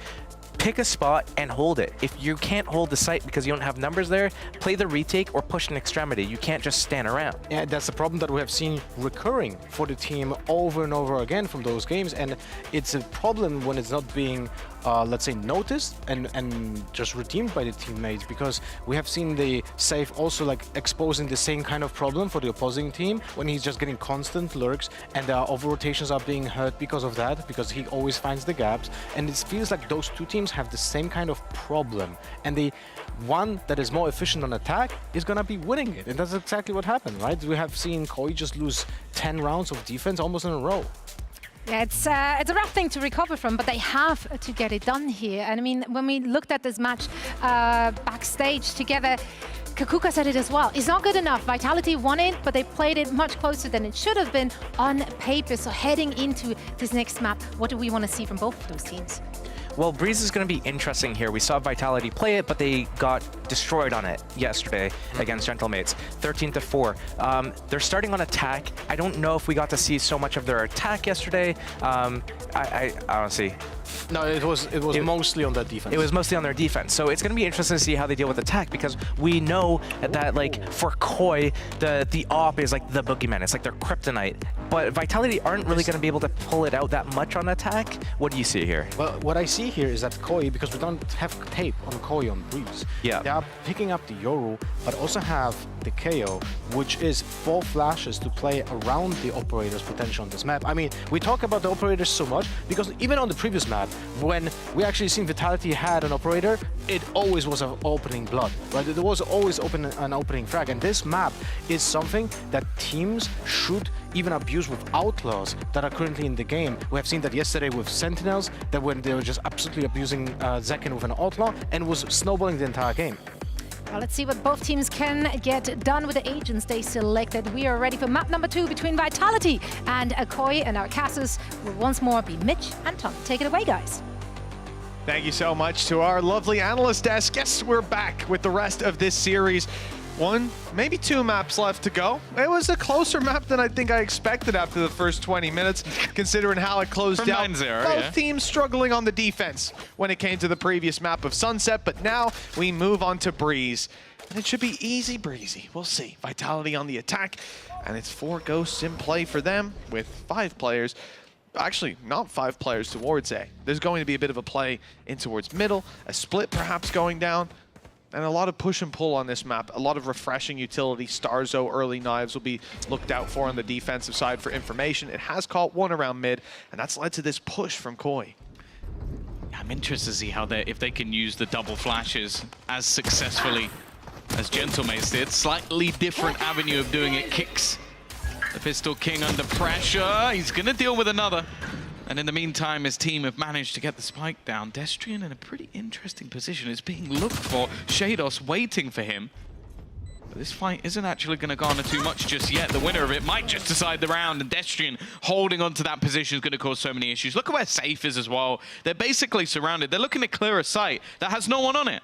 Pick a spot and hold it. If you can't hold the site because you don't have numbers there, play the retake or push an extremity. You can't just stand around. Yeah, that's the problem that we have seen recurring for the team over and over again from those games, and it's a problem when it's not being let's say noticed and just redeemed by the teammates, because we have seen the Safe also like exposing the same kind of problem for the opposing team when he's just getting constant lurks, and over rotations are being hurt because of that, because he always finds the gaps, and it feels like those two teams have the same kind of problem, and the one that is more efficient on attack is gonna be winning it, and that's exactly what happened, right? We have seen Koi just lose 10 rounds of defense almost in a row. Yeah, it's a rough thing to recover from, but they have to get it done here. And I mean, when we looked at this match backstage together, Kakuka said it as well. It's not good enough. Vitality won it, but they played it much closer than it should have been on paper. So heading into this next map, what do we want to see from both of those teams? Well, Breeze is going to be interesting here. We saw Vitality play it, but they got destroyed on it yesterday against Gentlemates, 13-4. They're starting on attack. I don't know if we got to see so much of their attack yesterday. I honestly... No, it was mostly on their defense. It was mostly on their defense. So it's going to be interesting to see how they deal with attack, because we know that, like, for Koi, the op is like the boogeyman. It's like their kryptonite. But Vitality aren't really going to be able to pull it out that much on attack. What do you see here? Well, what I see here is that Koi, because we don't have tape on Koi on Breeze, yeah, they are picking up the Yoru, but also have the KO, which is 4 flashes to play around the operator's potential on this map. I mean, we talk about the operators so much because even on the previous map, when we actually seen Vitality had an operator, it always was an opening blood, right? There was always an opening frag, and this map is something that teams should even abuse with outlaws that are currently in the game. We have seen that yesterday with Sentinels, that when they were just absolutely abusing Zekin with an outlaw and was snowballing the entire game. Well, let's see what both teams can get done with the agents they selected. We are ready for map number 2 between Vitality and Akoi, and our casters will once more be Mitch and Tom. Take it away, guys. Thank you so much to our lovely analyst desk. Yes, we're back with the rest of this series. 1, maybe 2 maps left to go. It was a closer map than I think I expected after the first 20 minutes, considering how it closed out. 9-0, Both teams struggling on the defense when it came to the previous map of Sunset, but now we move on to Breeze. And it should be easy breezy. We'll see. Vitality on the attack, and it's 4 ghosts in play for them with 5 players. Actually, not 5 players towards A. There's going to be a bit of a play in towards middle, a split perhaps going down, and a lot of push and pull on this map. A lot of refreshing utility. Starzo early knives will be looked out for on the defensive side for information. It has caught 1 around mid, and that's led to this push from Koi. I'm interested to see how if they can use the double flashes as successfully as Gentlemates did. Slightly different avenue of doing it. Kicks the Pistol King under pressure. He's going to deal with another. And in the meantime, his team have managed to get the spike down. Destrian in a pretty interesting position is being looked for. Shados waiting for him. But this fight isn't actually going to garner too much just yet. The winner of it might just decide the round, and Destrian holding on to that position is going to cause so many issues. Look at where Safe is as well. They're basically surrounded. They're looking to clear a site that has no one on it.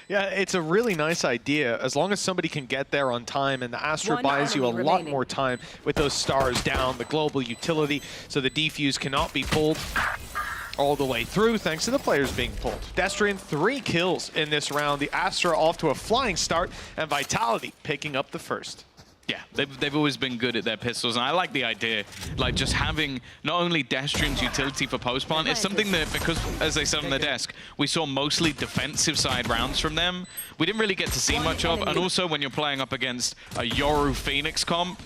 Yeah, it's a really nice idea as long as somebody can get there on time, and the Astra buys you a lot more time with those stars down, the global utility, so the defuse cannot be pulled all the way through thanks to the players being pulled. Destrian 3 kills in this round. The Astra off to a flying start, and Vitality picking up the first. Yeah, they've always been good at their pistols, and I like the idea, like just having not only Destrian's utility for post-plant, it's something that, because, as they said on the desk, we saw mostly defensive side rounds from them, we didn't really get to see much of, and also when you're playing up against a Yoru Phoenix comp,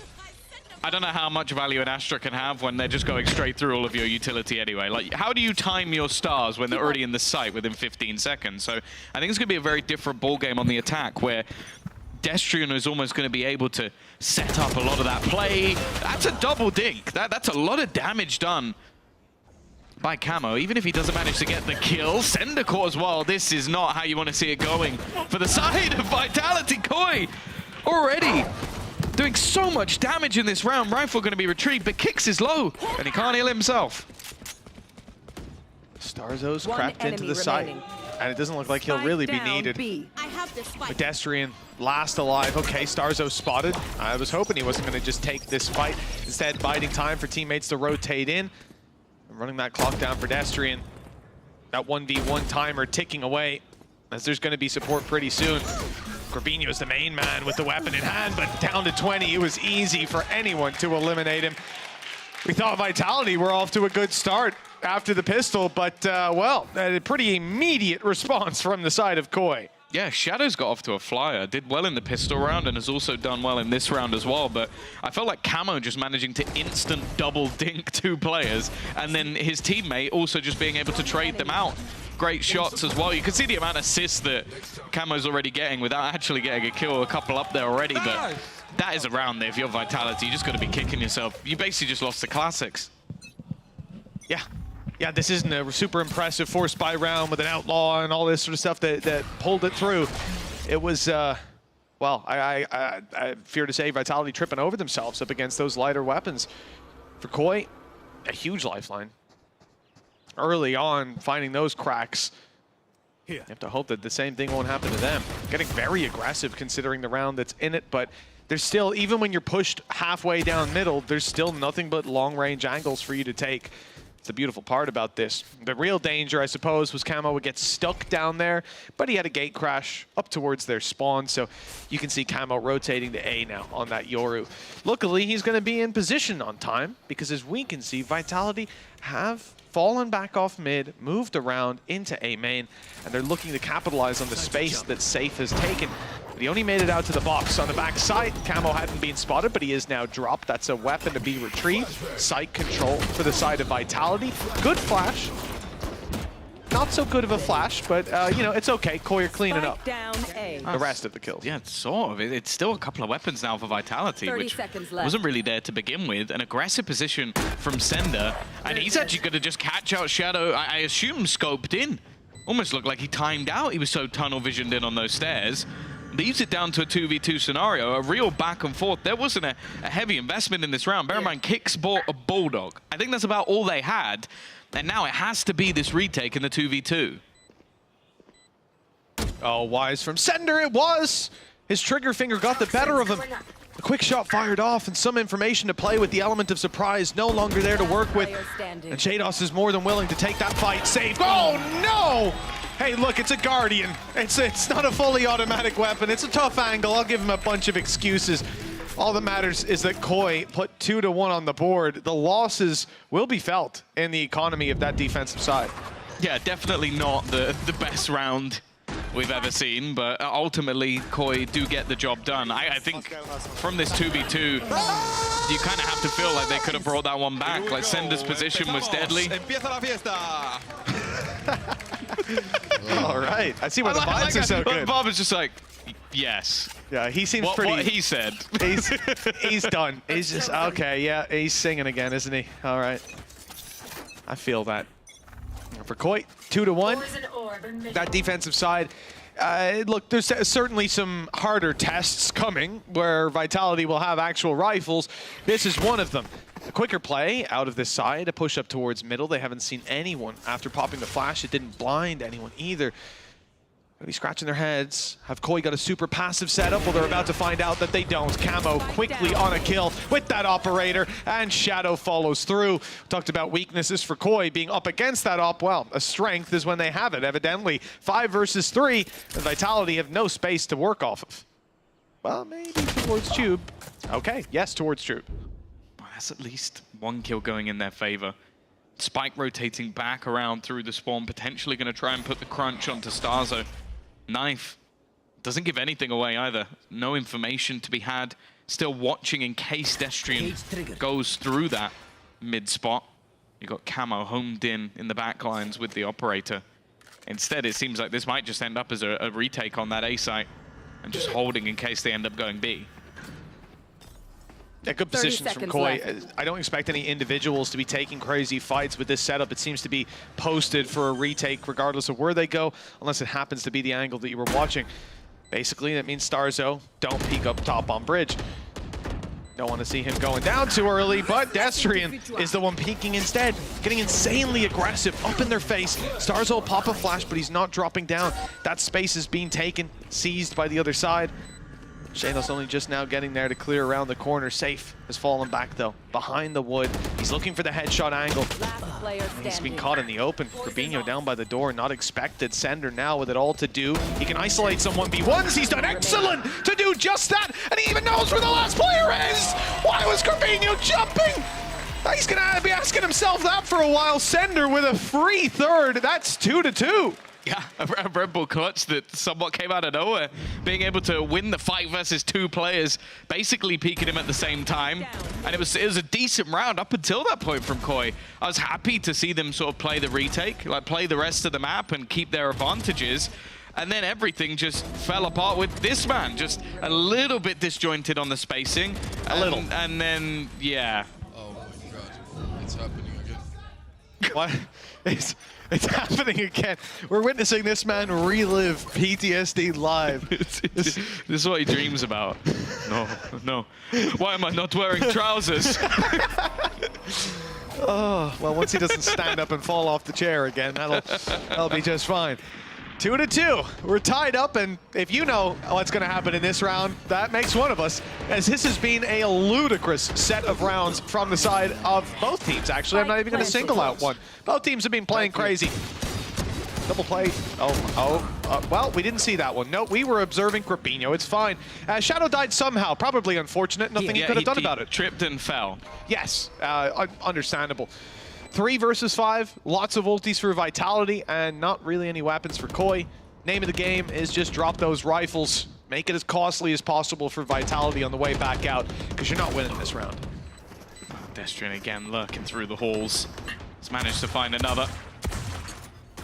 I don't know how much value an Astra can have when they're just going straight through all of your utility anyway. Like, how do you time your stars when they're already in the site within 15 seconds? So I think it's going to be a very different ball game on the attack, where Destrian is almost going to be able to set up a lot of that play. That's a double dink. That's a lot of damage done by Camo, even if he doesn't manage to get the kill. Sendercore as well. This is not how you want to see it going for the side of Vitality. Koi already doing so much damage in this round. Rifle going to be retrieved, but Kicks is low, and he can't heal himself. Starzo's crept into the site, and it doesn't look like he'll really be needed. Pedestrian last alive. Okay, Starzo spotted. I was hoping he wasn't going to just take this fight. Instead, biding time for teammates to rotate in. Running that clock down for Destrian. That 1v1 timer ticking away, as there's going to be support pretty soon. Corbinho's the main man with the weapon in hand, but down to 20. It was easy for anyone to eliminate him. We thought Vitality were off to a good start after the pistol, but, well, a pretty immediate response from the side of Koi. Yeah, Shadows got off to a flyer, did well in the pistol round, and has also done well in this round as well, but I felt like Camo just managing to instant double dink 2 players, and then his teammate also just being able to trade them out. Great shots as well. You can see the amount of assists that Camo's already getting without actually getting a kill, a couple up there already, but that is a round there. If you're Vitality, you just got to be kicking yourself. You basically just lost the classics. Yeah. Yeah, this isn't a super impressive force buy round with an outlaw and all this sort of stuff that pulled it through. It was, well, I fear to say Vitality tripping over themselves up against those lighter weapons. For Koi, a huge lifeline. early on, finding those cracks. You have to hope that the same thing won't happen to them. Getting very aggressive considering the round that's in it, but there's still, even when you're pushed halfway down middle, there's still nothing but long-range angles for you to take. It's the beautiful part about this. The real danger, I suppose, was Camo would get stuck down there, but he had a gate crash up towards their spawn, so you can see Camo rotating to A now on that Yoru. Luckily, he's going to be in position on time, because as we can see, Vitality have fallen back off mid, moved around into A main, and they're looking to capitalize on the space that Safe has taken. But he only made it out to the box on the backside. Camo hadn't been spotted, but he is now dropped. That's a weapon to be retrieved. Sight control for the side of Vitality. Good flash. Not so good of a flash, but you know, it's okay. Koi are cleaning up the rest of the kills. Yeah, sort of. It's still a couple of weapons now for Vitality, which wasn't really there to begin with. An aggressive position from Sender, and he's actually going to just catch out Shadow, I assume scoped in. Almost looked like he timed out. He was so tunnel visioned in on those stairs. Leaves it down to a 2v2 scenario, a real back and forth. There wasn't a heavy investment in this round. Bear in mind, Kicks bought a Bulldog. I think that's about all they had. And now it has to be this retake in the 2v2. Oh, wise from Sender it was! His trigger finger got the better of him. A quick shot fired off and some information to play with. The element of surprise no longer there to work with. And Shados is more than willing to take that fight safe. Oh, no! Hey, look, it's a Guardian. It's not a fully automatic weapon. It's a tough angle. I'll give him a bunch of excuses. All that matters is that Koi put 2-1 on the board. The losses will be felt in the economy of that defensive side. Yeah, definitely not the best round we've ever seen, but ultimately Koi do get the job done. I think from this 2v2, you kind of have to feel like they could have brought that one back. Like Sender's position was deadly. All right, I see why the vibes are so good. Bob is just like, yes. Yeah, he seems pretty... What he said. He's done. He's just, okay, yeah, he's singing again, isn't he? All right. I feel that. For Koi, 2-1. That defensive side, look, there's certainly some harder tests coming where Vitality will have actual rifles. This is one of them. A quicker play out of this side, a push up towards middle. They haven't seen anyone after popping the flash. It didn't blind anyone either. Gonna be scratching their heads. Have Koi got a super passive setup? Well, they're about to find out that they don't. Camo quickly on a kill with that operator, and Shadow follows through. We talked about weaknesses for Koi being up against that op. Well, a strength is when they have it, evidently. 5 versus 3, and Vitality have no space to work off of. Well, maybe towards Tube. Okay, yes, towards Tube. Well, that's at least one kill going in their favor. Spike rotating back around through the spawn, potentially going to try and put the crunch onto Starzo. Knife doesn't give anything away either. No information to be had. Still watching in case Destrian goes through that mid spot. You got Camo homed in the back lines with the operator. Instead, it seems like this might just end up as a retake on that A site and just holding in case they end up going B. Yeah, good positions from Koi. I don't expect any individuals to be taking crazy fights with this setup. It seems to be posted for a retake regardless of where they go, unless it happens to be the angle that you were watching. Basically, that means Starzo don't peek up top on bridge. Don't want to see him going down too early, but Destrian is the one peeking instead, getting insanely aggressive up in their face. Starzo will pop a flash, but he's not dropping down. That space is being taken, seized by the other side. Shanos only just now getting there to clear around the corner. Safe has fallen back though, behind the wood. He's looking for the headshot angle. He's been caught in the open. Fabinho down by the door, not expected. Sender now with it all to do. He can isolate some 1v1s. He's done excellent to do just that, and he even knows where the last player is. Why was Fabinho jumping? He's gonna be asking himself that for a while. Sender with a free third. That's 2-2. Yeah, a Red Bull clutch that somewhat came out of nowhere. Being able to win the fight versus 2 players, basically peeking him at the same time. And it was a decent round up until that point from Koi. I was happy to see them sort of play the retake, like play the rest of the map and keep their advantages. And then everything just fell apart with this man, just a little bit disjointed on the spacing. A little. And then, yeah. Oh my god, it's happening again. What? It's happening again. We're witnessing this man relive PTSD live. This is what he dreams about. No. Why am I not wearing trousers? Oh, well, once he doesn't stand up and fall off the chair again, that'll be just fine. 2-2. We're tied up, and if you know what's going to happen in this round, that makes one of us, as this has been a ludicrous set of rounds from the side of both teams, actually. I'm not even going to single out one. Both teams have been playing crazy. Double play. Well, we didn't see that one. No, we were observing Grabinho. It's fine. Shadow died somehow. Probably unfortunate. Nothing he could have done about it. Tripped and fell. Yes, understandable. 3 versus 5, lots of ultis for Vitality, and not really any weapons for Koi. Name of the game is just drop those rifles, make it as costly as possible for Vitality on the way back out, because you're not winning this round. Destrian again lurking through the halls. He's managed to find another.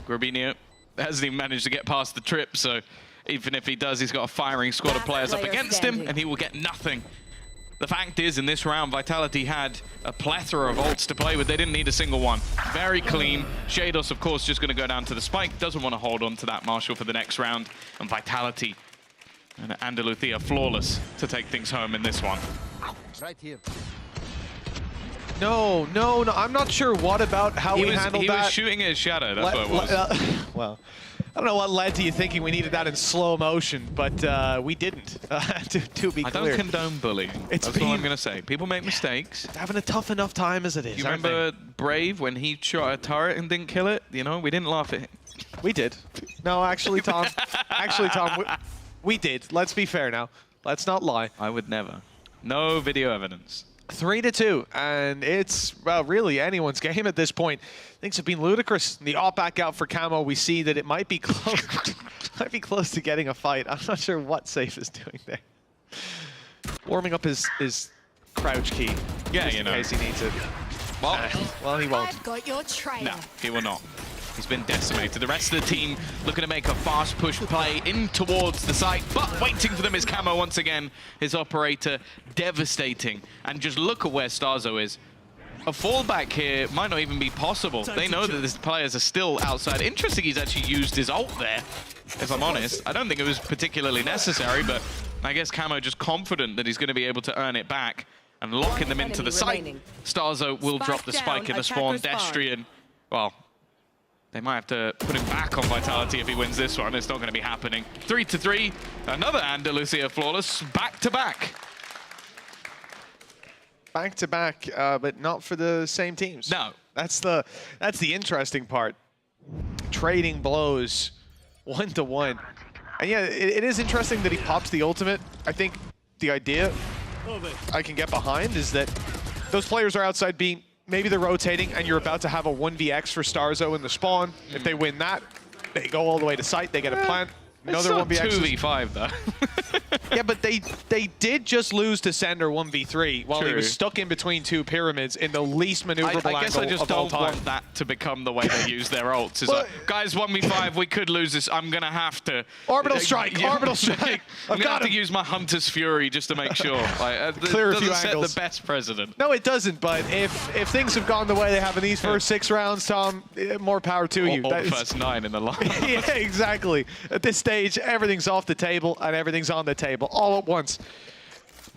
Grabinho hasn't even managed to get past the trip, so even if he does, he's got a firing squad of players up against him, and he will get nothing. The fact is, in this round, Vitality had a plethora of ults to play with. They didn't need a single one. Very clean. Shados, of course, just going to go down to the spike. Doesn't want to hold on to that Marshall for the next round. And Vitality and Andaluthia flawless to take things home in this one. Right here. No. I'm not sure what about how we handled that. He was shooting his shadow, that's what it was. Well, I don't know what led to you thinking we needed that in slow motion, but we didn't, to be clear. I don't condone bullying. That's all I'm going to say. People make mistakes. Having a tough enough time as it is. You remember Brave when he shot a turret and didn't kill it? You know, we didn't laugh at him. We did. No, actually, Tom. We did. Let's be fair now. Let's not lie. I would never. No video evidence. 3-2, and it's, well, really anyone's game at this point. Things have been ludicrous. The op back out for Camo, we see that it might be close to getting a fight. I'm not sure what Safe is doing there. Warming up his crouch key. Yeah, just in case he needs it. Well, he won't. I've got your trail. No, he will not. He's been decimated. The rest of the team looking to make a fast push play in towards the site, but waiting for them is Camo once again. His operator devastating. And just look at where Starzo is. A fallback here might not even be possible. They know that these players are still outside. Interesting he's actually used his ult there, if I'm honest. I don't think it was particularly necessary, but I guess Camo just confident that he's going to be able to earn it back and locking them into the site. Starzo will drop the spike in the spawn. Destrian, well, they might have to put him back on Vitality if he wins this one. It's not going to be happening. 3-3. Another Andaluthia flawless. Back-to-back. Back-to-back, but not for the same teams. No. That's the interesting part. Trading blows 1-1. And yeah, it is interesting that he pops the ultimate. I think the idea I can get behind is that those players are outside being... Maybe they're rotating, and you're about to have a 1vx for Starzo in the spawn. If they win that, they go all the way to site. They get a plant. Another 1vx. 2v5 though. Yeah, but they did just lose to Sender 1v3 while he was stuck in between two pyramids in the least maneuverable I guess I just don't want that to become the way they use their ults. It's like, guys, 1v5, we could lose this. I'm gonna have to orbital strike. Orbital strike. I'm gonna have to use my Hunter's Fury just to make sure. Like, clear a few doesn't set angles. the best precedent. No, it doesn't. But if things have gone the way they have in these first 6 rounds, Tom, more power to you. Or the first 9 in the line. Yeah, exactly. At this stage, everything's off the table and everything's on the table all at once.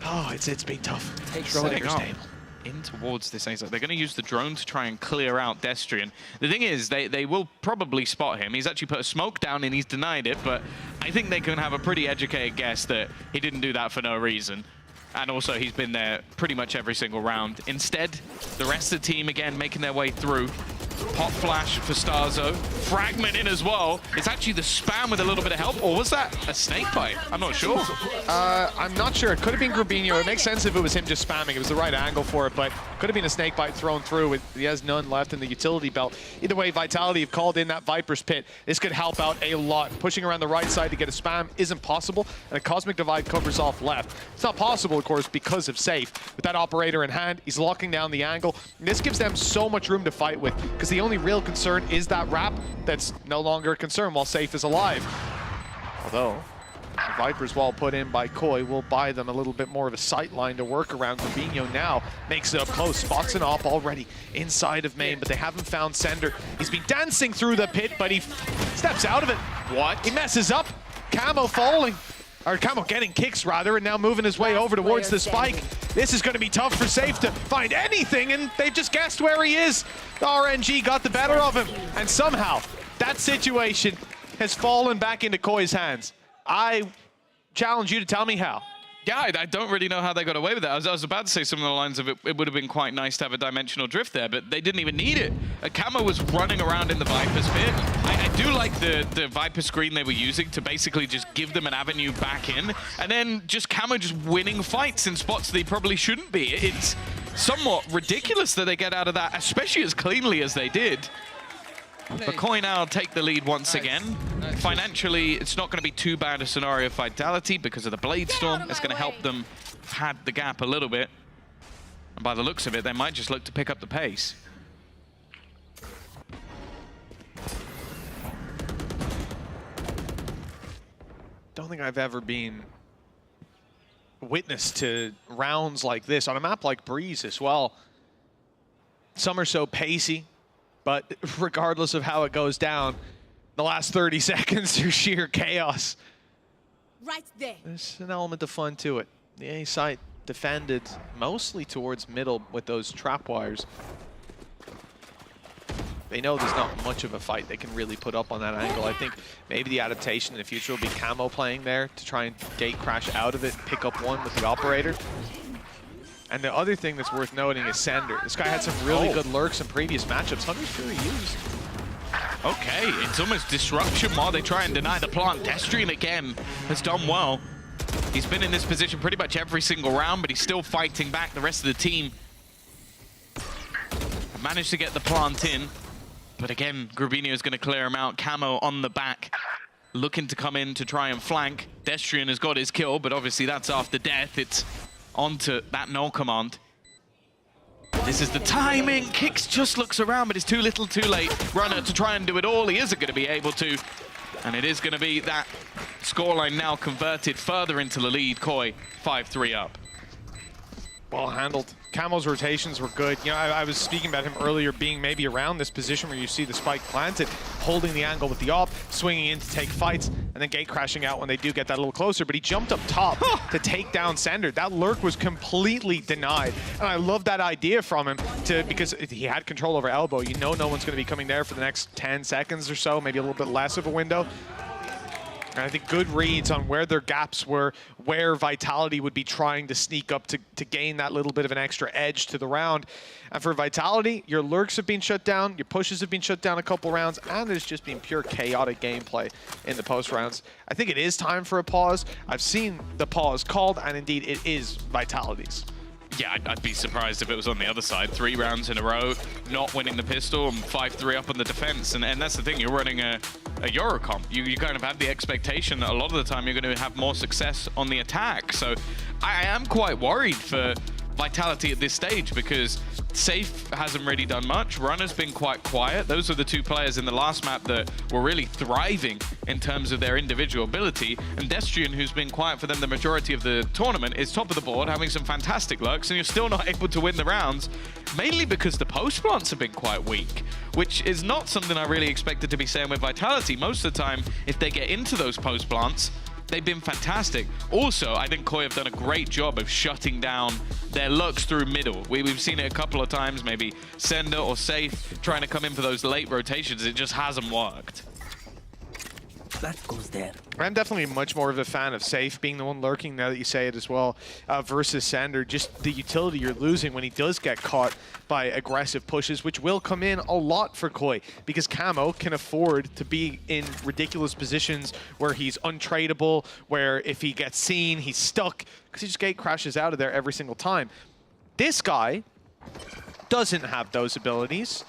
Oh, it's been tough. Setting up in towards this exit. They're going to use the drone to try and clear out Destrian. The thing is, they will probably spot him. He's actually put a smoke down and he's denied it, but I think they can have a pretty educated guess that he didn't do that for no reason. And also, he's been there pretty much every single round. Instead, the rest of the team, again, making their way through. Pop flash for Starzo. Fragment in as well. It's actually the spam with a little bit of help. Or was that a snake bite? I'm not sure. I'm not sure. It could have been Grabinho. It makes sense if it was him just spamming. It was the right angle for it, but could have been a snake bite thrown through. He has none left in the utility belt. Either way, Vitality have called in that Viper's Pit. This could help out a lot. Pushing around the right side to get a spam isn't possible, and a Cosmic Divide covers off left. It's not possible, of course, because of Safe. With that operator in hand, he's locking down the angle. And this gives them so much room to fight with, because the only real concern is that wrap. That's no longer a concern while Safe is alive. Although, the Viper's wall put in by Koi will buy them a little bit more of a sight line to work around. Grabinho now makes it up close, spots an op already inside of main, but they haven't found Sender. He's been dancing through the pit, but he steps out of it. What? He messes up. Camo falling. or Camo getting kicks rather, and now moving his way over towards the spike. This is going to be tough for Safe to find anything, and they've just guessed where he is. The RNG got the better of him, and somehow that situation has fallen back into Koi's hands. I challenge you to tell me how. Yeah, I don't really know how they got away with that. I was about to say some of the lines of it would have been quite nice to have a dimensional drift there, but they didn't even need it. Camo was running around in the Viper sphere. I do like the Viper screen they were using to basically just give them an avenue back in, and then just Camo just winning fights in spots they probably shouldn't be. It's somewhat ridiculous that they get out of that, especially as cleanly as they did. But Koi now take the lead once again. Financially, it's not going to be too bad a scenario for Vitality because of the Blade Storm. It's going to help them pad the gap a little bit. And by the looks of it, they might just look to pick up the pace. Don't think I've ever been witness to rounds like this on a map like Breeze as well. Some are so pacey. But regardless of how it goes down, the last 30 seconds are sheer chaos. Right there. There's an element of fun to it. The A site defended mostly towards middle with those trap wires. They know there's not much of a fight they can really put up on that angle. I think maybe the adaptation in the future will be Camo playing there to try and gate crash out of it, pick up one with the operator. And the other thing that's worth noting is Sender. This guy had some really good lurks in previous matchups. Hunter's Fury used. Okay, it's almost disruption while they try and deny the plant. Destrian again has done well. He's been in this position pretty much every single round, but he's still fighting back. The rest of the team have managed to get the plant in. But again, Grubinho is going to clear him out. Camo on the back, looking to come in to try and flank. Destrian has got his kill, but obviously that's after death. It's onto that null command. This is the timing. Kicks just looks around, but it's too little too late. Runner to try and do it all. He isn't going to be able to. And it is going to be that scoreline now converted further into the lead. Koi 5-3 up. Well handled. Camo's rotations were good. You know, I was speaking about him earlier being maybe around this position where you see the spike planted, holding the angle with the op, swinging in to take fights, and then gate crashing out when they do get that a little closer. But he jumped up top to take down Sender. That lurk was completely denied. And I love that idea from him because he had control over elbow. You know no one's going to be coming there for the next 10 seconds or so, maybe a little bit less of a window. And I think good reads on where their gaps were, where Vitality would be trying to sneak up to gain that little bit of an extra edge to the round. And for Vitality, your lurks have been shut down, your pushes have been shut down a couple rounds, and there's just been pure chaotic gameplay in the post rounds. I think it is time for a pause. I've seen the pause called, and indeed it is Vitality's. Yeah, I'd be surprised if it was on the other side. 3 rounds in a row, not winning the pistol, and 5-3 up on the defense. And that's the thing, you're running a Eurocomp. You kind of have the expectation that a lot of the time you're going to have more success on the attack. So I am quite worried for Vitality at this stage because Safe hasn't really done much. Runner's been quite quiet. Those are the 2 players in the last map that were really thriving in terms of their individual ability. And Destrian, who's been quiet for them the majority of the tournament, is top of the board, having some fantastic lurks, and you're still not able to win the rounds, mainly because the post plants have been quite weak, which is not something I really expected to be saying with Vitality. Most of the time, if they get into those post plants, they've been fantastic. Also, I think Koi have done a great job of shutting down their lurks through middle. We've seen it a couple of times, maybe Sender or Safe trying to come in for those late rotations. It just hasn't worked. That goes there. I'm definitely much more of a fan of Safe being the one lurking, now that you say it as well, versus Sender. Just the utility you're losing when he does get caught by aggressive pushes, which will come in a lot for Koi, because Camo can afford to be in ridiculous positions where he's untradeable, where if he gets seen, he's stuck, because he just gate crashes out of there every single time. This guy doesn't have those abilities,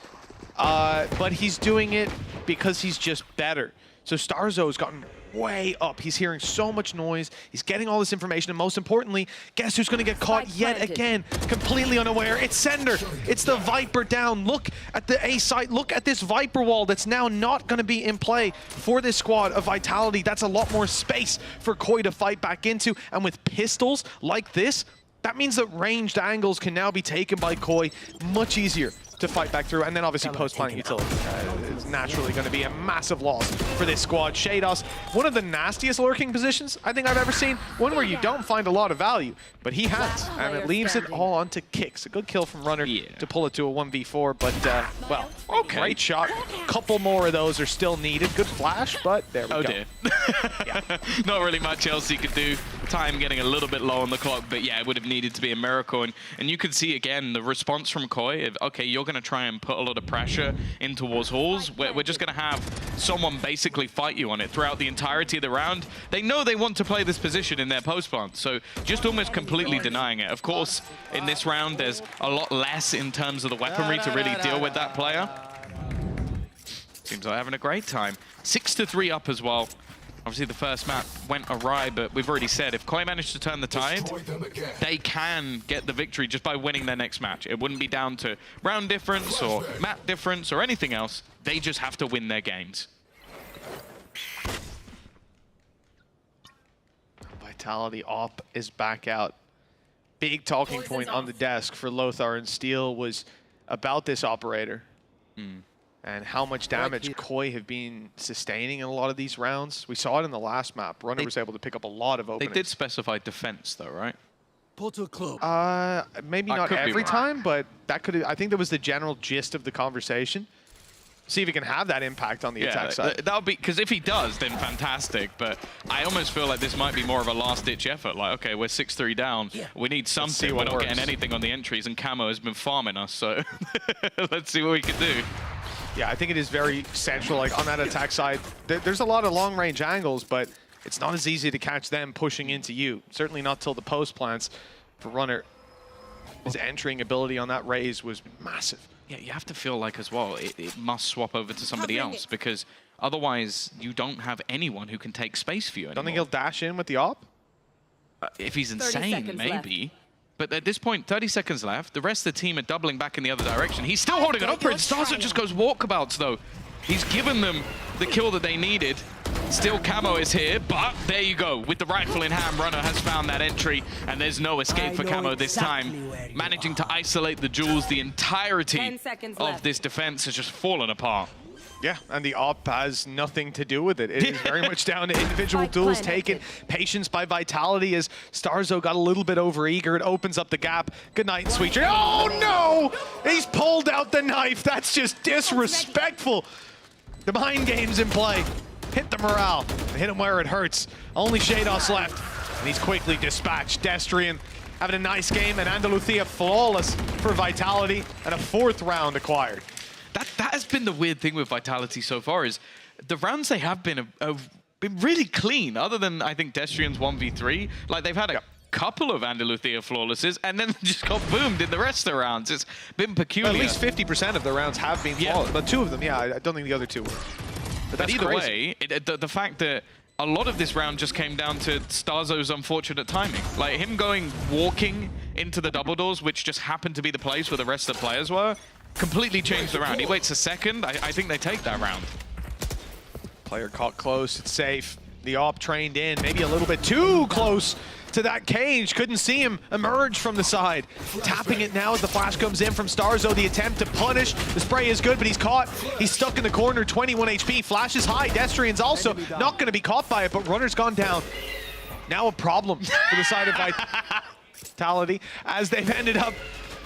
but he's doing it because he's just better. So Starzo's gotten way up. He's hearing so much noise. He's getting all this information. And most importantly, guess who's going to get caught yet again? Completely unaware. It's Sender. It's the Viper down. Look at the A site. Look at this Viper wall that's now not going to be in play for this squad of Vitality. That's a lot more space for Koi to fight back into. And with pistols like this, that means that ranged angles can now be taken by Koi much easier. to fight back through, and then obviously post-plant utility is naturally going to be a massive loss for this squad. Shados, one of the nastiest lurking positions I think I've ever seen, one where you don't find a lot of value, but he has, and it leaves it all onto Kicks. A good kill from Runner to pull it to a 1v4, but, well, great shot. Couple more of those are still needed. Good flash, but there we go. Oh dear. Not really much else he could do. Time getting a little bit low on the clock, but yeah, it would have needed to be a miracle. And you could see, again, the response from Koi of, okay, you're going to try and put a lot of pressure in towards halls. We're just going to have someone basically fight you on it throughout the entirety of the round. They know they want to play this position in their post plant, so just almost completely denying it. Of course, in this round, there's a lot less in terms of the weaponry to really deal with that player. Seems like having a great time. 6-3 up as well. Obviously, the first map went awry, but we've already said if Koi managed to turn the tide, they can get the victory just by winning their next match. It wouldn't be down to round difference or map difference or anything else. They just have to win their games. Vitality op is back out. Big talking point on the desk for Lothar and Steel was about this operator. And how much damage Koi have been sustaining in a lot of these rounds. We saw it in the last map. Runner was able to pick up a lot of openings. They did specify defense though, right? Maybe not every time, but that could. I think that was the general gist of the conversation. See if he can have that impact on the attack side. That'll be, because if he does, then fantastic. But I almost feel like this might be more of a last-ditch effort. Like, okay, we're 6-3 down. We need something. We're not getting anything on the entries, and Camo has been farming us. So let's see what we can do. Yeah, I think it is very central. Like on that attack side, there's a lot of long-range angles, but it's not as easy to catch them pushing into you. Certainly not till the post plants. For Runner, his entering ability on that raise was massive. Yeah, you have to feel like as well, it must swap over to somebody else, because otherwise you don't have anyone who can take space for you anymore. Don't think he'll dash in with the op? If he's insane, maybe. But at this point, 30 seconds left. The rest of the team are doubling back in the other direction. He's still holding it up, and Starzo just goes walkabouts, though. He's given them the kill that they needed. Still Camo is here, but there you go. With the rifle in hand, Runner has found that entry, and there's no escape for Camo this time. Managing to isolate the jewels, the entirety of this defense has just fallen apart. Yeah, and the op has nothing to do with it. It is very much down to individual duels taken. Patience by Vitality as Starzo got a little bit overeager. It opens up the gap. Good night, sweet dreams. Oh no! He's pulled out the knife. That's just disrespectful. The mind game's in play. Hit the morale. Hit him where it hurts. Only Shados left, and he's quickly dispatched. Destrian having a nice game, and Andalucia flawless for Vitality, and a 4th round acquired. That has been the weird thing with Vitality so far, is the rounds they have been really clean, other than, I think, Destrian's 1v3. Like, they've had a couple of Andalucia flawlesses, and then just got boomed in the rest of the rounds. It's been peculiar. Well, at least 50% of the rounds have been flawless, but 2 of them, yeah, I don't think the other 2 were. But either way, the fact that a lot of this round just came down to Starzo's unfortunate timing. Like, him walking into the double doors, which just happened to be the place where the rest of the players were, completely changed the round. He waits a second. I think they take that round. Player caught close. It's safe. The op trained in. Maybe a little bit too close to that cage. Couldn't see him emerge from the side. Tapping it now as the flash comes in from Starzo. The attempt to punish. The spray is good, but he's caught. He's stuck in the corner. 21 HP. Flash is high. Destrian's also not going to be caught by it, but Runner's gone down. Now a problem for the side of Vitality as they've ended up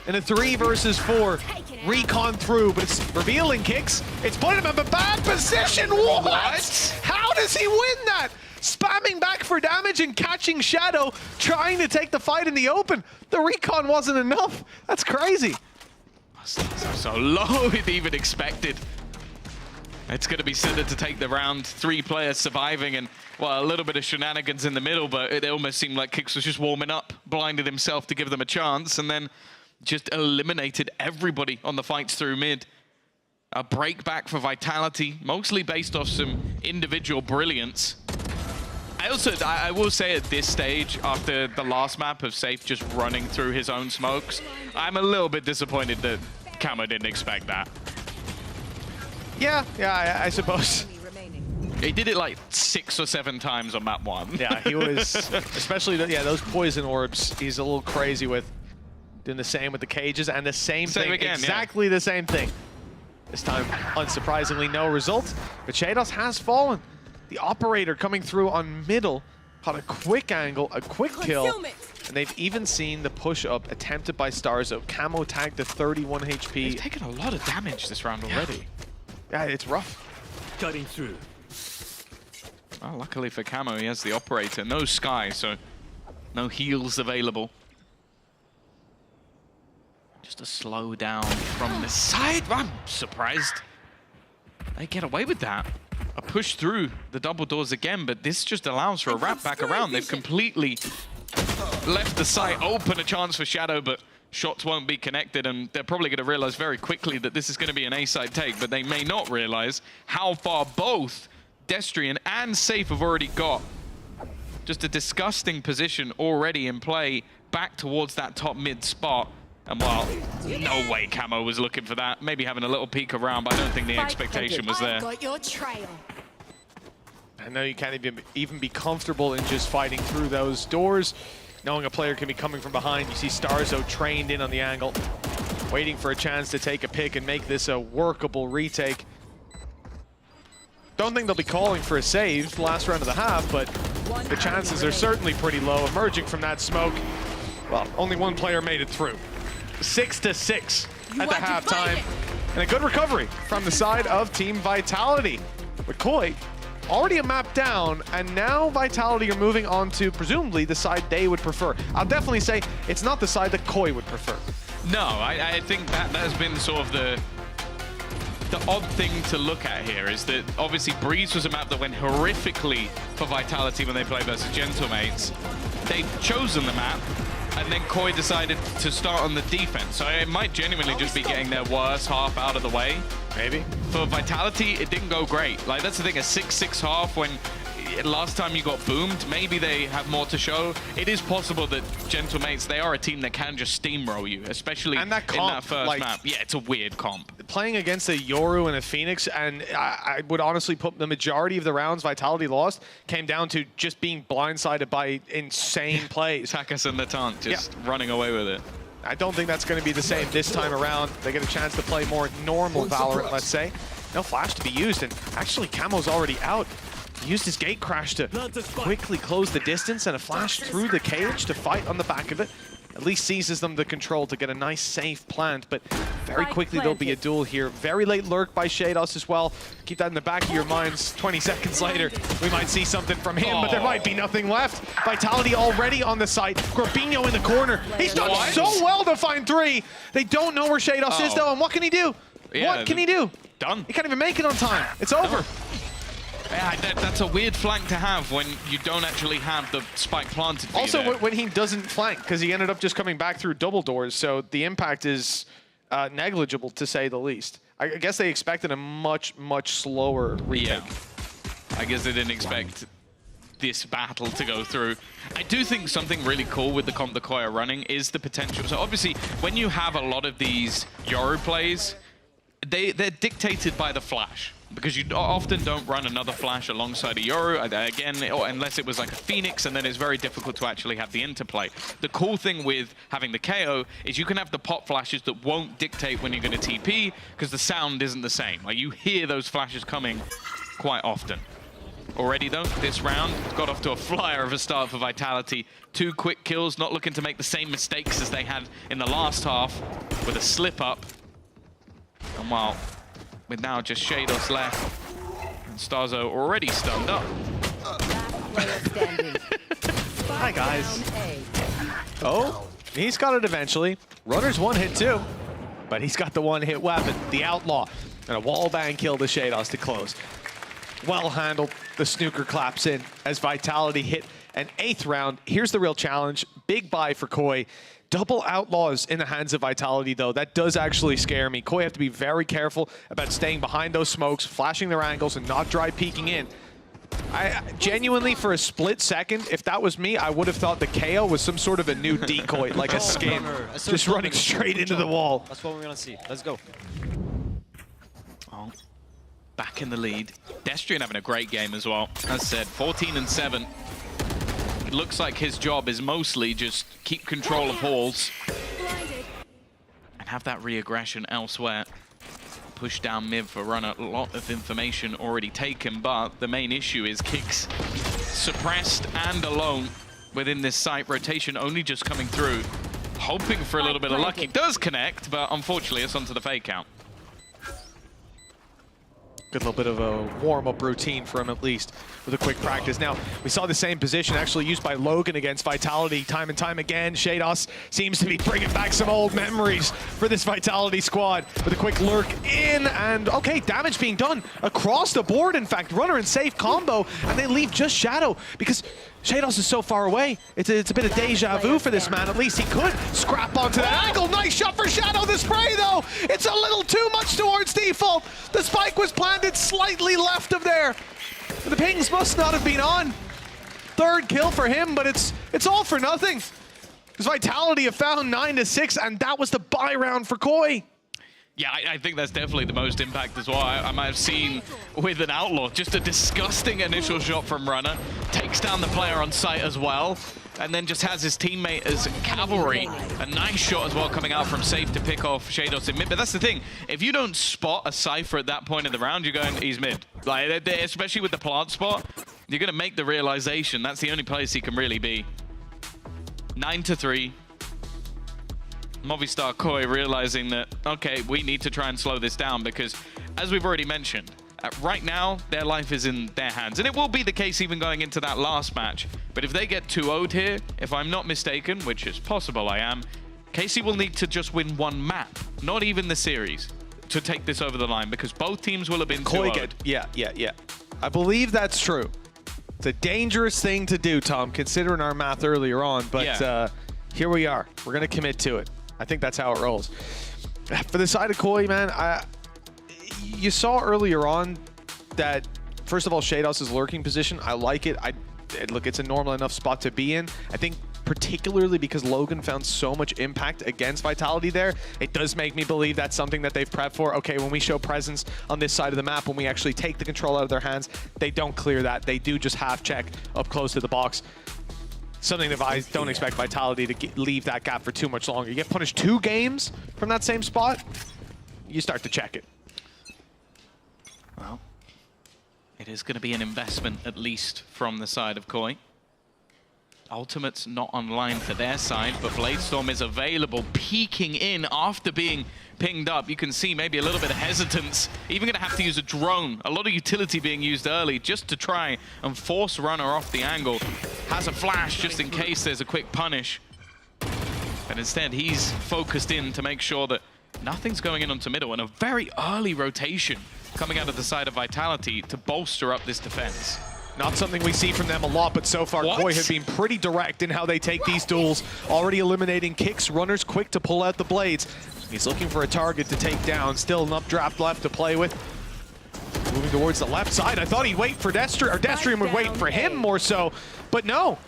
in a 3 versus 4. Recon through, but it's revealing Kicks. It's putting him in a bad position. What? How does he win that? Spamming back for damage and catching Shadow, trying to take the fight in the open. The recon wasn't enough. That's crazy. So low than even expected. It's going to be Cinder to take the round. 3 players surviving, and, well, a little bit of shenanigans in the middle, but it almost seemed like Kicks was just warming up, blinded himself to give them a chance, and then just eliminated everybody on the fights through mid. A break back for Vitality, mostly based off some individual brilliance. I will say at this stage, after the last map of Safe just running through his own smokes, I'm a little bit disappointed that Camo didn't expect that. Yeah, I suppose. He did it like 6 or 7 times on map 1. Yeah, he was, especially, those poison orbs, he's a little crazy with. Doing the same with the cages and the same thing, again, exactly the same thing. This time, unsurprisingly, no result, but Shados has fallen. The operator coming through on middle, caught a quick angle, a quick kill, and they've even seen the push-up attempted by Starzo. Camo tagged to 31 HP. They've taken a lot of damage this round already. Yeah, it's rough. Cutting through. Well, luckily for Camo, he has the operator. No Sky, so no heals available. Just a slow down from the side. I'm surprised they get away with that. A push through the double doors again, but this just allows for a wrap back around. They've completely left the site open, a chance for Shadow, but shots won't be connected, and they're probably going to realize very quickly that this is going to be an A-side take, but they may not realize how far both Destrian and Safe have already got. Just a disgusting position already in play, back towards that top mid spot. And well, no way Camo was looking for that. Maybe having a little peek around, but I don't think the expectation was there. Got your trail. I know you can't even be comfortable in just fighting through those doors, knowing a player can be coming from behind. You see Starzo trained in on the angle, waiting for a chance to take a pick and make this a workable retake. Don't think they'll be calling for a save last round of the half, but the chances are certainly pretty low. Emerging from that smoke, well, only one player made it through. 6-6 at the halftime, and a good recovery from the side of Team Vitality. With Koi already a map down, and now Vitality are moving on to presumably the side they would prefer. I'll definitely say it's not the side that Koi would prefer. No, I think that has been sort of the odd thing to look at here, is that obviously Breeze was a map that went horrifically for Vitality when they played versus Gentlemates. They've chosen the map, and then Koi decided to start on the defense. So it might genuinely just be getting their worst half out of the way. Maybe. For Vitality, it didn't go great. Like, that's the thing, a 6-6 half when last time you got boomed, maybe they have more to show. It is possible that Gentlemates, they are a team that can just steamroll you, especially in that first map. Yeah, it's a weird comp. Playing against a Yoru and a Phoenix, and I would honestly put the majority of the rounds Vitality lost came down to just being blindsided by insane plays. Takas and Natant just running away with it. I don't think that's going to be the same this time around. They get a chance to play more normal Valorant, let's say. No flash to be used, and actually Camo's already out. He used his gate crash to quickly close the distance, and a flash through the cage to fight on the back of it. At least seizes them the control to get a nice safe plant, but very quickly there'll be a duel here. Very late lurk by Shados as well. Keep that in the back of your minds. 20 seconds later, we might see something from him, but there might be nothing left. Vitality already on the site. Corbinho in the corner. He's done so well to find 3. They don't know where Shados is though, and what can he do? What can he do? Done. He can't even make it on time. It's over. Yeah, that's a weird flank to have when you don't actually have the spike planted for also, you there. when he doesn't flank, because he ended up just coming back through double doors, so the impact is negligible, to say the least. I guess they expected a much, much slower retake. Yeah. I guess they didn't expect this battle to go through. I do think something really cool with the comp that Koi are running is the potential. So obviously, when you have a lot of these Yoru plays, they're dictated by the flash, because you often don't run another flash alongside a Yoru, again, or unless it was like a Phoenix, and then it's very difficult to actually have the interplay. The cool thing with having the KO is you can have the pop flashes that won't dictate when you're going to TP, because the sound isn't the same. Like, you hear those flashes coming quite often. Already though, this round got off to a flyer of a start for Vitality. 2 quick kills, not looking to make the same mistakes as they had in the last half with a slip up. And while with now just Shados left, and Starzo already stunned up. Hi guys. Oh, he's got it eventually. Runner's one hit too, but he's got the one-hit weapon, the Outlaw, and a wallbang kill to Shados to close. Well handled. The snooker claps in as Vitality hit an 8th round. Here's the real challenge. Big buy for Koi. Double Outlaws in the hands of Vitality, though. That does actually scare me. Koi have to be very careful about staying behind those smokes, flashing their angles, and not dry peeking in. I genuinely, for a split second, if that was me, I would have thought the KO was some sort of a new decoy, like a skin, just running straight into the wall. That's what we're gonna see. Let's go. Oh, back in the lead. Destrian having a great game as well. As said, 14-7. It looks like his job is mostly just keep control of halls and have that re-aggression elsewhere. Push down mid for Runner, a lot of information already taken, but the main issue is Kicks suppressed and alone within this site. Rotation only just coming through, hoping for a little bit of luck. He does connect, but unfortunately it's onto the fake out. Good little bit of a warm-up routine for him, at least, with a quick practice. Now, we saw the same position actually used by Logan against Vitality time and time again. Shados seems to be bringing back some old memories for this Vitality squad with a quick lurk in, and okay, damage being done across the board. In fact, Runner and Safe combo, and they leave just Shadow because Shados is so far away. It's a bit of deja vu for this man. At least he could scrap onto that angle. Nice shot for Shadow. The spray, though, it's a little too much towards default. The spike was planted slightly left of there. The pings must not have been on. Third kill for him, but it's all for nothing. Because Vitality have found 9-6, and that was the buy round for Koi. Yeah, I think that's definitely the most impact as well. I might have seen with an Outlaw, just a disgusting initial shot from Runner, takes down the player on site as well, and then just has his teammate as cavalry. A nice shot as well coming out from Safe to pick off Shados in mid. But that's the thing, if you don't spot a Cypher at that point in the round, you're going, he's mid. Like, especially with the plant spot, you're going to make the realization that's the only place he can really be. 9-3. Movistar Koi realizing that, okay, we need to try and slow this down because, as we've already mentioned, right now, their life is in their hands. And it will be the case even going into that last match. But if they get 2-0'd here, if I'm not mistaken, which is possible I am, KC will need to just win one map, not even the series, to take this over the line because both teams will have been 2-0'd. Yeah. I believe that's true. It's a dangerous thing to do, Tom, considering our math earlier on. But here we are. We're going to commit to it. I think that's how it rolls. For the side of Koi, man, you saw earlier on that, first of all, Shados' lurking position, I like it. Look, it's a normal enough spot to be in. I think particularly because Logan found so much impact against Vitality there, it does make me believe that's something that they've prepped for. Okay, when we show presence on this side of the map, when we actually take the control out of their hands, they don't clear that. They do just half check up close to the box. Something that I don't expect Vitality to leave that gap for too much longer. You get punished 2 games from that same spot, you start to check it. Well, it is going to be an investment, at least from the side of Koi. Ultimate's not online for their side, but Bladestorm is available, peeking in after being pinged up. You can see maybe a little bit of hesitance. Even going to have to use a drone. A lot of utility being used early just to try and force Runner off the angle. Has a flash just in case there's a quick punish. But instead, he's focused in to make sure that nothing's going in onto middle, and a very early rotation coming out of the side of Vitality to bolster up this defense. Not something we see from them a lot, but so far Koi have been pretty direct in how they take these duels. Already eliminating Kicks, Runner's quick to pull out the blades. He's looking for a target to take down. Still an updraft left to play with. Moving towards the left side. I thought he'd wait for Destrium, or Destrium would wait for him more so, but no.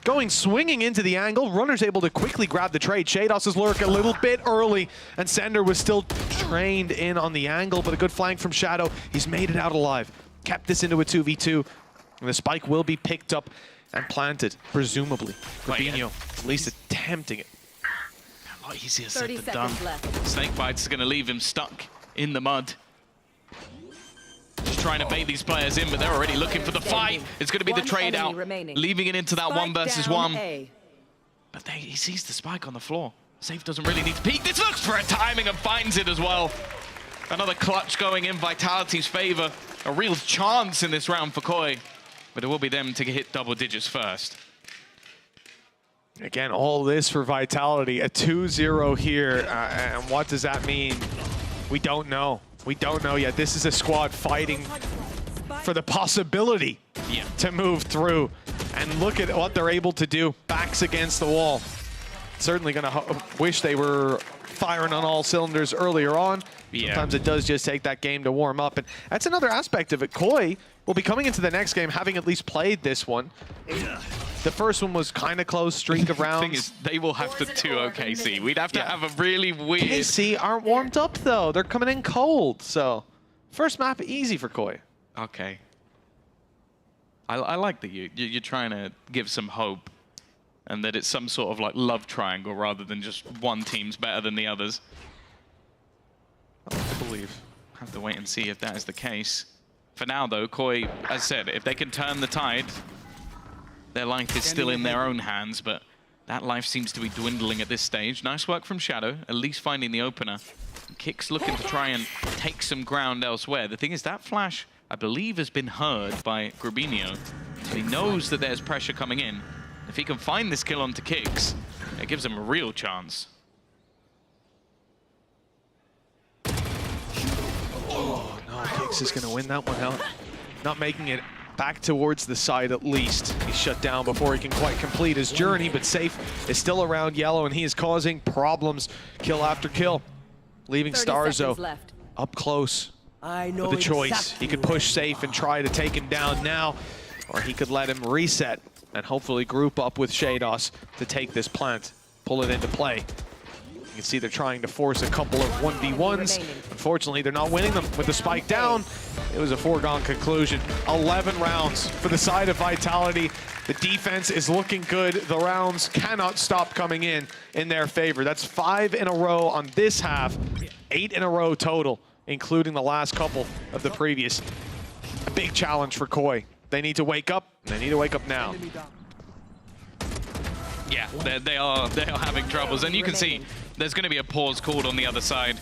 Going swinging into the angle. Runner's able to quickly grab the trade. Shados' lurk a little bit early, and Sender was still trained in on the angle, but a good flank from Shadow. He's made it out alive. Kept this into a 2v2. And the spike will be picked up and planted, presumably. Fabinho at least attempting it. A lot easier said than done. Snakebite's is going to leave him stuck in the mud. Just trying to bait these players in, but they're already looking for the fight. It's going to be the trade out, leaving it into that 1 versus 1. But he sees the spike on the floor. Safe doesn't really need to peek. This looks for a timing and finds it as well. Another clutch going in Vitality's favor. A real chance in this round for Koi. But it will be them to hit double digits first. Again, all this for Vitality. A 2-0 here. And what does that mean? We don't know. We don't know yet. This is a squad fighting for the possibility to move through. And look at what they're able to do. Backs against the wall. Certainly going to wish they were firing on all cylinders earlier on. Sometimes it does just take that game to warm up. And that's another aspect of it. Koi will be coming into the next game having at least played this one. The first one was kind of close, streak of rounds. The thing is, they will have to 2-0 KC. We'd have to have a really weird... KC aren't warmed up, though. They're coming in cold, so... First map, easy for Koi. Okay. I like that you're trying to give some hope, and that it's some sort of like love triangle rather than just one team's better than the others. believe. Have to wait and see if that is the case. For now, though, Koi, as I said, if they can turn the tide, their life is still in their own hands, but that life seems to be dwindling at this stage. Nice work from Shadow, at least finding the opener. Kick's looking to try and take some ground elsewhere. The thing is, that flash, I believe, has been heard by Grubinho. So he knows that there's pressure coming in. If he can find this kill onto Kicks, it gives him a real chance. Oh, no, Kicks is going to win that one out. Not making it back towards the side at least. He's shut down before he can quite complete his journey, but Safe is still around yellow, and he is causing problems kill after kill. Leaving Starzo up close with a choice. He could push Safe and try to take him down now, or he could let him reset and hopefully group up with Shados to take this plant, pull it into play. You can see they're trying to force a couple of 1v1s. Unfortunately, they're not winning them with the spike down. It was a foregone conclusion. 11 rounds for the side of Vitality. The defense is looking good. The rounds cannot stop coming in their favor. That's 5 in a row on this half, 8 in a row total, including the last couple of the previous. A big challenge for Koi. They need to wake up. They need to wake up now. Yeah, they are having troubles, and you can see there's going to be a pause called on the other side.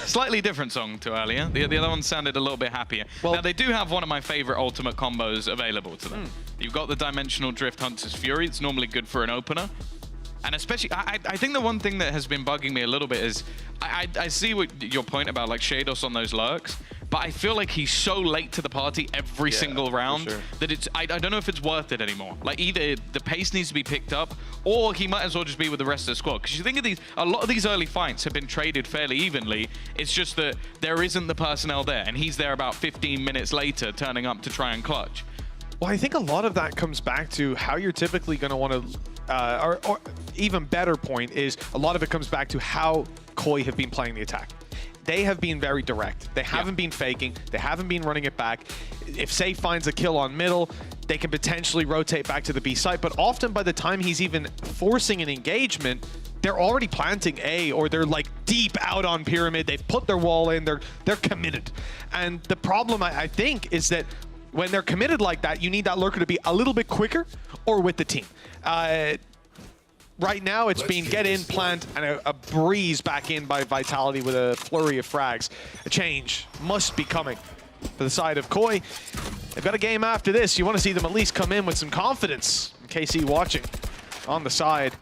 Slightly different song to earlier. The other one sounded a little bit happier. Well, now, they do have one of my favorite ultimate combos available to them. You've got the Dimensional Drift Hunter's Fury. It's normally good for an opener. And especially, I think the one thing that has been bugging me a little bit is, I see what your point about like Shados on those lurks, but I feel like he's so late to the party every single round that it's, I don't know if it's worth it anymore. Like either the pace needs to be picked up, or he might as well just be with the rest of the squad. Because you think of these, a lot of these early fights have been traded fairly evenly. It's just that there isn't the personnel there, and he's there about 15 minutes later turning up to try and clutch. Well, I think a lot of that comes back to how you're typically going to want to, or even better point is, a lot of it comes back to how Koi have been playing the attack. They have been very direct. They haven't been faking. They haven't been running it back. If Safe finds a kill on middle, they can potentially rotate back to the B site. But often by the time he's even forcing an engagement, they're already planting A, or they're like deep out on pyramid. They've put their wall in. They're committed. And the problem, I think, is that when they're committed like that, you need that lurker to be a little bit quicker or with the team. Right now, it's been get in, plant, and a breeze back in by Vitality with a flurry of frags. A change must be coming for the side of Koi. They've got a game after this. You want to see them at least come in with some confidence. KC watching on the side,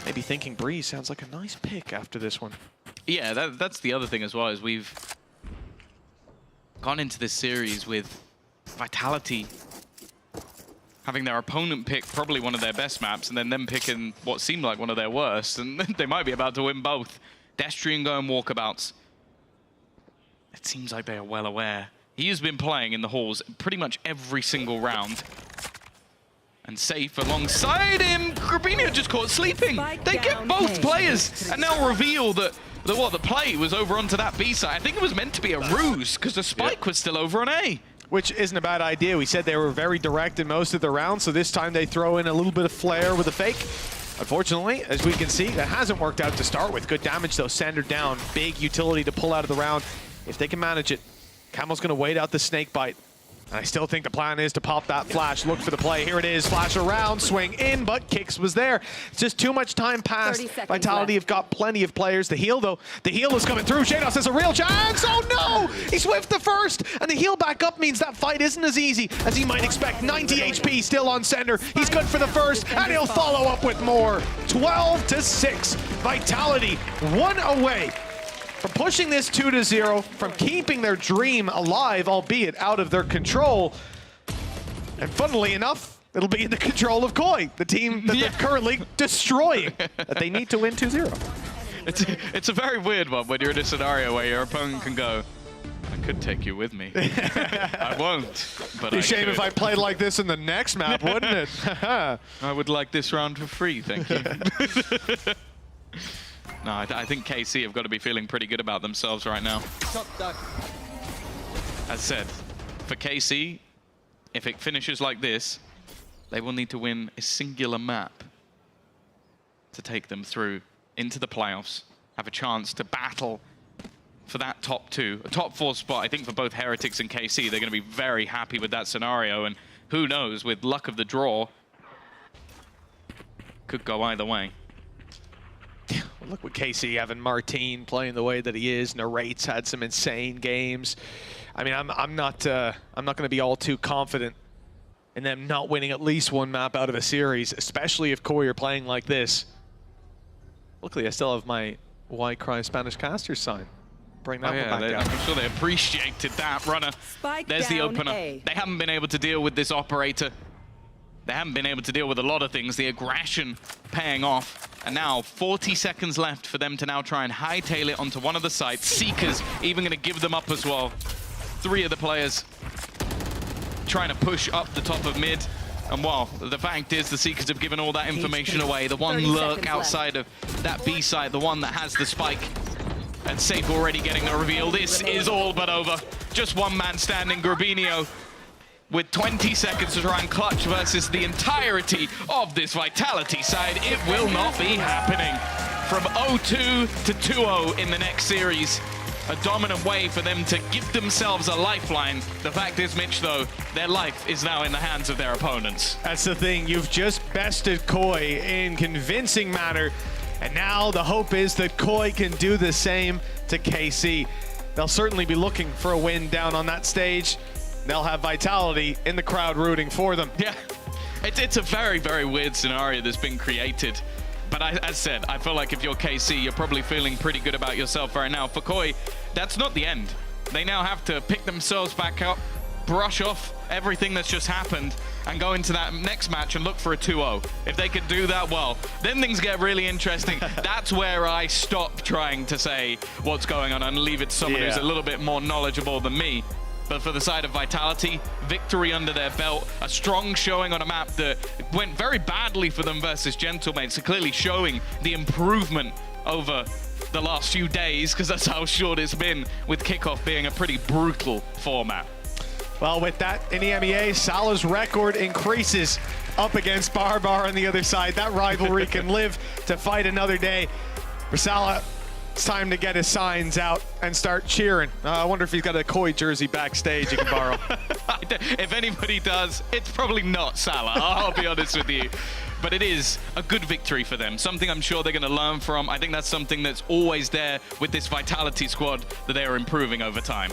maybe thinking breeze sounds like a nice pick after this one. Yeah, that's the other thing as well, is we've gone into this series with Vitality having their opponent pick probably one of their best maps, and then them picking what seemed like one of their worst, and they might be about to win both. Destrian going walkabouts. It seems like they are well aware. He has been playing in the halls pretty much every single round. And Safe alongside him. Grubinho just caught sleeping. They get both players, and now reveal that the play was over onto that B side. I think it was meant to be a ruse, because the spike was still over on A. Which isn't a bad idea. We said they were very direct in most of the rounds, so this time they throw in a little bit of flair with a fake. Unfortunately, as we can see, that hasn't worked out to start with. Good damage, though. Centered down. Big utility to pull out of the round. If they can manage it, Camel's going to wait out the snake bite. And I still think the plan is to pop that flash, look for the play. Here it is, flash around, swing in, but Kicks was there. It's just too much time passed. Vitality have got plenty of players. The heal, though, the heal is coming through. Shados has a real chance. Oh, no! He swift the first, and the heal back up means that fight isn't as easy as he might expect. 90 HP still on center. He's good for the first, and he'll follow up with more. 12-6. Vitality, one away from pushing this 2-0, from keeping their dream alive, albeit out of their control. And funnily enough, it'll be in the control of Koi, the team that they're currently destroying, that they need to win 2-0. It's a very weird one when you're in a scenario where your opponent can go, I could take you with me. I won't, but Be a shame if I played like this in the next map, wouldn't it? I would like this round for free, thank you. No, I think KC have got to be feeling pretty good about themselves right now. As said, for KC, if it finishes like this, they will need to win a singular map to take them through into the playoffs. have a chance to battle for that top 2. A top 4 spot, I think, for both Heretics and KC. They're going to be very happy with that scenario, and who knows, with luck of the draw, could go either way. Well, look what KC having Martine playing the way that he is. Narrate's had some insane games. I mean, I'm not going to be all too confident in them not winning at least one map out of a series, especially if Koi are playing like this. Luckily, I still have my Why Cry Spanish Casters sign. Bring that one back down. I'm sure they appreciated that. Runner, there's the opener. They haven't been able to deal with this operator. They haven't been able to deal with a lot of things. The aggression paying off. And now 40 seconds left for them to now try and hightail it onto one of the sites. Seekers even going to give them up as well. 3 of the players trying to push up the top of mid. And well, the fact is the Seekers have given all that information away. The one lurk outside of that B site, the one that has the spike. And Safe already getting the reveal. This is all but over. Just one man standing, Grabinho, with 20 seconds to try and clutch versus the entirety of this Vitality side. It will not be happening. From 0-2 to 2-0 in the next series. A dominant way for them to give themselves a lifeline. The fact is, Mitch, though, their life is now in the hands of their opponents. That's the thing. You've just bested Koi in convincing manner. And now the hope is that Koi can do the same to KC. They'll certainly be looking for a win down on that stage. They'll have Vitality in the crowd rooting for them. Yeah, it's a very, very weird scenario that's been created. But as said, I feel like if you're KC, you're probably feeling pretty good about yourself right now. For Koi, that's not the end. They now have to pick themselves back up, brush off everything that's just happened, and go into that next match and look for a 2-0. If they could do that well, then things get really interesting. That's where I stop trying to say what's going on and leave it to someone who's a little bit more knowledgeable than me. But for the side of Vitality, victory under their belt, a strong showing on a map that went very badly for them versus Gentlemates, so clearly showing the improvement over the last few days, because that's how short it's been, with Kickoff being a pretty brutal format. Well, with that in EMEA, Salah's record increases up against Barbar on the other side. That rivalry can live to fight another day. For Salah, it's time to get his signs out and start cheering. I wonder if he's got a Koi jersey backstage he can borrow. If anybody does, it's probably not Salah, I'll be honest with you. But it is a good victory for them, something I'm sure they're going to learn from. I think that's something that's always there with this Vitality squad, that they are improving over time.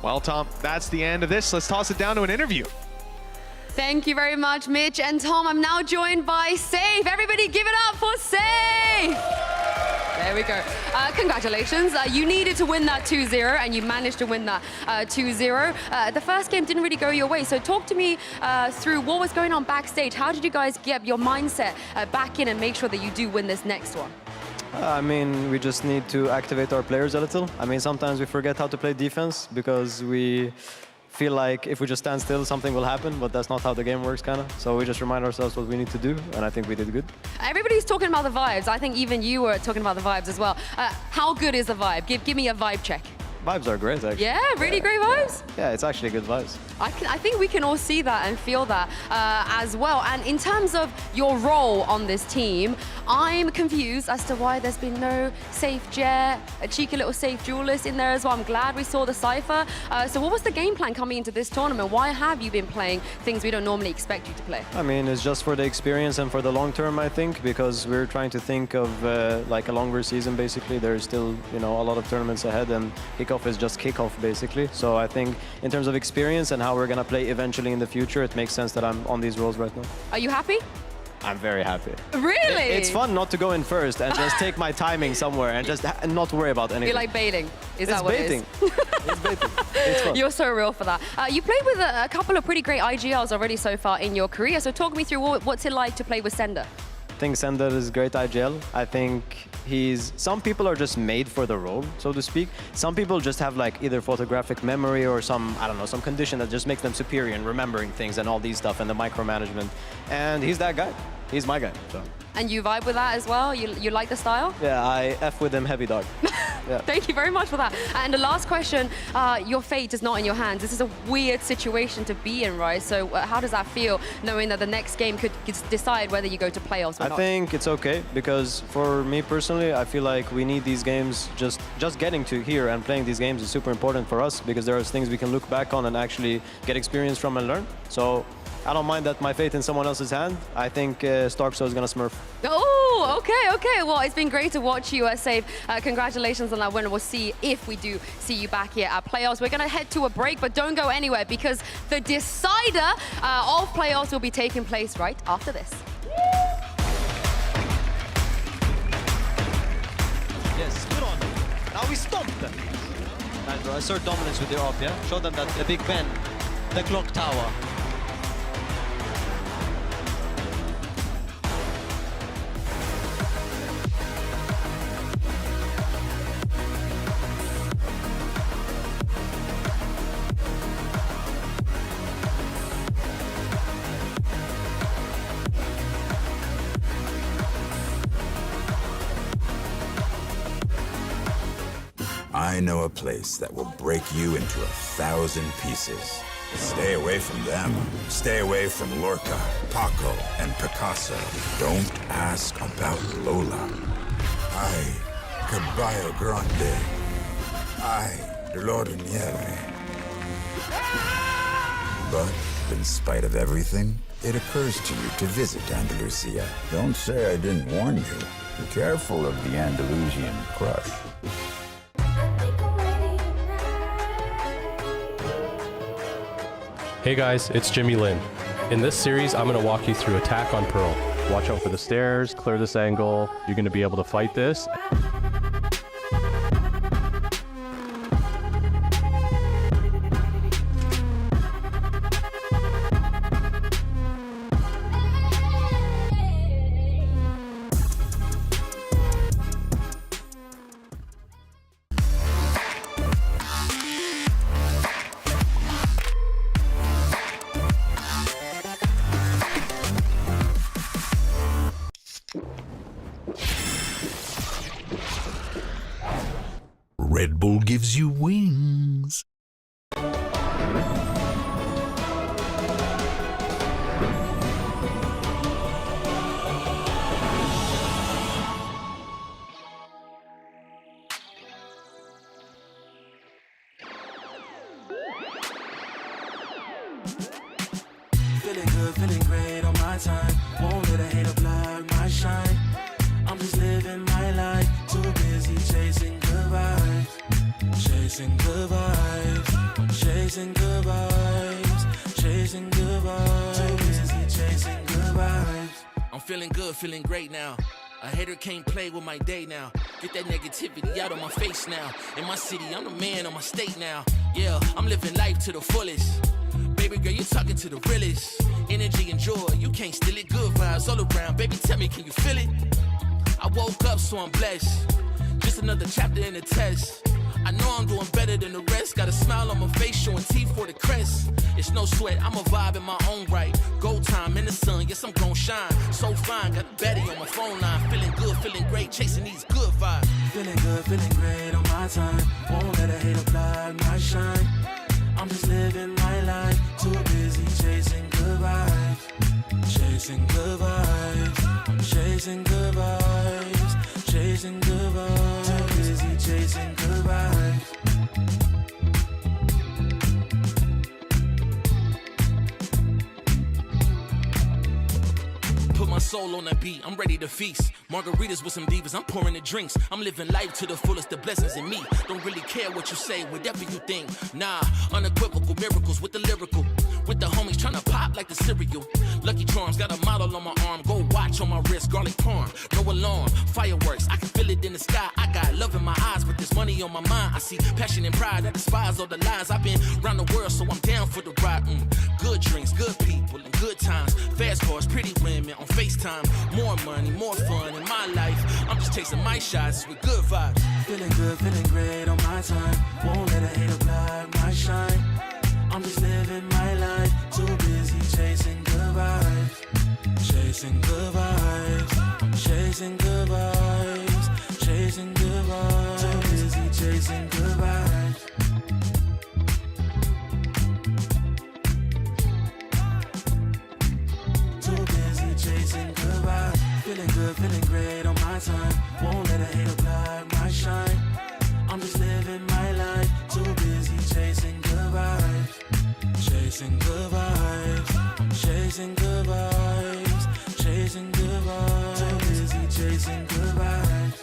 Well, Tom, that's the end of this. Let's toss it down to an interview. Thank you very much, Mitch and Tom. I'm now joined by Safe. Everybody give it up for Safe! There we go. Congratulations. You needed to win that 2-0, and you managed to win that 2-0. The first game didn't really go your way, so talk to me through what was going on backstage. How did you guys get your mindset back in and make sure that you do win this next one? I mean, we just need to activate our players a little. I mean, sometimes we forget how to play defense because we feel like if we just stand still, something will happen, but that's not how the game works, kind of. So we just remind ourselves what we need to do, and I think we did good. Everybody's talking about the vibes. I think even you were talking about the vibes as well. How good is the vibe? Give me a vibe check. Vibes are great, actually. Yeah, really great vibes? Yeah, it's actually good vibes. I think we can all see that and feel that as well. And in terms of your role on this team, I'm confused as to why there's been no Safe Jet, a cheeky little Safe Duelist in there as well. I'm glad we saw the Cypher. So what was the game plan coming into this tournament? Why have you been playing things we don't normally expect you to play? I mean, it's just for the experience and for the long term, I think, because we're trying to think of like a longer season, basically. There's still, you know, a lot of tournaments ahead, and Kickoff is just Kickoff, basically. So I think in terms of experience and how we're going to play eventually in the future, it makes sense that I'm on these roles right now. Are you happy? I'm very happy. Really? It's fun not to go in first and just take my timing somewhere and just not worry about anything. You're like baiting. Is that what baiting. it is? It's baiting. It's fun. You're so real for that. You played with a couple of pretty great IGLs already so far in your career. So talk me through what's it like to play with Sender? I think Sender is great IGL. I think some people are just made for the role, so to speak. Some people just have like either photographic memory or some, I don't know, some condition that just makes them superior in remembering things and all these stuff and the micromanagement. And he's that guy. he's my guy. So. And you vibe with that as well? You like the style? Yeah, I F with him heavy, dog. Yeah. Thank you very much for that. And the last question, your fate is not in your hands. This is a weird situation to be in, right? So how does that feel, knowing that the next game could decide whether you go to playoffs or not? I think it's okay, because for me personally, I feel like we need these games. Just getting to here and playing these games is super important for us, because there are things we can look back on and actually get experience from and learn. So I don't mind that my fate in someone else's hand. I think Starkso is going to smurf. Oh, okay. Well, it's been great to watch you, Save. Congratulations on that win. We'll see if we do see you back here at playoffs. We're going to head to a break, but don't go anywhere, because the decider of playoffs will be taking place right after this. Yes, put on. Now we stop them. And assert dominance with the AWP, yeah? Show them that the Big Ben, the clock tower. I know a place that will break you into 1,000 pieces. Stay away from them. Stay away from Lorca, Paco, and Picasso. Don't ask about Lola. Ay, Caballo Grande. Ay, Dolor de Nieve. But in spite of everything, it occurs to you to visit Andalusia. Don't say I didn't warn you. Be careful of the Andalusian crush. Hey guys, it's Jimmy Lin. In this series, I'm going to walk you through Attack on Pearl. Watch out for the stairs, clear this angle. You're going to be able to fight this. Red Bull gives you wings. Feeling good, feeling great on my time. Won't let a hater block my shine. I'm just living my life. Too busy chasing good vibes. Chasing good vibes. Chasing good vibes. Chasing good vibes. Too busy chasing good vibes. I'm feeling good, feeling great now. A hater can't play with my day now. Get that negativity out of my face now. In my city, I'm the man of my state now. Yeah, I'm living life to the fullest. Baby girl, you're talking to the realest. Energy and joy, you can't steal it. Good vibes all around. Baby, tell me, can you feel it? I woke up, so I'm blessed. Just another chapter in the test. I know I'm doing better than the rest. Got a smile on my face, showing teeth for the crest. It's no sweat, I'm a vibe in my own right. Go time in the sun, yes, I'm gon' shine. So fine, got a baddie on my phone line. Feeling good, feeling great, chasing these good vibes. Feeling good, feeling great on my time. Won't let a hater block my shine. I'm just living my life. Too busy chasing good vibes. Chasing good vibes. Chasing good vibes. Chasing good vibes. Too busy chasing good vibes. Put my soul on that beat, I'm ready to feast. Margaritas with some divas, I'm pouring the drinks. I'm living life to the fullest, the blessings in me. Don't really care what you say, whatever you think. Nah, unequivocal miracles with the lyrical. With the homies tryna pop like the cereal. Lucky Charms, got a model on my arm. Go watch on my wrist, garlic parm. No alarm, fireworks, I can feel it in the sky. I got love in my eyes, but there's money on my mind. I see passion and pride that despise all the lies. I've been around the world, so I'm down for the ride. Good drinks, good people, and good times. Fast cars, pretty women on FaceTime. More money, more fun in my life. I'm just chasing my shots with good vibes. Feeling good, feeling great on my time. Won't let a hater block my shine. I'm just living my life. Too busy chasing good vibes. Chasing good vibes, chasing good vibes, chasing good vibes. Too busy chasing good vibes. Too busy chasing good vibes. Feeling great on my time. Won't let a hater block my shine. I'm just living my life. Too busy chasing good vibes, chasing good vibes, chasing good vibes, chasing good vibes. Too busy chasing good vibes.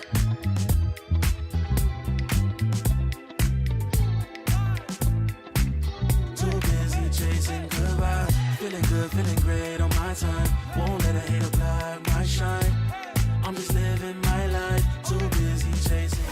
Too busy chasing good vibes. Feeling great on my time. Won't let a hater block my shine. I'm just living my life. Too busy chasing.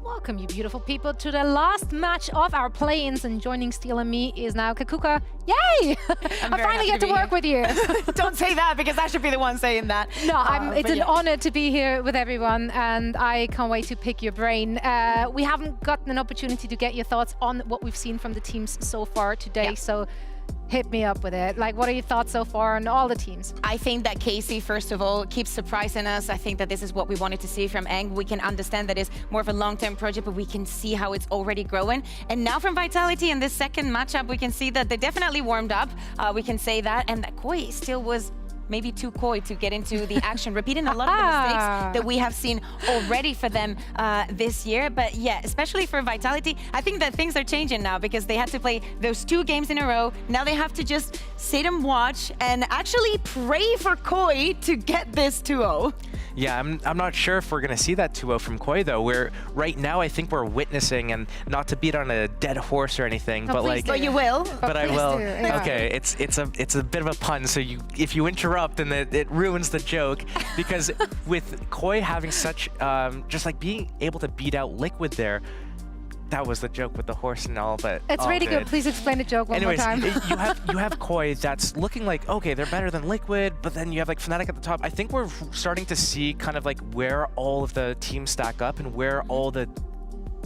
Welcome, you beautiful people, to the last match of our play-ins, and joining Steel and me is now Kakuka. Yay! I finally get to work with you. Don't say that, because I should be the one saying that. No, it's an honor to be here with everyone, and I can't wait to pick your brain. We haven't gotten an opportunity to get your thoughts on what we've seen from the teams so far today, so hit me up with it. Like, what are your thoughts so far on all the teams? I think that Casey, first of all, keeps surprising us. I think that this is what we wanted to see from Eng. We can understand that it's more of a long-term project, but we can see how it's already growing. And now from Vitality in this second matchup, we can see that they definitely warmed up. We can say that. And that Koi still was maybe too coy to get into the action, repeating a lot of the mistakes that we have seen already for them this year. But yeah, especially for Vitality, I think that things are changing now, because they had to play those 2 games in a row. Now they have to just sit and watch and actually pray for Koi to get this 2-0. Yeah, I'm not sure if we're going to see that 2-0 from Koi, though. Right now, I think we're witnessing, and not to beat on a dead horse or anything, but like... But you will. But I will. Yeah. Okay, it's a bit of a pun, so if you interrupt, then it ruins the joke, because with Koi having such, just like being able to beat out Liquid there, that was the joke with the horse and all, but it's really good. Please explain the joke one more time. you have Koi that's looking like, okay, they're better than Liquid, but then you have like Fnatic at the top. I think we're starting to see kind of like where all of the teams stack up and where all the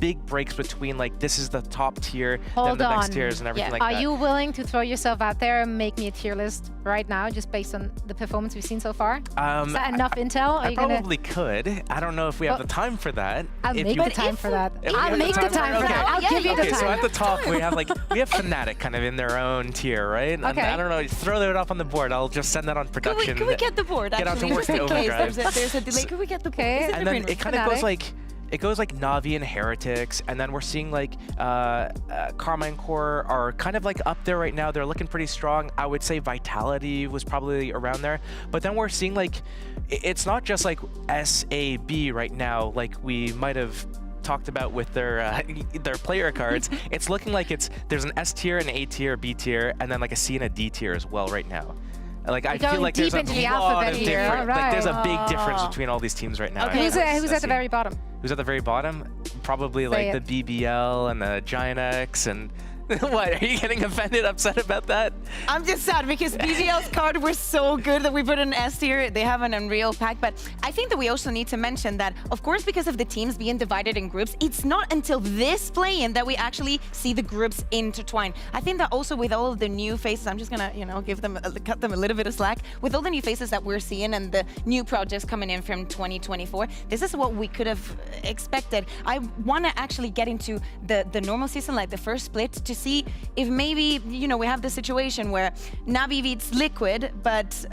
big breaks between like this is the top tier, then the next tiers and everything like that. Are you willing to throw yourself out there and make me a tier list right now, just based on the performance we've seen so far? Is that enough intel? I probably could. I don't know if we have the time for that. I'll make the time for that. I'll make the time for that. I'll give you the time. So at the top we have Fnatic kind of in their own tier, right? And I don't know, throw that up on the board. I'll just send that on production. Can we get the board? Get out to work in Overdrive. There's a delay. Can we get the board? And then it kind of goes like, Na'Vi and Heretics, and then we're seeing like Karma Core are kind of like up there right now. They're looking pretty strong. I would say Vitality was probably around there, but then we're seeing like it's not just like SAB right now, like we might have talked about with their player cards. It's looking like there's an S tier, an A tier, B tier, and then like a C and a D tier as well right now. Like I feel like there's a lot of different, like there's a big difference between all these teams right now. Okay. Who's at the very bottom? Who's at the very bottom? Probably like the BBL and the Giant X and... What, are you getting offended, upset about that? I'm just sad because BBL's card was so good that we put an S tier. They have an Unreal pack, but I think that we also need to mention that, of course, because of the teams being divided in groups, it's not until this play-in that we actually see the groups intertwine. I think that also with all of the new faces, I'm just gonna, cut them a little bit of slack. With all the new faces that we're seeing and the new projects coming in from 2024, this is what we could have expected. I want to actually get into the normal season, like the first split, to see if maybe, we have the situation where Na'Vi beats Liquid, but,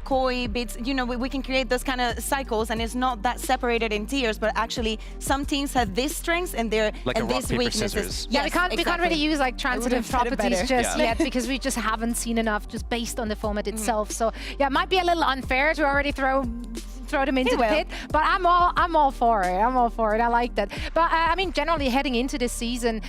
Koi beats, we can create those kind of cycles, and it's not that separated in tiers, but actually some teams have this strengths and their like and this weaknesses. Scissors. Yeah, we can't really use like transitive properties just yet, because we just haven't seen enough just based on the format itself. So yeah, it might be a little unfair to already throw them into the pit, but I'm all for it. I'm all for it. I like that. But I mean, generally heading into this season,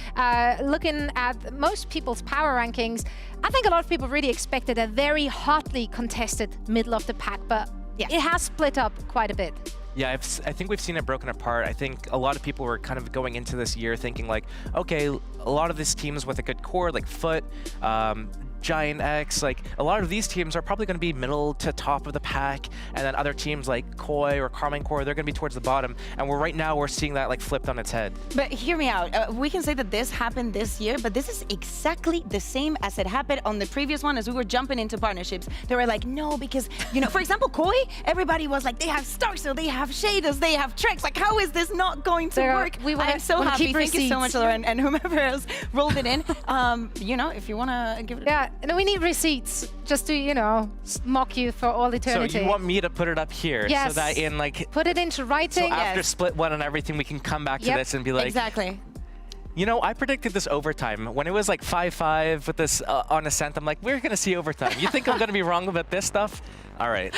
looking at most people's power rankings, I think a lot of people really expected a very hotly contested middle of the pack, but it has split up quite a bit. Yeah, I think we've seen it broken apart. I think a lot of people were kind of going into this year thinking like, okay, a lot of these teams with a good core, like Foot, Giant X, like a lot of these teams are probably going to be middle to top of the pack, and then other teams like Koi or Carmine Core, they're going to be towards the bottom. And right now we're seeing that like flipped on its head. But hear me out. We can say that this happened this year, but this is exactly the same as it happened on the previous one as we were jumping into partnerships. They were like, no, because, you know, for example, Koi, everybody was like, they have Starksteel, they have Shaders, they have Trex. Like, how is this not going to work? I'm so happy. Thank you so much, Lauren, and whomever else rolled it in. You know, if you want to give it a... No, we need receipts just to, you know, mock you for all eternity. So you want me to put it up here yes. so that in like... Put it into writing. So after split one and everything, we can come back to this and be like... Exactly. You know, I predicted this overtime. When it was like 5-5 with this on Ascent, I'm like, we're going to see overtime. You think I'm going to be wrong about this stuff? All right.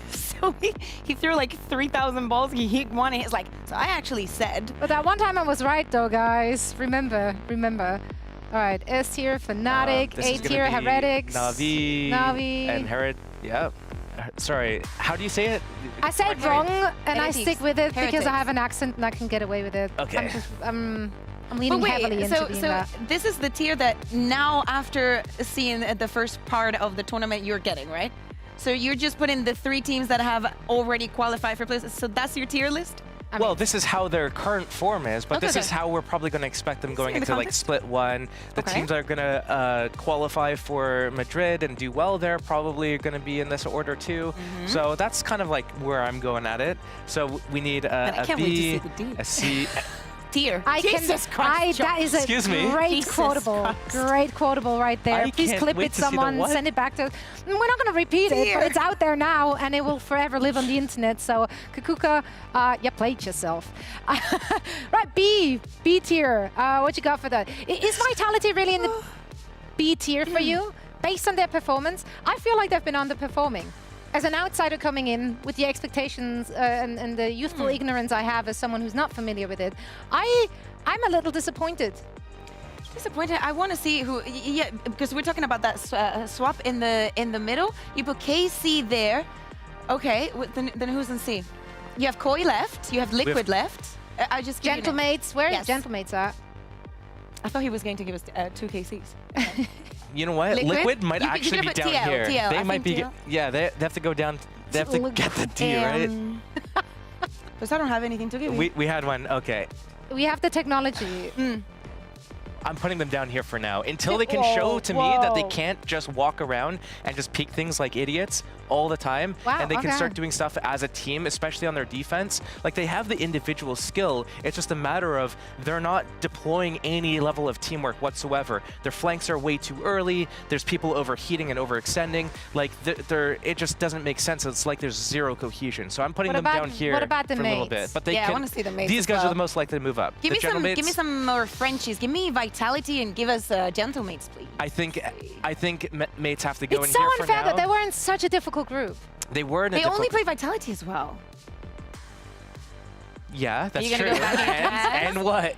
So he threw like 3,000 balls. He hit one. And he's like, so I actually said. But that one time I was right, though, guys. Remember. All right, S tier, Fnatic, A tier, Heretics, Navi, and Hered. Yeah. Sorry, how do you say it? I said wrong, and I stick with it Heretics. because I have an accent and I can get away with it. Okay. I'm leaning heavily into being that. This is the tier that now, after seeing the first part of the tournament, you're getting, right? So you're just putting the 3 teams that have already qualified for places. So that's your tier list? Well, this is how their current form is, but this is how we're probably going to expect them going into like split one. The teams that are going to qualify for Madrid and do well there probably going to be in this order too. So that's kind of like where I'm going at it. So we need a B, a C. Tier. Jesus Christ, that is a great quotable right there. Please clip it, someone, send it back to us. We're not going to repeat it, but it's out there now, and it will forever live on the internet. So, Kakuka, you played yourself. Right, B tier. What you got for that? Is Vitality really in the B tier for you? Based on their performance, I feel like they've been underperforming. As an outsider coming in with the expectations and the youthful ignorance I have as someone who's not familiar with it, I'm a little disappointed. Disappointed. I want to see who. Yeah, because we're talking about that swap in the middle. You put KC there. Okay, then who's in C? You have Koi left. You have Liquid left. I just Gentlemates. Where is Gentlemates at? I thought he was going to give us 2 KCs. You know what? Liquid might actually be down here. TL, they might be. Yeah, they have to go down. They have to get the D, right? Because I don't have anything to give you. We had one. Okay. We have the technology. I'm putting them down here for now until they can show to me that they can't just walk around and just peek things like idiots all the time, and they can start doing stuff as a team, especially on their defense. Like, they have the individual skill. It's just a matter of they're not deploying any level of teamwork whatsoever. Their flanks are way too early. There's people overheating and overextending. Like, it just doesn't make sense. It's like there's zero cohesion. So I'm putting them down here for a little bit. But they I want to see the mates. These guys are the most likely to move up. Give me some more Frenchies. Give me Vitality and give us Gentlemates, please. I think mates have to go in here for now. It's so unfair that they were in such a difficult group. They were in a They difficult only play Vitality as well. Yeah, that's true. And what?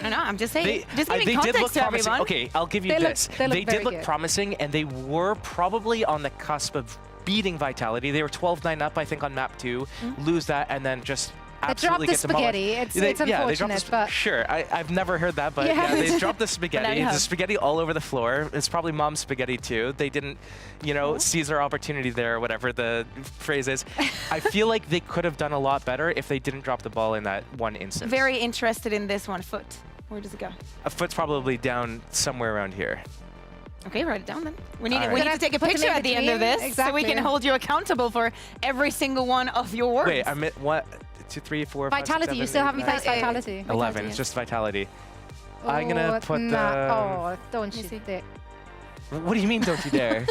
No, I'm just saying. Just they giving did look context to promising. everyone. Okay, I'll give you this. They did look promising, and they were probably on the cusp of beating Vitality. They were 12-9 up, I think, on map 2. Lose that, and then just absolutely get spaghetti. It's unfortunate, but sure. I've never heard that, but yeah, they dropped the spaghetti. The spaghetti all over the floor. It's probably mom's spaghetti too. They didn't, seize their opportunity there, or whatever the phrase is. I feel like they could have done a lot better if they didn't drop the ball in that one instance. Very interested in this one. Foot. Where does it go? A Foot's probably down somewhere around here. Okay, write it down then. We need to take a picture at the end of this so we can hold you accountable for every single one of your words. Wait, I meant what? 2, 3, 4, 5, Vitality, 6, 7, you still 8, haven't faced Vitality. 11, it's just Vitality. I'm gonna put Oh, don't you dare. What do you mean, don't you dare?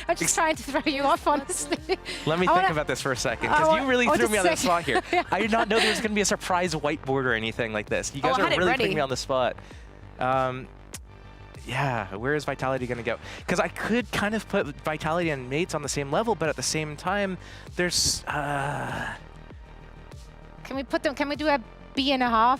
I'm just trying to throw you off, honestly. Let me think about this for a second, because you really threw me on the spot here. I did not know there was going to be a surprise whiteboard or anything like this. You guys are really putting me on the spot. Yeah, where is Vitality going to go? Because I could kind of put Vitality and Mates on the same level, but at the same time, there's... Can we put them? Can we do a B.5?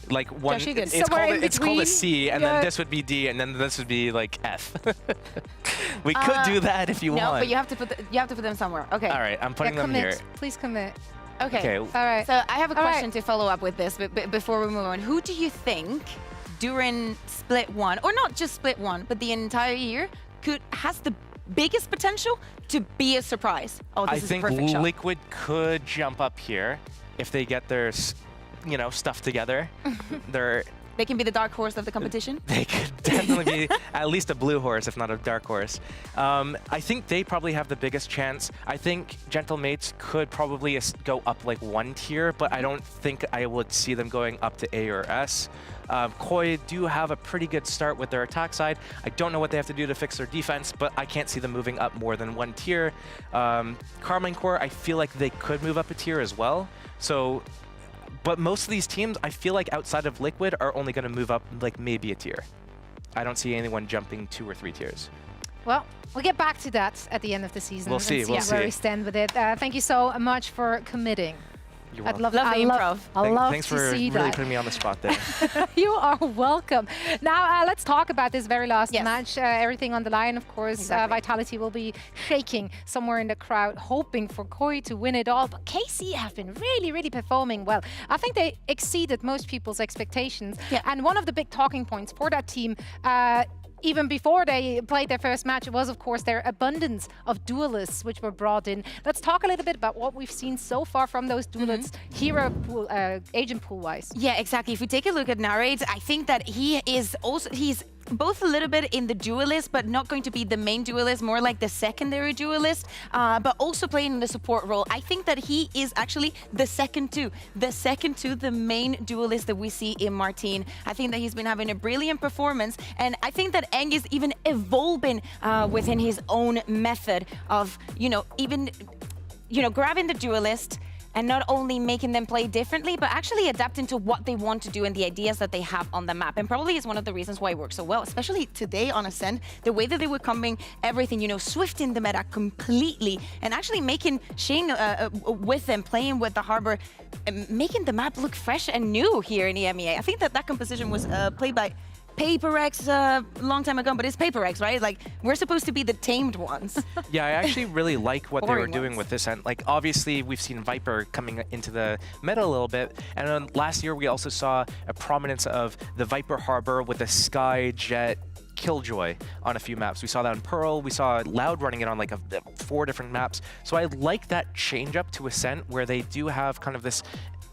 Like one, it's called a C, and then this would be D, and then this would be like F. We could do that if you want. No, but you have to put them somewhere. Okay. All right, I'm putting them here. Please commit. Okay. All right. So I have a question to follow up with this, but before we move on, who do you think during split one, or not just split one, but the entire year, has the biggest potential to be a surprise? Oh, this I is think a perfect shot. Liquid could jump up here if they get their, stuff together. They can be the dark horse of the competition? They could definitely be at least a blue horse, if not a dark horse. I think they probably have the biggest chance. I think Gentle Mates could probably go up like 1 tier, but I don't think I would see them going up to A or S. Koi do have a pretty good start with their attack side. I don't know what they have to do to fix their defense, but I can't see them moving up more than 1 tier. Carmine Core, I feel like they could move up a tier as well. But most of these teams, I feel like outside of Liquid, are only going to move up like maybe a tier. I don't see anyone jumping 2 or 3 tiers. Well, we'll get back to that at the end of the season. We'll see. And see where we stand with it. Thank you so much for committing. You're I'd welcome. love the improv. I love Thanks to for see really that. putting me on the spot there. You are welcome. Now, let's talk about this very last match. Everything on the line, of course. Exactly. Vitality will be shaking somewhere in the crowd, hoping for Koi to win it all. But KC have been really, really performing well. I think they exceeded most people's expectations. Yeah. And one of the big talking points for that team, even before they played their first match, it was, of course, their abundance of duelists which were brought in. Let's talk a little bit about what we've seen so far from those duelists, hero pool, agent pool-wise. Yeah, exactly. If we take a look at Narrate, I think that he's both a little bit in the duelist, but not going to be the main duelist, more like the secondary duelist, but also playing in the support role. I think that he is actually the second to the main duelist that we see in Martin. I think that he's been having a brilliant performance, and I think that Eng is even evolving within his own method of, grabbing the duelist, and not only making them play differently, but actually adapting to what they want to do and the ideas that they have on the map. And probably is one of the reasons why it works so well, especially today on Ascent, the way that they were coming everything, swifting the meta completely and actually making Shane with them, playing with the Harbor, making the map look fresh and new here in EMEA. I think that composition was played by PaperX a long time ago, but it's PaperX, right? Like, we're supposed to be the tamed ones. Yeah, I actually really like what they were Boring doing ones. with this. And like, obviously, we've seen Viper coming into the meta a little bit. And then last year, we also saw a prominence of the Viper Harbor with the Sky Jet Killjoy on a few maps. We saw that in Pearl. We saw Loud running it on like 4 different maps. So I like that change up to Ascent, where they do have kind of this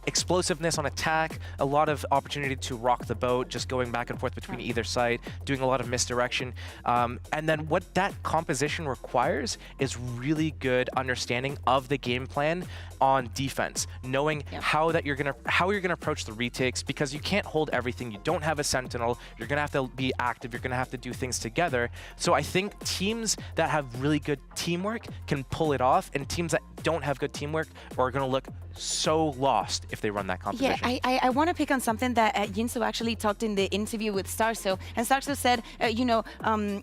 explosiveness on attack, a lot of opportunity to rock the boat, just going back and forth between either side, doing a lot of misdirection. And then what that composition requires is really good understanding of the game plan on defense, knowing how you're gonna approach the retakes, because you can't hold everything. You don't have a sentinel. You're gonna have to be active. You're gonna have to do things together. So I think teams that have really good teamwork can pull it off, and teams that don't have good teamwork are gonna look so lost if they run that composition. Yeah, I want to pick on something that Jinso actually talked in the interview with Starso. And Starso said,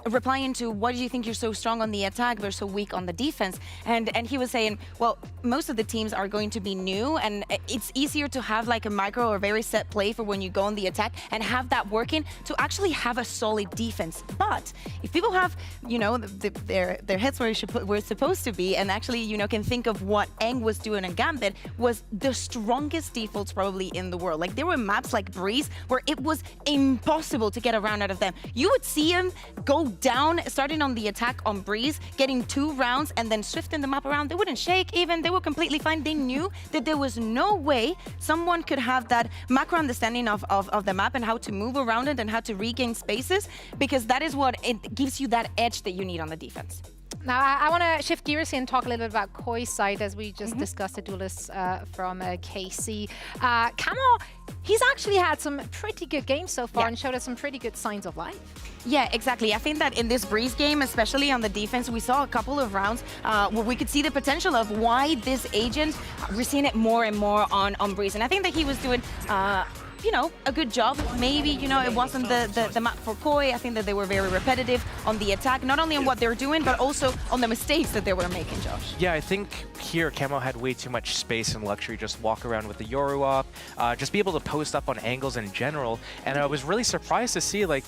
replying to what do you think you're so strong on the attack but so weak on the defense? And he was saying, well, most of the teams are going to be new, and it's easier to have like a micro or very set play for when you go on the attack and have that working to actually have a solid defense. But if people have, their heads where we're supposed to be, and actually, can think of what Eng was doing in Gambit, was the strongest defaults probably in the world. Like, there were maps like Breeze where it was impossible to get a round out of them. You would see him go down, starting on the attack on Breeze, getting 2 rounds, and then swifting the map around. They wouldn't shake even. They were completely fine. They knew that there was no way someone could have that macro understanding of the map and how to move around it and how to regain spaces, because that is what it gives you, that edge that you need on the defense. Now, I want to shift gears here and talk a little bit about Koi's side, as we just discussed the duelists from KC. Camo, he's actually had some pretty good games so far and showed us some pretty good signs of life. Yeah, exactly. I think that in this Breeze game, especially on the defense, we saw a couple of rounds where we could see the potential of why this agent, we're seeing it more and more on Breeze. And I think that he was doing a good job. Maybe, it wasn't the map for Koi. I think that they were very repetitive on the attack, not only on what they're doing, but also on the mistakes that they were making, Josh. Yeah, I think here Camo had way too much space and luxury, just walk around with the Yoru up, just be able to post up on angles in general. And I was really surprised to see, like,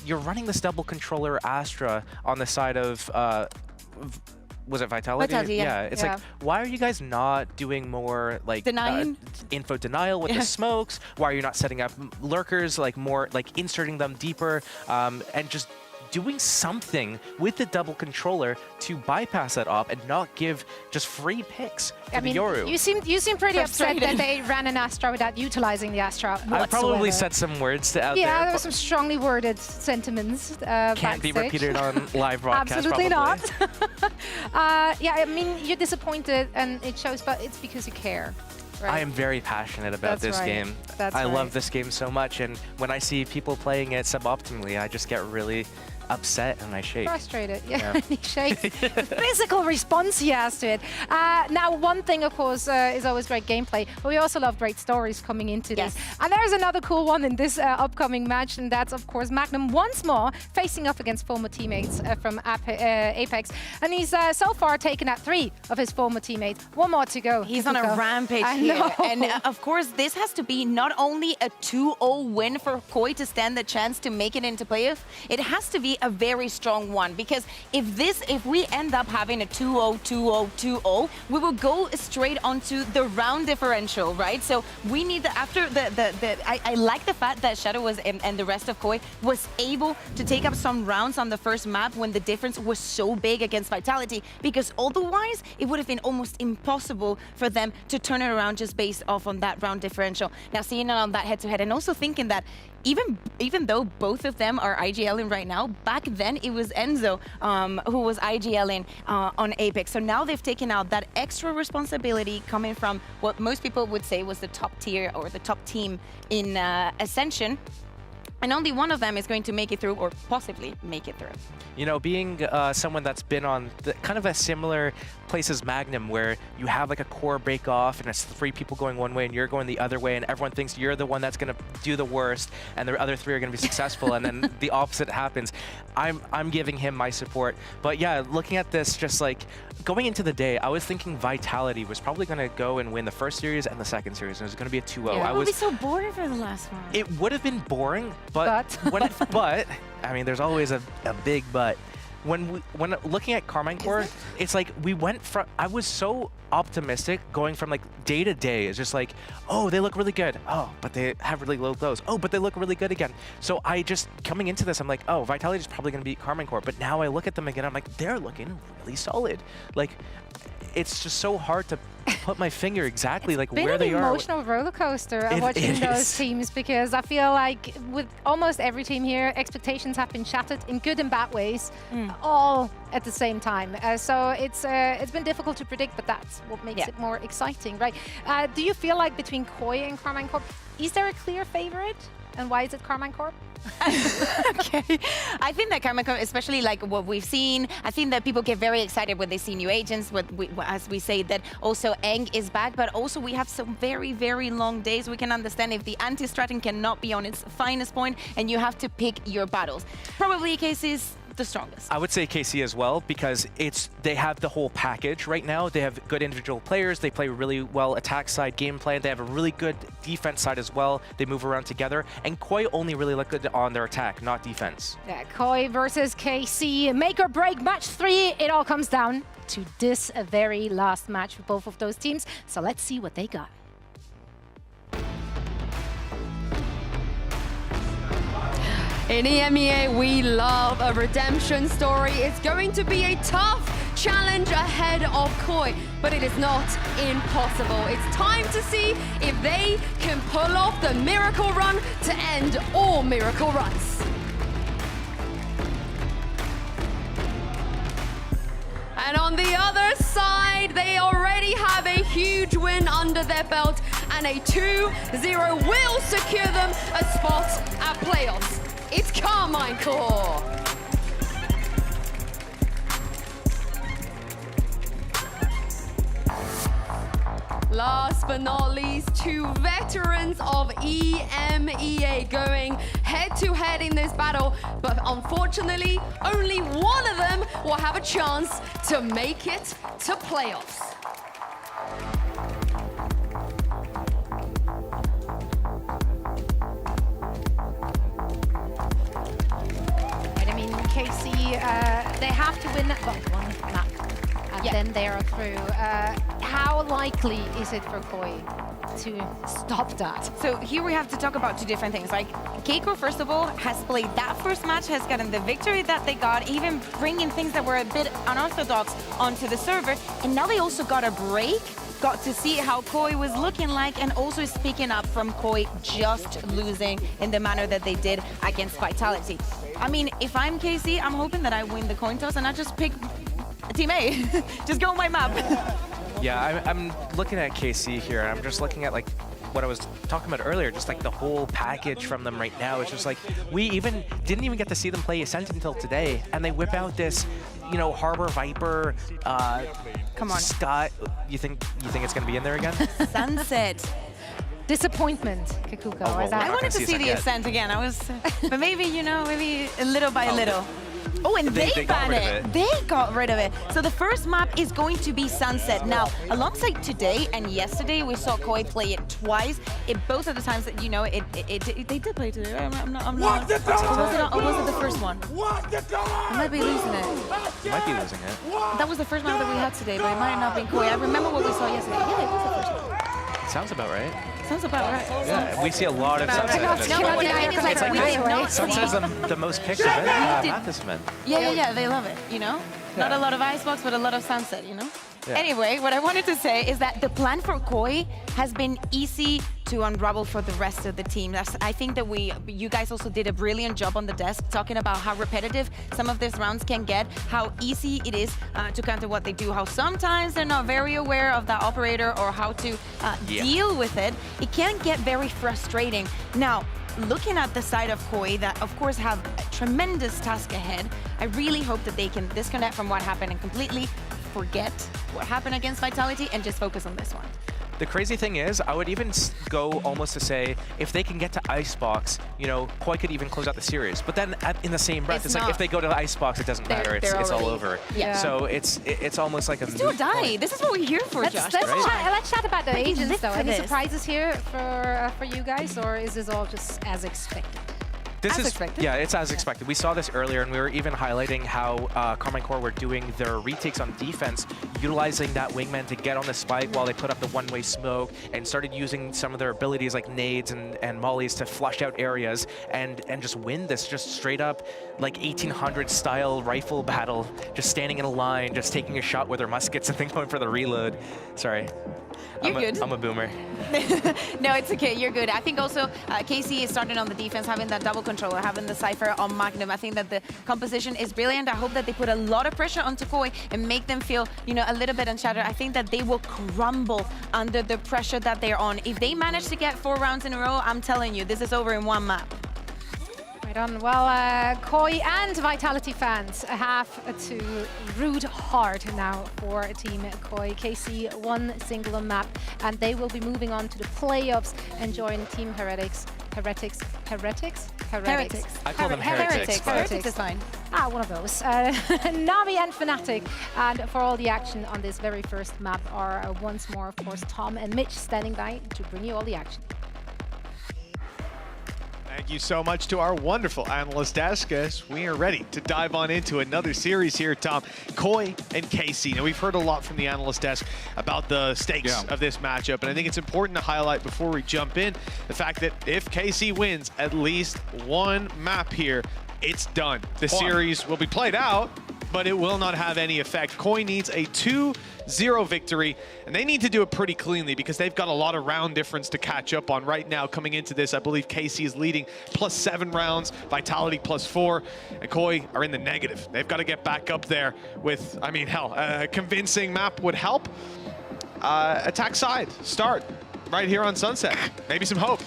you're running this double controller Astra on the side of was it Vitality? Vitality, yeah. It's like, why are you guys not doing more like info denial with the smokes? Why are you not setting up lurkers, like more like inserting them deeper, and just doing something with the double controller to bypass that op and not give just free picks for the Yoru? You seem pretty upset that they ran an Astra without utilizing the Astra whatsoever. I probably said some words out there. Yeah, there were some strongly worded sentiments Can't be repeated on live broadcast. Absolutely probably. not. Yeah, I mean, you're disappointed and it shows, but it's because you care. Right. I am very passionate about this game. I love this game so much, and when I see people playing it suboptimally, I just get really upset and I shake. Frustrated, yeah. He shakes. The physical response he has to it. Now, one thing, of course, is always great gameplay, but we also love great stories coming into this. And there's another cool one in this upcoming match, and that's, of course, Magnum once more facing off against former teammates from Apex. And he's so far taken out 3 of his former teammates. 1 more to go. He's on a rampage here. And of course, this has to be not only a 2-0 win for Koi to stand the chance to make it into playoff, it has to be a very strong one, because if we end up having a 2-0, 2-0, 2-0, we will go straight onto the round differential, right? So we need I like the fact that Shadow was and the rest of Koi was able to take up some rounds on the first map when the difference was so big against Vitality, because otherwise it would have been almost impossible for them to turn it around just based off on that round differential. Now, seeing it on that head-to-head and also thinking that even though both of them are IGLing right now, back then it was Enzo who was IGLing on Apex. So now they've taken out that extra responsibility coming from what most people would say was the top tier or the top team in Ascension. And only one of them is going to make it through, or possibly make it through. You know, being someone that's been on kind of a similar place as Magnum, where you have like a core break off and it's 3 people going one way and you're going the other way, and everyone thinks you're the one that's going to do the worst and the other 3 are going to be successful, and then the opposite happens. I'm giving him my support. But yeah, looking at this, just like going into the day, I was thinking Vitality was probably going to go and win the first series and the second series, and it was going to be a 2-0. Yeah, it would be so boring for the last one. It would have been boring, but I mean, there's always a big but. When looking at Carmine Core, it's like we went from, I was so optimistic going from like day to day. It's just like, oh, they look really good. Oh, but they have really low lows. Oh, but they look really good again. So I just, coming into this, I'm like, oh, Vitality is probably going to beat Carmine Core. But now I look at them again, I'm like, they're looking really solid. Like, it's just so hard to put my finger exactly like where they are. It's been an emotional roller coaster watching those teams, because I feel like with almost every team here, expectations have been shattered in good and bad ways, all at the same time. So it's been difficult to predict, but that's what makes it more exciting, right? Do you feel like between Koi and Carmine Corp, is there a clear favorite? And why is it Carmine Corp? Okay, I think that Carmine Corp, especially like what we've seen, I think that people get very excited when they see new agents, as we say that also Eng is back, but also we have some very, very long days. We can understand if the anti-strategy cannot be on its finest point and you have to pick your battles. Probably cases the strongest. I would say KC as well, because they have the whole package right now. They have good individual players. They play really well attack side gameplay. They have a really good defense side as well. They move around together. And Koi only really look good on their attack, not defense. Yeah, Koi versus KC, make or break match 3. It all comes down to this very last match for both of those teams. So let's see what they got. In EMEA, we love a redemption story. It's going to be a tough challenge ahead of Koi, but it is not impossible. It's time to see if they can pull off the miracle run to end all miracle runs. And on the other side, they already have a huge win under their belt, and a 2-0 will secure them a spot at playoffs. It's Carmine Core. Last but not least, 2 veterans of EMEA going head-to-head in this battle, but unfortunately, only one of them will have a chance to make it to playoffs. they have to win one map, and then they are through. How likely is it for Koi to stop that? So here we have to talk about two different things. Like, Keiko, first of all, has played that first match, has gotten the victory that they got, even bringing things that were a bit unorthodox onto the server. And now they also got a break, got to see how Koi was looking like, and also speaking up from Koi just losing in the manner that they did against Vitality. I mean, if I'm KC, I'm hoping that I win the coin toss and I just pick Team A. Just go on my map. Yeah, I'm looking at KC here, and I'm just looking at like what I was talking about earlier, just like the whole package from them right now. It's just like we didn't even get to see them play Ascent until today, and they whip out this, you know, Harbor Viper. Come on, Scott. You think it's gonna be in there again? Sunset. Disappointment, Kikuko. Oh, well, I wanted to see the Ascent again. But maybe, you know, maybe little by little. Oh, and they banned it. They got rid of it. So the first map is going to be Sunset. Now, alongside today and yesterday, we saw Koi play it twice. Both of the times that, you know, they did play today. I'm not. Or was it the first one? I might be losing it. You might be losing it. That was the first map that we had today, but it might not have been Koi. I remember what we saw yesterday. Yeah, it was the first one. Sounds about right. Sounds about right. Yeah, we see a lot of Sunset. Sunset's the most picked event at this event. Yeah, they love it, you know? Not a lot of Icebox, but a lot of Sunset, you know? Yeah. Anyway, what I wanted to say is that the plan for Koi has been easy to unravel for the rest of the team. I think that you guys also did a brilliant job on the desk talking about how repetitive some of these rounds can get, how easy it is to counter what they do, how sometimes they're not very aware of that operator or how to deal with it. It can get very frustrating. Now, looking at the side of Koi that of course have a tremendous task ahead, I really hope that they can disconnect from what happened and completely forget what happened against Vitality and just focus on this one. The crazy thing is, I would even go almost to say, if they can get to Icebox, you know, Koi could even close out the series. But then in the same breath, it's like if they go to the Icebox, it doesn't matter. It's all over. Yeah. So it's almost like a do or die. This is what we're here for, Josh. Let's chat about the agents though. Any surprises here for you guys, or is this all just as expected? Yeah, it's as expected. We saw this earlier, and we were even highlighting how Carmine Core were doing their retakes on defense, utilizing that wingman to get on the spike while they put up the one-way smoke, and started using some of their abilities like nades and mollies to flush out areas and just win this just straight up like 1800 style rifle battle, just standing in a line, just taking a shot with their muskets and then going for the reload. Sorry. You're good. I'm a boomer. No, it's okay. You're good. I think also KC is starting on the defense, having that double controller, having the Cypher on Magnum. I think that the composition is brilliant. I hope that they put a lot of pressure onto Koi and make them feel, you know, a little bit unshattered. I think that they will crumble under the pressure that they're on. If they manage to get 4 rounds in a row, I'm telling you, this is over in one map. Right on. Well, Koi and Vitality fans have to root hard now for Team Koi. KC one single map, and they will be moving on to the playoffs and join Team Heretics. Heretics? I call them heretics. Heretics is fine. One of those. Navi and Fnatic. And for all the action on this very first map are once more, of course, Tom and Mitch standing by to bring you all the action. Thank you so much to our wonderful analyst desk as we are ready to dive on into another series here, Tom. Koi and KC. Now, we've heard a lot from the analyst desk about the stakes of this matchup, and I think it's important to highlight before we jump in the fact that if KC wins at least one map here, it's done. The series will be played out, but it will not have any effect. Koi needs a 2-0 victory, and they need to do it pretty cleanly because they've got a lot of round difference to catch up on right now. Coming into this, I believe KC is leading +7 rounds, Vitality +4, and Koi are in the negative. They've got to get back up there with, I mean, hell, a convincing map would help. Attack side, start right here on Sunset. Maybe some hope.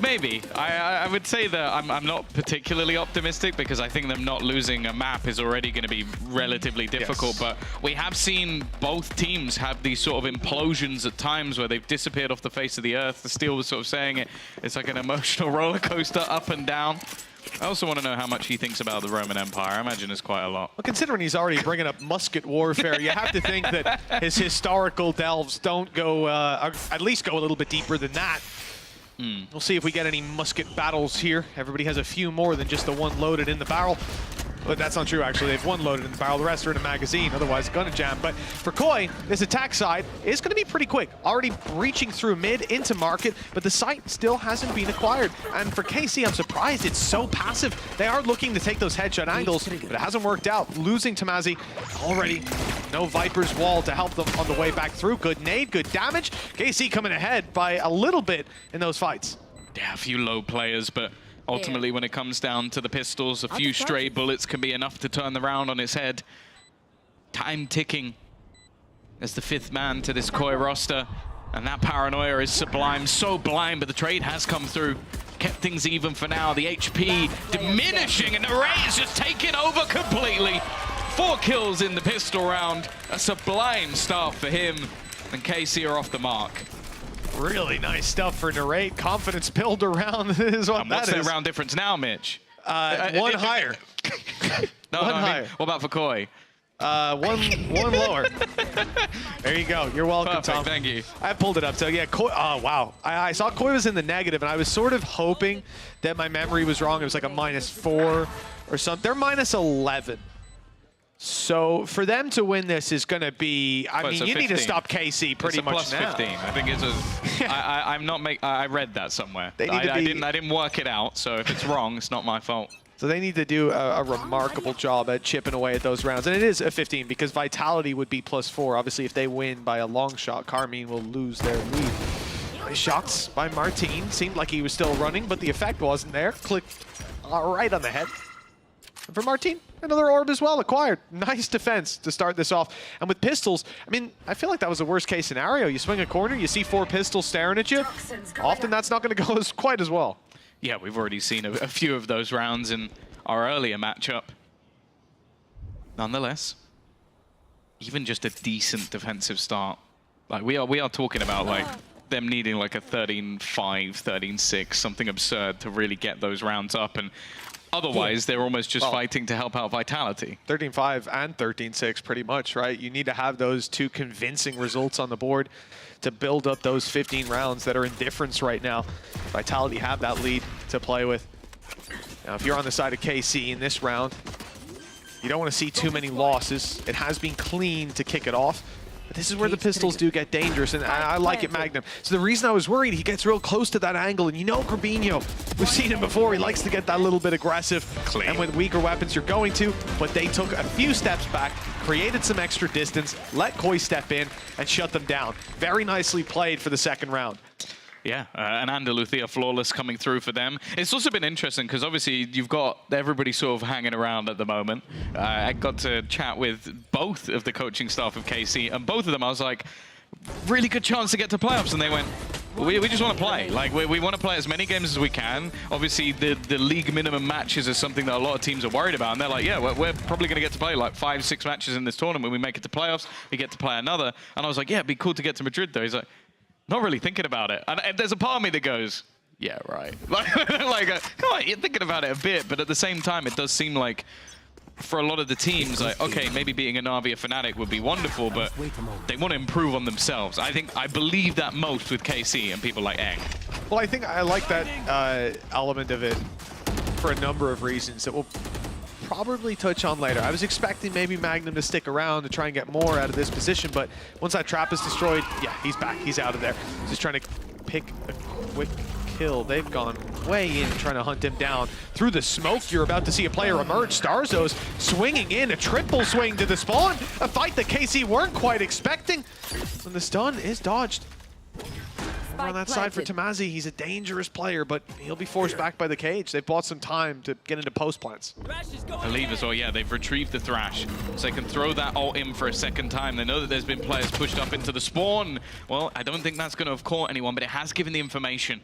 Maybe. I would say that I'm not particularly optimistic because I think them not losing a map is already going to be relatively difficult. But we have seen both teams have these sort of implosions at times where they've disappeared off the face of the earth. The Steel was sort of saying it's like an emotional roller coaster up and down. I also want to know how much he thinks about the Roman Empire. I imagine it's quite a lot. Well, considering he's already bringing up musket warfare, you have to think that his historical delves don't go, at least go a little bit deeper than that. We'll see if we get any musket battles here. Everybody has a few more than just the one loaded in the barrel. But that's not true, actually. They've one loaded in the barrel, the rest are in a magazine, otherwise gonna jam. But for Koi, this attack side is gonna be pretty quick. Already breaching through mid into market, but the site still hasn't been acquired. And for KC, I'm surprised it's so passive. They are looking to take those headshot angles, but it hasn't worked out. Losing Tamazi already. No Viper's wall to help them on the way back through. Good nade, good damage. KC coming ahead by a little bit in those fights. Yeah, a few low players, but ultimately, when it comes down to the pistols, a few stray bullets can be enough to turn the round on its head. Time ticking as the 5th man to this Koi roster. And that paranoia is sublime, so blind, but the trade has come through. Kept things even for now. The HP diminishing, and the Ray is just taking over completely. 4 kills in the pistol round. A sublime start for him. And KC are off the mark. Really nice stuff for Narrate. Confidence build around is what and that what's is. their round difference now, Mitch? One higher. No, one I higher. mean, what about for Koi? One lower. There you go. You're welcome, Perfect, Tom. thank you. I pulled it up. So yeah, Koi. Oh wow. I saw Koi was in the negative, and I was sort of hoping that my memory was wrong. It was like a -4 or something. They're -11. So for them to win this is going to be, I mean, you need to stop KC pretty much plus now. 15. I think it's a. I'm not make. I read that somewhere. They need to be, I didn't work it out. So if it's wrong, it's not my fault. So they need to do a remarkable job at chipping away at those rounds. And it is a 15 because Vitality would be +4. Obviously, if they win by a long shot, Carmine will lose their lead. Nice shots by Martin. Seemed like he was still running, but the effect wasn't there. Clicked right on the head. And for Martin, another orb as well acquired. Nice defense to start this off. And with pistols, I mean, I feel like that was a worst case scenario. You swing a corner, you see 4 pistols staring at you. Often that's not going to go quite as well. Yeah, we've already seen a few of those rounds in our earlier matchup. Nonetheless, even just a decent defensive start. Like we are talking about like them needing like a 13-5, 13-6, something absurd to really get those rounds up. And otherwise, they're almost just fighting to help out Vitality. 13-5 and 13-6 pretty much, right? You need to have those 2 convincing results on the board to build up those 15 rounds that are in difference right now. Vitality have that lead to play with. Now, if you're on the side of KC in this round, you don't want to see too many losses. It has been clean to kick it off. But this is where the pistols do get dangerous, and I like it, Magnum. So the reason I was worried, he gets real close to that angle, and you know Corbinho, we've seen him before, he likes to get that little bit aggressive. Clean. And with weaker weapons, you're going to, but they took a few steps back, created some extra distance, let Koi step in, and shut them down. Very nicely played for the second round. Yeah, and Andalucia flawless coming through for them. It's also been interesting because obviously you've got everybody sort of hanging around at the moment. I got to chat with both of the coaching staff of KC, and both of them I was like, really good chance to get to playoffs, and they went, we just want to play. Like we want to play as many games as we can. Obviously the league minimum matches is something that a lot of teams are worried about, and they're like, yeah, we're probably going to get to play like 5-6 matches in this tournament. We make it to playoffs, we get to play another. And I was like, yeah, it'd be cool to get to Madrid though. He's like, not really thinking about it. And there's a part of me that goes, yeah, right. Come on, you're thinking about it a bit, but at the same time, it does seem like for a lot of the teams, like, okay, maybe being a Na'Vi or Fnatic would be wonderful, but they want to improve on themselves. I believe that most with KC and people like Eng. Well, I think I like that element of it for a number of reasons that we'll probably touch on later. I was expecting maybe Magnum to stick around to try and get more out of this position, but once that trap is destroyed, yeah, he's back. He's out of there. Just trying to pick a quick kill. They've gone way in trying to hunt him down. Through the smoke, you're about to see a player emerge. Starzo's swinging in, a triple swing to the spawn. A fight that KC weren't quite expecting. And the stun is dodged. On that side for Tamazi, he's a dangerous player, but he'll be forced back by the cage. They've bought some time to get into post plants. I believe as well, yeah, they've retrieved the Thrash, so they can throw that ult in for a second time. They know that there's been players pushed up into the spawn. Well, I don't think that's going to have caught anyone, but it has given the information.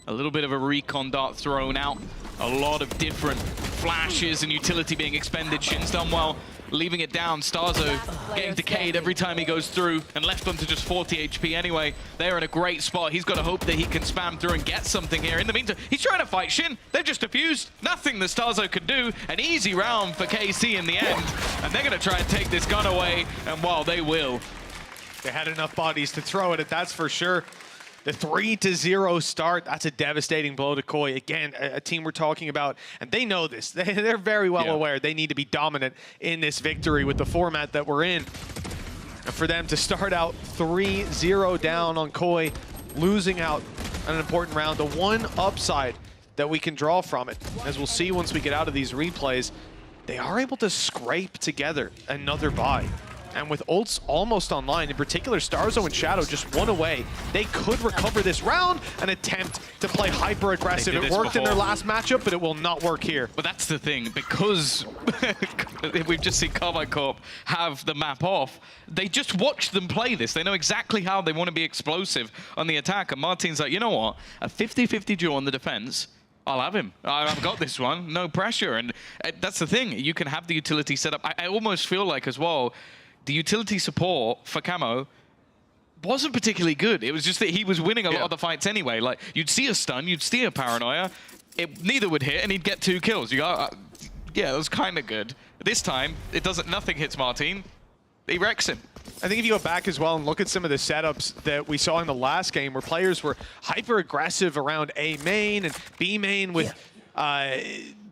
A little bit of a recon dart thrown out. A lot of different flashes and utility being expended. Shin's done well, leaving it down. Starzo getting decayed every time he goes through and left on to just 40 HP anyway. They're in a great spot. He's got to hope that he can spam through and get something here. In the meantime, he's trying to fight Shin. They've just defused. Nothing that Starzo could do. An easy round for KC in the end. And they're going to try and take this gun away. And while they will. They had enough bodies to throw it at, that's for sure. The 3-0 start, that's a devastating blow to Koi. Again, a team we're talking about, and they know this. They're very well aware they need to be dominant in this victory with the format that we're in. And for them to start out 3-0 down on Koi, losing out on an important round, the one upside that we can draw from it, as we'll see once we get out of these replays, they are able to scrape together another bye. And with ults almost online, in particular Starzo and Shadow just one away, they could recover this round and attempt to play hyper-aggressive. It worked in their last matchup, but it will not work here. But that's the thing, because we've just seen Carmine Corp have the map off, they just watch them play this. They know exactly how they want to be explosive on the attack. And Martin's like, you know what? A 50-50 duel on the defense, I'll have him. I've got this one, no pressure. And that's the thing, you can have the utility set up. I almost feel like as well, the utility support for Camo wasn't particularly good. It was just that he was winning a lot of the fights anyway. Like, you'd see a stun, you'd see a paranoia, neither would hit, and he'd get 2 kills. You go, yeah, it was kind of good. This time, nothing hits Martin. He wrecks him. I think if you go back as well and look at some of the setups that we saw in the last game where players were hyper-aggressive around A main and B main with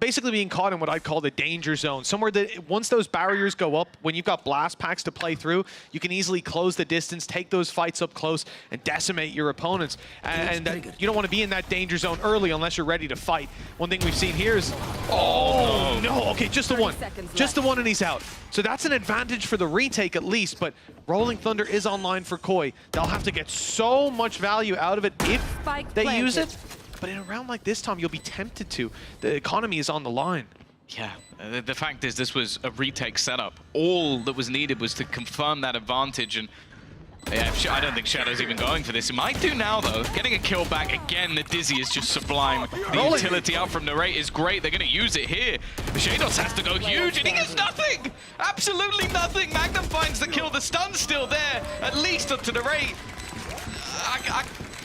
basically being caught in what I'd call the danger zone. Somewhere that once those barriers go up, when you've got blast packs to play through, you can easily close the distance, take those fights up close, and decimate your opponents. And you don't want to be in that danger zone early unless you're ready to fight. One thing we've seen here is, oh no, okay, just the one. Just the one and he's out. So that's an advantage for the retake at least, but Rolling Thunder is online for Koi. They'll have to get so much value out of it if they use it. But in a round like this, Tom, you'll be tempted to. The economy is on the line. Yeah, the fact is this was a retake setup. All that was needed was to confirm that advantage, and yeah, I don't think Shadow's even going for this. It might do now, though. Getting a kill back again, the Dizzy is just sublime. The utility out from Narrate is great. They're going to use it here. Shados has to go huge, and he gets nothing! Absolutely nothing! Magnum finds the kill. The stun's still there, at least up to Narrate.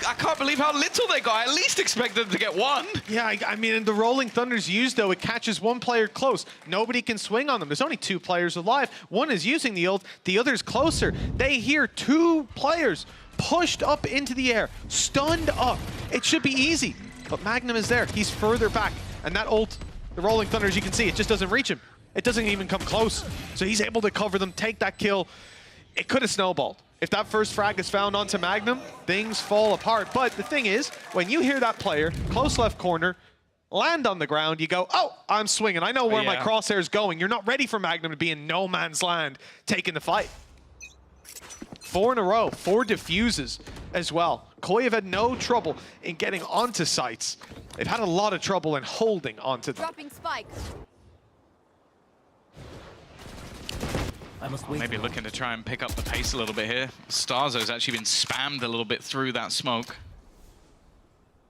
I can't believe how little they got. I at least expected them to get 1. Yeah, I mean, the Rolling Thunder's used, though, it catches one player close. Nobody can swing on them. There's only 2 players alive. One is using the ult, the other's closer. They hear 2 players pushed up into the air, stunned up. It should be easy, but Magnum is there. He's further back, and that ult, the Rolling Thunder, as you can see, it just doesn't reach him. It doesn't even come close. So he's able to cover them, take that kill. It could have snowballed. If that first frag is found onto Magnum, things fall apart. But the thing is, when you hear that player, close left corner, land on the ground, you go, oh, I'm swinging. I know where my crosshair's going. You're not ready for Magnum to be in no man's land taking the fight. 4 in a row, 4 defuses as well. Koi have had no trouble in getting onto sites. They've had a lot of trouble in holding onto them. Dropping spikes. Maybe looking to try and pick up the pace a little bit here. Starzo's actually been spammed a little bit through that smoke.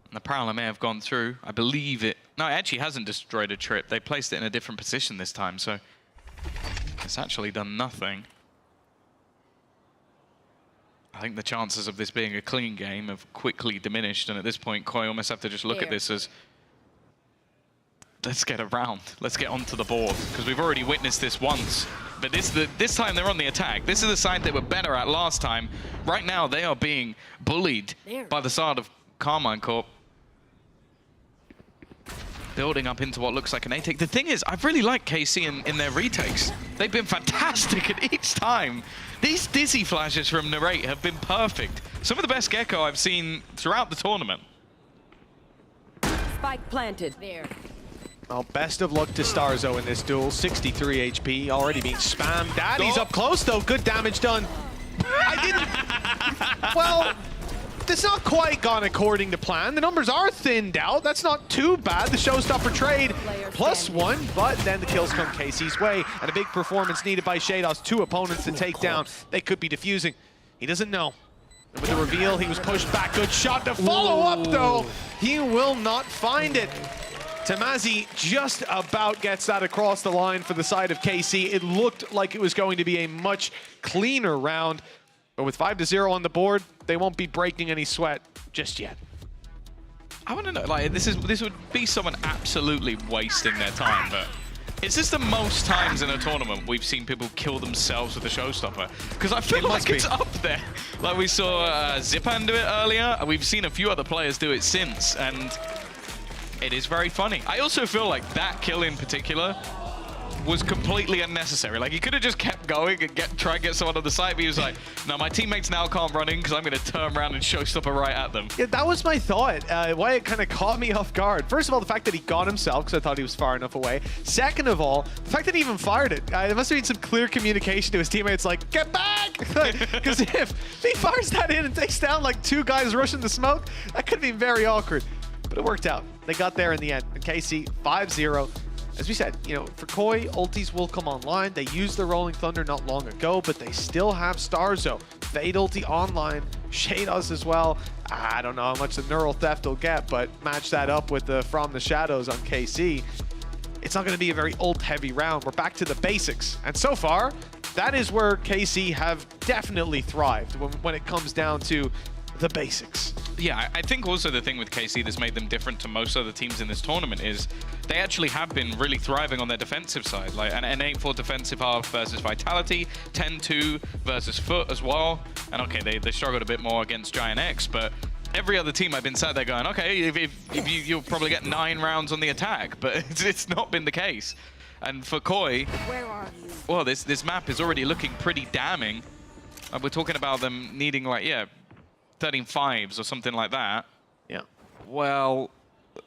And the Prowler may have gone through. I believe it. No, it actually hasn't destroyed a trip. They placed it in a different position this time, so it's actually done nothing. I think the chances of this being a clean game have quickly diminished, and at this point, Koi almost have to just look at this as, let's get around. Let's get onto the board, because we've already witnessed this once. But this time they're on the attack. This is the side they were better at last time. Right now, they are being bullied by the side of Carmine Corp. Building up into what looks like an A-take. The thing is, I've really liked KC in their retakes. They've been fantastic at each time. These Dizzy flashes from Narrate have been perfect. Some of the best Gecko I've seen throughout the tournament. Spike planted. There. Well, best of luck to Starzo in this duel. 63 HP, already being spammed. Daddy's up close, though. Good damage done. I didn't... Well, it's not quite gone according to plan. The numbers are thinned out. That's not too bad. The showstopper trade +1, but then the kills come KC's way. And a big performance needed by Shados. 2 opponents to take down. They could be defusing. He doesn't know. And with the reveal, he was pushed back. Good shot to follow up, though. He will not find it. Tamazi just about gets that across the line for the side of KC. It looked like it was going to be a much cleaner round, but with 5-0 on the board, they won't be breaking any sweat just yet. I want to know, like, this would be someone absolutely wasting their time, but Is this the most times in a tournament we've seen people kill themselves with a showstopper? Because I feel like it's up there. Like we saw Zipan do it earlier. We've seen a few other players do it since, and it is very funny. I also feel like that kill in particular was completely unnecessary. Like, he could have just kept going and try and get someone on the side, but he was like, no, my teammates now can't run in because I'm going to turn around and showstopper right at them. Yeah, that was my thought. Why it kind of caught me off guard. First of all, the fact that he got himself, because I thought he was far enough away. Second of all, the fact that he even fired it. There must have been some clear communication to his teammates, like, get back! Because if he fires that in and takes down like 2 guys rushing the smoke, that could have been very awkward. But it worked out. They got there in the end. And KC, 5-0. As we said, you know, for Koi, ultis will come online. They used the Rolling Thunder not long ago, but they still have Starzo. Fade ulti online, Shados as well. I don't know how much the Neural Theft will get, but match that up with the From the Shadows on KC. It's not going to be a very ult-heavy round. We're back to the basics. And so far, that is where KC have definitely thrived when it comes down to the basics. Yeah, I think also the thing with KC that's made them different to most other teams in this tournament is they actually have been really thriving on their defensive side. Like an 8-4 defensive half versus Vitality, 10-2 versus Foot as well. And okay, they struggled a bit more against Giant X, but every other team I've been sat there going, okay, if you'll probably get 9 rounds on the attack, but it's not been the case. And for Koi, well, this map is already looking pretty damning. We're talking about them needing like, 13-5s or something like that. Yeah. Well,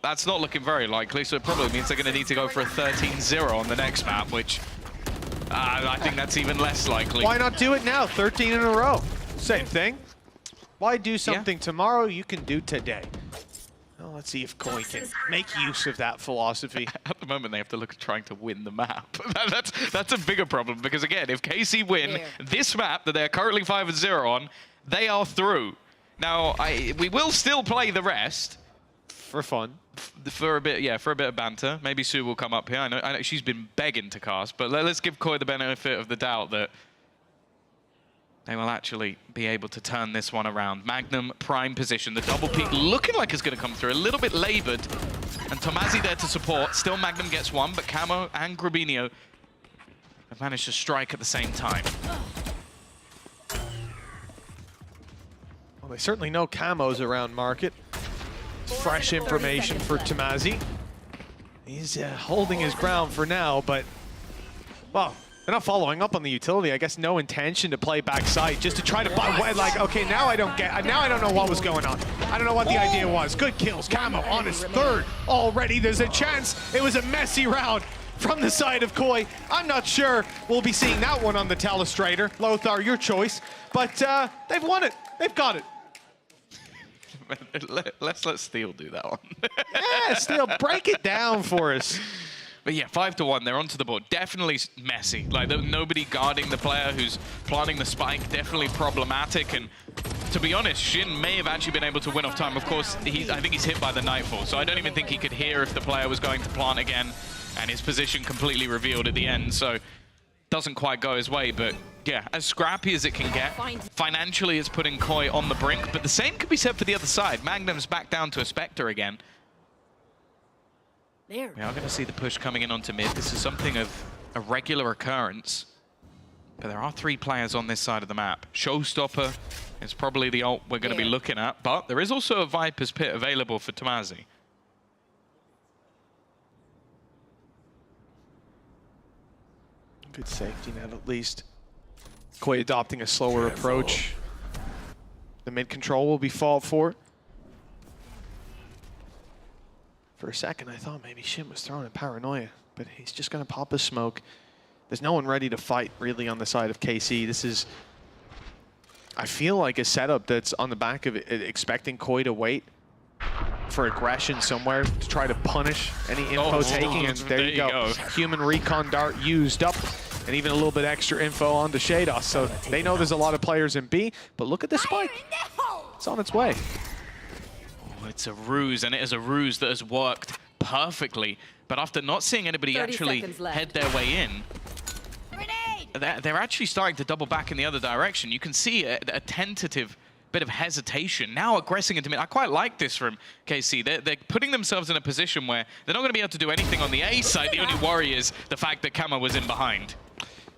that's not looking very likely, so it probably means they're going to need to go for a 13-0 on the next map, which I think that's even less likely. Why not do it now? 13 in a row. Same thing. Why do something tomorrow you can do today? Well, let's see if Koi can make use of that philosophy. At the moment, they have to look at trying to win the map. That's a bigger problem, because again, if KC win this map that they're currently 5-0 on, they are through. Now, we will still play the rest. For fun. For a bit, for a bit of banter. Maybe Sue will come up here. I know she's been begging to cast, but let's give Koi the benefit of the doubt that they will actually be able to turn this one around. Magnum, prime position. The double peek looking like it's going to come through. A little bit labored. And Tomazi there to support. Still Magnum gets one, but Camo and Grubinho have managed to strike at the same time. Well, they certainly know Camo's around market. Fresh information for Tomazi. He's holding his ground for now, but, well, they're not following up on the utility. I guess no intention to play backside, just to try to buy away. Like, okay, now I don't know what was going on. I don't know what the idea was. Good kills. Camo on his 3rd already. There's a chance it was a messy round from the side of Koi. I'm not sure we'll be seeing that one on the Telestrator. Lothar, your choice. But they've won it. They've got it. Let's let Steel do that one. Yeah, Steel, break it down for us. But yeah, 5-1, they're onto the board. Definitely messy. Like, nobody guarding the player who's planting the spike. Definitely problematic. And to be honest, Shin may have actually been able to win off time. Of course, I think he's hit by the Nightfall, so I don't even think he could hear if the player was going to plant again, and his position completely revealed at the end. So doesn't quite go his way, but yeah, as scrappy as it can get. Financially, it's putting Koi on the brink, but the same could be said for the other side. Magnum's back down to a Spectre again. We are going to see the push coming in onto mid. This is something of a regular occurrence, but there are 3 players on this side of the map. Showstopper is probably the ult we're going to be looking at, but there is also a Viper's Pit available for Tomazi. Good safety net, at least. Koi adopting a slower approach. The mid control will be fought for. For a second, I thought maybe Shin was throwing a paranoia, but he's just going to pop a smoke. There's no one ready to fight, really, on the side of KC. This is, I feel like, a setup that's on the back of it, expecting Koi to wait for aggression somewhere to try to punish any info taking, and there you go. Human recon dart used up, and even a little bit extra info onto Shados. So they know there's a lot of players in B, but look at the spike. It's on its way. Oh, it's a ruse, and it is a ruse that has worked perfectly. But after not seeing anybody actually head their way in, they're actually starting to double back in the other direction. You can see a tentative bit of hesitation. Now aggressing into mid. I quite like this from KC. They're putting themselves in a position where they're not going to be able to do anything on the A side. The only worry is the fact that Kama was in behind.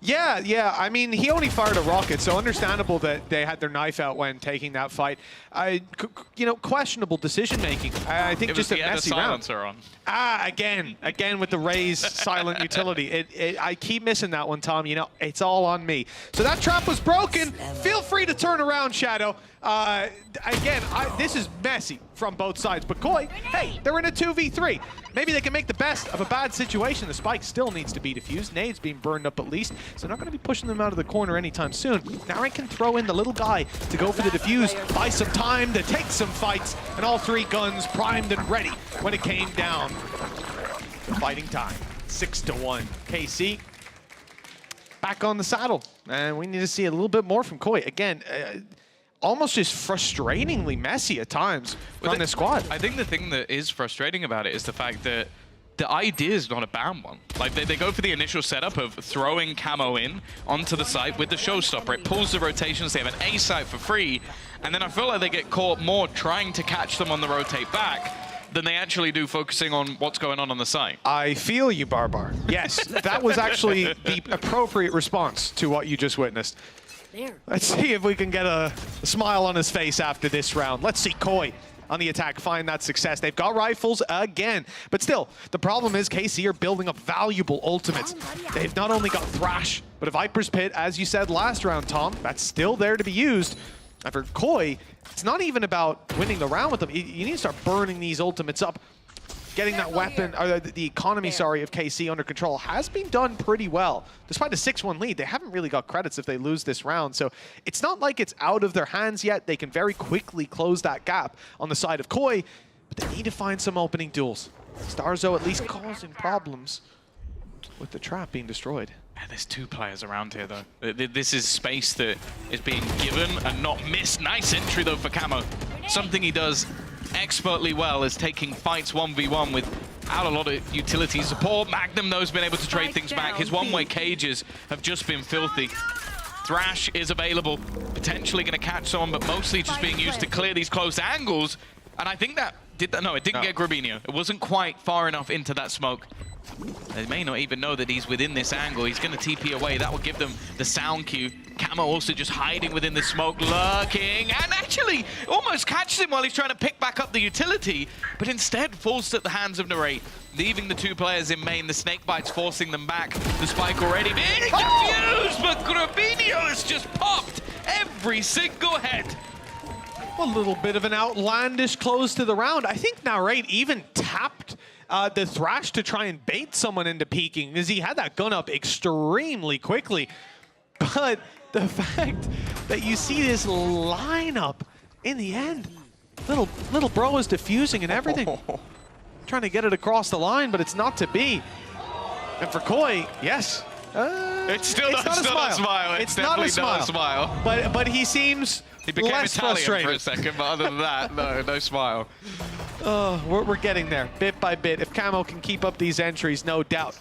Yeah. I mean, he only fired a rocket, so understandable that they had their knife out when taking that fight. You know, questionable decision making. I think just a messy round. On. Again with the raised silent utility. I keep missing that one, Tom. You know, it's all on me. So that trap was broken. Feel free to turn around, Shadow. Again, this is messy from both sides. But Koi, hey, they're in a 2v3. Maybe they can make the best of a bad situation. The spike still needs to be defused. Nade's being burned up at least, so not going to be pushing them out of the corner anytime soon. Now I can throw in the little guy to go for the defuse, buy some time to take some fights, and all three guns primed and ready when it came down. Fighting time, 6-1. KC back on the saddle, and we need to see a little bit more from Koi. Again, almost just frustratingly messy at times from this squad. I think the thing that is frustrating about it is the fact that the idea is not a bad one. Like, they go for the initial setup of throwing Camo in onto the site with the showstopper. It pulls the rotations. They have an A site for free. And then I feel like they get caught more trying to catch them on the rotate back than they actually do focusing on what's going on the site. I feel you, Barbar. Yes, that was actually the appropriate response to what you just witnessed. Let's see if we can get a smile on his face after this round. Let's see Koi on the attack find that success. They've got rifles again, but still, the problem is KC are building up valuable ultimates. They've not only got Thrash, but a Viper's Pit, as you said last round, Tom, that's still there to be used. And for Koi, it's not even about winning the round with them. You need to start burning these ultimates up. Getting that weapon, or the economy, sorry, of KC under control has been done pretty well. Despite a 6-1 lead, they haven't really got credits if they lose this round. So it's not like it's out of their hands yet. They can very quickly close that gap on the side of Koi, but they need to find some opening duels. Starzo at least causing problems with the trap being destroyed. And there's two players around here, though. This is space that is being given and not missed. Nice entry, though, for Camo. Something he does expertly well is taking fights 1v1 without a lot of utility support. Magnum, though, has been able to trade things back. His one-way cages have just been filthy. Thrash is available, potentially going to catch someone, but mostly just being used to clear these close angles. And I think that did that. No, it didn't get Grabinho. It wasn't quite far enough into that smoke. They may not even know that he's within this angle. He's going to TP away. That will give them the sound cue. Camo also just hiding within the smoke, lurking, and actually almost catches him while he's trying to pick back up the utility, but instead falls at the hands of Narrate, leaving the two players in main. The snake bites forcing them back. The spike already being defused, but Grabinho has just popped every single head. A little bit of an outlandish close to the round. I think Narrate even tapped the Thrash to try and bait someone into peeking, because he had that gun up extremely quickly. But the fact that you see this lineup in the end, little bro is diffusing and everything. Trying to get it across the line, but it's not to be. And for Koi, yes. It's still not a smile. It's not a smile. But he seems He became less Italian frustrated for a second, but other than that, no smile. We're getting there, bit by bit. If Camo can keep up these entries, no doubt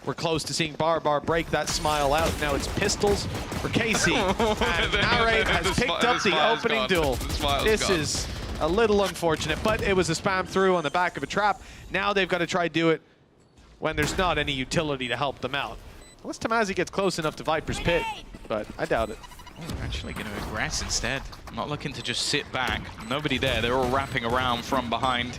we're close to seeing Barbar break that smile out. Now it's pistols for KC. And Narrate has picked up the opening duel. This is a little unfortunate, but it was a spam through on the back of a trap. Now they've got to try to do it when there's not any utility to help them out. Unless Tamazi gets close enough to Viper's Pit, but I doubt it. They're actually going to aggress instead. Not looking to just sit back. Nobody there. They're all wrapping around from behind.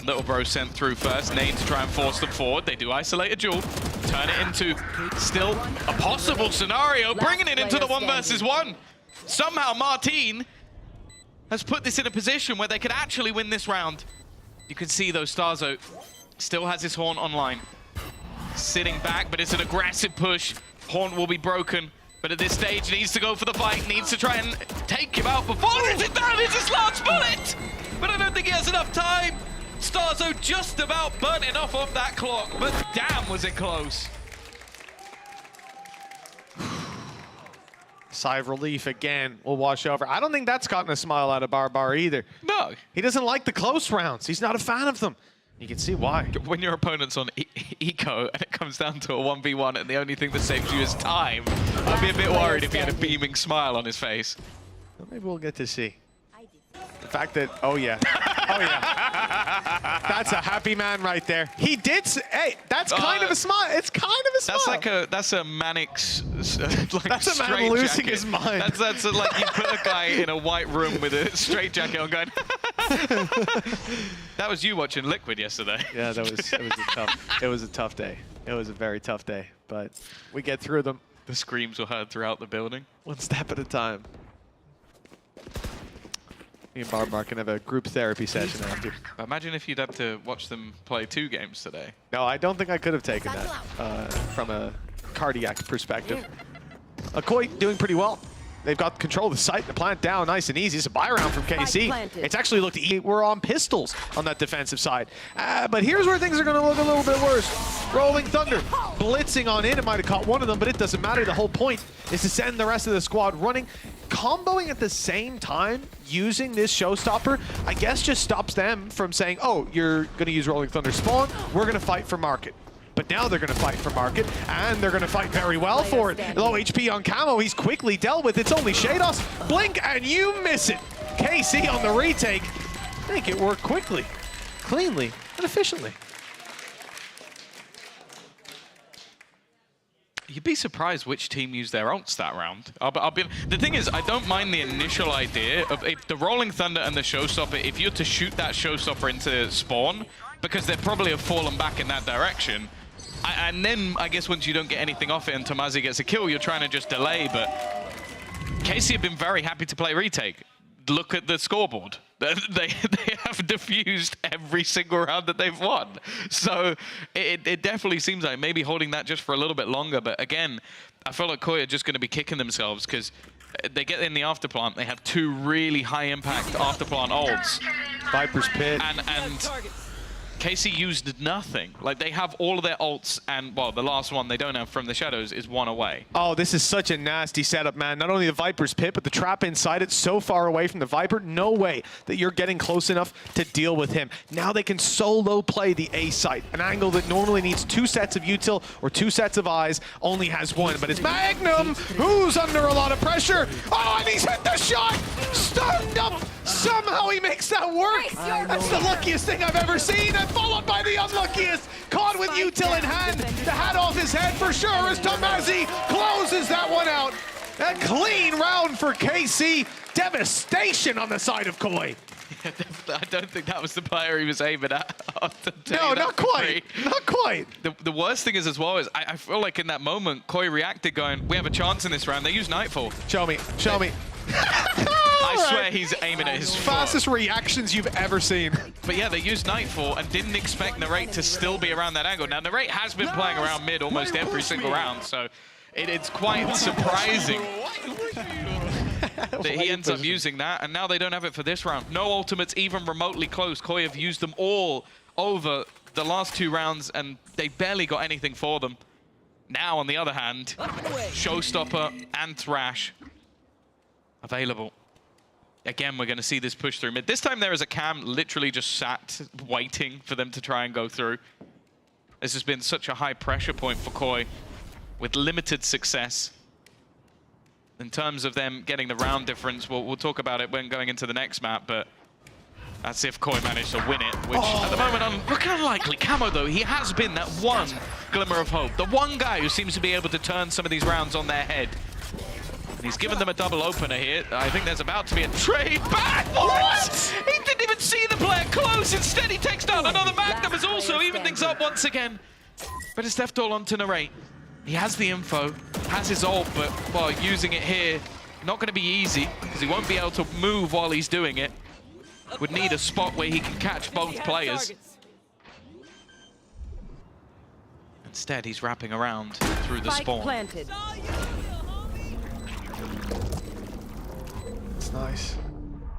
Little bro sent through first. Nade to try and force them forward. They do isolate a duel. Turn it into still a possible scenario. Bringing it into the 1 versus 1. Somehow Martin has put this in a position where they could actually win this round. You can see though Starzo still has his Horn online. Sitting back, but it's an aggressive push. Horn will be broken. But at this stage, needs to go for the fight, needs to try and take him out before that is his last bullet! But I don't think he has enough time. Starzo just about burnt enough of that clock, but damn was it close. Sigh of relief again will wash over. I don't think that's gotten a smile out of Barbar either. No. He doesn't like the close rounds. He's not a fan of them. You can see why. When your opponent's on eco and it comes down to a 1v1 and the only thing that saves you is time, I'd be a bit worried if he had a beaming smile on his face. Well, maybe we'll get to see. The fact that, oh yeah, oh yeah, that's a happy man right there. He did. Hey, that's kind of a smile. It's kind of a smile. That's a manic. Like that's a man losing his mind. That's like you put a guy in a white room with a straight jacket on, going. That was you watching Liquid yesterday. Yeah, it was a tough day. It was a very tough day, but we get through them. The screams were heard throughout the building. One step at a time. Me and Barbar can have a group therapy session after. Imagine if you'd had to watch them play 2 games today. No, I don't think I could have taken that from a cardiac perspective. Koi doing pretty well. They've got control of the site, the plant down nice and easy. It's a buy round from KC. It's actually looked we're on pistols on that defensive side. But here's where things are going to look a little bit worse. Rolling Thunder blitzing on in. It might have caught one of them, but it doesn't matter. The whole point is to send the rest of the squad running. Comboing at the same time, using this showstopper, I guess just stops them from saying, oh, you're going to use Rolling Thunder spawn, we're going to fight for market. But now they're going to fight for market, and they're going to fight very well for it. Low HP on Camo, he's quickly dealt with. It's only Shados. Blink, and you miss it. KC on the retake. Make it work quickly, cleanly, and efficiently. You'd be surprised which team used their ults that round. The thing is, I don't mind the initial idea of if the Rolling Thunder and the Showstopper, if you're to shoot that Showstopper into spawn, because they probably have fallen back in that direction. And then, I guess, once you don't get anything off it and Tomazi gets a kill, you're trying to just delay, but KC have been very happy to play retake. Look at the scoreboard. They have diffused every single round that they've won. So it definitely seems like maybe holding that just for a little bit longer. But again, I feel like Koi are just going to be kicking themselves because they get in the afterplant. They have 2 really high impact afterplant ults. Viper's Pit. And KC used nothing. Like, they have all of their ults, and, well, the last one they don't have from the Shadows is 1 away. Oh, this is such a nasty setup, man. Not only the Viper's Pit, but the trap inside it, so far away from the Viper. No way that you're getting close enough to deal with him. Now they can solo play the A site, an angle that normally needs 2 sets of util or 2 sets of eyes, only has 1. But it's Magnum, who's under a lot of pressure. Oh, and he's hit the shot! Stunned up! Somehow he makes that work! That's the luckiest thing I've ever seen, and followed by the unluckiest! Caught with util in hand, the hat off his head for sure as Tomazi closes that one out. A clean round for KC. Devastation on the side of Koi. Yeah, I don't think that was the player he was aiming at. No, not quite. Not quite. The worst thing is as well is I feel like in that moment, Koi reacted going, we have a chance in this round. They use Nightfall. Show me. Show me. I swear he's aiming at his fastest reactions you've ever seen. But yeah, they used Nightfall and didn't expect Narrate to still be around that angle. Now, Narrate has been playing around mid almost every single round, so it's quite surprising that he ends up using that, and now they don't have it for this round. No ultimates even remotely close. Koi have used them all over the last 2 rounds, and they barely got anything for them. Now, on the other hand, Showstopper and Thrash available. Again, we're going to see this push through mid. This time there is a cam literally just sat waiting for them to try and go through. This has been such a high pressure point for Koi with limited success. In terms of them getting the round difference, we'll talk about it when going into the next map, but that's if Koi managed to win it, which at the moment, look unlikely. Camo, though, he has been that one glimmer of hope. The one guy who seems to be able to turn some of these rounds on their head. And he's given them a double opener here. I think there's about to be a trade back. What? He didn't even see the player close. Instead, he takes down another Magnum as also even things up once again. But it's left all onto Narrate. He has the info, has his ult, but while using it here, not going to be easy because he won't be able to move while he's doing it. Would need a spot where he can catch both players. Instead, he's wrapping around through the spawn. Planted. It's nice.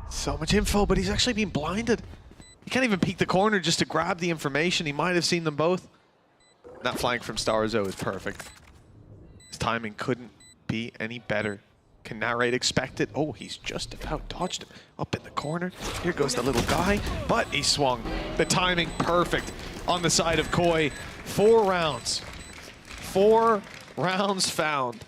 So much info, but he's actually been blinded. He can't even peek the corner just to grab the information. He might have seen them both. That flank from Starzo is perfect. His timing couldn't be any better. Can Narrate expect it? Oh, he's just about dodged him. Up in the corner. Here goes the little guy, but he swung. The timing perfect on the side of Koi. 4 rounds. 4 rounds found.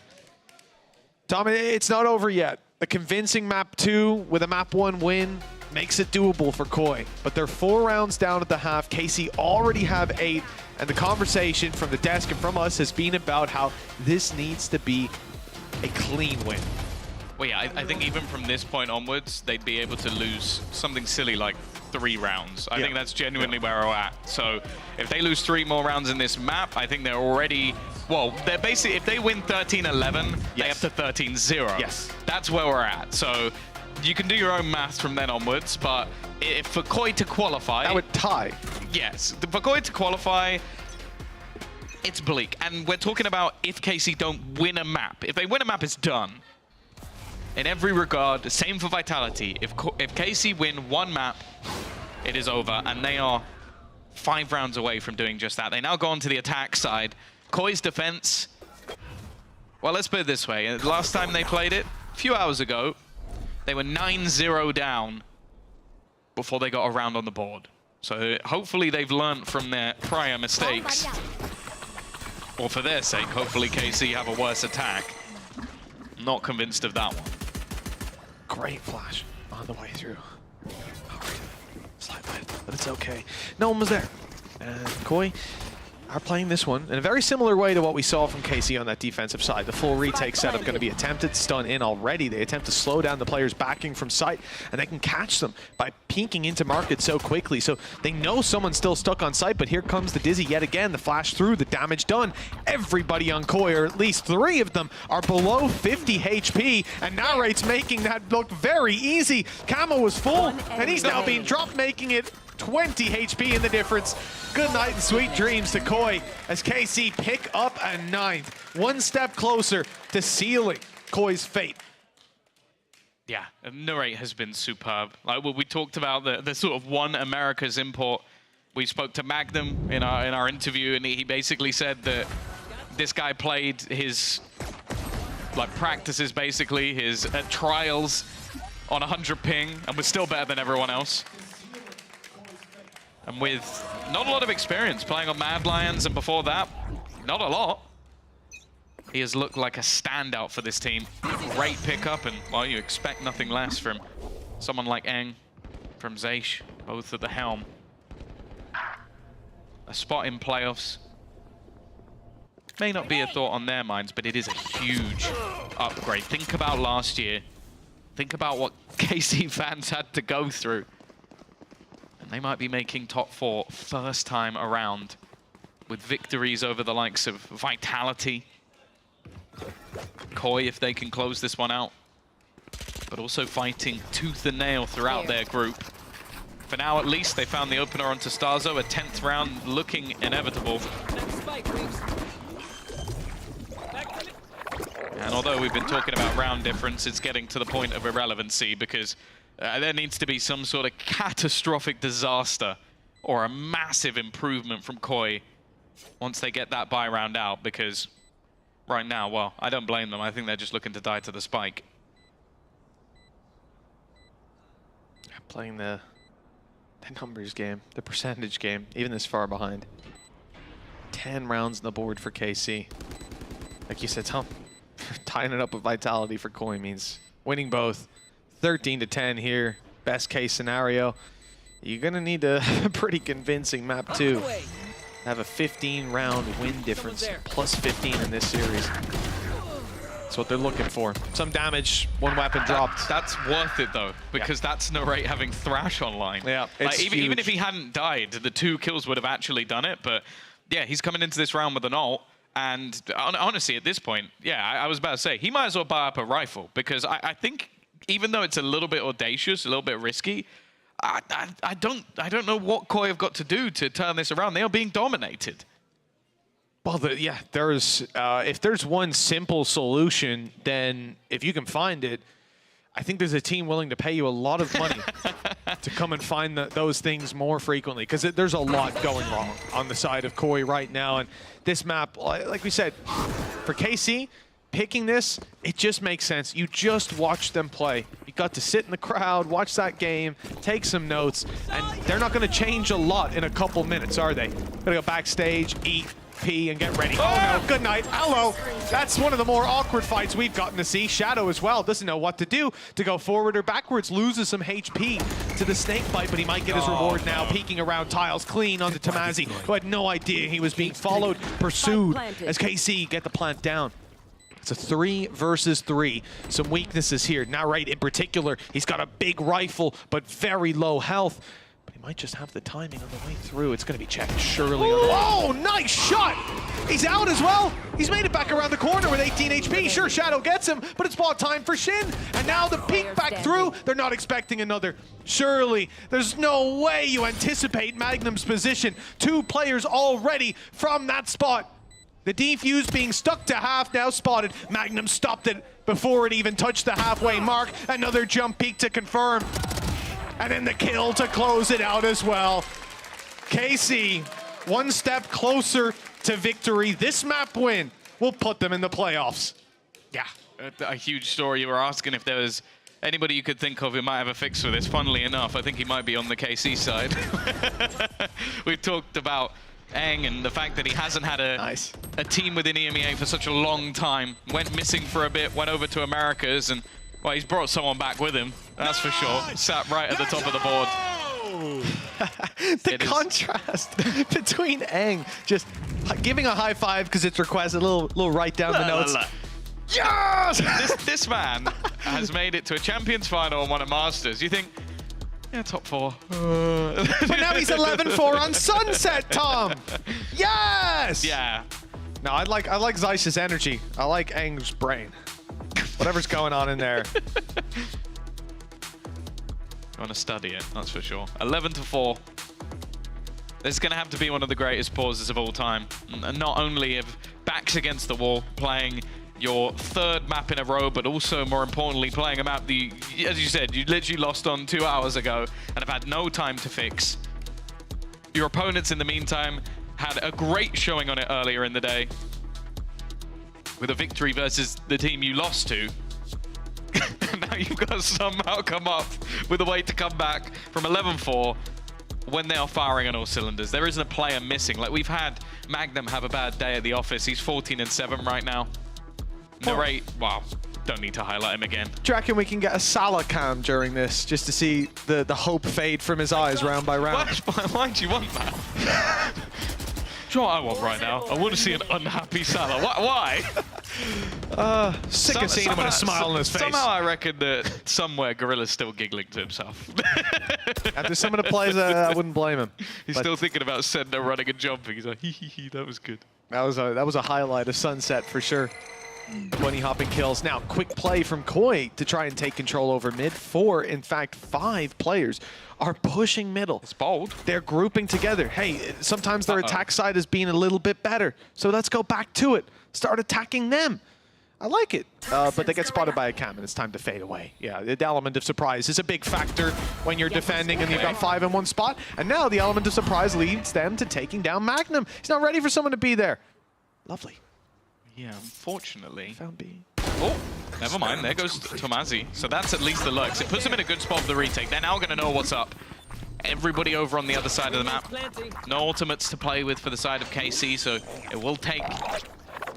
Tom, it's not over yet. A convincing map 2 with a map 1 win makes it doable for Koi. But they're 4 rounds down at the half. KC already have 8. And the conversation from the desk and from us has been about how this needs to be a clean win. Well, yeah, I think even from this point onwards, they'd be able to lose something silly like 3 rounds. I think that's genuinely where we're at. So if they lose 3 more rounds in this map, I think they're already, well, they're basically, if they win 13-11, they have to 13-0. Yes. That's where we're at. So you can do your own maths from then onwards, but if for Koi to qualify... That would tie. Yes. For Koi to qualify, it's bleak. And we're talking about if KC don't win a map. If they win a map, it's done. In every regard, same for Vitality. If KC win 1 map, it is over, and they are 5 rounds away from doing just that. They now go on to the attack side. Koi's defense, well, let's put it this way. Last time they played it, a few hours ago, they were 9-0 down before they got a round on the board. So hopefully they've learned from their prior mistakes. Or for their sake, hopefully KC have a worse attack. Not convinced of that one. Great flash on the way through. Slide by it, but it's okay. No one was there. And Koi are playing this one in a very similar way to what we saw from KC on that defensive side. The full retake setup going to be attempted, stun in already. They attempt to slow down the players backing from sight, and they can catch them by peeking into market so quickly. So they know someone's still stuck on site, but here comes the Dizzy yet again. The flash through, the damage done. Everybody on Koi, or at least 3 of them, are below 50 HP, and Narrate's making that look very easy. Camo was full, and he's now being dropped, making it 20 HP in the difference. Good night and sweet dreams to Koi as KC pick up a 9th. 1 step closer to sealing Koi's fate. Yeah, Narrate has been superb. Like we talked about the sort of one America's import. We spoke to Magnum in our interview, and he basically said that this guy played his practices, basically his trials on 100 ping, and was still better than everyone else. And with not a lot of experience playing on Mad Lions, and before that, not a lot, he has looked like a standout for this team. Great pickup, and, well, you expect nothing less from someone like Eng, from Zaysh, both at the helm. A spot in playoffs may not be a thought on their minds, but it is a huge upgrade. Think about last year. Think about what KC fans had to go through. And they might be making top 4 first time around with victories over the likes of Vitality, Koi, if they can close this one out, but also fighting tooth and nail throughout their group. For now, at least, they found the opener onto Starzo, a 10th round looking inevitable. And although we've been talking about round difference, it's getting to the point of irrelevancy, because there needs to be some sort of catastrophic disaster or a massive improvement from Koi once they get that bye round out, because right now, well, I don't blame them. I think they're just looking to die to the spike. Playing the numbers game, the percentage game, even this far behind. 10 rounds on the board for KC. Like you said, Tom, tying it up with Vitality for Koi means winning both. 13-10 here, best case scenario. You're gonna need a pretty convincing map 2. Have a 15-round win difference, plus 15 in this series. That's what they're looking for. Some damage, 1 weapon dropped. That's worth it though, because that's Narrate having Thrash online. Yeah, like, even if he hadn't died, the 2 kills would have actually done it. But yeah, he's coming into this round with an ult. And honestly, at this point, yeah, I was about to say, he might as well buy up a rifle, because I think even though it's a little bit audacious, a little bit risky, I don't know what Koi have got to do to turn this around. They are being dominated. Well, yeah, there's if there's one simple solution, then if you can find it, I think there's a team willing to pay you a lot of money to come and find those things more frequently, because there's a lot going wrong on the side of Koi right now. And this map, like we said, for KC, picking this, it just makes sense. You just watch them play. You got to sit in the crowd, watch that game, take some notes, and they're not going to change a lot in a couple minutes, are they? Gonna go backstage, eat, P and get ready. Oh no, good night. Hello. That's one of the more awkward fights we've gotten to see. Shadow as well doesn't know what to do, to go forward or backwards, loses some HP to the snake bite, but he might get his reward now, peeking around tiles clean onto Tamazi, who had no idea he was being followed, pursued, as KC get the plant down. It's a 3 versus 3. Some weaknesses here. Narrate in particular, he's got a big rifle, but very low health. But he might just have the timing on the way through. It's going to be checked surely. Oh, nice shot! He's out as well. He's made it back around the corner with 18 HP. Sure, Shadow gets him, but it's ball time for Shin. And now the peek back through. They're not expecting another. Surely, there's no way you anticipate Magnum's position. 2 players already from that spot. The defuse being stuck to half now spotted. Magnum stopped it before it even touched the halfway mark. Another jump peek to confirm. And then the kill to close it out as well. KC, one step closer to victory. This map win will put them in the playoffs. Yeah, a huge story. You were asking if there was anybody you could think of who might have a fix for this. Funnily enough, I think he might be on the KC side. We've talked about Eng and the fact that he hasn't had a team within EMEA for such a long time. Went missing for a bit, went over to Americas, and well, he's brought someone back with him, that's for sure. Sat right at the top of the board. The contrast between Eng just giving a high five because it's requested, a little write down the notes. Yes! This man has made it to a Champions final and won a Masters. You think, yeah, top 4. But now he's 11-4 on Sunset, Tom. Yes! Yeah. No, I like Zeiss's energy. I like Eng's brain. Whatever's going on in there. I want to study it, that's for sure. 11-4. This is going to have to be one of the greatest pauses of all time. And not only of backs against the wall, playing your 3rd map in a row, but also, more importantly, playing a map that, as you said, you literally lost on 2 hours ago and have had no time to fix. Your opponents, in the meantime, had a great showing on it earlier in the day with a victory versus the team you lost to. Now you've got to somehow come up with a way to come back from 11-4 when they are firing on all cylinders. There isn't a player missing. Like, we've had Magnum have a bad day at the office. He's 14-7 right now. Narrate, wow, don't need to highlight him again. Do you reckon we can get a Salah cam during this just to see the hope fade from his eyes round by round? Why do you want that? Do you know what I want right now? I want to see an unhappy Salah. Why? Sick of seeing him with a smile on his face. Somehow I reckon that somewhere Gorilla's still giggling to himself. After some of the plays, I wouldn't blame him. He's still thinking about Sender running and jumping. He's like, hee hee hee, that was good. That was a highlight of Sunset for sure. 20 hopping kills. Now, quick play from Koi to try and take control over mid. 4, in fact, 5 players are pushing middle. It's bold. They're grouping together. Hey, sometimes their attack side has been a little bit better. So let's go back to it. Start attacking them. I like it. But they get spotted by a cam and it's time to fade away. Yeah, the element of surprise is a big factor when you're defending and you've got 5 in one spot. And now the element of surprise leads them to taking down Magnum. He's not ready for someone to be there. Lovely. Yeah, unfortunately. Found B. Oh, never mind. There goes Tomazi. So that's at least the lurks. It puts them in a good spot for the retake. They're now going to know what's up. Everybody over on the other side of the map. No ultimates to play with for the side of KC, so it will take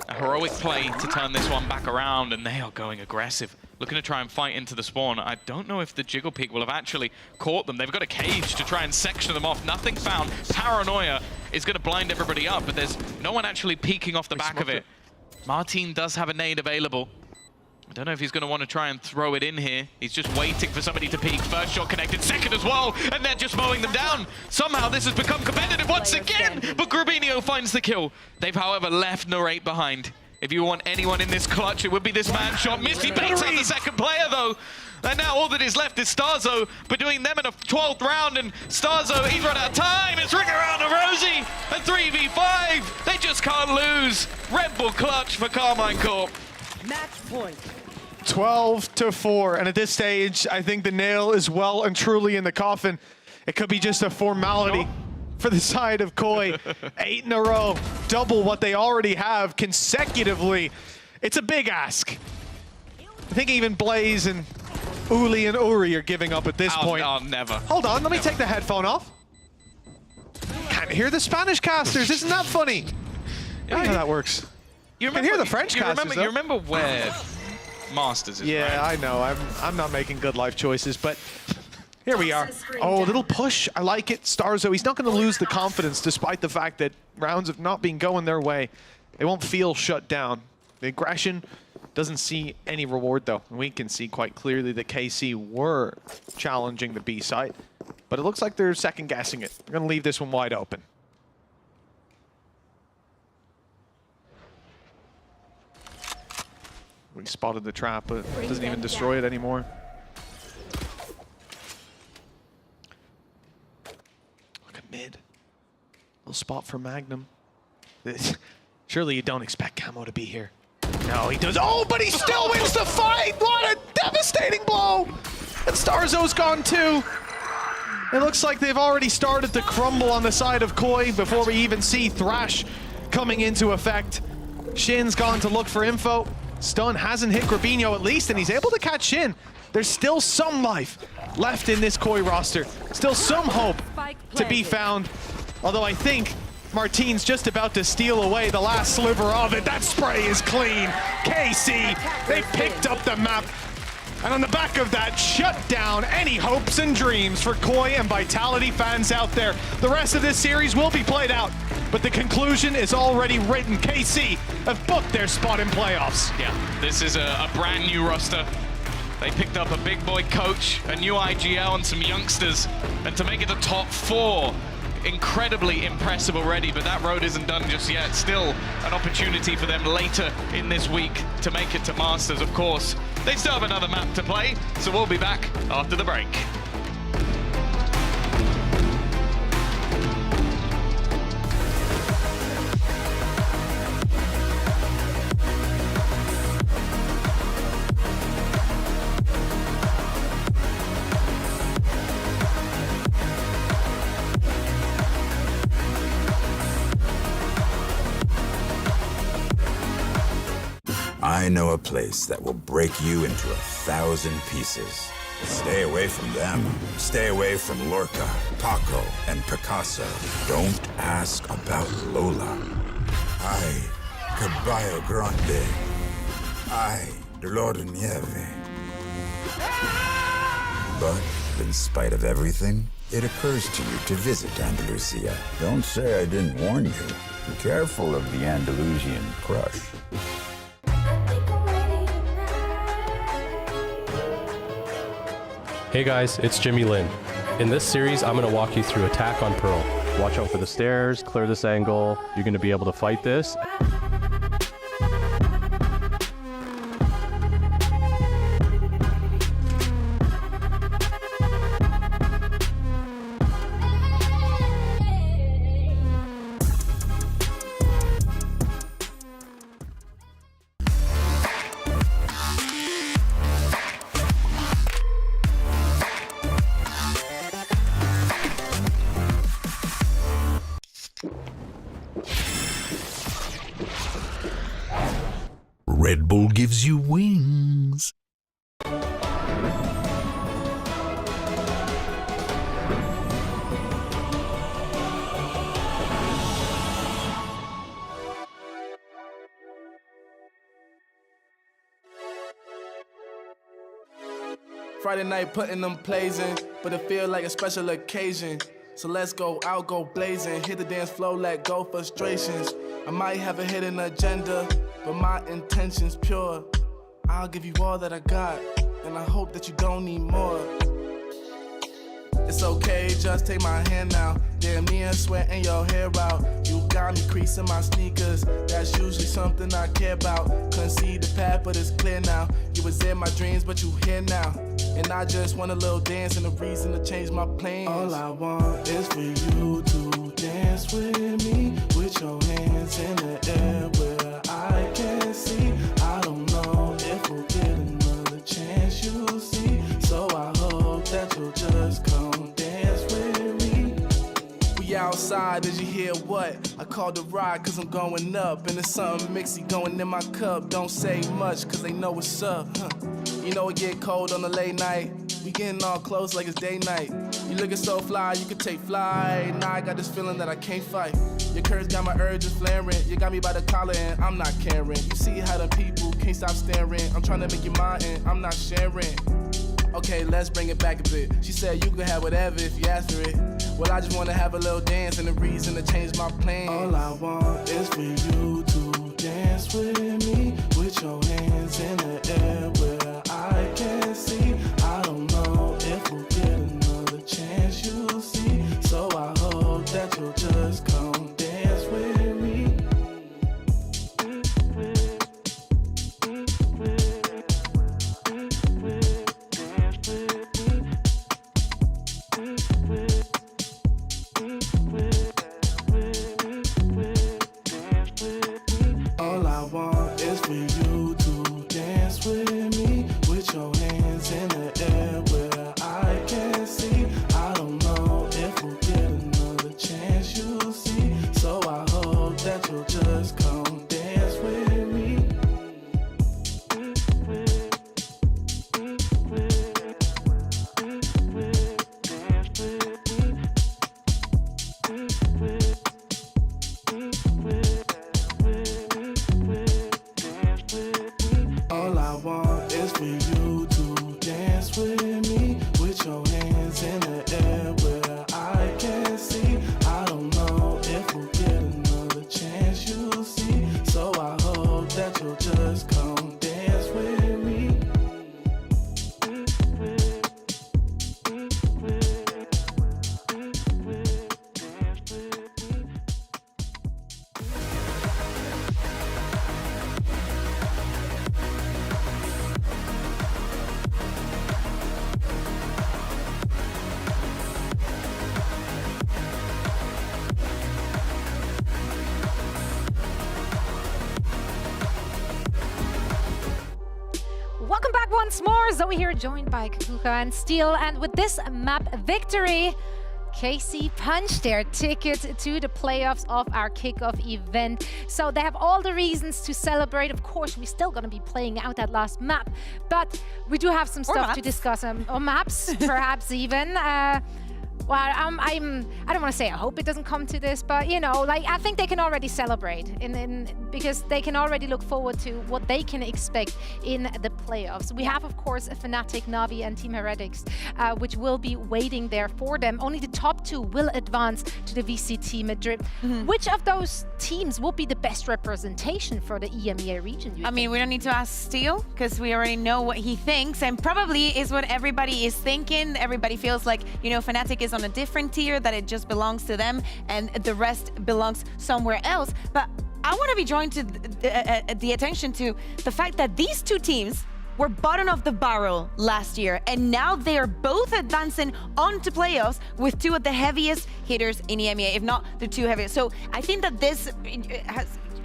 a heroic play to turn this one back around, and they are going aggressive. Looking to try and fight into the spawn. I don't know if the Jiggle Peak will have actually caught them. They've got a cage to try and section them off. Nothing found. Paranoia is going to blind everybody up, but there's no one actually peeking off the back of it. Martin does have a nade available. I don't know if he's going to want to try and throw it in here. He's just waiting for somebody to peek. First shot connected, second as well, and they're just mowing them down. Somehow this has become competitive once again, but Grubinio finds the kill. They've, however, left Narrate behind. If you want anyone in this clutch, it would be this man shot. Missy baits out the second player, though. And now all that is left is Starzo, but doing them in a 12th round, and Starzo, he's run out of time. It's ring around to Rosie, a 3v5. They just can't lose. Red Bull clutch for Carmine Corp. Match point. 12-4, and at this stage, I think the nail is well and truly in the coffin. It could be just a formality for the side of Koi. 8 in a row, double what they already have consecutively. It's a big ask. I think even Blaze and Uli and Uri are giving up at this point. Oh, never. Hold on, let me take the headphone off. Can't hear the Spanish casters, isn't that funny? I know how that works. You can hear the French casters, you remember where Masters is, yeah, right? I know. I'm not making good life choices, but here we are. Oh, a little push. I like it. Starzo, he's not going to lose the confidence despite the fact that rounds have not been going their way. They won't feel shut down. The aggression doesn't see any reward, though. We can see quite clearly that KC were challenging the B site, but it looks like they're second-guessing it. They're going to leave this one wide open. We spotted the trap, but it doesn't even destroy it anymore. Look at mid. Little spot for Magnum. Surely you don't expect Camo to be here. No, he does. Oh, but he still wins the fight! What a devastating blow! And Starzo's gone too. It looks like they've already started to crumble on the side of Koi before we even see Thrash coming into effect. Shin's gone to look for info. Stun hasn't hit Grabinho at least, and he's able to catch Shin. There's still some life left in this Koi roster. Still some hope to be found. Although I think Martine's just about to steal away the last sliver of it. That spray is clean. KC, they picked up the map. And on the back of that, shut down any hopes and dreams for Koi and Vitality fans out there. The rest of this series will be played out, but the conclusion is already written. KC have booked their spot in playoffs. Yeah, this is a brand new roster. They picked up a big boy coach, a new IGL, and some youngsters. And to make it the top 4, incredibly impressive already, but that road isn't done just yet. Still an opportunity for them later in this week to make it to Masters, of course. They still have another map to play, so we'll be back after the break. I know a place that will break you into 1,000 pieces. Stay away from them. Stay away from Lorca, Paco, and Picasso. Don't ask about Lola. Ay, Caballo Grande. Ay, Dolor de Nieve. But in spite of everything, it occurs to you to visit Andalusia. Don't say I didn't warn you. Be careful of the Andalusian crush. Hey guys, it's Jimmy Lin. In this series, I'm going to walk you through Attack on Pearl. Watch out for the stairs, clear this angle. You're going to be able to fight this. Red Bull gives you wings. Friday night putting them plays in, but it feel like a special occasion. So let's go out, go blazing, hit the dance floor, let go frustrations. I might have a hidden agenda, but my intention's pure. I'll give you all that I got, and I hope that you don't need more. It's okay, just take my hand now. Damn near sweating your hair out. You got me creasing my sneakers. That's usually something I care about. Couldn't see the path, but it's clear now. You was in my dreams, but you here now. And I just want a little dance and a reason to change my plans. All I want is for you to dance with me, with your hands in the air where I can see. I don't know if we'll get another chance, you'll see. So I hope that you'll just come dance with me. We outside, did you hear what? I called the ride cause I'm going up. And there's something mixy going in my cup. Don't say much cause they know what's up, huh? You know it get cold on the late night. We getting all close like it's day night. You looking so fly, you could take flight. Now I got this feeling that I can't fight. Your curves got my urges flaring. You got me by the collar and I'm not caring. You see how the people can't stop staring. I'm trying to make you mine and I'm not sharing. Okay, let's bring it back a bit. She said you could have whatever if you ask for it. Well, I just want to have a little dance and a reason to change my plans. All I want is for you to dance with me, with your hands in the air where I can see. I don't know if we'll get another chance, you'll see. So I hope that you'll just come dance with me. All I want is for you to dance with me, with your hands in the air where I can see. I don't know if we'll get another chance, you'll see. So I hope that you'll just come dance with me. All I want is for you to dance with me, with your hands in the air where I can see. I don't know if we'll get another chance, you'll see. So I hope that you'll just come dance with me. Welcome back once more. Zoe here, joined by Kakuka and Steel. And with this map victory, KC punched their ticket to the playoffs of our kickoff event. So they have all the reasons to celebrate. Of course, we're still going to be playing out that last map, but we do have some stuff to discuss, or maps, perhaps even. Well, I don't want to say I hope it doesn't come to this, but you know, like I think they can already celebrate because they can already look forward to what they can expect in the playoffs. We have, of course, Fnatic, Navi, and Team Heretics, which will be waiting there for them. Only the top two will advance to the VCT Madrid. Which of those teams will be the best representation for the EMEA region? I mean, we don't need to ask Steel because we already know what he thinks, and probably is what everybody is thinking. Everybody feels like, you know, Fnatic is on a different tier, that it just belongs to them and the rest belongs somewhere else. But I want to be drawn to the attention to the fact that these two teams were bottom of the barrel last year, and now they are both advancing onto playoffs with two of the heaviest hitters in EMEA, if not the two heaviest. So I think that this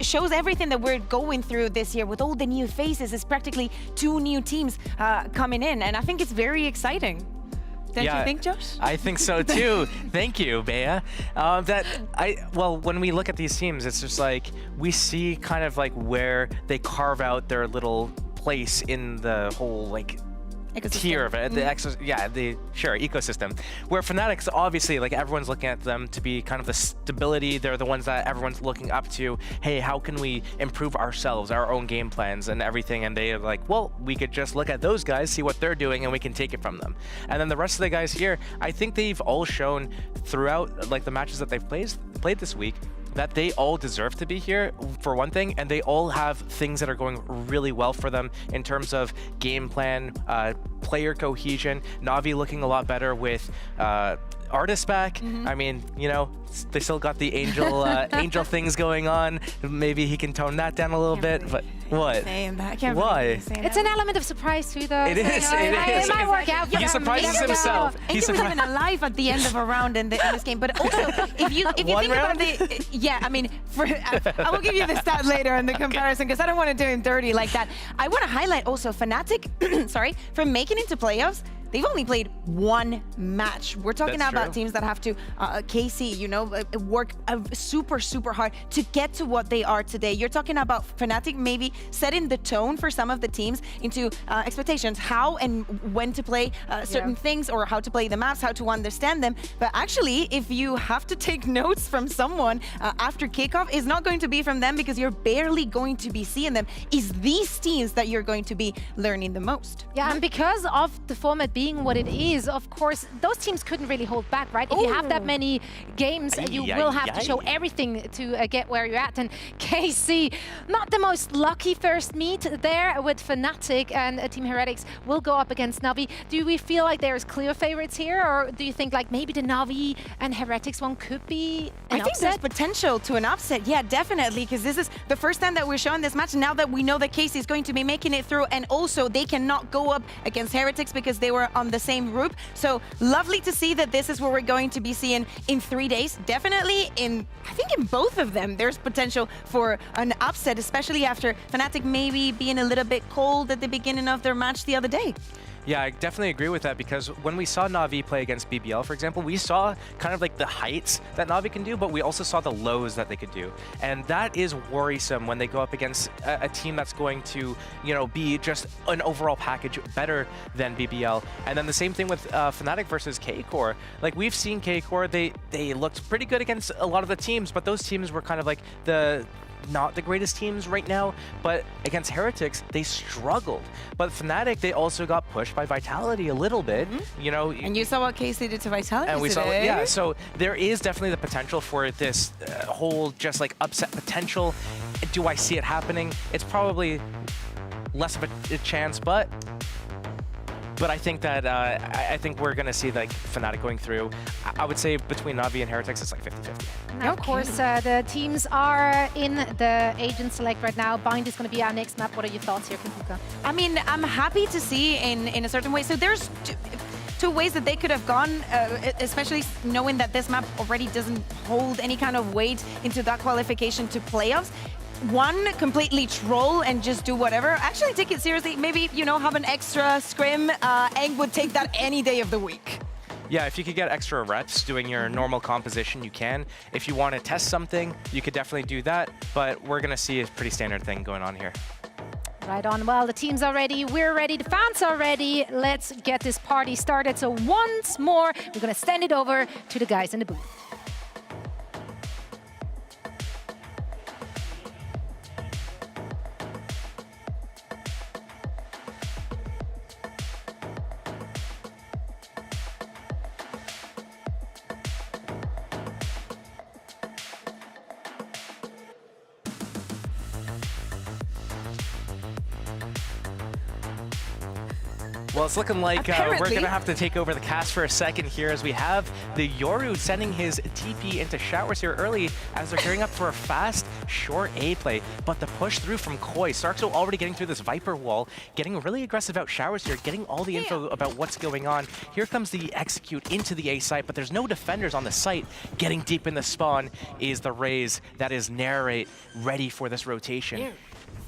shows everything that we're going through this year with all the new faces. It's practically two new teams coming in, and I think it's very exciting. Don't you think, Josh? I think so too. Thank you, Bea. Well, when we look at these teams, it's just like we see kind of like where they carve out their little place in the whole like tier of it, the ecosystem. Where Fnatic's obviously, like, everyone's looking at them to be kind of the stability. They're the ones that everyone's looking up to. Hey, how can we improve ourselves, our own game plans and everything? And they're like, well, we could just look at those guys, see what they're doing, and we can take it from them. And then the rest of the guys here, I think they've all shown throughout like the matches that they've played this week that they all deserve to be here, for one thing, and they all have things that are going really well for them in terms of game plan, player cohesion. Navi looking a lot better with Artist back. I mean, you know, they still got the angel angel things going on. Maybe he can tone that down a little bit, but what? Why? It's an element of surprise too, though. It is. It might work out. He surprises himself. And he was even alive at the end of a round in this game. But also, if you think about the, I mean, I will give you the stat later in the comparison because I don't want to do him dirty like that. I want to highlight also Fnatic, sorry, for making it to playoffs they've only played one match. We're talking That's about true. teams that have to, KC, you know, work super, super hard to get to what they are today. You're talking about Fnatic maybe setting the tone for some of the teams into expectations, how and when to play certain things, or how to play the maps, how to understand them. But actually, if you have to take notes from someone after kickoff, it's not going to be from them, because you're barely going to be seeing them. It's these teams that you're going to be learning the most. Yeah, and because of the format being what it is, of course, those teams couldn't really hold back, right? If you have that many games, you will have to show everything to get where you're at. And KC, not the most lucky first meet there with Fnatic, and Team Heretics will go up against Navi. Do we feel like there's clear favorites here, or do you think like maybe the Navi and Heretics one could be an I think there's potential to an upset, yeah, definitely, because this is the first time that we're showing this match now that we know that KC is going to be making it through, and also they cannot go up against Heretics because they were on the same group. So lovely to see that this is what we're going to be seeing in 3 days. Definitely I think in both of them, there's potential for an upset, especially after Fnatic maybe being a little bit cold at the beginning of their match the other day. Yeah, I definitely agree with that, because when we saw Na'Vi play against BBL, for example, we saw kind of like the heights that Na'Vi can do, but we also saw the lows that they could do. And that is worrisome when they go up against a team that's going to, you know, be just an overall package better than BBL. And then the same thing with Fnatic versus K-Core. Like, we've seen K-Core, they looked pretty good against a lot of the teams, but those teams were kind of like not the greatest teams right now, but against Heretics, they struggled. But Fnatic, they also got pushed by Vitality a little bit, you know. And you saw what KC did to Vitality and we today. saw, yeah, so there is definitely the potential for this whole just like upset potential. Do I see it happening? It's probably less of a chance, but I think that I think we're gonna see like Fnatic going through. I would say between Na'Vi and Heretics, it's like 50-50. Now, of course, the teams are in the agent select right now. Bind is going to be our next map. What are your thoughts here, Kapuka? I mean, I'm happy to see in a certain way. So there's two ways that they could have gone, especially knowing that this map already doesn't hold any kind of weight into that qualification to playoffs. One, completely troll and just do whatever. Actually take it seriously. Maybe, you know, have an extra scrim. Eng would take that any day of the week. Yeah, if you could get extra reps doing your normal composition, you can. If you want to test something, you could definitely do that, but we're going to see a pretty standard thing going on here. Right on. Well, the teams are ready. We're ready. The fans are ready. Let's get this party started. So once more, we're going to send it over to the guys in the booth. Well, it's looking like we're going to have to take over the cast for a second here, as we have the Yoru sending his TP into showers here early as they're gearing up for a fast, short A play. But the push through from Koi, Sarkso already getting through this Viper wall, getting really aggressive out showers here, getting all the info about what's going on. Here comes the execute into the A site, but there's no defenders on the site. Getting deep in the spawn is the Raze that is Narrate ready for this rotation.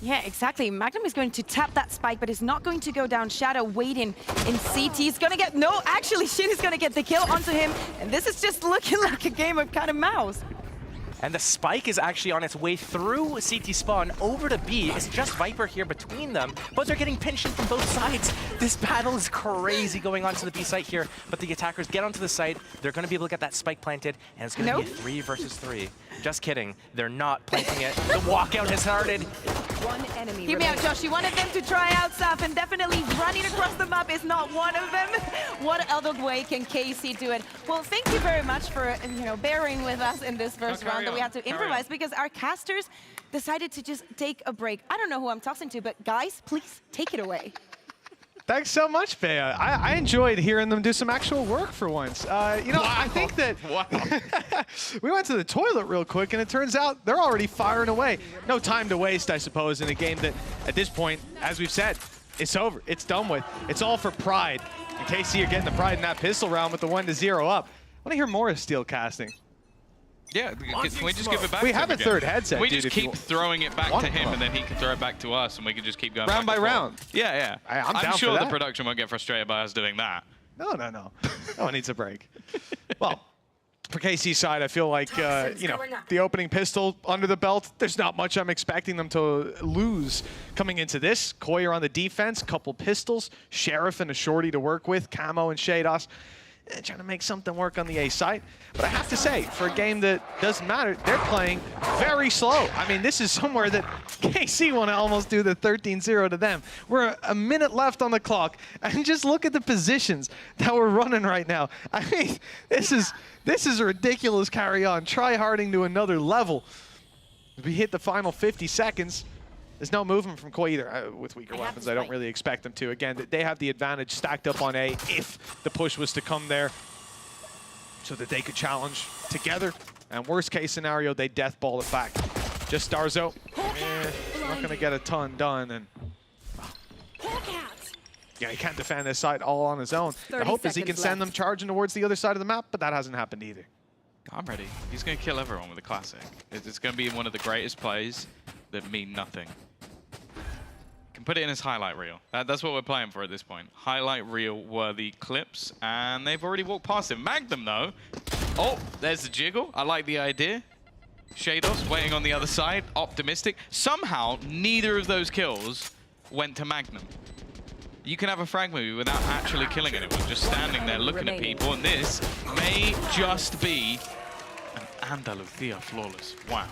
Yeah, exactly. Magnum is going to tap that spike, but is not going to go down. Shadow waiting in CT. He's going to get... No, actually, Shin is going to get the kill onto him. And this is just looking like a game of cat and mouse. And the spike is actually on its way through CT spawn over to B. It's just Viper here between them, but they're getting pinched from both sides. This battle is crazy going on to the B site here, but the attackers get onto the site. They're going to be able to get that spike planted, and it's going to be a 3 versus 3. Just kidding. They're not planting it. The walkout has started. One enemy Hear me out, Josh. You wanted them to try out stuff, and definitely running across the map is not one of them. What other way can KC do it? Well, thank you very much for, you know, bearing with us in this first round that we had to improvise, because our casters decided to just take a break. I don't know who I'm tossing to, but guys, please take it away. Thanks so much, Bea. I enjoyed hearing them do some actual work for once. You know, I think that we went to the toilet real quick, and it turns out they're already firing away. No time to waste, I suppose, in a game that, at this point, as we've said, it's over. It's done with. It's all for pride. And KC are getting the pride in that pistol round with the 1-0 up. I want to hear more of Steel casting. Yeah, can we just give it back We to have him a again? third headset, Can we dude, just if you keep throwing it back want to him, one. and then he can throw it back to us, and we can just keep going Round back by and forth? round. Yeah, yeah. I'm down for sure the that. production won't get frustrated by us doing that. No. No one needs a break. Well, for KC's side, I feel like, you know, the opening pistol under the belt, there's not much I'm expecting them to lose coming into this. Koyer on the defense, couple pistols, Sheriff and a Shorty to work with, Camo and Shados. Trying to make something work on the A side. But I have to say, for a game that doesn't matter, they're playing very slow. I mean, this is somewhere that KC want to almost do the 13-0 to them. We're a minute left on the clock, and just look at the positions that we're running right now. I mean, this is a ridiculous carry on. Try harding to another level. If we hit the final 50 seconds, there's no movement from Koi either. With weaker weapons, I don't really expect them to. Again, they have the advantage stacked up on A if the push was to come there so that they could challenge together. And worst case scenario, they death ball it back. Just Starzo, not going to get a ton done. And yeah, he can't defend this side all on his own. The hope is he can send them charging towards the other side of the map, but that hasn't happened either. I'm ready. He's going to kill everyone with a classic. It's going to be one of the greatest plays that mean nothing. Can put it in his highlight reel. That's what we're playing for at this point. Highlight reel worthy clips, and they've already walked past him. Magnum though. Oh, there's the jiggle. I like the idea. Shados waiting on the other side, optimistic. Somehow, neither of those kills went to Magnum. You can have a frag movie without actually killing anyone, just standing there looking at people, and this may just be an Andalucia flawless. Wow.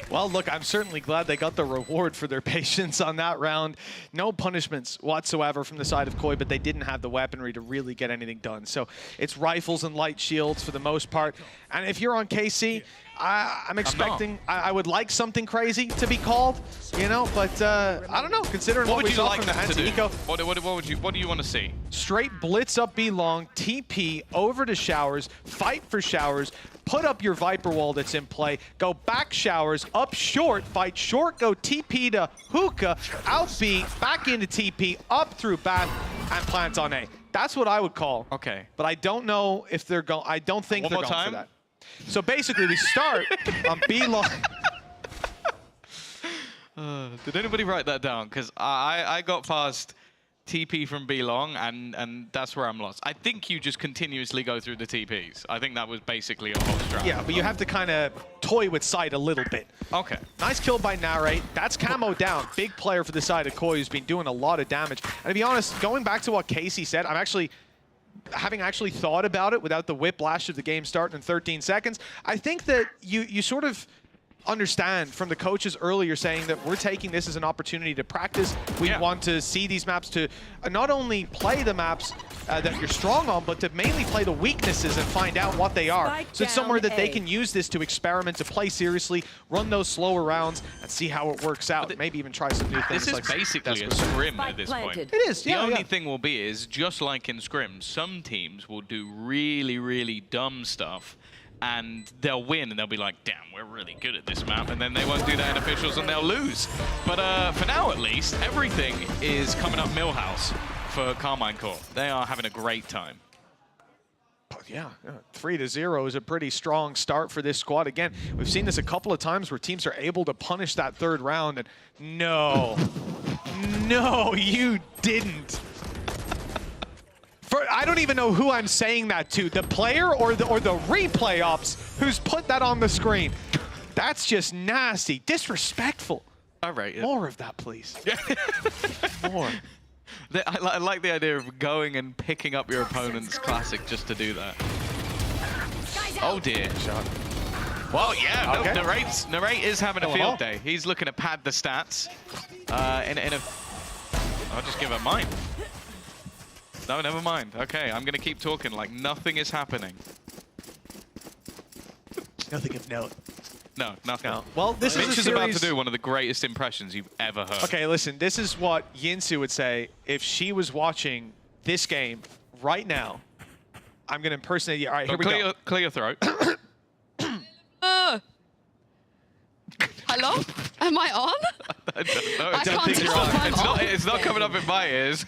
Well, look, I'm certainly glad they got the reward for their patience on that round. No punishments whatsoever from the side of Koi, but they didn't have the weaponry to really get anything done. So it's rifles and light shields for the most part. And if you're on KC, I'm expecting, I would like something crazy to be called, you know, but I don't know, considering what we saw from the anti-eco. What do you want to see? Straight blitz up B long, TP over to Showers, fight for Showers, put up your Viper wall that's in play, go back Showers, up short, fight short, go TP to Hookah, out B, back into TP, up through back, and plant on A. That's what I would call. Okay. But I don't know if they're going, I don't think they're going for that. So basically we start on B long. Did anybody write that down? Because I got past TP from B long, and that's where I'm lost. I think you just continuously go through the TPs. I think that was basically a whole strat. Yeah, but you have to kind of toy with sight a little bit. Okay. Nice kill by Narrate. That's Camo down. Big player for the side of Koi who's been doing a lot of damage. And to be honest, going back to what Casey said, I'm actually, having actually thought about it without the whiplash of the game starting in 13 seconds, I think that you sort of understand from the coaches earlier saying that we're taking this as an opportunity to practice. We want to see these maps to not only play the maps that you're strong on, but to mainly play the weaknesses and find out what they are. So it's somewhere that they can use this to experiment, to play seriously, run those slower rounds, and see how it works out. Maybe even try some new things. This is like basically a scrim at this point. It is, The only thing will be is, just like in scrims, some teams will do really, really dumb stuff, and they'll win, and they'll be like, damn, we're really good at this map, and then they won't do that in officials, and they'll lose. But for now, at least, everything is coming up Millhouse for Carmine Corp. They are having a great time. But yeah, 3-0 is a pretty strong start for this squad. Again, we've seen this a couple of times where teams are able to punish that third round, and no, you didn't. I don't even know who I'm saying that to, the player or the replay ops who's put that on the screen. That's just nasty, disrespectful. All right. More of that, please. More. I like the idea of going and picking up your opponent's classic just to do that. Oh dear. Well, yeah, Okay. no, Narrate is having a field day. He's looking to pad the stats. I'll just give her mine. No, never mind. Okay, I'm gonna keep talking like nothing is happening. Nothing of note. No, nothing. No. Well, this Mitch is about to do one of the greatest impressions you've ever heard. Okay, listen, this is what Yinsu would say if she was watching this game right now. I'm gonna impersonate you. All right, here we go. Clear your throat. Hello? Am I on? I don't know. I can't tell if I'm on. It's not coming up in my ears.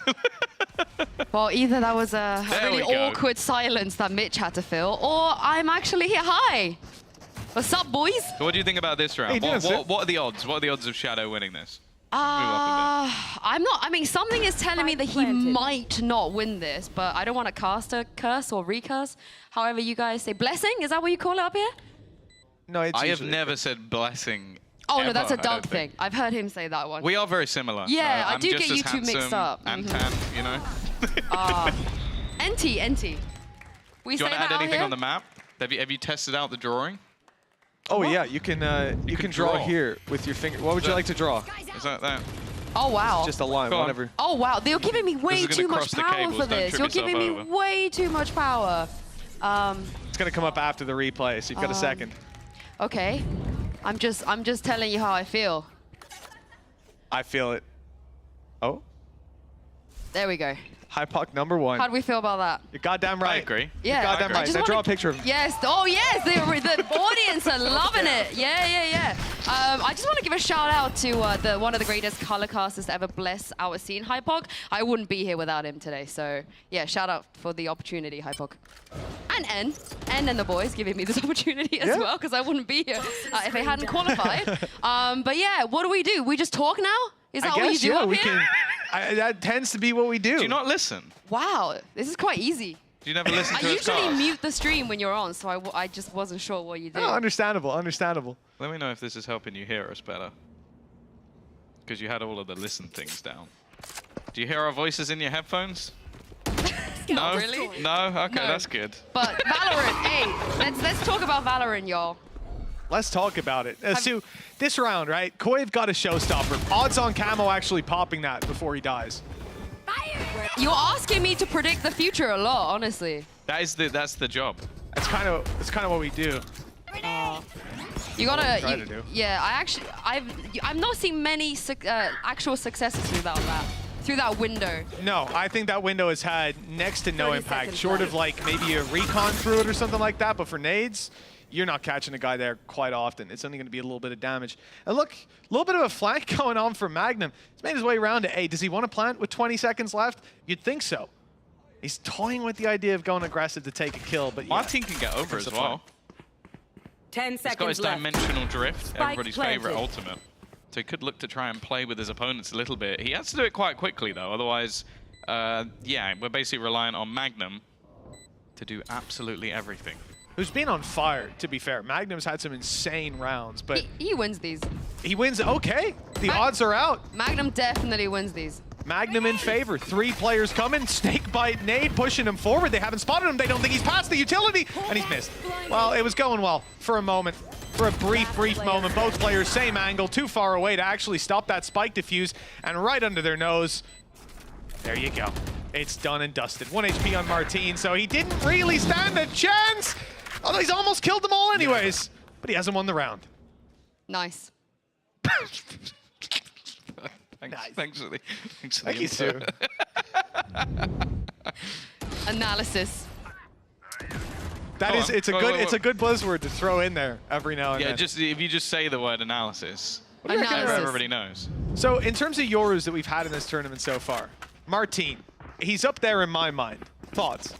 Well, either that was a There really we go. awkward silence that Mitch had to fill, or I'm actually here. Hi. What's up, boys? So what do you think about this round? Hey, What are the odds? What are the odds of Shadow winning this? I'm not. I mean, something is telling me that he might not win this, but I don't want to cast a curse or recurse. However, you guys say blessing. Is that what you call it up here? No, it's I have never said blessing. Oh ever, no, that's a I don't Doug think. thing. I've heard him say that one. We are very similar. Yeah, I I'm do just get as you two mixed handsome up. And tan, you know. NT. We Do you say want to that add out anything here? on the map? Have you tested out the drawing? Oh yeah, you can draw here with your finger. What would you like to draw? Is that? Oh wow. Just a line, Go on. whatever. Oh wow, they're giving me way is gonna too much cross the power cables, for don't this. trip You're yourself giving me over. way too much power. It's gonna come up after the replay, so you've got a second. Okay. I'm just telling you how I feel. I feel it. Oh, There we go. high puck number 1. How do we feel about that? You're goddamn right. I agree. Yeah. You're goddamn I right. just Now draw a wanna- picture of him. Yes. Oh yes. The audience are loving it. Yeah. I just want to give a shout out to one of the greatest color casters to ever bless our scene, Hypok. I wouldn't be here without him today. So yeah, shout out for the opportunity, Hypok. And and the boys giving me this opportunity as well, because I wouldn't be here if they hadn't qualified. But yeah, what do? We just talk now? Is that I what you guess, do yeah, up we here? can. That tends to be what we do. Do you not listen? Wow, this is quite easy. Do you never listen I to his usually cast? mute the stream when you're on, so I just wasn't sure what you do. Oh, understandable. Let me know if this is helping you hear us better. Because you had all of the listen things down. Do you hear our voices in your headphones? No? Really? No? Okay, No. that's good. But Valorant, hey, let's talk about Valorant, y'all. Let's talk about it. So this round, right? Koiv got a showstopper. Odds on Camo actually popping that before he dies. You're asking me to predict the future a lot, honestly. That's the job. That's kind of what we do. You gotta, Try to do. yeah. I've not seen many actual successes through that window. No, I think that window has had next to no 30 impact, seconds short of left. like maybe a recon through it or something like that. But for nades, you're not catching a guy there quite often. It's only going to be a little bit of damage. And look, a little bit of a flank going on for Magnum. He's made his way around to A. Does he want to plant with 20 seconds left? You'd think so. He's toying with the idea of going aggressive to take a kill, but yeah. Martin can get over That's as the well. 10 He's got seconds his left. dimensional drift, Spike everybody's favorite planted. ultimate. So he could look to try and play with his opponents a little bit. He has to do it quite quickly though, otherwise, yeah, we're basically relying on Magnum to do absolutely everything. Who's been on fire, to be fair. Magnum's had some insane rounds, but He wins these. he wins. Okay, the odds are out. Magnum definitely wins these. Magnum in favor. 3 players coming. Snake bite nade pushing him forward. They haven't spotted him. They don't think he's past the utility, and he's missed. Well, it was going well for a moment. For a brief moment. Both players same angle, too far away to actually stop that spike defuse, and right under their nose. There you go. It's done and dusted. 1 HP on Martin, so he didn't really stand a chance. Although he's almost killed them all anyways. But he hasn't won the round. Nice. Thanks for the Thank you, Sue. Analysis. That is, it's a good buzzword to throw in there every now and Yeah, then. just if you just say the word analysis, What do you reckon? everybody knows. So in terms of Yorus that we've had in this tournament so far, Martin, he's up there in my mind. Thoughts?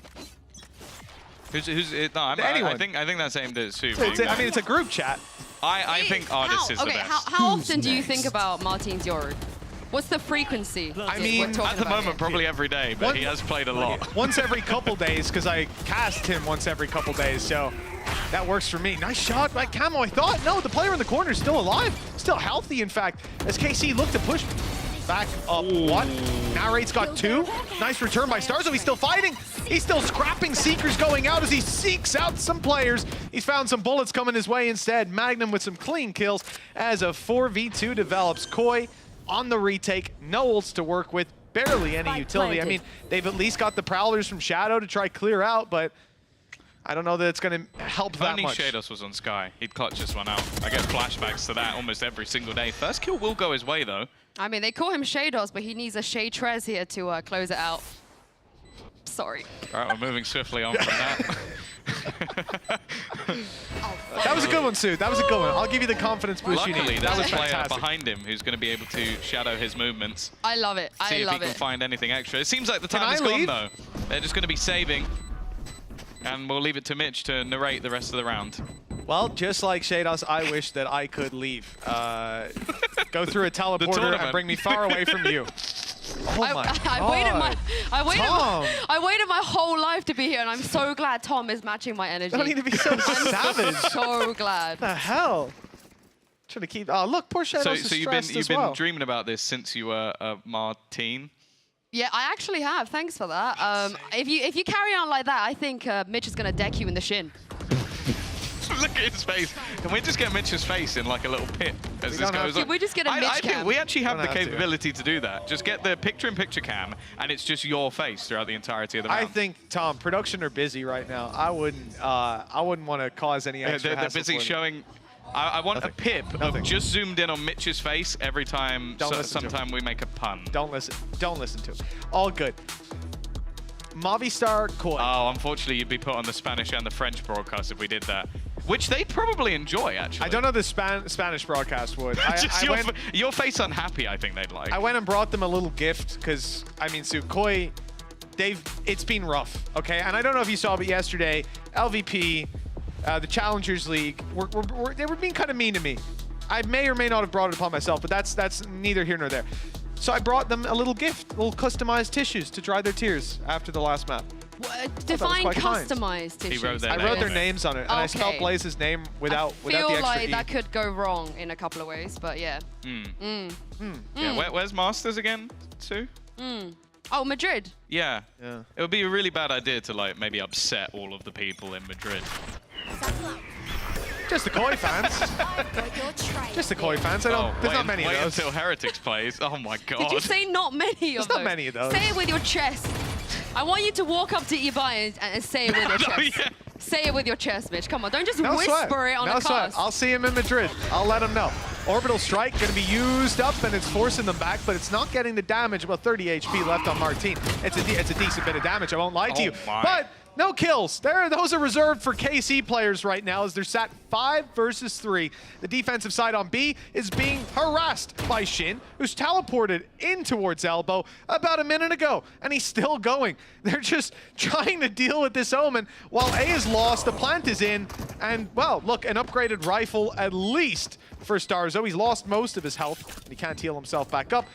No, I Anyone. think that's aimed at Sue. So I mean, it's a group chat. I think Artis is the Okay, best. how often do you think about Martin's Yoru? What's the frequency? I mean, at the moment, probably every day, but he has played a lot. Once every couple days, because I cast him once every couple days, so that works for me. Nice shot by Camo. I thought, no, the player in the corner is still alive, still healthy, in fact, as KC looked to push back up. What? Narrate's got 2. Nice return by Starzo. He's still fighting. He's still scrapping. Seekers going out as he seeks out some players. He's found some bullets coming his way instead. Magnum with some clean kills as a 4v2 develops. Koi on the retake, no ults to work with, barely any utility. I mean, they've at least got the Prowlers from Shadow to try clear out, but I don't know that it's going to help If that only much. Shados was on Sky, he'd clutch this one out. I get flashbacks to that almost every single day. First kill will go his way, though. I mean, they call him Shados, but he needs a Shay Trez here to close it out. Sorry. All right, we're moving swiftly on from that. That was a good one, Sue. That was a good one. I'll give you the confidence boost you Luckily, need. there's That a was player fantastic. behind him who's going to be able to shadow his movements. I love it. See I if love he can it. find anything extra. It seems like the Can time is I gone, leave? though. They're just going to be saving. And we'll leave it to Mitch to narrate the rest of the round. Well, just like Shados, I wish that I could leave. Go through a teleporter and bring me far away from you. Oh my God. I waited my whole life to be here, and I'm so glad Tom is matching my energy. Don't need to be so savage. So glad. What the hell? Trying to keep. Oh, look, poor Shados is So you've been dreaming about this since you were a Martine. Yeah, I actually have. Thanks for that. If you carry on like that, I think Mitch is gonna deck you in the shin. Look at his face. Can we just get Mitch's face in like a little pit as this goes on? Can we just get a Mitch I think cam? we actually have the capability to do that. Just get the picture-in-picture cam, and it's just your face throughout the entirety of the round. I think, Tom, production are busy right now. I wouldn't want to cause any extra They're busy showing. I want a pip of just zoomed in on Mitch's face every time. Sometime we make a pun. Don't listen to it. All good. Movistar Koi. Oh, unfortunately, you'd be put on the Spanish and the French broadcast if we did that. Which they'd probably enjoy, actually. I don't know the Spanish broadcast would. Just your face unhappy, I think they'd like. I went and brought them a little gift because, I mean, Koi, it's been rough, okay? And I don't know if you saw, but yesterday, LVP, the Challengers League, they were being kind of mean to me. I may or may not have brought it upon myself, but that's neither here nor there. So I brought them a little gift, little customized tissues to dry their tears after the last map. Define customized tissues. I wrote their names on it, and I spelled Blaze's name without the extra feel like E. that could go wrong in a couple of ways, but yeah. Yeah, where's Masters again, Sue? Oh, Madrid. Yeah. It would be a really bad idea to like maybe upset all of the people in Madrid. Just the Koi fans. Just the Koi fans. There's not many of those. Wait until Heretics plays. Oh my God. Did you say not many of those? Not many of those. Say it with your chest. I want you to walk up to Ibai and say it with your chest. Yeah. Say it with your chest, Mitch. Come on, don't just No whisper sweat. it on No a sweat. cast. I'll see him in Madrid. I'll let him know. Orbital Strike going to be used up, and it's forcing them back, but it's not getting the damage. About 30 HP left on Martine. It's a decent bit of damage, I won't lie to you. But no kills. Those are reserved for KC players right now as they're sat 5 versus 3. The defensive side on B is being harassed by Shin, who's teleported in towards Elbow about a minute ago, and he's still going. They're just trying to deal with this Omen while A is lost, the plant is in, and, well, look, an upgraded rifle at least for Starzo. He's lost most of his health, and he can't heal himself back up,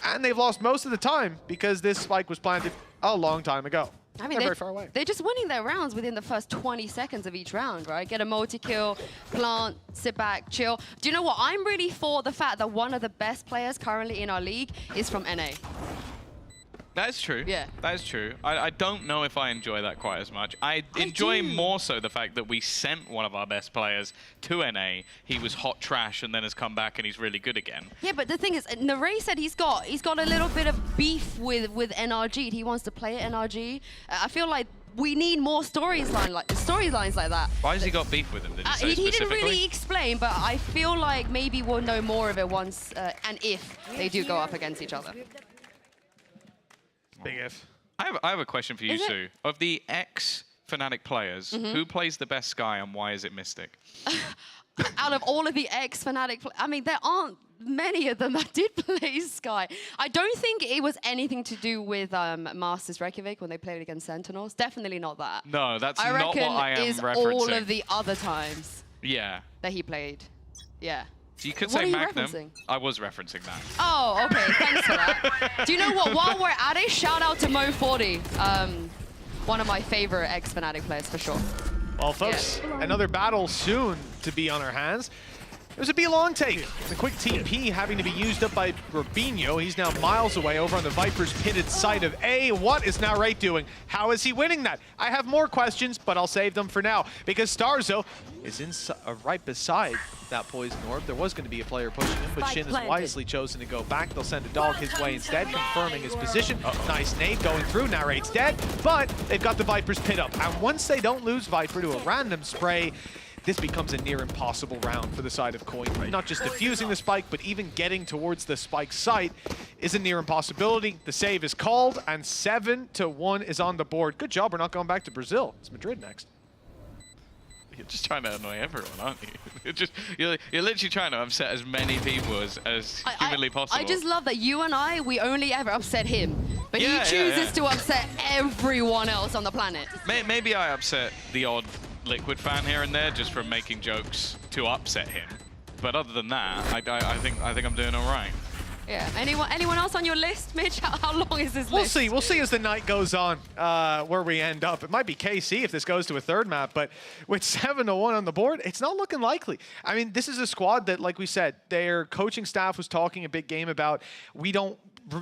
and they've lost most of the time because this spike was planted a long time ago. I mean, they're very far away. They're just winning their rounds within the first 20 seconds of each round, right? Get a multi-kill, plant, sit back, chill. Do you know what? I'm really for the fact that one of the best players currently in our league is from NA. That is true. Yeah. That is true. I don't know if I enjoy that quite as much. I enjoy more so the fact that we sent one of our best players to NA. He was hot trash and then has come back and he's really good again. Yeah, but the thing is, Naray said he's got a little bit of beef with NRG. He wants to play at NRG. I feel like we need more storylines like that. Why has he got beef with him? Did he say he didn't specifically? really explain, but I feel like maybe we'll know more of it once and if they do go up against each other. Big if. I have a question for you, Sue. Of the ex-Fnatic players, who plays the best Sky and why is it Mystic? Out of all of the ex-Fnatic, I mean, there aren't many of them that did play Sky. I don't think it was anything to do with Masters Reykjavik when they played against Sentinels. Definitely not that. No, that's I not what I am is referencing. all of the other times that he played. Yeah. You could What say are you Magnum. referencing? I was referencing that. Oh, okay. Thanks for that. Do you know what? While we're at it, shout out to Mo40. One of my favorite ex-Fnatic players for sure. Well, folks, another battle soon to be on our hands. There's a B long take. The quick TP having to be used up by Rubinho. He's now miles away over on the Viper's pitted side of A. What is Narrate doing? How is he winning that? I have more questions, but I'll save them for now because Starzo is right beside that poison orb. There was going to be a player pushing him, but Shin has wisely chosen to go back. They'll send a dog his way instead, confirming his position. Nice nade going through. Narrate's dead, but they've got the Viper's pit up. And once they don't lose Viper to a random spray, this becomes a near impossible round for the side of Coin. Not just defusing the spike, but even getting towards the spike site is a near impossibility. The save is called, and 7-1 is on the board. Good job, we're not going back to Brazil. It's Madrid next. You're just trying to annoy everyone, aren't you? You're literally trying to upset as many people as humanly possible. I just love that you and we only ever upset him. But he chooses to upset everyone else on the planet. Maybe I upset the odd Liquid fan here and there just from making jokes to upset him. But other than that, I think I'm doing all right. Yeah. Anyone else on your list, Mitch? How long is this list? We'll see as the night goes on where we end up. It might be KC if this goes to a third map, but with 7-1 on the board, it's not looking likely. I mean, this is a squad that, like we said, their coaching staff was talking a big game about. We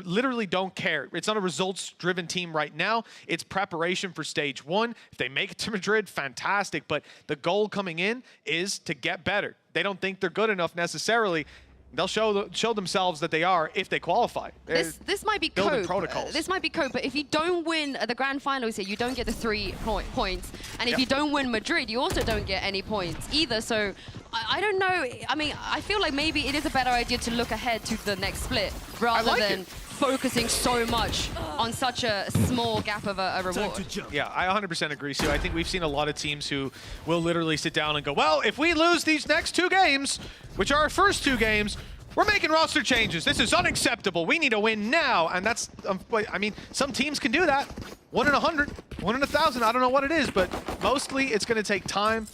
literally don't care. It's not a results-driven team right now. It's preparation for stage 1. If they make it to Madrid, fantastic. But the goal coming in is to get better. They don't think they're good enough necessarily. They'll show themselves that they are if they qualify. This might be building cope. protocols. This might be cope, but if you don't win the grand finals here, you don't get the 3 points. And if you don't win Madrid, you also don't get any points either. So I don't know. I mean, I feel like maybe it is a better idea to look ahead to the next split rather than focusing so much on such a small gap of a reward. Yeah, I 100% agree, Sue. I think we've seen a lot of teams who will literally sit down and go, well, if we lose these next 2 games, which are our first 2 games, we're making roster changes. This is unacceptable. We need to win now. And that's, I mean, some teams can do that. 1 in 100, 1 in 1,000. I don't know what it is, but mostly it's going to take time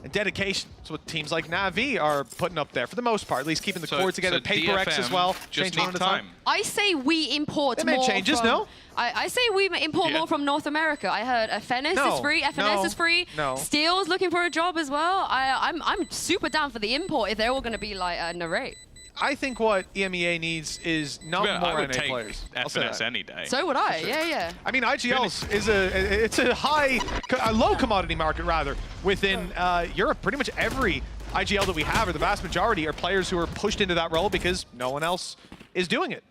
and dedication. That's what teams like Na'Vi are putting up there, for the most part, at least keeping the core together. Paper X as well. Just need time. I say we import they made more changes, from, no? I say we import more from North America. I heard FNS is free, FNS is free. Steel's looking for a job as well. I'm super down for the import if they're all going to be like a narrate. I think what EMEA needs is not more NA players. FNS any day. So would I, sure. yeah. I mean, IGLs is a low commodity market rather within Europe. Pretty much every IGL that we have, or the vast majority, are players who are pushed into that role because no one else is doing it.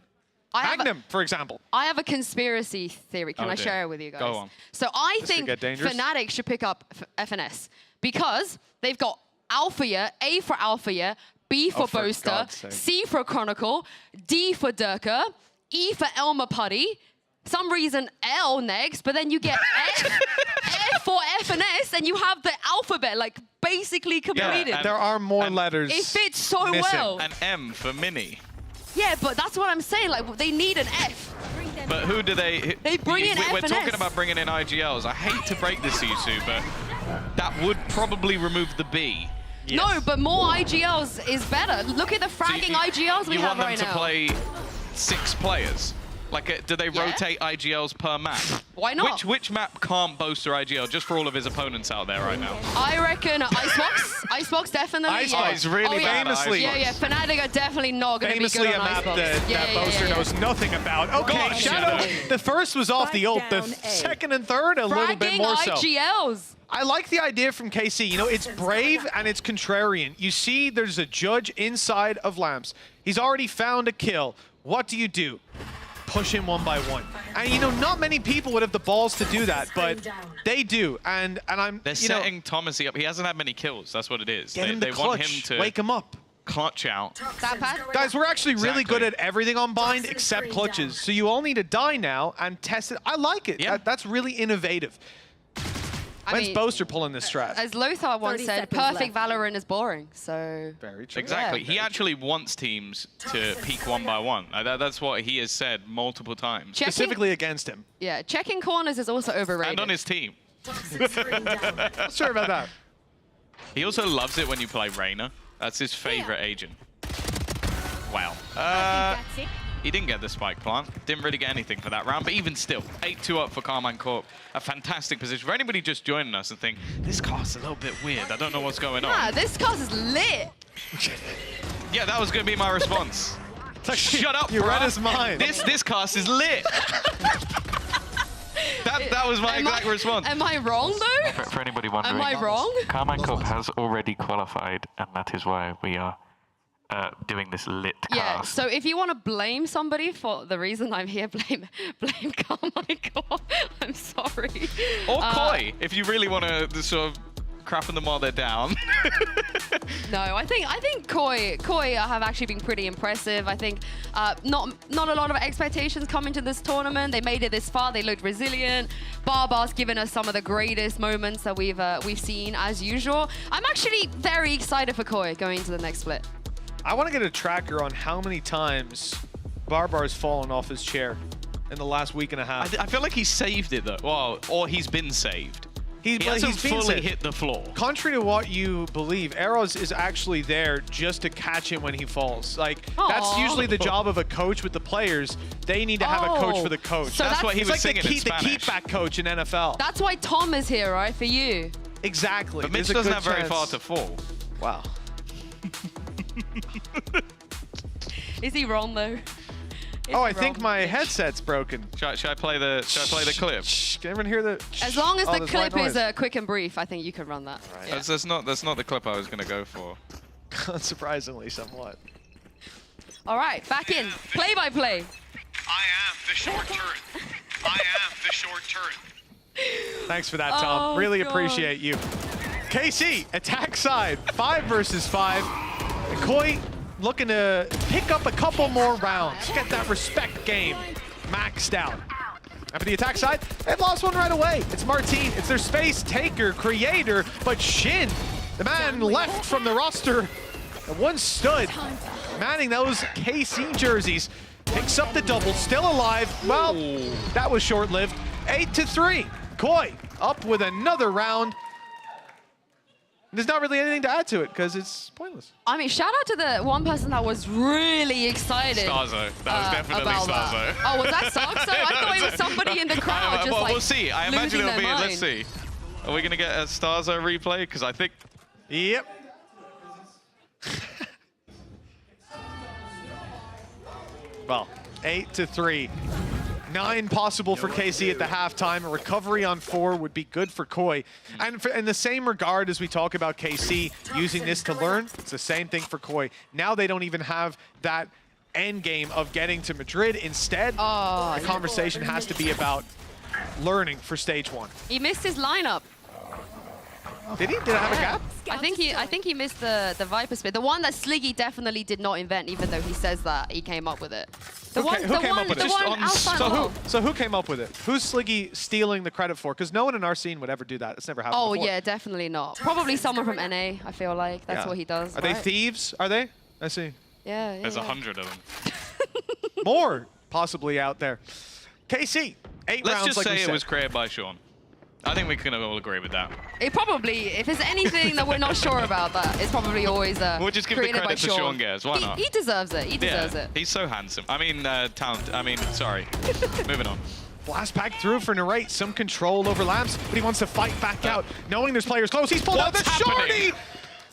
Magnum, for example. I have a conspiracy theory. Can I share it with you guys? Go on. So I This think could get dangerous. Fnatic should pick up FNS because they've got Alpha Year, A for Alpha Year, B for Boaster, C for Chronicle, D for Durka, E for Elmer Putty, some reason L next, but then you get F for FNS, and you have the alphabet like basically completed. Yeah, there are more letters. It fits so well. And M for Mini. Yeah, but that's what I'm saying. Like they need an F. But who do they? They bring in We're FNS. talking about bringing in IGLs. I hate to break this to you, Sue, but that would probably remove the B. Yes. No, but more IGLs is better. Look at the fragging IGLs we have right now. You want them to play 6 players? Like, do they rotate IGLs per map? Why not? Which map can't boast their IGL, just for all of his opponents out there right now? I reckon Icebox. Icebox definitely. Icebox really bad. Famously. Yeah, Fnatic are definitely not going to be good on Icebox. Famously a map that Boaster knows nothing about. Okay, Shadow, the first was off the ult. The second and third, a little bit more so. IGLs. I like the idea from KC. You know, it's brave and it's contrarian. You see there's a judge inside of Lamps. He's already found a kill. What do? Push him 1 by 1. And, you know, not many people would have the balls to do that, but they do. And They're setting Thomasy up. He hasn't had many kills. That's what it is. Get him the they clutch. want him to wake him up. Clutch out. Guys, we're actually really good at everything on Bind except clutches. So you all need to die now and test it. I like it. Yeah. That's really innovative. When's Boaster pulling this strat? As Lothar once said, perfect Valorant is boring. So very true. Exactly. He actually wants teams to peak 1 by 1. That's what he has said multiple times. Specifically against him. Yeah, checking corners is also overrated. And on his team. Not sure about that. He also loves it when you play Reyna. That's his favorite agent. Wow. He didn't get the spike plant. Didn't really get anything for that round, but even still, 8-2 up for Carmine Corp. A fantastic position. For anybody just joining us and think, this cast's a little bit weird. I don't know what's going on. Yeah, this cast is lit. Yeah, that was going to be my response. Shut up, You bruh. read his mind. This cast is lit. that was my exact response. Am I wrong, though? For anybody wondering, Am I wrong? Carmine Corp has already qualified, and that is why we are doing this lit cast. Yeah, so if you want to blame somebody for the reason I'm here, blame Carmine Corp. I'm sorry. Or Koi, if you really want to sort of crap on them while they're down. No, I think Koi have actually been pretty impressive. I think not a lot of expectations coming to this tournament. They made it this far. They looked resilient. Barbar's given us some of the greatest moments that we've seen as usual. I'm actually very excited for Koi going into the next split. I want to get a tracker on how many times Barbar's fallen off his chair in the last week and a half. I feel like he saved it though. Well, or he's been saved. He hasn't fully hit the floor. Contrary to what you believe, Arrows is actually there just to catch him when he falls. Like, that's usually the job of a coach with the players. They need to have a coach for the coach. So that's what he was singing in Spanish. The keep-back coach in NFL. That's why Tom is here, right, for you? Exactly. But Mitch doesn't have very far to fall. Wow. Is he wrong, though? I think my headset's broken. Should I play the clip? Can everyone hear the? As long as the clip is noise. quick and brief, I think you can run that. Right. Yeah. That's not the clip I was going to go for. Unsurprisingly, somewhat. All right, back in. Play by play. I am the short turret. I am the short turret. Thanks for that, Tom. Really appreciate you. KC, attack side, 5 versus 5. Koi looking to pick up a couple more rounds. Get that respect game maxed out. After the attack side, they've lost one right away. It's Martine, it's their space taker, creator, but Shin, the man left from the roster that once stood, manning those KC jerseys, picks up the double, still alive. Well, that was short-lived. 8-3. Koi up with another round. There's not really anything to add to it because it's pointless. I mean, shout out to the one person that was really excited. Starzo. That was definitely Starzo. Oh, was that Starzo? I thought it was somebody in the crowd. Well, we'll see. I imagine it'll be. Mind. Let's see. Are we going to get a Starzo replay? Because I think. Yep. Well, 8-3. 9 possible for KC at the halftime. A recovery on 4 would be good for Koi. And in the same regard as we talk about KC using this to learn, it's the same thing for Koi. Now they don't even have that end game of getting to Madrid. Instead, the conversation has to be about learning for stage 1. He missed his lineup. Did he? Did I have a gap? I think he missed the Viper spit. The one that Sliggy definitely did not invent, even though he says that he came up with it. Who came up with it? So who came up with it? Who's Sliggy stealing the credit for? Because no one in our scene would ever do that. It's never happened before. Yeah, definitely not. Probably someone from NA, I feel like. That's what he does. Are they thieves? Are they? I see. Yeah, There's 100 of them. More possibly out there. KC, 8 rounds. Let's just like say we it said. was created by Sean. I think we can all agree with that. It probably, if there's anything that we're not sure about, that it's probably always we'll just give the created by credit to Sean Gers. Why not? He deserves it. He deserves it. He's so handsome. I mean, talent. I mean, sorry. Moving on. Blast back through for Narrate. Some control over Lamps, but he wants to fight back out, knowing there's players close. He's pulled out the shorty!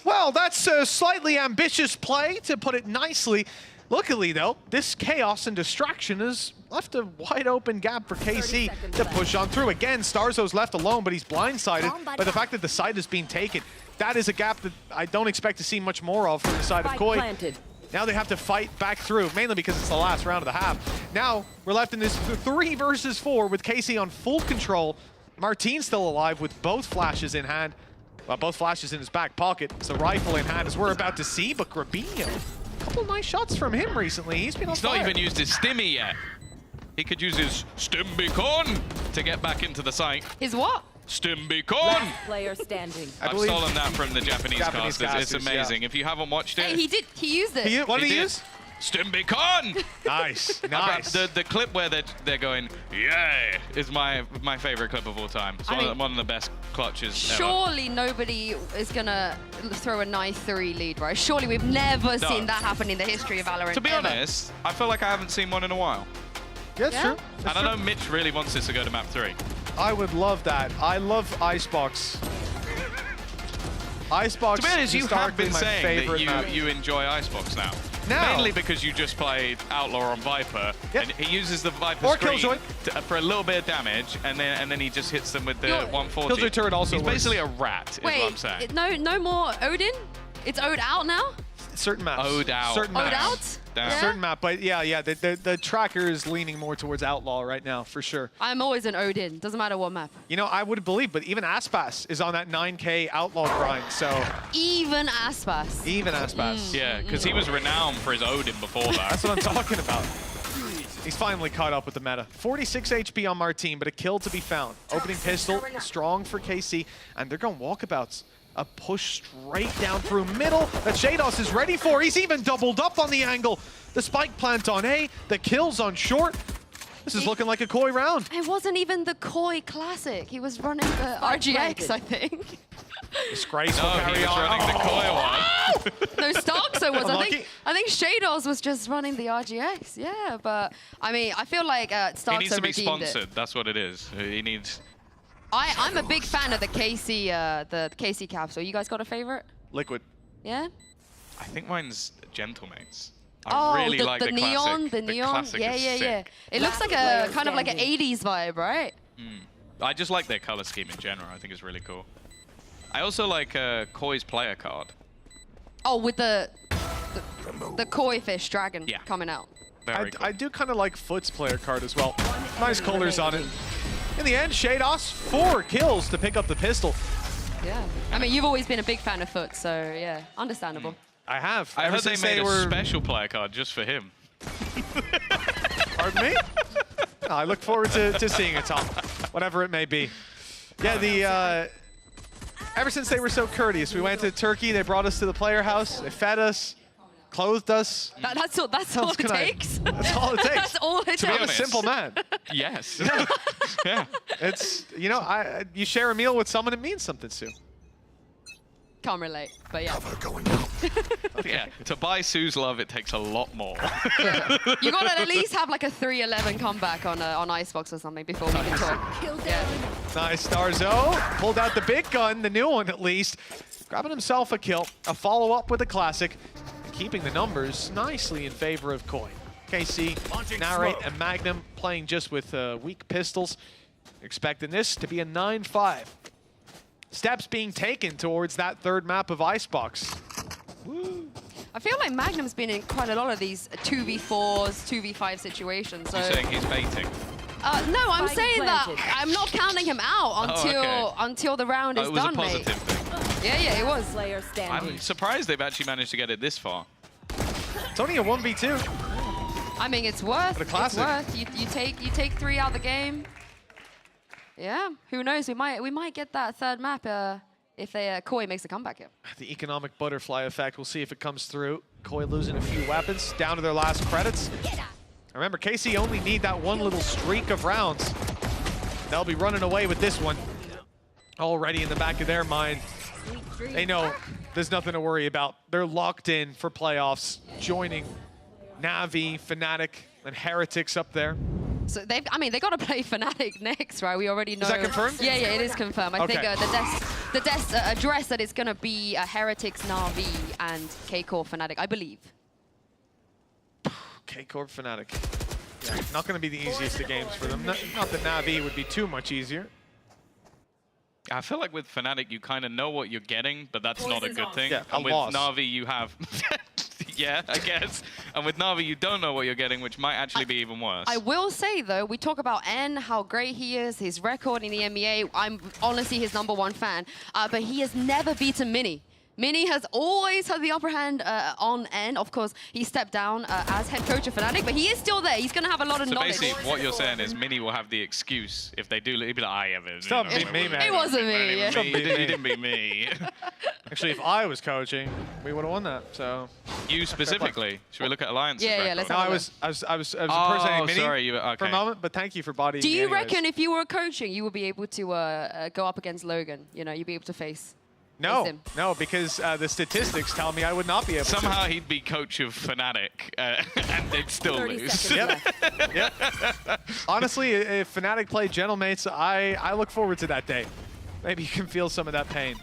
Well, that's a slightly ambitious play, to put it nicely. Luckily, though, this chaos and distraction has left a wide open gap for KC to push on through. Again, Starzo's left alone, but he's blindsided by the fact that the site is being taken. That is a gap that I don't expect to see much more of from the side of Koi. Now they have to fight back through, mainly because it's the last round of the half. Now we're left in this 3 versus 4 with KC on full control. Martine's still alive with both flashes in hand. Well, both flashes in his back pocket. It's a rifle in hand, as we're about to see, but Grabinho, a couple nice shots from him recently. He's been on fire. He's not even used his stimmy yet. He could use his Stimbicon to get back into the site. His what? Stimbicon! Player standing. I've stolen that from the Japanese casters. It's amazing. If you haven't watched it. Hey, he used it. What did he use? Stimbicon! Nice, nice. The clip where they're going, yeah, is my favorite clip of all time. It's one of the best clutches Surely ever. nobody is gonna throw a nice 3 lead, right? Surely we've never seen that happen in the history of VALORANT. To be honest, I feel like I haven't seen one in a while. Yeah, that's true. And I know Mitch really wants this to go to map 3. I would love that. I love Icebox. Icebox. To be honest, you have been saying that map. you enjoy Icebox now. Mainly because you just played Outlaw on Viper, and he uses the Viper screen for a little bit of damage, and then he just hits them with the 140. Killjoy turret also He's works. basically a rat, is what I'm saying. No more Odin? It's Ode out now? Certain maps. Ode out. Certain maps. Ode out? Yeah. Certain map, but yeah, the tracker is leaning more towards Outlaw right now, for sure. I'm always an Odin, doesn't matter what map. You know, I would believe, but even Aspas is on that 9K Outlaw grind, so... Even Aspas. Even Aspas. Yeah, because he was renowned for his Odin before that. That's what I'm talking about. He's finally caught up with the meta. 46 HP on Martine, but a kill to be found. Opening pistol, strong for KC, and they're going walkabouts. A push straight down through middle that Shados is ready for. He's even doubled up on the angle. The spike plant on A, the kills on short. This is looking like a Koi round. It wasn't even the Koi Classic. He was running the RGX, I think. Disgraceful No, carry he was on. running the Koi one. No, Starkso was. Unlucky. I think Shados was just running the RGX. Yeah, but I mean, I feel like Starkso He needs to be redeemed sponsored. it. That's what it is. He needs. I'm a big fan of the KC capsule. You guys got a favorite? Liquid. Yeah. I think mine's Gentlemates. I really like the neon, classic. the neon. Classic Yeah, is yeah, yeah. sick. It looks like a kind of like an 80s vibe, right? I just like their color scheme in general. I think it's really cool. I also like Koi's player card. Oh, with the koi fish dragon Yeah. coming out. Very cool. I do kind of like Foot's player card as well. Nice colors on it. In the end, Shados, 4 kills to pick up the pistol. Yeah. I mean, you've always been a big fan of Foot, so yeah, understandable. I have. I Ever heard they since made a were... special player card just for him. Pardon me? No, I look forward to seeing it, Tom. Whatever it may be. Yeah, ever since they were so courteous, we went to Turkey, they brought us to the player house, they fed us, clothed us. That's all it takes. That's all it takes. That's all it takes. I'm a simple man. Yes. Yeah. It's, you know, you share a meal with someone, it means something, Sue. Can't relate, but yeah. Yeah, to buy Sue's love, it takes a lot more. You gotta at least have like a 3-11 comeback on Icebox or something before we can talk. Yeah. Nice, Starzo. Pulled out the big gun, the new one at least. Grabbing himself a kill, a follow-up with a classic, and keeping the numbers nicely in favor of Koi. KC, Narrate, and Magnum playing just with weak pistols. Expecting this to be a 9-5. Steps being taken towards that third map of Icebox. Woo. I feel like Magnum's been in quite a lot of these 2v4s, 2v5 situations. So. You're saying he's baiting? No, I'm saying that I'm not counting him out until the round is done, mate. It was a positive thing. Yeah, it was. Player standing. I'm surprised they've actually managed to get it this far. It's only a 1v2. I mean, it's worth. But a classic. It's worth. You take 3 out of the game. Yeah, who knows? We might get that third map if Koi makes a comeback here. The economic butterfly effect. We'll see if it comes through. Koi losing a few weapons, down to their last credits. Remember, KC only need that one little streak of rounds. They'll be running away with this one. Already in the back of their mind, they know there's nothing to worry about. They're locked in for playoffs, joining Na'Vi, Fnatic, and Heretics up there. So they got to play Fnatic next, right? We already know. Is that confirmed? Yeah, it is confirmed. I think Okay. the devs address that it's gonna be Heretics, Na'Vi, and K-Core Fnatic, I believe. K-Corp Fnatic. Yeah, not going to be the easiest of games for them. Not that Na'Vi would be too much easier. I feel like with Fnatic, you kind of know what you're getting, but that's not a good thing. Yeah, and with loss. Na'Vi, you have... yeah, I guess. And with Na'Vi, you don't know what you're getting, which might actually be even worse. I will say, though, we talk about N, how great he is, his record in the EMEA. I'm honestly his #1 fan, but he has never beaten Mini. Mini has always had the upper hand on N. Of course, he stepped down as head coach of Fnatic, but he is still there. He's going to have a lot of knowledge. So basically, what you're saying is Mini will have the excuse if they do. He'll be like, "I have it." Stop beating me, man. It wasn't me. Yeah. You didn't beat me. Actually, if I was coaching, we would have won that. So you specifically. Should we look at alliances? Yeah, let's no, have a I look. was impersonating Mini sorry, okay. for a moment, but thank you for bodying Do me you anyways. reckon if you were coaching, you would be able to go up against Logan? You know, you'd be able to face him? No, because the statistics tell me I would not be able Somehow to. he'd be coach of Fnatic, and they'd still 30 lose. seconds Yep. Yep. Honestly, if Fnatic played Gentlemates, I look forward to that day. Maybe you can feel some of that pain.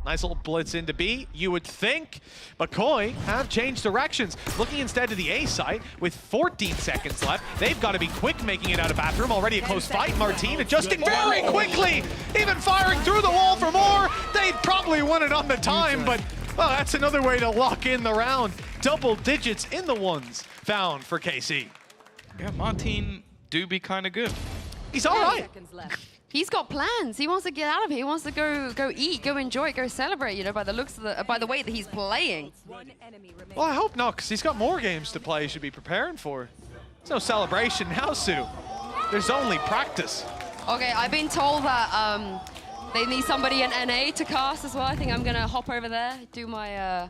Nice little blitz into B, you would think, but Koi have changed directions. Looking instead to the A site with 14 seconds left. They've got to be quick making it out of bathroom. Already a close fight. Martine adjusting very quickly, even firing through the wall for more. They'd probably won it on the time, but well, that's another way to lock in the round. Double digits in the ones found for KC. Yeah, Martine do be kind of good. He's all right. He's got plans. He wants to get out of here. He wants to go eat, go enjoy, go celebrate. You know, by the looks of by the way that he's playing. Well, I hope not, because he's got more games to play he should be preparing for. There's no celebration now, Sue. There's only practice. Okay, I've been told that they need somebody in NA to cast as well. I think I'm gonna hop over there, do my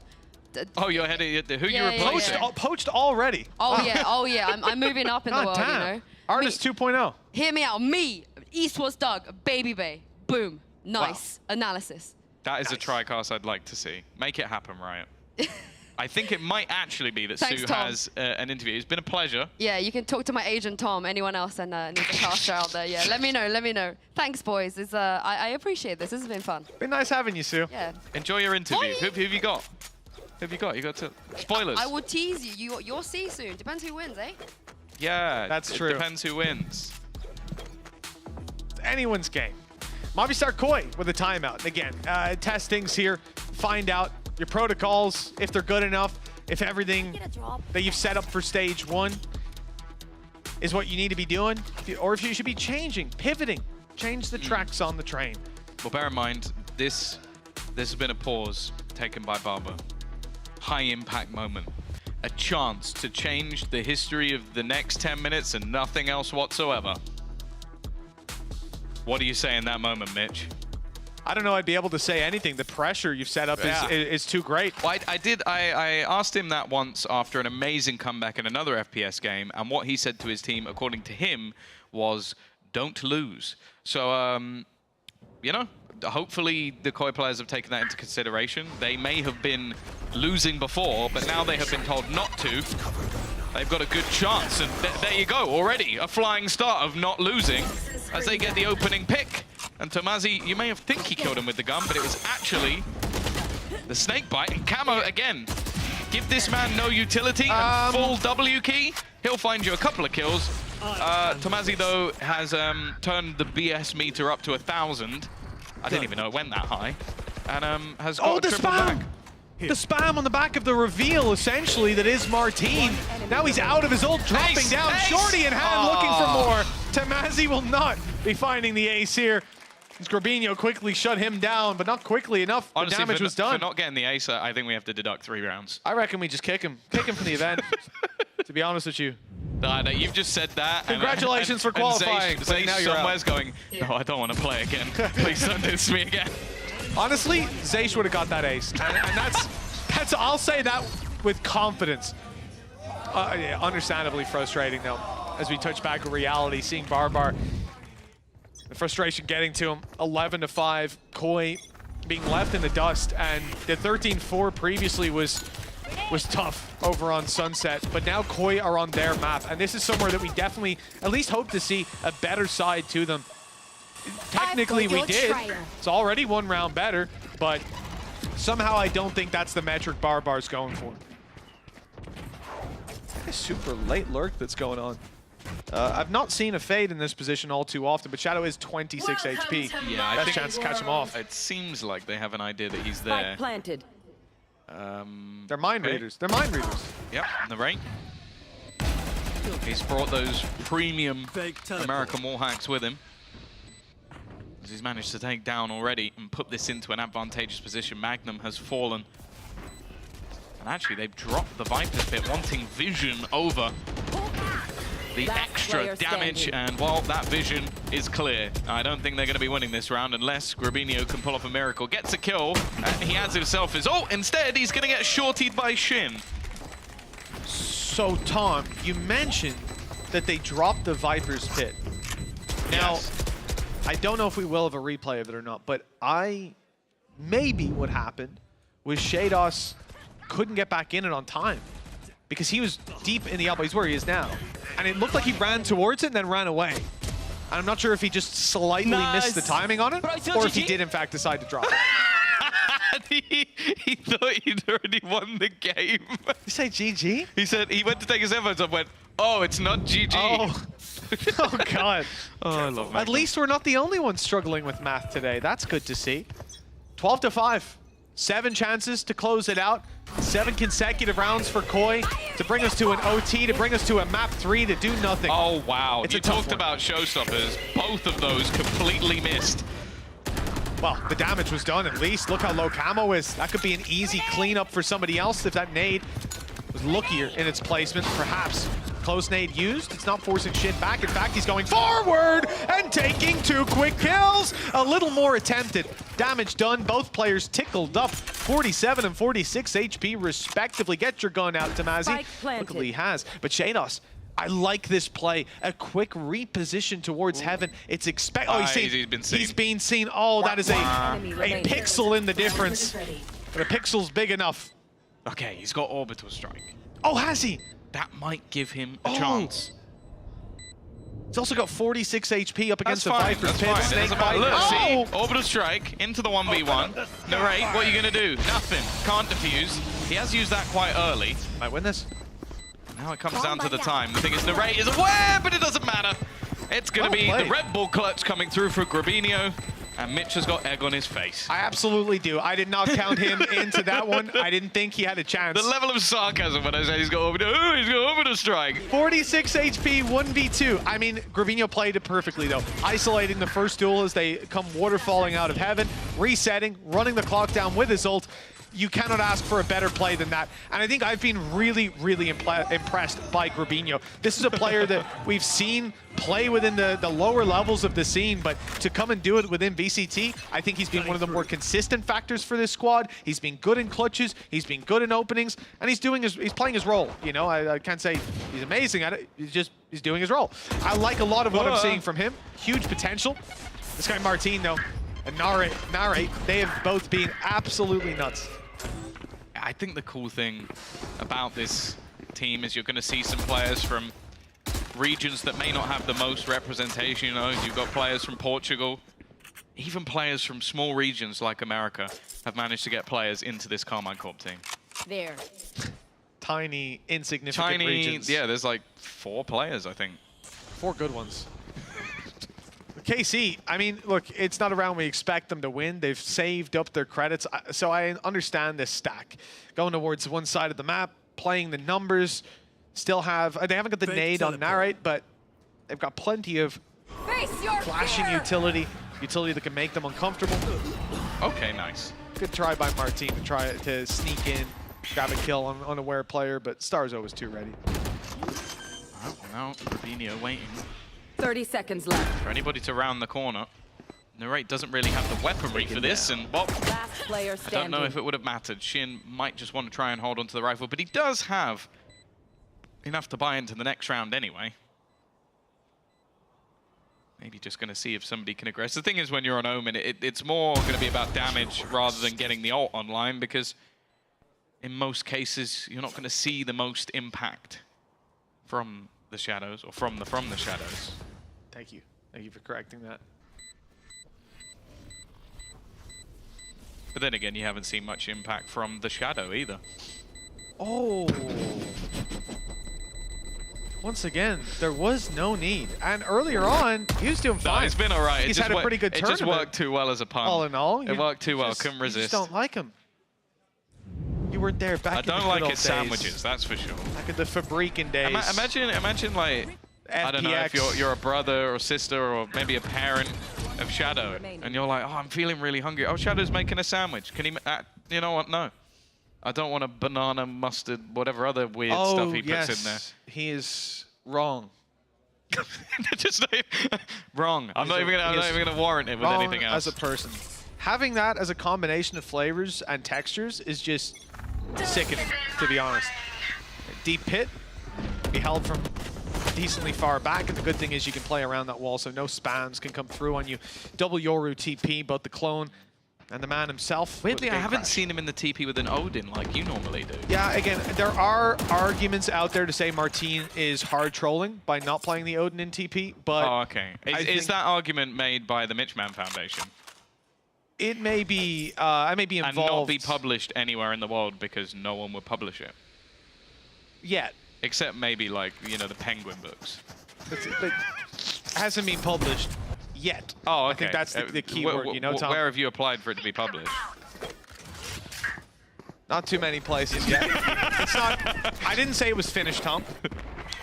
Oh, you're heading. Who Yeah, you yeah, replaced? yeah. Poached already. Oh yeah. I'm moving up in the world, damn. you know. Artist 2.0. Hear me out. Me, Esports Doug, Baby Bay. Boom. Nice. Analysis. That is a tri-cast I'd like to see. Make it happen, Riot. I think it might actually be that Thanks, Sue Tom. has an interview. It's been a pleasure. Yeah, you can talk to my agent Tom. Anyone else and need a caster out there? Yeah, let me know. Thanks, boys. It's I appreciate this. This has been fun. Been nice having you, Sue. Yeah. Enjoy your interview. Who have you got? Who have you got? You got to spoilers. I will tease you. You'll see soon. Depends who wins, eh? Yeah, That's it true. Depends who wins. Anyone's game. Movistar Koi with a timeout. And again, test things here. Find out your protocols, if they're good enough, if everything that you've set up for stage 1 is what you need to be doing, or if you should be changing, pivoting, change the tracks on the train. Well, bear in mind, this has been a pause taken by Barber. High impact moment. A chance to change the history of the next 10 minutes and nothing else whatsoever. What do you say in that moment, Mitch? I don't know I'd be able to say anything. The pressure you've set up is too great. Well, I asked him that once after an amazing comeback in another FPS game, and what he said to his team, according to him, was don't lose. So, you know, hopefully the Koi players have taken that into consideration. They may have been losing before, but now they have been told not to. They've got a good chance, and there you go, already a flying start of not losing as they get the opening pick. And Tomazi, you may have think he killed him with the gun, but it was actually the snake bite. And Camo, again, give this man no utility and full W key. He'll find you a couple of kills. Tomazi, though, has turned the BS meter up to 1,000. I didn't even know it went that high. And has got a triple back. The spam on the back of the reveal, essentially, that is Martine. Now he's out of his ult, dropping down. Shorty in hand, looking for more. Tomazi will not be finding the ace here. Grabinho quickly shut him down, but not quickly enough. Honestly, the damage was done. For not getting the ace, I think we have to deduct 3 rounds. I reckon we just kick him from the event, to be honest with you. No, you've just said that. Congratulations for qualifying. And Zay now you're somewhere's out. going, no, I don't want to play again. Please don't diss me again. Honestly, Zaysh would have got that ace. And that's I'll say that with confidence. Yeah, understandably frustrating, though, as we touch back with reality, seeing Barbar. The frustration getting to him. 11-5. Koi being left in the dust, and the 13-4 previously was tough over on Sunset, but now Koi are on their map, and this is somewhere that we definitely at least hope to see a better side to them. Technically, we did. It's already 1 round better, but somehow I don't think that's the metric Barbar's going for. A super late lurk that's going on. I've not seen a fade in this position all too often, but Shadow is 26 HP. Yeah, I Best think chance to catch him off. It seems like they have an idea that he's there. Planted. They're mind readers. They're mind readers. Yep, in the rain. He's brought those premium American wallhacks with him. As he's managed to take down already and put this into an advantageous position. Magnum has fallen. And actually, they've dropped the Viper's Pit, wanting vision over the extra damage, and while that vision is clear, I don't think they're going to be winning this round unless Grabinho can pull off a miracle. Gets a kill, and he adds himself his ult. Instead, he's going to get shortied by Shin. So, Tom, you mentioned that they dropped the Viper's Pit. Now, I don't know if we will have a replay of it or not, but maybe what happened was Shados couldn't get back in it on time because he was deep in the elbow. He's where he is now. And it looked like he ran towards it and then ran away. And I'm not sure if he just slightly missed the timing on it, or if he did, in fact, decide to drop it. he thought he'd already won the game. You say GG? He said he went to take his headphones off and went, oh, it's not GG. Oh, God. Oh, I love Magnum. At least we're not the only ones struggling with math today. That's good to see. 12-5. 7 chances to close it out. 7 consecutive rounds for Koi to bring us to an OT, to bring us to a map 3 to do nothing. Oh, wow. It's you a tough talked one. about showstoppers. Both of those completely missed. Well, the damage was done at least. Look how low Camo is. That could be an easy cleanup for somebody else if that nade was lookier in its placement, perhaps. Close nade used. It's not forcing Shin back. In fact, he's going forward and taking 2 quick kills. A little more attempted. Damage done. Both players tickled up 47 and 46 HP respectively. Get your gun out, Tamazi. Luckily he has. But Shados, I like this play. A quick reposition towards heaven. It's Oh, he's been seen. He's been seen. Oh, that is a pixel in the difference. But a pixel's big enough. Okay, he's got orbital strike. Oh, has he? That might give him a chance. He's also got 46 HP up against That's the fine, Viper's that's pit. fine. Snake bite. Look, see, orbital strike into the 1v1. Narrate, what are you gonna do? Nothing. Can't defuse. He has used that quite early. Might win this. Now it comes down to the time. The thing is, Narrate is aware, but it doesn't matter. It's gonna be the Red Bull clutch coming through for Grabinho. And Mitch has got egg on his face. I absolutely do. I did not count him into that one. I didn't think he had a chance. The level of sarcasm when I say he's got orbital strike. 46 HP, 1v2. I mean, Grabinho played it perfectly, though. Isolating the first duel as they come waterfalling out of heaven, resetting, running the clock down with his ult. You cannot ask for a better play than that. And I think I've been really, really impressed by Grabinho. This is a player that we've seen play within the lower levels of the scene, but to come and do it within VCT, I think he's been one of the more consistent factors for this squad. He's been good in clutches, he's been good in openings, and he's playing his role. You know, I can't say he's amazing at it. He's doing his role. I like a lot of what I'm seeing from him. Huge potential. This guy Martin, though, and Narrate, they have both been absolutely nuts. I think the cool thing about this team is you're going to see some players from regions that may not have the most representation. You know, you've got players from Portugal, even players from small regions like America have managed to get players into this Carmine Corp team. There. Tiny, insignificant regions. Yeah, there's like 4 players, I think. 4 good ones. KC, I mean, look, it's not a round we expect them to win. They've saved up their credits, so I understand this stack. Going towards one side of the map, playing the numbers, still have... They haven't got the nade on Narrate, but they've got plenty of flashing utility that can make them uncomfortable. Okay, nice. Good try by Martin to try to sneak in, grab a kill on an unaware player, but Starzo was too ready. Well, now Grabinho waiting. 30 seconds left. For anybody to round the corner. Narrate doesn't really have the weaponry for this, and well, Last player I don't know if it would have mattered. Shin might just want to try and hold onto the rifle, but he does have enough to buy into the next round anyway. Maybe just going to see if somebody can aggress. The thing is, when you're on Omen, it's more going to be about damage rather than getting the ult online, because in most cases, you're not going to see the most impact from the shadows, or from the shadows. Thank you. Thank you for correcting that. But then again, you haven't seen much impact from the shadow either. Oh. Once again, there was no need. And earlier on, he was doing fine. No, it's been all right. He's had a pretty good tournament. It just worked too well as a pun. All in all. It worked too well. Couldn't resist. You just don't like him. You weren't there back in the good I don't like old his days. sandwiches, that's for sure. Back in the Fabrican days. Imagine like, I don't know, if you're a brother or sister or maybe a parent of Shadow, and you're like, oh, I'm feeling really hungry. Oh, Shadow's making a sandwich. Can he, you know what, no. I don't want a banana, mustard, whatever other weird stuff he puts in there. He is wrong. Just wrong. I'm not even gonna warrant it with anything else. As a person. Having that as a combination of flavors and textures is just sickening, to be honest. Deep pit, be held from decently far back, and the good thing is you can play around that wall, so no spams can come through on you. Double Yoru TP, both the clone and the man himself. Weirdly, I haven't seen him in the TP with an Odin like you normally do. Yeah, again, there are arguments out there to say Martin is hard trolling by not playing the Odin in TP, but... Oh, okay. Is that argument made by the Mitchman Foundation? It may be, I may be involved. And not be published anywhere in the world because no one would publish it. Yet. Except maybe like, you know, the Penguin books. But hasn't been published yet. Oh, okay. I think that's the key word, you know, Tom? Where have you applied for it to be published? Not too many places yet. It's not, I didn't say it was finished, Tom.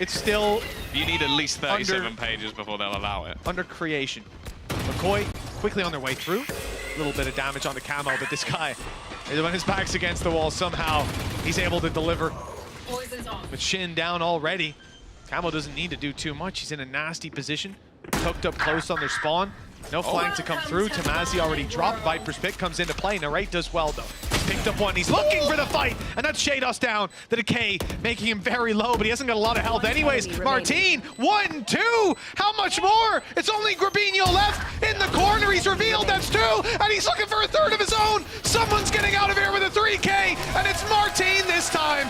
It's still... You need at least 37 pages before they'll allow it. Under creation. McCoy quickly on their way through. A little bit of damage on the camo, but this guy, when his back's against the wall, somehow he's able to deliver. With Shin down already, Camo doesn't need to do too much. He's in a nasty position, hooked up close on their spawn. No flank to come through. Tamazi already dropped. Viper's pick comes into play. Narrate does well, though. picked up one. He's looking for the fight, and that's Shados down. The decay making him very low, but he hasn't got a lot of health anyways. Martin, 1, 2. How much more? It's only Grabinho left in the corner. He's revealed that's 2, and he's looking for a third of his own. Someone's getting out of here with a 3K, and it's Martin this time.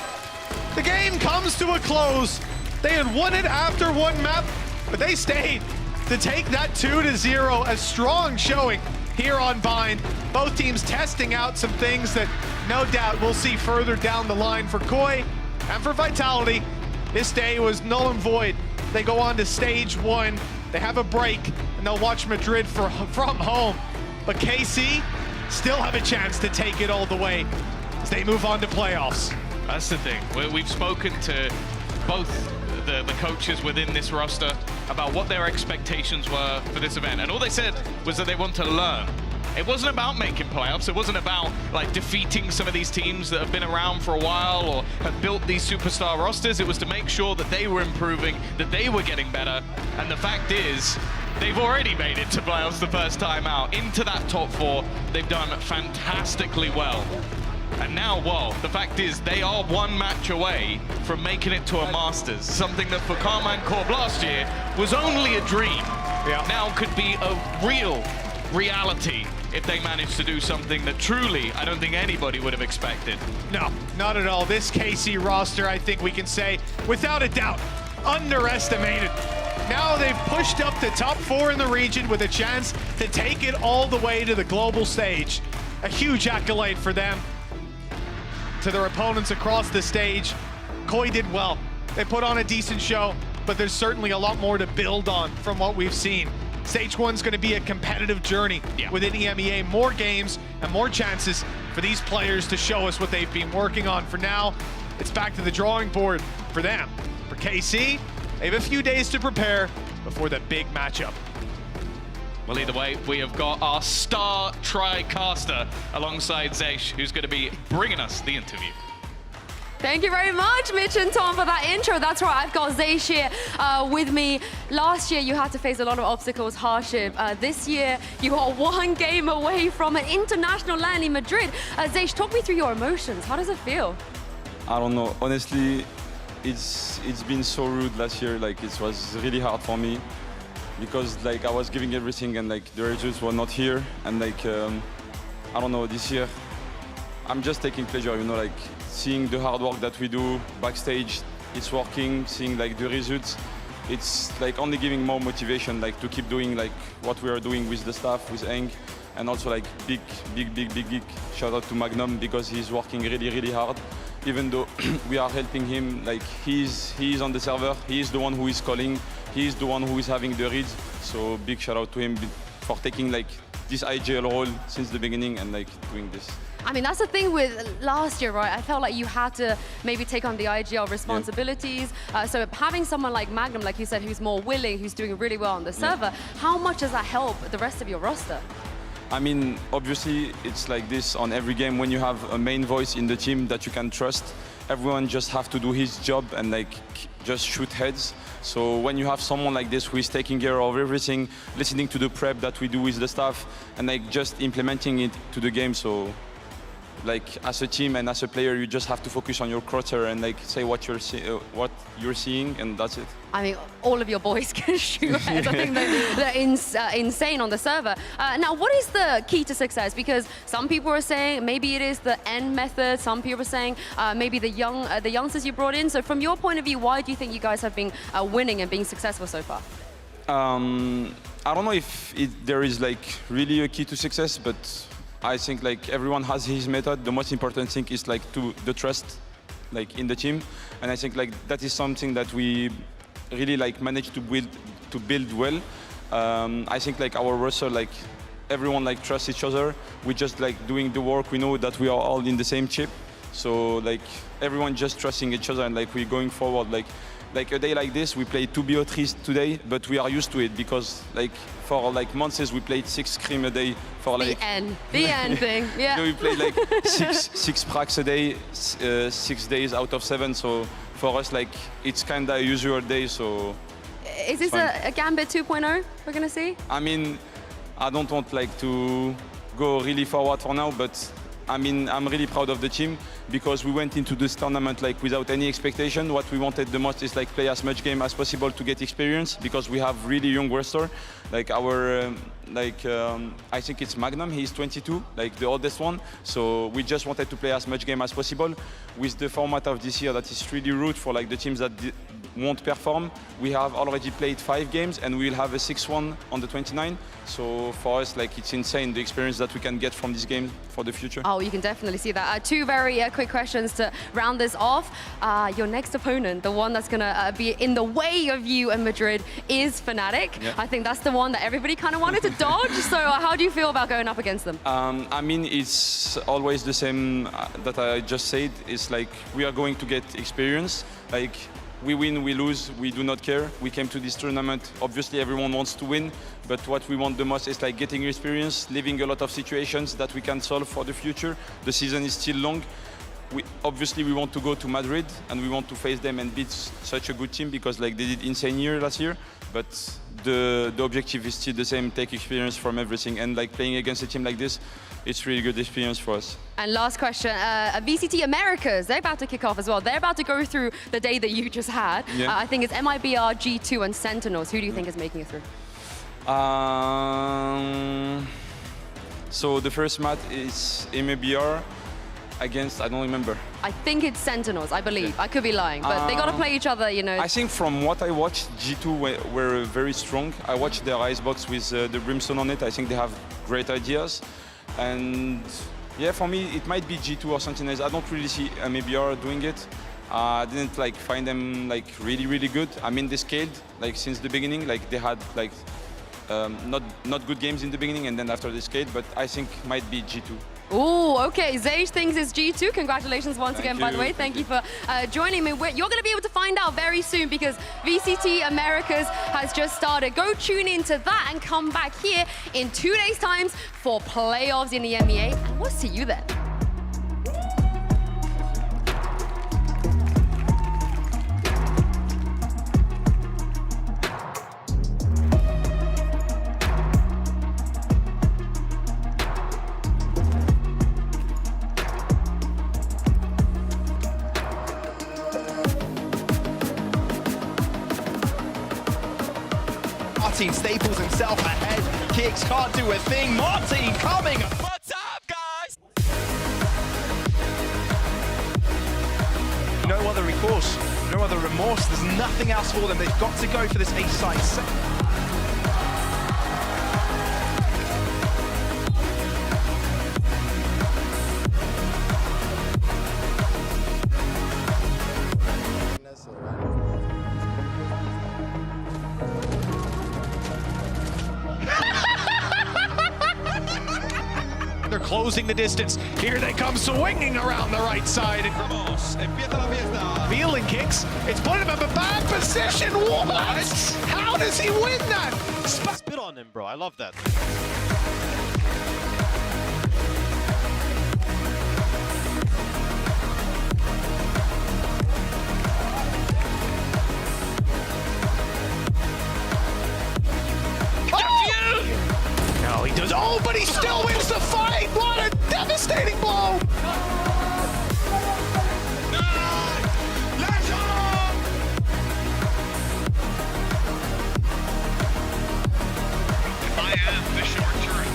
The game comes to a close. They had won it after one map, but they stayed to take that 2-0. A strong showing here on Vine. Both teams testing out some things that no doubt we'll see further down the line for Koi and for Vitality. This day was null and void. They go on to stage 1. They have a break, and they'll watch Madrid from home. But KC still have a chance to take it all the way as they move on to playoffs. That's the thing. We've spoken to both the coaches within this roster about what their expectations were for this event, and all they said was that they want to learn. It wasn't about making playoffs. It wasn't about like defeating some of these teams that have been around for a while or have built these superstar rosters. It was to make sure that they were improving, that they were getting better. And the fact is, they've already made it to playoffs the first time out, into that top 4. They've done fantastically well. And now, well, the fact is they are one match away from making it to a Masters, something that for Carmine Corp last year was only a dream. Now could be a real reality if they manage to do something that truly I don't think anybody would have expected. No, not at all. This KC roster, I think we can say, without a doubt, underestimated. Now they've pushed up the top 4 in the region with a chance to take it all the way to the global stage. A huge accolade for them. To their opponents across the stage, Koi did well. They put on a decent show, but there's certainly a lot more to build on from what we've seen. Stage 1's going to be a competitive journey within EMEA. More games and more chances for these players to show us what they've been working on. For now, it's back to the drawing board for them. For KC, they have a few days to prepare before the big matchup. Well, either way, we have got our star tri-caster alongside Zesh, who's going to be bringing us the interview. Thank you very much, Mitch and Tom, for that intro. That's right, I've got Zesh here with me. Last year, you had to face a lot of obstacles, hardship. This year, you are one game away from an international land in Madrid. Zesh, talk me through your emotions. How does it feel? I don't know. Honestly, it's been so rude last year. Like, it was really hard for me because like I was giving everything and like the results were not here. And like, I don't know, this year, I'm just taking pleasure, you know, like seeing the hard work that we do backstage, it's working, seeing like the results, it's like only giving more motivation, like to keep doing like what we are doing with the staff, with Eng, and also like big shout out to Magnum because he's working really hard. Even though we are helping him, like he is on the server, he is the one who is calling, he is the one who is having the reads. So big shout out to him for taking like this IGL role since the beginning and like doing this. I mean, that's the thing with last year, right? I felt like you had to maybe take on the IGL responsibilities. So having someone like Magnum, like you said, who's more willing, who's doing really well on the server, how much does that help the rest of your roster? I mean, obviously, it's like this on every game. When you have a main voice in the team that you can trust, everyone just have to do his job and like just shoot heads. So when you have someone like this who is taking care of everything, listening to the prep that we do with the staff, and like just implementing it to the game, so like as a team and as a player, you just have to focus on your crosshair and like say what you're seeing, and that's it. I mean, all of your boys can shoot heads. I think they're insane on the server. Now, what is the key to success? Because some people are saying maybe it is the end method. Some people are saying maybe the youngsters you brought in. So from your point of view, why do you think you guys have been winning and being successful so far? I don't know if there is like really a key to success, but I think like everyone has his method. The most important thing is like the trust like in the team, and I think like that is something that we really like managed to build well. I think like our roster, like everyone like trusts each other. We just like doing the work. We know that we are all in the same ship, so like everyone just trusting each other and like we're going forward. Like a day like this, we played 2 BO3s today, but we are used to it because like for like months we played 6 scrim a day for like the end thing. Yeah. We played like six pracs a day, 6 days out of 7. So for us, like it's kind of a usual day. So is this a Gambit 2.0 we're gonna see? I mean, I don't want like to go really forward for now, but I mean, I'm really proud of the team because we went into this tournament like without any expectation. What we wanted the most is like play as much game as possible to get experience because we have really young roster. Like our, I think it's Magnum, he's 22, like the oldest one. So we just wanted to play as much game as possible. With the format of this year that is really rude for like the teams that won't perform. We have already played 5 games and we will have a 6th one on the 29th. So for us, like it's insane the experience that we can get from this game for the future. Oh, you can definitely see that. 2 very quick questions to round this off. Your next opponent, the one that's going to be in the way of you in Madrid, is Fnatic. Yeah. I think that's the one that everybody kind of wanted to dodge. So how do you feel about going up against them? I mean, it's always the same that I just said. It's like we are going to get experience. Like we win, we lose, we do not care. We came to this tournament. Obviously, everyone wants to win, but what we want the most is like getting experience, living a lot of situations that we can solve for the future. The season is still long. Obviously, we want to go to Madrid and we want to face them and beat such a good team because like they did insane year last year. But the objective is still the same: take experience from everything. And like playing against a team like this, it's really good experience for us. And last question, VCT Americas, they're about to kick off as well. They're about to go through the day that you just had. Yeah. I think it's MIBR, G2 and Sentinels. Who do you think is making it through? So the first match is EMEA against, I don't remember. I think it's Sentinels, I believe. I could be lying, but they got to play each other, you know. I think from what I watched, G2 were very strong. I watched their icebox with the Brimstone on it. I think they have great ideas. And yeah, for me, it might be G2 or Sentinels. I don't really see MABR doing it. I didn't like find them like really, really good. I mean, they scaled like since the beginning. Like they had like not good games in the beginning, and then after they scaled. But I think might be G2. Oh, okay. Zage thinks it's G2. Congratulations once again, by the way. Thank you for joining me. You're going to be able to find out very soon because VCT Americas has just started. Go tune into that and come back here in 2 days' time for playoffs in the EMEA. And we'll see you then. Martin staples himself ahead. Kicks can't do a thing. Martin coming. What's up, guys? No other recourse, no other remorse. There's nothing else for them. They've got to go for this ace side. They're closing the distance. Here they come swinging around the right side. Feeling kicks. It's put him in a bad position. What? How does he win that? Spit on him, bro. I love that. No, he does. Oh, but he still wins the fight. What a devastating blow. I am the short turret.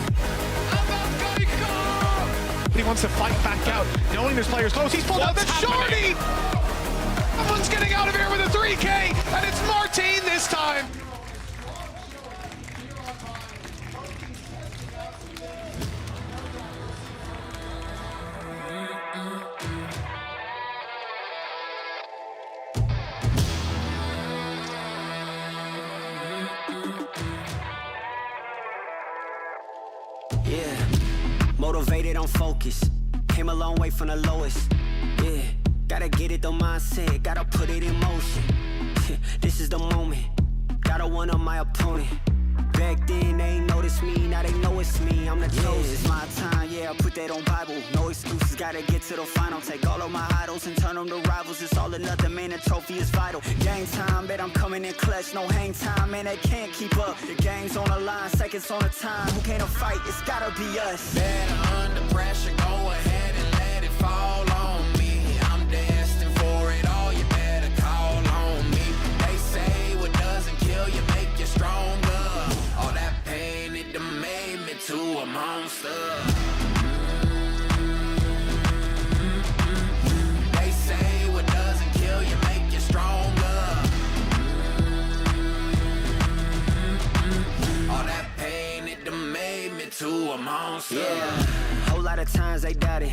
He wants to fight back out, knowing there's players close. He's pulled out the shorty. Someone's getting out of here with a 3K, and it's Martin this time. Yeah, motivated, I'm focused. Came a long way from the lowest. Yeah, gotta get it, the mindset, gotta put it in motion. Yeah, this is the moment, gotta one up my opponent. Back then they ain't noticed me, now they know it's me, I'm the chosen. It's my time, yeah, I put that on Bible. No excuses, gotta get to the final. Take all of my idols and turn them to rivals. It's all or nothing, man, the trophy is vital. Game time, bet I'm coming in clutch. No hang time, man, they can't keep up. The game's on the line, seconds on the time. Who can't fight? It's gotta be us. Better under pressure, go ahead. to a monster. They say what doesn't kill you make you stronger. All that pain, it done made me to a monster. Yeah, whole lot of times they doubted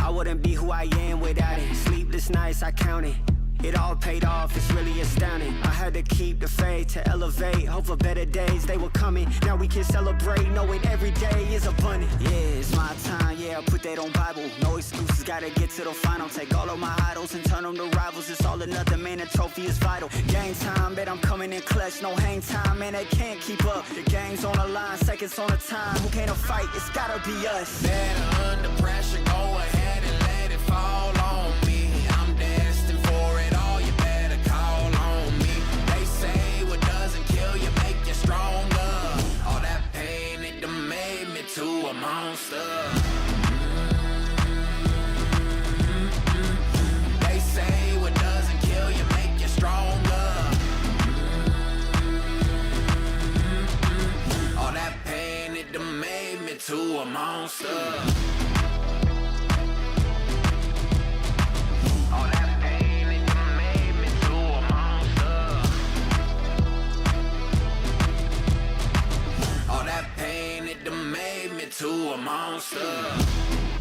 I wouldn't be who I am without it. Sleepless nights, I counted. It all paid off, it's really astounding. I had to keep the faith to elevate. Hope for better days, they were coming. Now we can celebrate, knowing every day is abundant. Yeah, it's my time, yeah, I put that on Bible. No excuses, gotta get to the final. Take all of my idols and turn them to rivals. It's all or nothing, man, the trophy is vital. Game time, bet I'm coming in clutch. No hang time, man, they can't keep up. The game's on the line, seconds on the time. Who can't fight? It's gotta be us. Better under pressure, go ahead and let it fall on me. I'm destined for it all, you better call on me. They say what doesn't kill you make you stronger. All that pain, it done made me to a monster. They say what doesn't kill you make you stronger. All that pain, it done made me to a monster. To a monster.